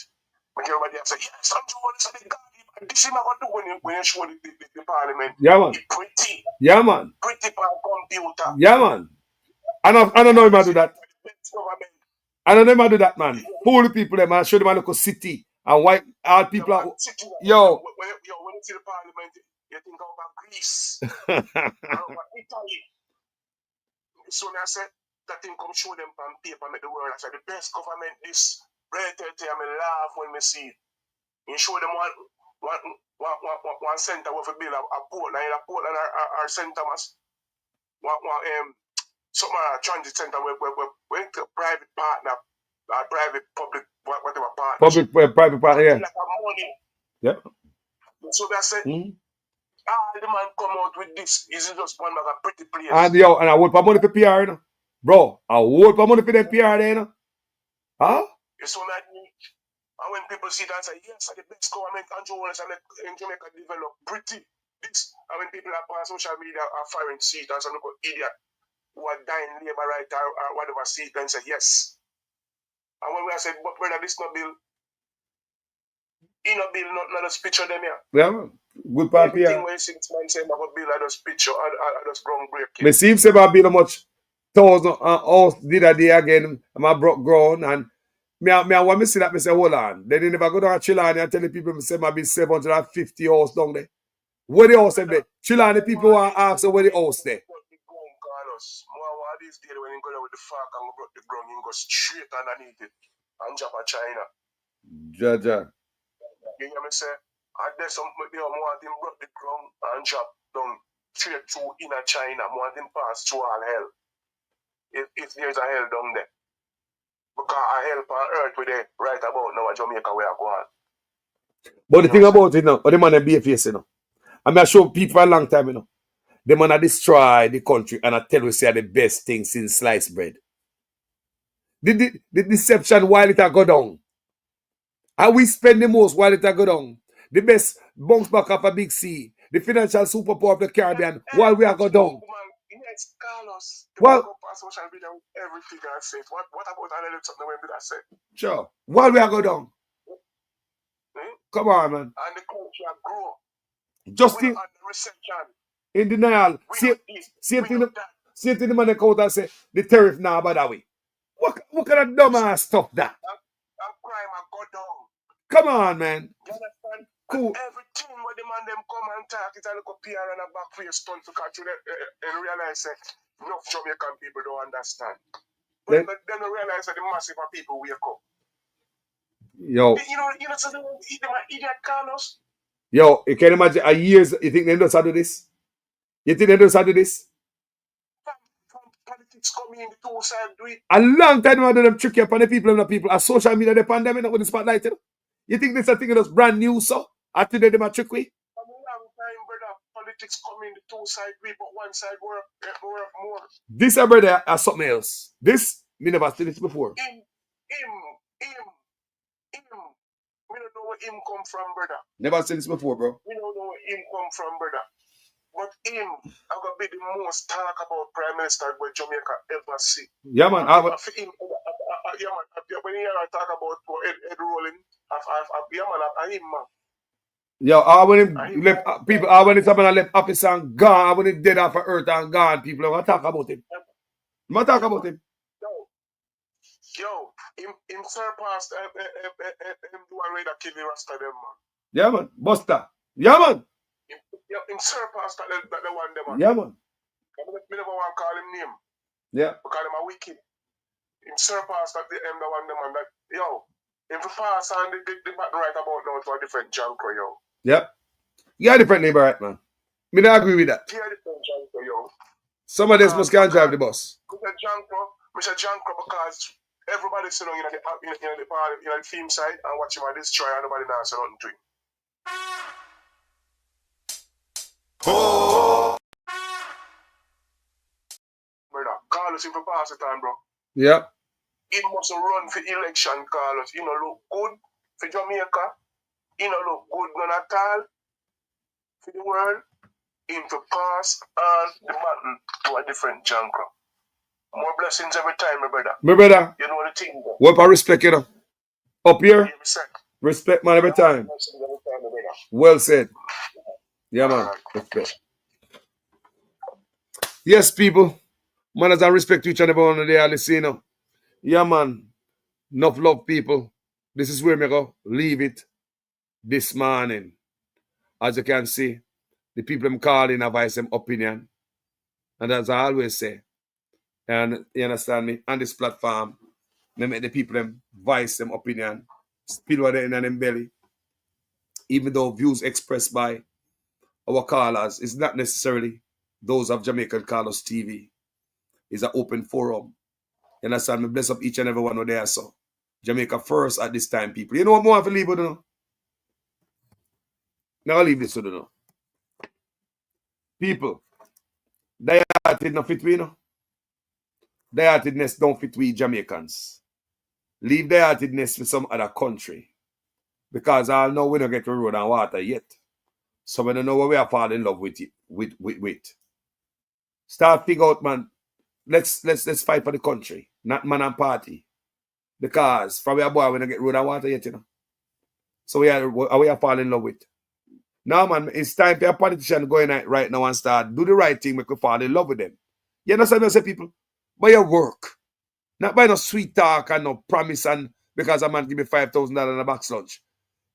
Make everybody say, yes, I'm doing this. This is what do when you show the parliament. Yeah, man. It's pretty. Yeah, man. Pretty on computer. Yeah, man. I don't know if I do that. I don't know if I do that, man. Pull the people there, man. Show them a local city. And white all people are. Yo. When you see the parliament, you think about Greece. About Italy. So when I said that thing come show them on paper, make the world. I said the best government this right there, I laugh when we see it. You show them one center with a bill, a port, and a port and our center must some transit center where private partner, private public whatever partner. Private partner, yeah. Like money. Yeah. So they said, the man come out with this. Is it just one like a pretty place? And I would put money for PR, you know. Bro, I would put money for them PR there, you know. Huh? It's so mad. And when people see that and say, yes, the best government Andrew Williams in Jamaica develop pretty this. And when people are on social media are firing seat and some look idiot who are dying labor right or whatever seat and say yes. And when we are saying, but brother, this no bill, no bill, not just picture them here. Yeah, man. Good part here. Everything when 6 months say about bill, I just picture, I just ground break. Me see him say about bill how much 1,000 house did a day again, and I broke ground, and me when me see that, me say, hold on. Then you never go down to Chilani and tell the people, me say, my bill 750 house down there. Where the house there? Chilani people want to ask where the house there. These days when you go there with the fork and broke the ground, you go straight underneath it and jump at China. Jaja. You hear me say? And there's some they want him broke the ground and drop down straight through inner China, want him pass through all hell. If there's a hell down there. Because a hell on earth with it right about now at Jamaica where I go on. But the thing about it now, the man a be face, you know. I mean I show people for a long time, you know. The man a destroy the country and I tell you say the best thing since sliced bread. The deception while it a go down. And we spend the most while it a go down. The best bounce back off a big sea. The financial superpower of the Caribbean while we are go down. Yes, Carlos. Well, go past social media with everything I said. What about I something when did I say? sure. While we are go down. Come on, man. And the country grow. Just we the reception. In denial. Same thing the man that out and say the tariff now by that way. What kind of dumb ass stuff that? And crime and go down. Come on, man. You understand? Cool. And everything where the man them come and talk is a little PR and a back face stunt to catch you and realize that enough Jamaican people don't understand. But then they realize that the massive of people wake up. Yo. You know, so they eat them an idiot, Carlos. Yo, you can imagine a years, you think they don't do this? You think they don't do this? From politics coming in the two sides, do it. A long time ago, them tricky upon the people and the people. A social media, the pandemic, not with the spotlight. You think this is a thing that's brand new, so? After they are trick we? From a long time, brother, politics coming in the two sides, but one side work more. This, brother, is something else. This, me never seen this before. Him. We don't know where him come from, brother. Never seen this before, bro. We don't know where him come from, brother. But him, I'm going to be the most talk about Prime Minister where Jamaica ever see. Yeah, man. Yeah, man. When you hear I talk about Ed Rolling, yeah, man, him, man. Yo, when him left people, when it's about left office and gone, when he dead off of earth and gone, people are going to talk about him. I'm going to talk about him. Yo, him surpassed him do a raid kill the rest of them, man. Yeah, man. Buster. Yeah, man. Him surpassed that the one them, man. Yeah, man. Me never want to call him name. Yeah. Because him a wicked. Him surpassed that the one them, man. That, yo, him to pass on the button right about now to a different junker, yo. Yep. You got a different neighbor, right, man. Me not agree with that. Yeah, different junker, yo. Some of this must can't drive the bus. Mr. Junker, because everybody sitting in the party, in the theme side and watch him and destroy and nobody now say nothing to him. Oh. Brother, Carlos, if you pass the time, bro. Yeah. He must run for election, Carlos. You know, look good for Jamaica. You know, look good none at all for the world. Him to pass on the button to a different junker. More blessings every time, my brother. My brother. You know the thing, bro. What about respect, you know? Up here? Yeah, respect, man, every time. Well said. Yeah, man. Respect. Yes, people. Manners and respect to each and every one of the listening, you know. Yeah, man. Enough love, people. This is where we go. Leave it this morning. As you can see, the people I'm calling have voice them opinion. And as I always say, and you understand me, on this platform, they make the people them voice them opinion, spill what they in them belly. Even though views expressed by our callers is not necessarily those of Jamaican Carlos TV. It's an open forum. You understand me? Bless up each and every one of there. So Jamaica first at this time, people. You know what more I have to leave with you? Now I'll leave this with you. People, dieharded no fit we, you know. Diehardedness don't fit we Jamaicans. Leave diehardedness for some other country. Because I know we don't get to road and water yet. So we don't know what we are falling in love with it. With. Start figure out, man. Let's fight for the country, not man and party. Because from our boy we don't get road and water yet, you know. So we are falling in love with. Now, man, it's time for a politician going out right now and start do the right thing. Make we fall in love with them. You understand what I say, people? By your work, not by no sweet talk and no promise and because a man give me $5,000 in a box lunch.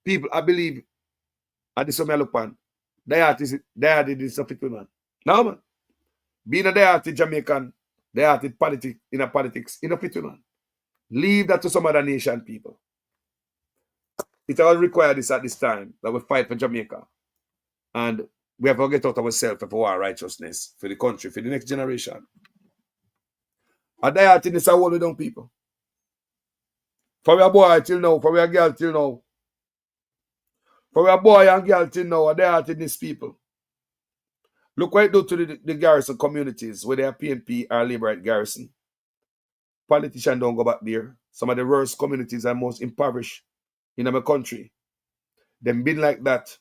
People, I believe, and this is what I look on. Dieharded is a fit man. Now, man, being a dieharded Jamaican, dieharded politics, in a fit man. Leave that to some other nation, people. It all require this at this time that we fight for Jamaica. And we have to get out ourselves for our righteousness, for the country, for the next generation. And diehardedness are all down, people. From your boy till now, from your girl till now. From your boy and girl till now, a diehardedness, people. Look what it do to the garrison communities, where they are PNP or Labour at garrison. Politicians don't go back there. Some of the worst communities are most impoverished in our country. Them been like that.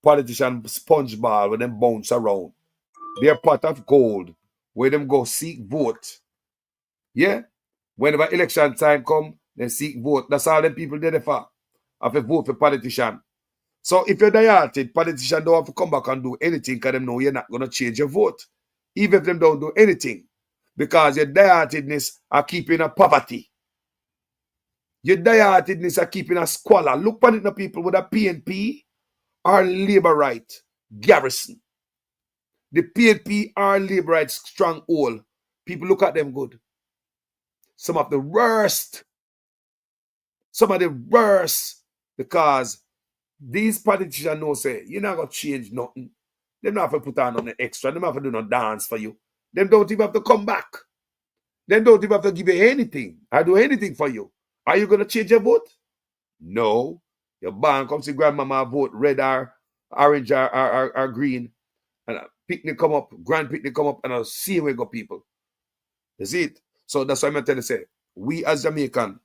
politician sponge ball where them bounce around. Their pot of gold where them go seek vote. Yeah? Whenever election time come, they seek vote. That's all them people there for. Have to vote for politician. So if you're diehard, politician don't have to come back and do anything because them know you're not going to change your vote. Even if them don't do anything. Because your diehardness are keeping a poverty. Your diehardness are keeping a squalor. Look at the people with a PNP or labor right garrison. The PNP are labor right stronghold. People look at them good. Some of the worst. Some of the worst. Because these politicians know say, you're not going to change nothing. They don't have to put on nothing extra. They don't have to do no dance for you. They don't even have to come back. They don't even have to give you anything. I do anything for you. Are you going to change your vote? No. Your band comes to grandmama vote red or orange or green. And a picnic come up, grand picnic come up, and I'll see where go people. You see it? So that's why I'm telling you, say, we as Jamaican,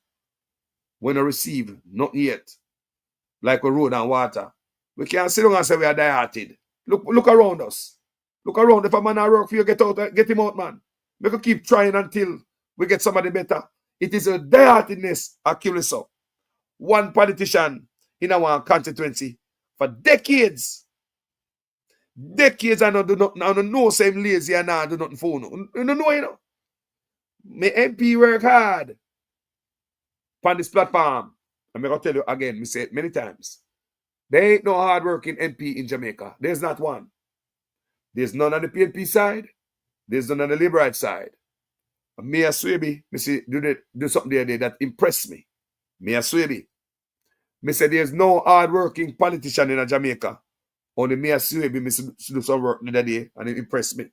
when we receive nothing yet, like we road and water, we can't sit down and say we are diehard. Look around us. Look around. If a man work for you, get him out, man. We can keep trying until we get somebody better. It is a diehardness that kills us up. One politician in our constituency for decades. Decades and I do not know same lazy and I do nothing for you. You don't know, you know. My MP work hard on this platform. I'm going to tell you again, I say it many times. There ain't no hard-working MP in Jamaica. There's not one. There's none on the PNP side. There's none on the Labour right side. Mayor Swaby, I say, do something there that impressed me. Mayor Swaby. I say there's no hard-working politician in Jamaica. Only Mayor Swaby, I do some work the other day and it impressed me.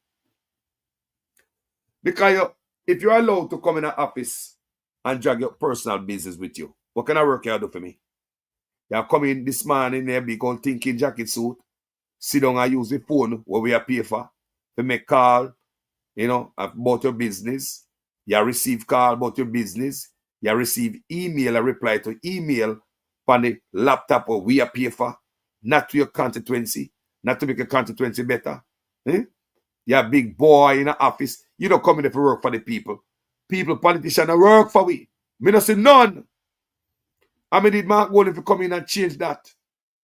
Because if you're allowed to come in an office and drag your personal business with you, what kind of work you do for me? You come in this morning in their big old thinking jacket suit, sit down and use the phone where we are pay for, to make call, you know, about your business. You receive call about your business. You receive email, a reply to email on the laptop where we are pay for, not to your constituency, not to make your constituency better. You're a big boy in an office. You don't come in there to work for the people. People, politicians, work for we. Me not say none. I mean, did Mark Golden to come in and change that.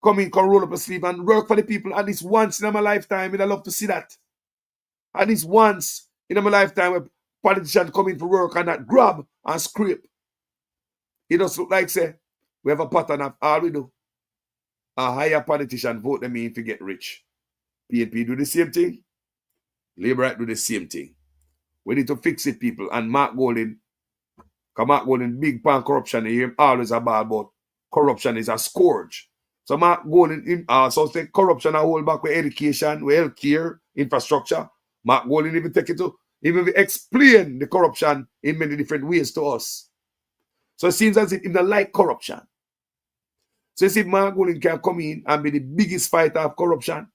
Come in, come roll up a sleeve and work for the people. At least once in my lifetime, I'd love to see that. At least once in my lifetime, where politicians come in for work and not grab and scrape. It does look like, say, we have a pattern of all we do. A higher politician vote them in to get rich. PNP do the same thing. Labour right do the same thing. We need to fix it, people. And Mark Golden, because Mark Golden big pan corruption, he always about corruption is a scourge. So Mark Golden also say corruption a hold back with education, with healthcare, infrastructure. Mark Golden even take it to even explain the corruption in many different ways to us. So it seems as if he don't like corruption. So you see, Mark Golden can come in and be the biggest fighter of corruption.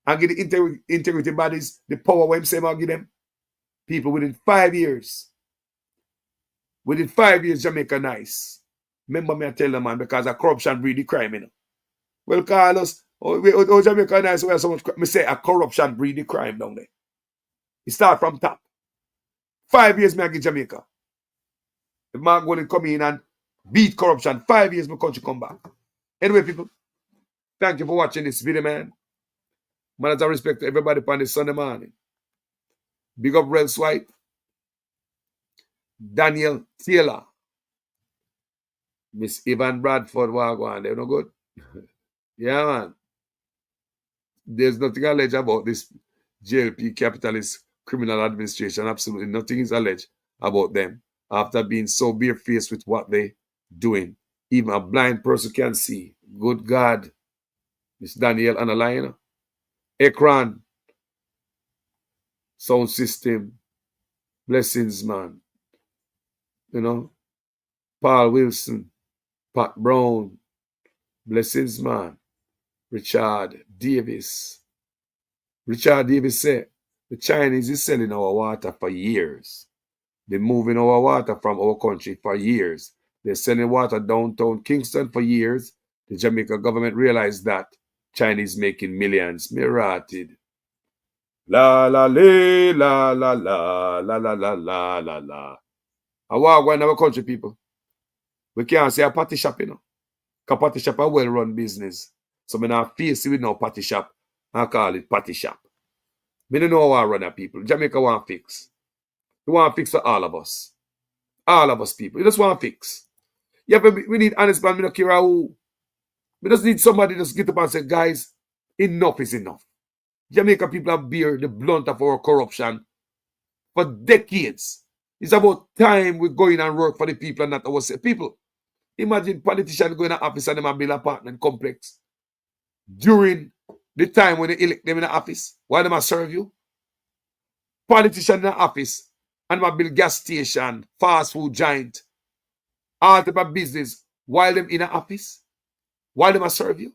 And give the integrity bodies the power when him give them. People within 5 years. Within 5 years, Jamaica nice. Remember me I tell them, man, because of corruption breed the crime, you know. Well, Carlos, Jamaica nice, where so much me say a corruption breed the crime down there. It start from top. 5 years me I give Jamaica. If Mark Golden come in and beat corruption, 5 years my country come back. Anyway, people, thank you for watching this video, man. Man, as I respect to everybody upon this Sunday morning. Big up Rels White, Daniel Taylor, Miss Evan Bradford, Wagwan. They're no good. Yeah, man. There's nothing alleged about this JLP capitalist criminal administration. Absolutely nothing is alleged about them after being so barefaced with what they doing. Even a blind person can see. Good God. Miss Danielle on the line. Ekran. Sound system. Blessings, man. You know. Paul Wilson. Pat Brown. Blessings, man. Richard Davis. Richard Davis said, the Chinese is selling our water for years. They're moving our water from our country for years. They're selling water downtown Kingston for years. The Jamaica government realized that Chinese making millions. Me rotted. La la la la la la la la la la la la. I walk in our country, people. We can't say a party shop, you know. Because party shop a well-run business. So me not face it with no party shop. I call it party shop. Me don't know how I run at people. Jamaica want fix. We want fix for all of us. All of us people. We just want fix. Yeah, but we need honest man. We don't care who. We just need somebody just get up and say, guys, enough is enough. Jamaica people have bear the blunt of our corruption for decades. It's about time we go in and work for the people and not ourselves. People, imagine politicians going to office and them build an apartment complex during the time when they elect them in the office. Why them serve you? Politicians in the office and them build gas station, fast food giant, all type of business while them in the office, while them serve you.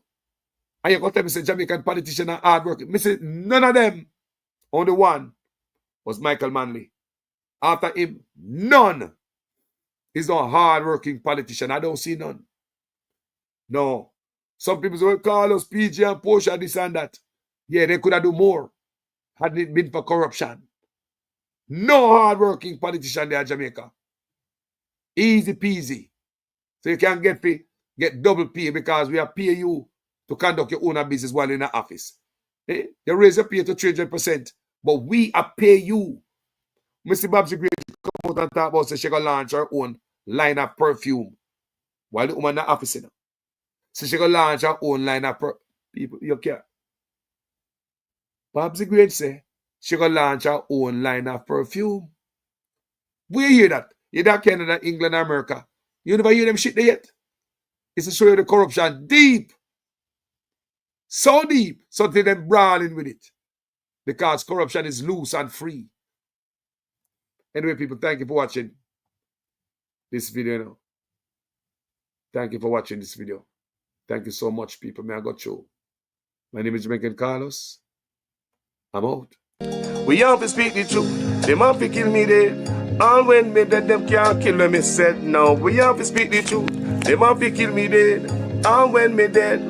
And you go tell me, say, Jamaican politicians are hard working. Me say, none of them. Only one was Michael Manley. After him, none. He's not a hard-working politician. I don't see none. No. Some people say, call us PG and Portia, this and that. Yeah, they could have done more had it been for corruption. No hard-working politician there in Jamaica. Easy peasy. So you can get double pay because we are pay you to conduct your own business while in the office. Eh? You raise your pay to 300%, but we are pay you. Mr. Babs Great come out and talk about say she gonna launch her own line of perfume while the woman in the office. You know. So she gonna launch her own line of people. You care? Babs Great say she gonna launch her own line of perfume. We hear that. You that Canada, England, America. You never hear them shit there yet. It's to show you the corruption deep. So deep. So they them brawling with it. Because corruption is loose and free. Anyway, people, thank you for watching this video now. Thank you for watching this video. Thank you so much, people. May I go show. My name is Jamaican Carlos. I'm out. We have to speak the truth. Them have to kill me dead. All when me dead, them can't kill me said. No, we have to speak the truth. Them have to kill me dead. All when me dead.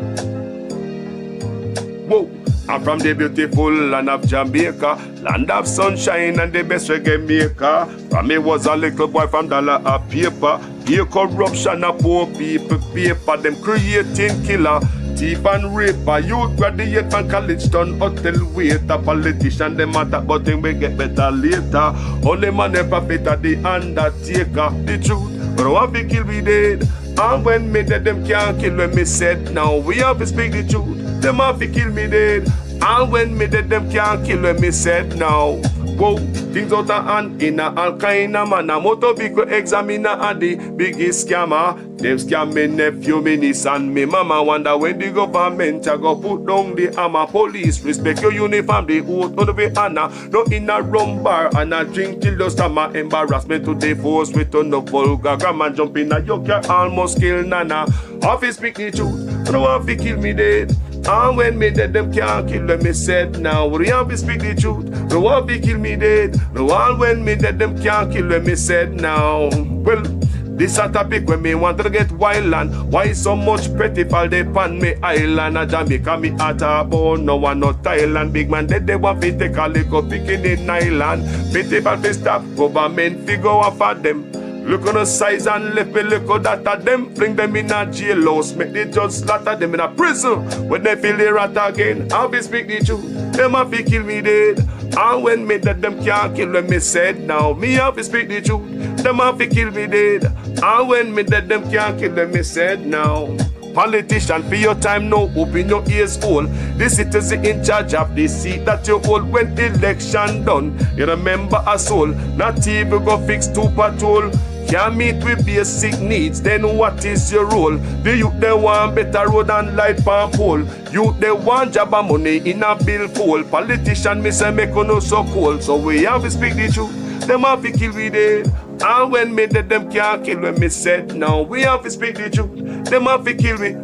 Whoa. I'm from the beautiful land of Jamaica, land of sunshine and the best reggae maker. From me was a little boy from dollar a paper. Here corruption a poor people paper. Them creating killer, thief and raper. Youth graduate from college done hotel waiter. Politician them matter but them will get better later. Only man never better the undertaker. The truth, but I want to kill me dead. And when me dead them can't kill when me said. Now we have to speak the truth. Them have to kill me dead. And when me dead, them can't kill when me said now. Whoa, things out of hand in a all kind of man. A motor vehicle examiner and the biggest scammer. Them scam me nephew, me niece and me mama. Wonder when the government a go put down the hammer. Police respect your uniform, the oath on the honor. No in a rum bar and a drink till the stomach. Embarrassment to the force with on the vulgar grammar. Jump in a yoke, almost kill nana. Office speak the truth, no one fi kill me dead. And when me dead, them can't kill when me said. Now we have to speak the truth. No one be kill me dead. No one when me dead, them can't kill when me said. Now, well, this a topic when me want to get wild and why so much pretty fall they pan me island. A Jamaica me at a bone, no one no Thailand. Big man dead, they want to take a little picking in island. Pity for the stop, government figure off at them. Look on the size and left me look at that of them. Fling them in a jailhouse, make the judge slaughter them in a prison. When they feel the rat again, I'll be speak the truth. Them have to kill me dead. And when me dead, them can't kill when me said. Now me have to speak the truth. Them have to kill me dead. And when me dead, them can't kill when me said. Now politician, for your time now, open your ears all. The citizen in charge of the seat that you hold when election done. You remember us all, not even go fix to patrol. Can't meet with basic needs, then what is your role? The youth they want better road and light pan pole. Youth they want job and money in a bill pool. Politician me say make no so cold. So we have to speak the truth. Them have to kill we dead. And when me dead, them can't kill when me said. Now we have to speak the truth. Them have to kill me.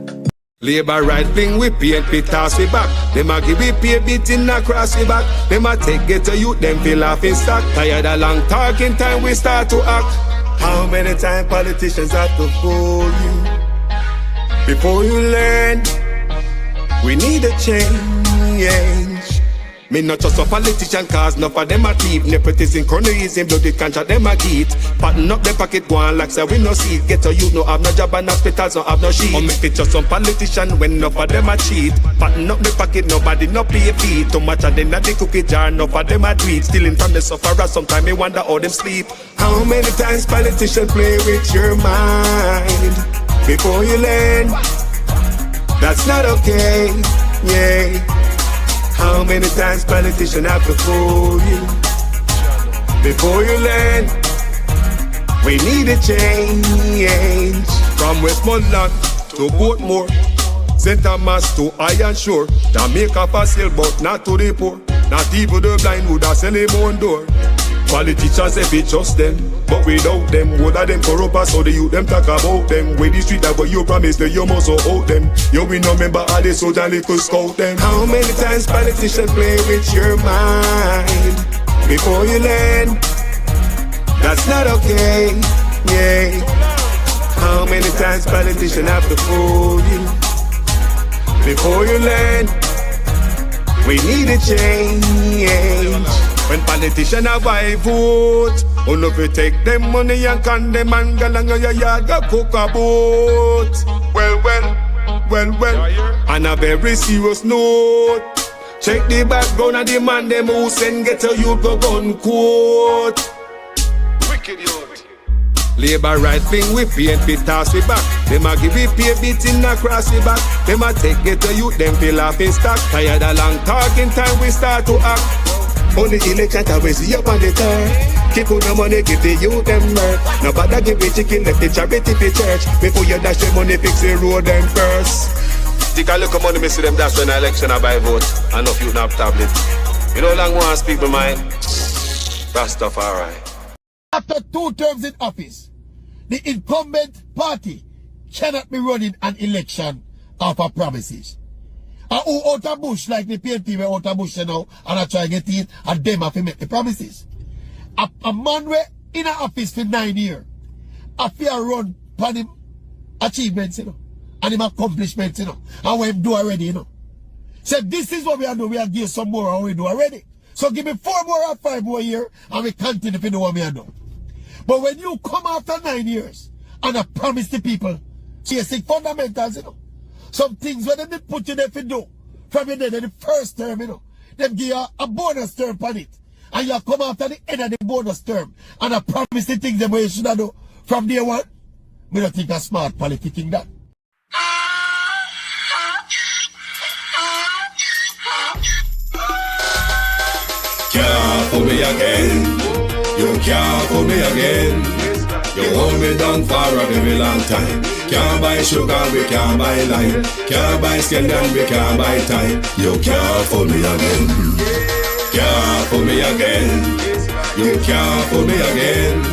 Labor right fling we paint we toss we back. Them a give we pay beating across we back. Them a take get to youth, them feel off in stock. Tired of long talking time we start to act. How many times politicians have to fool you? Before you learn, we need a change. Me not just a politician, cause enough of them a thief. Nepotism, cronyism, bloody contract, them a geet. Pattern up the pocket, go on like say we no see it. Get a youth, no have no job and hospitals, no have no sheet. Or make it just some politician when enough of them a cheat. Pattern up the pocket, nobody no pay a fee. Too much of them at the cookie jar, enough of them a tweet. Stealing from the sufferer, sometimes me wonder how them sleep. How many times politicians play with your mind? Before you learn, that's not okay, yeah. How many times politicians have to fool you? Before you learn, we need a change. From Westmoreland to Portmore, St. Thomas to Iron Shore, Jamaica for sale but not to the poor. Not even the blind would have sell him on door. Politicians if it just them, but without them, what are them corrupt us? So the youth them talk about them. With the street that what you promised, you must hold them. You will not remember all the soldier little scout them. How many times politicians play with your mind? Before you learn, that's not okay, yeah. How many times politicians have to fool you? Before you learn, we need a change. When politicians have I vote, oh no, we take them money and condemn and go along your yard, go cook a boat. Well, on a very serious note, check the background of the man them who send get a youth go gun quote. Wicked youth. Labor right thing we paint fi toss we back. Them a give we pay beating across the back. Them a take get a youth them fill off in stock. Tired of long talking time we start to act. On the election time we see up on the turn. Keep on the money, give the youth them work. Nobody give the chicken, left the charity for church. Before you dash the money, fix the road them first. Take a look at money, me see them dash when the election I buy vote. And if you not have tablet. You know long want to speak my mind. That stuff alright. After 2 terms in office, the incumbent party cannot be running an election off of promises. And who out of bush like the PNP were out of bush now and I try to get it and them have to make the promises. A man were in an office for 9 years. A fair run for him achievements, you know, and him accomplishments, you know, and what him do already, you know. So this is what we are doing. We are give some more and we do already. So give me 4 more or 5 more years and we continue to do what we are doing. But when you come after 9 years and I promise the people basic fundamentals, you know, some things when they put you there to do from your day, the first term, you know, them give you a bonus term on it. And you come after the end of the bonus term and I promise the things that you should do from day one. We don't think a smart politicking that. Can't fool me again. You can't fool me again. You hold me down for a very long time. Can't buy sugar, we can't buy lime. Can't buy scandal, we can't buy time. You can't fool me again. Can't fool me again. You can't fool me again.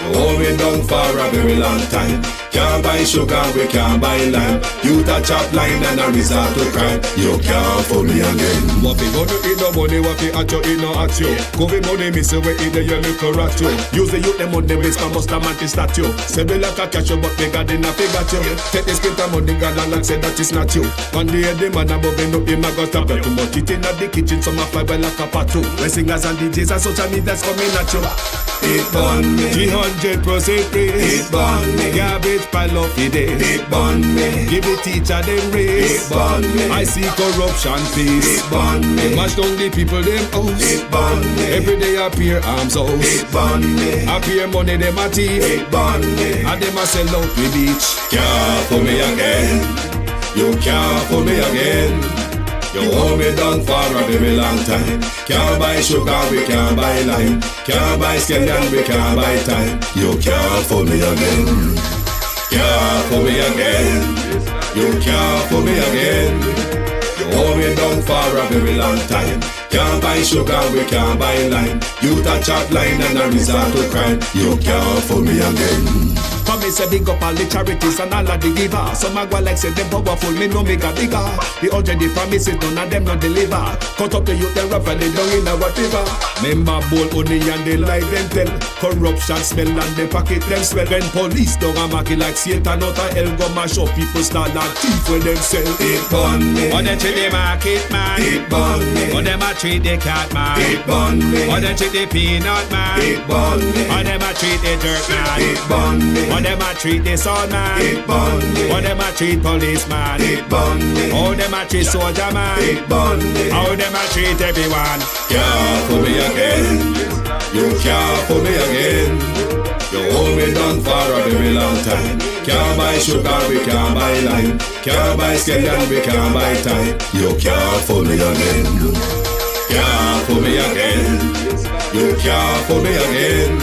You hold me down for a very long time. Can't buy sugar, we can't buy lime. You touch up line and a resort to crime. You can't fool me again. What we gonna eat no money, what we at you, eat no at you. Covid money, miss away, eat the little rat you. Use the youth, them on the base, for most of the statue. Say we like a catch you, but we got enough, we got you. Take the spit of money, God, and say that it's not you. One day, the man above me, no, him a got a belt. Too much eating at the kitchen, some a fly well like a patu. When singers and DJs and social media's coming at you. It burn me. 300% raise. It burn me. Garbage pile up the day. It burn me. Give the teacher them raise. It burn me. I see corruption peace. It burn me. Mash down the people them house. It burn me. Every day appear arms out. It burn me. Appear money them a thief. It burn me. And them a sell out the beach. Can't fool me again. You can't fool me again. You hold me down for a very long time. Can't buy sugar, we can't buy lime. Can't buy scandal, we can't buy time. You can't fool me again. Can't fool me again. You can't fool me again. You hold me down for a very long time. Can't buy sugar, we can't buy lime. You touch chop line and a resort to crime. You can't fool me again. Come me say big up all the charities and all of the givers. Some a go like say them powerful, me no make a bigger. The already promises, none of them not deliver. Cut up the youth, them rough and they down in a whatever. Member bowl only and they lie them tell. Corruption smell and they pocket them swell. When police don't a market like Satan out of hell, go mash up people start like thief when them sell. It burn me. Or them treat the market man. It burn me. Or them a treat the cat man. It burn me. Or them treat the peanut man. It burn me. Or them a treat the dirt man. It burn me. Or them a treat the sun man. It burn me. Or them a treat policeman. It burn me. How them a treat soldier man. It burn me. How them a treat everyone. Can't fool me again. You can't fool me again. You hold me down for a very long time. Can't buy sugar, we can't buy lime. Can't buy scallion, we can't buy time. You can't fool me again. Can't fool me again. You can't fool me again.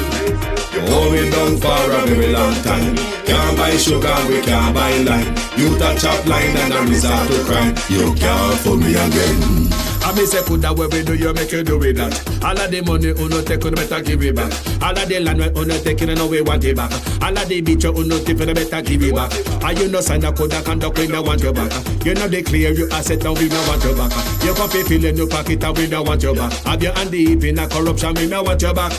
You hold me down for a very long time. Can't buy sugar, we can't buy lime. You touch chop line and a resort to crime. You can't fool me again. I me say put that way we do, you make you do with that. All of the money uno take, you better give it back. All of the land we uno take, you know we want it back. All of the beach you uno tip, you better give it back. And you know sign a code that conduct, we don't want you back. You know they clear you asset and we don't want you back. You can feel in your pocket and we don't want you back. Have your hand deep in a corruption, we don't want you back.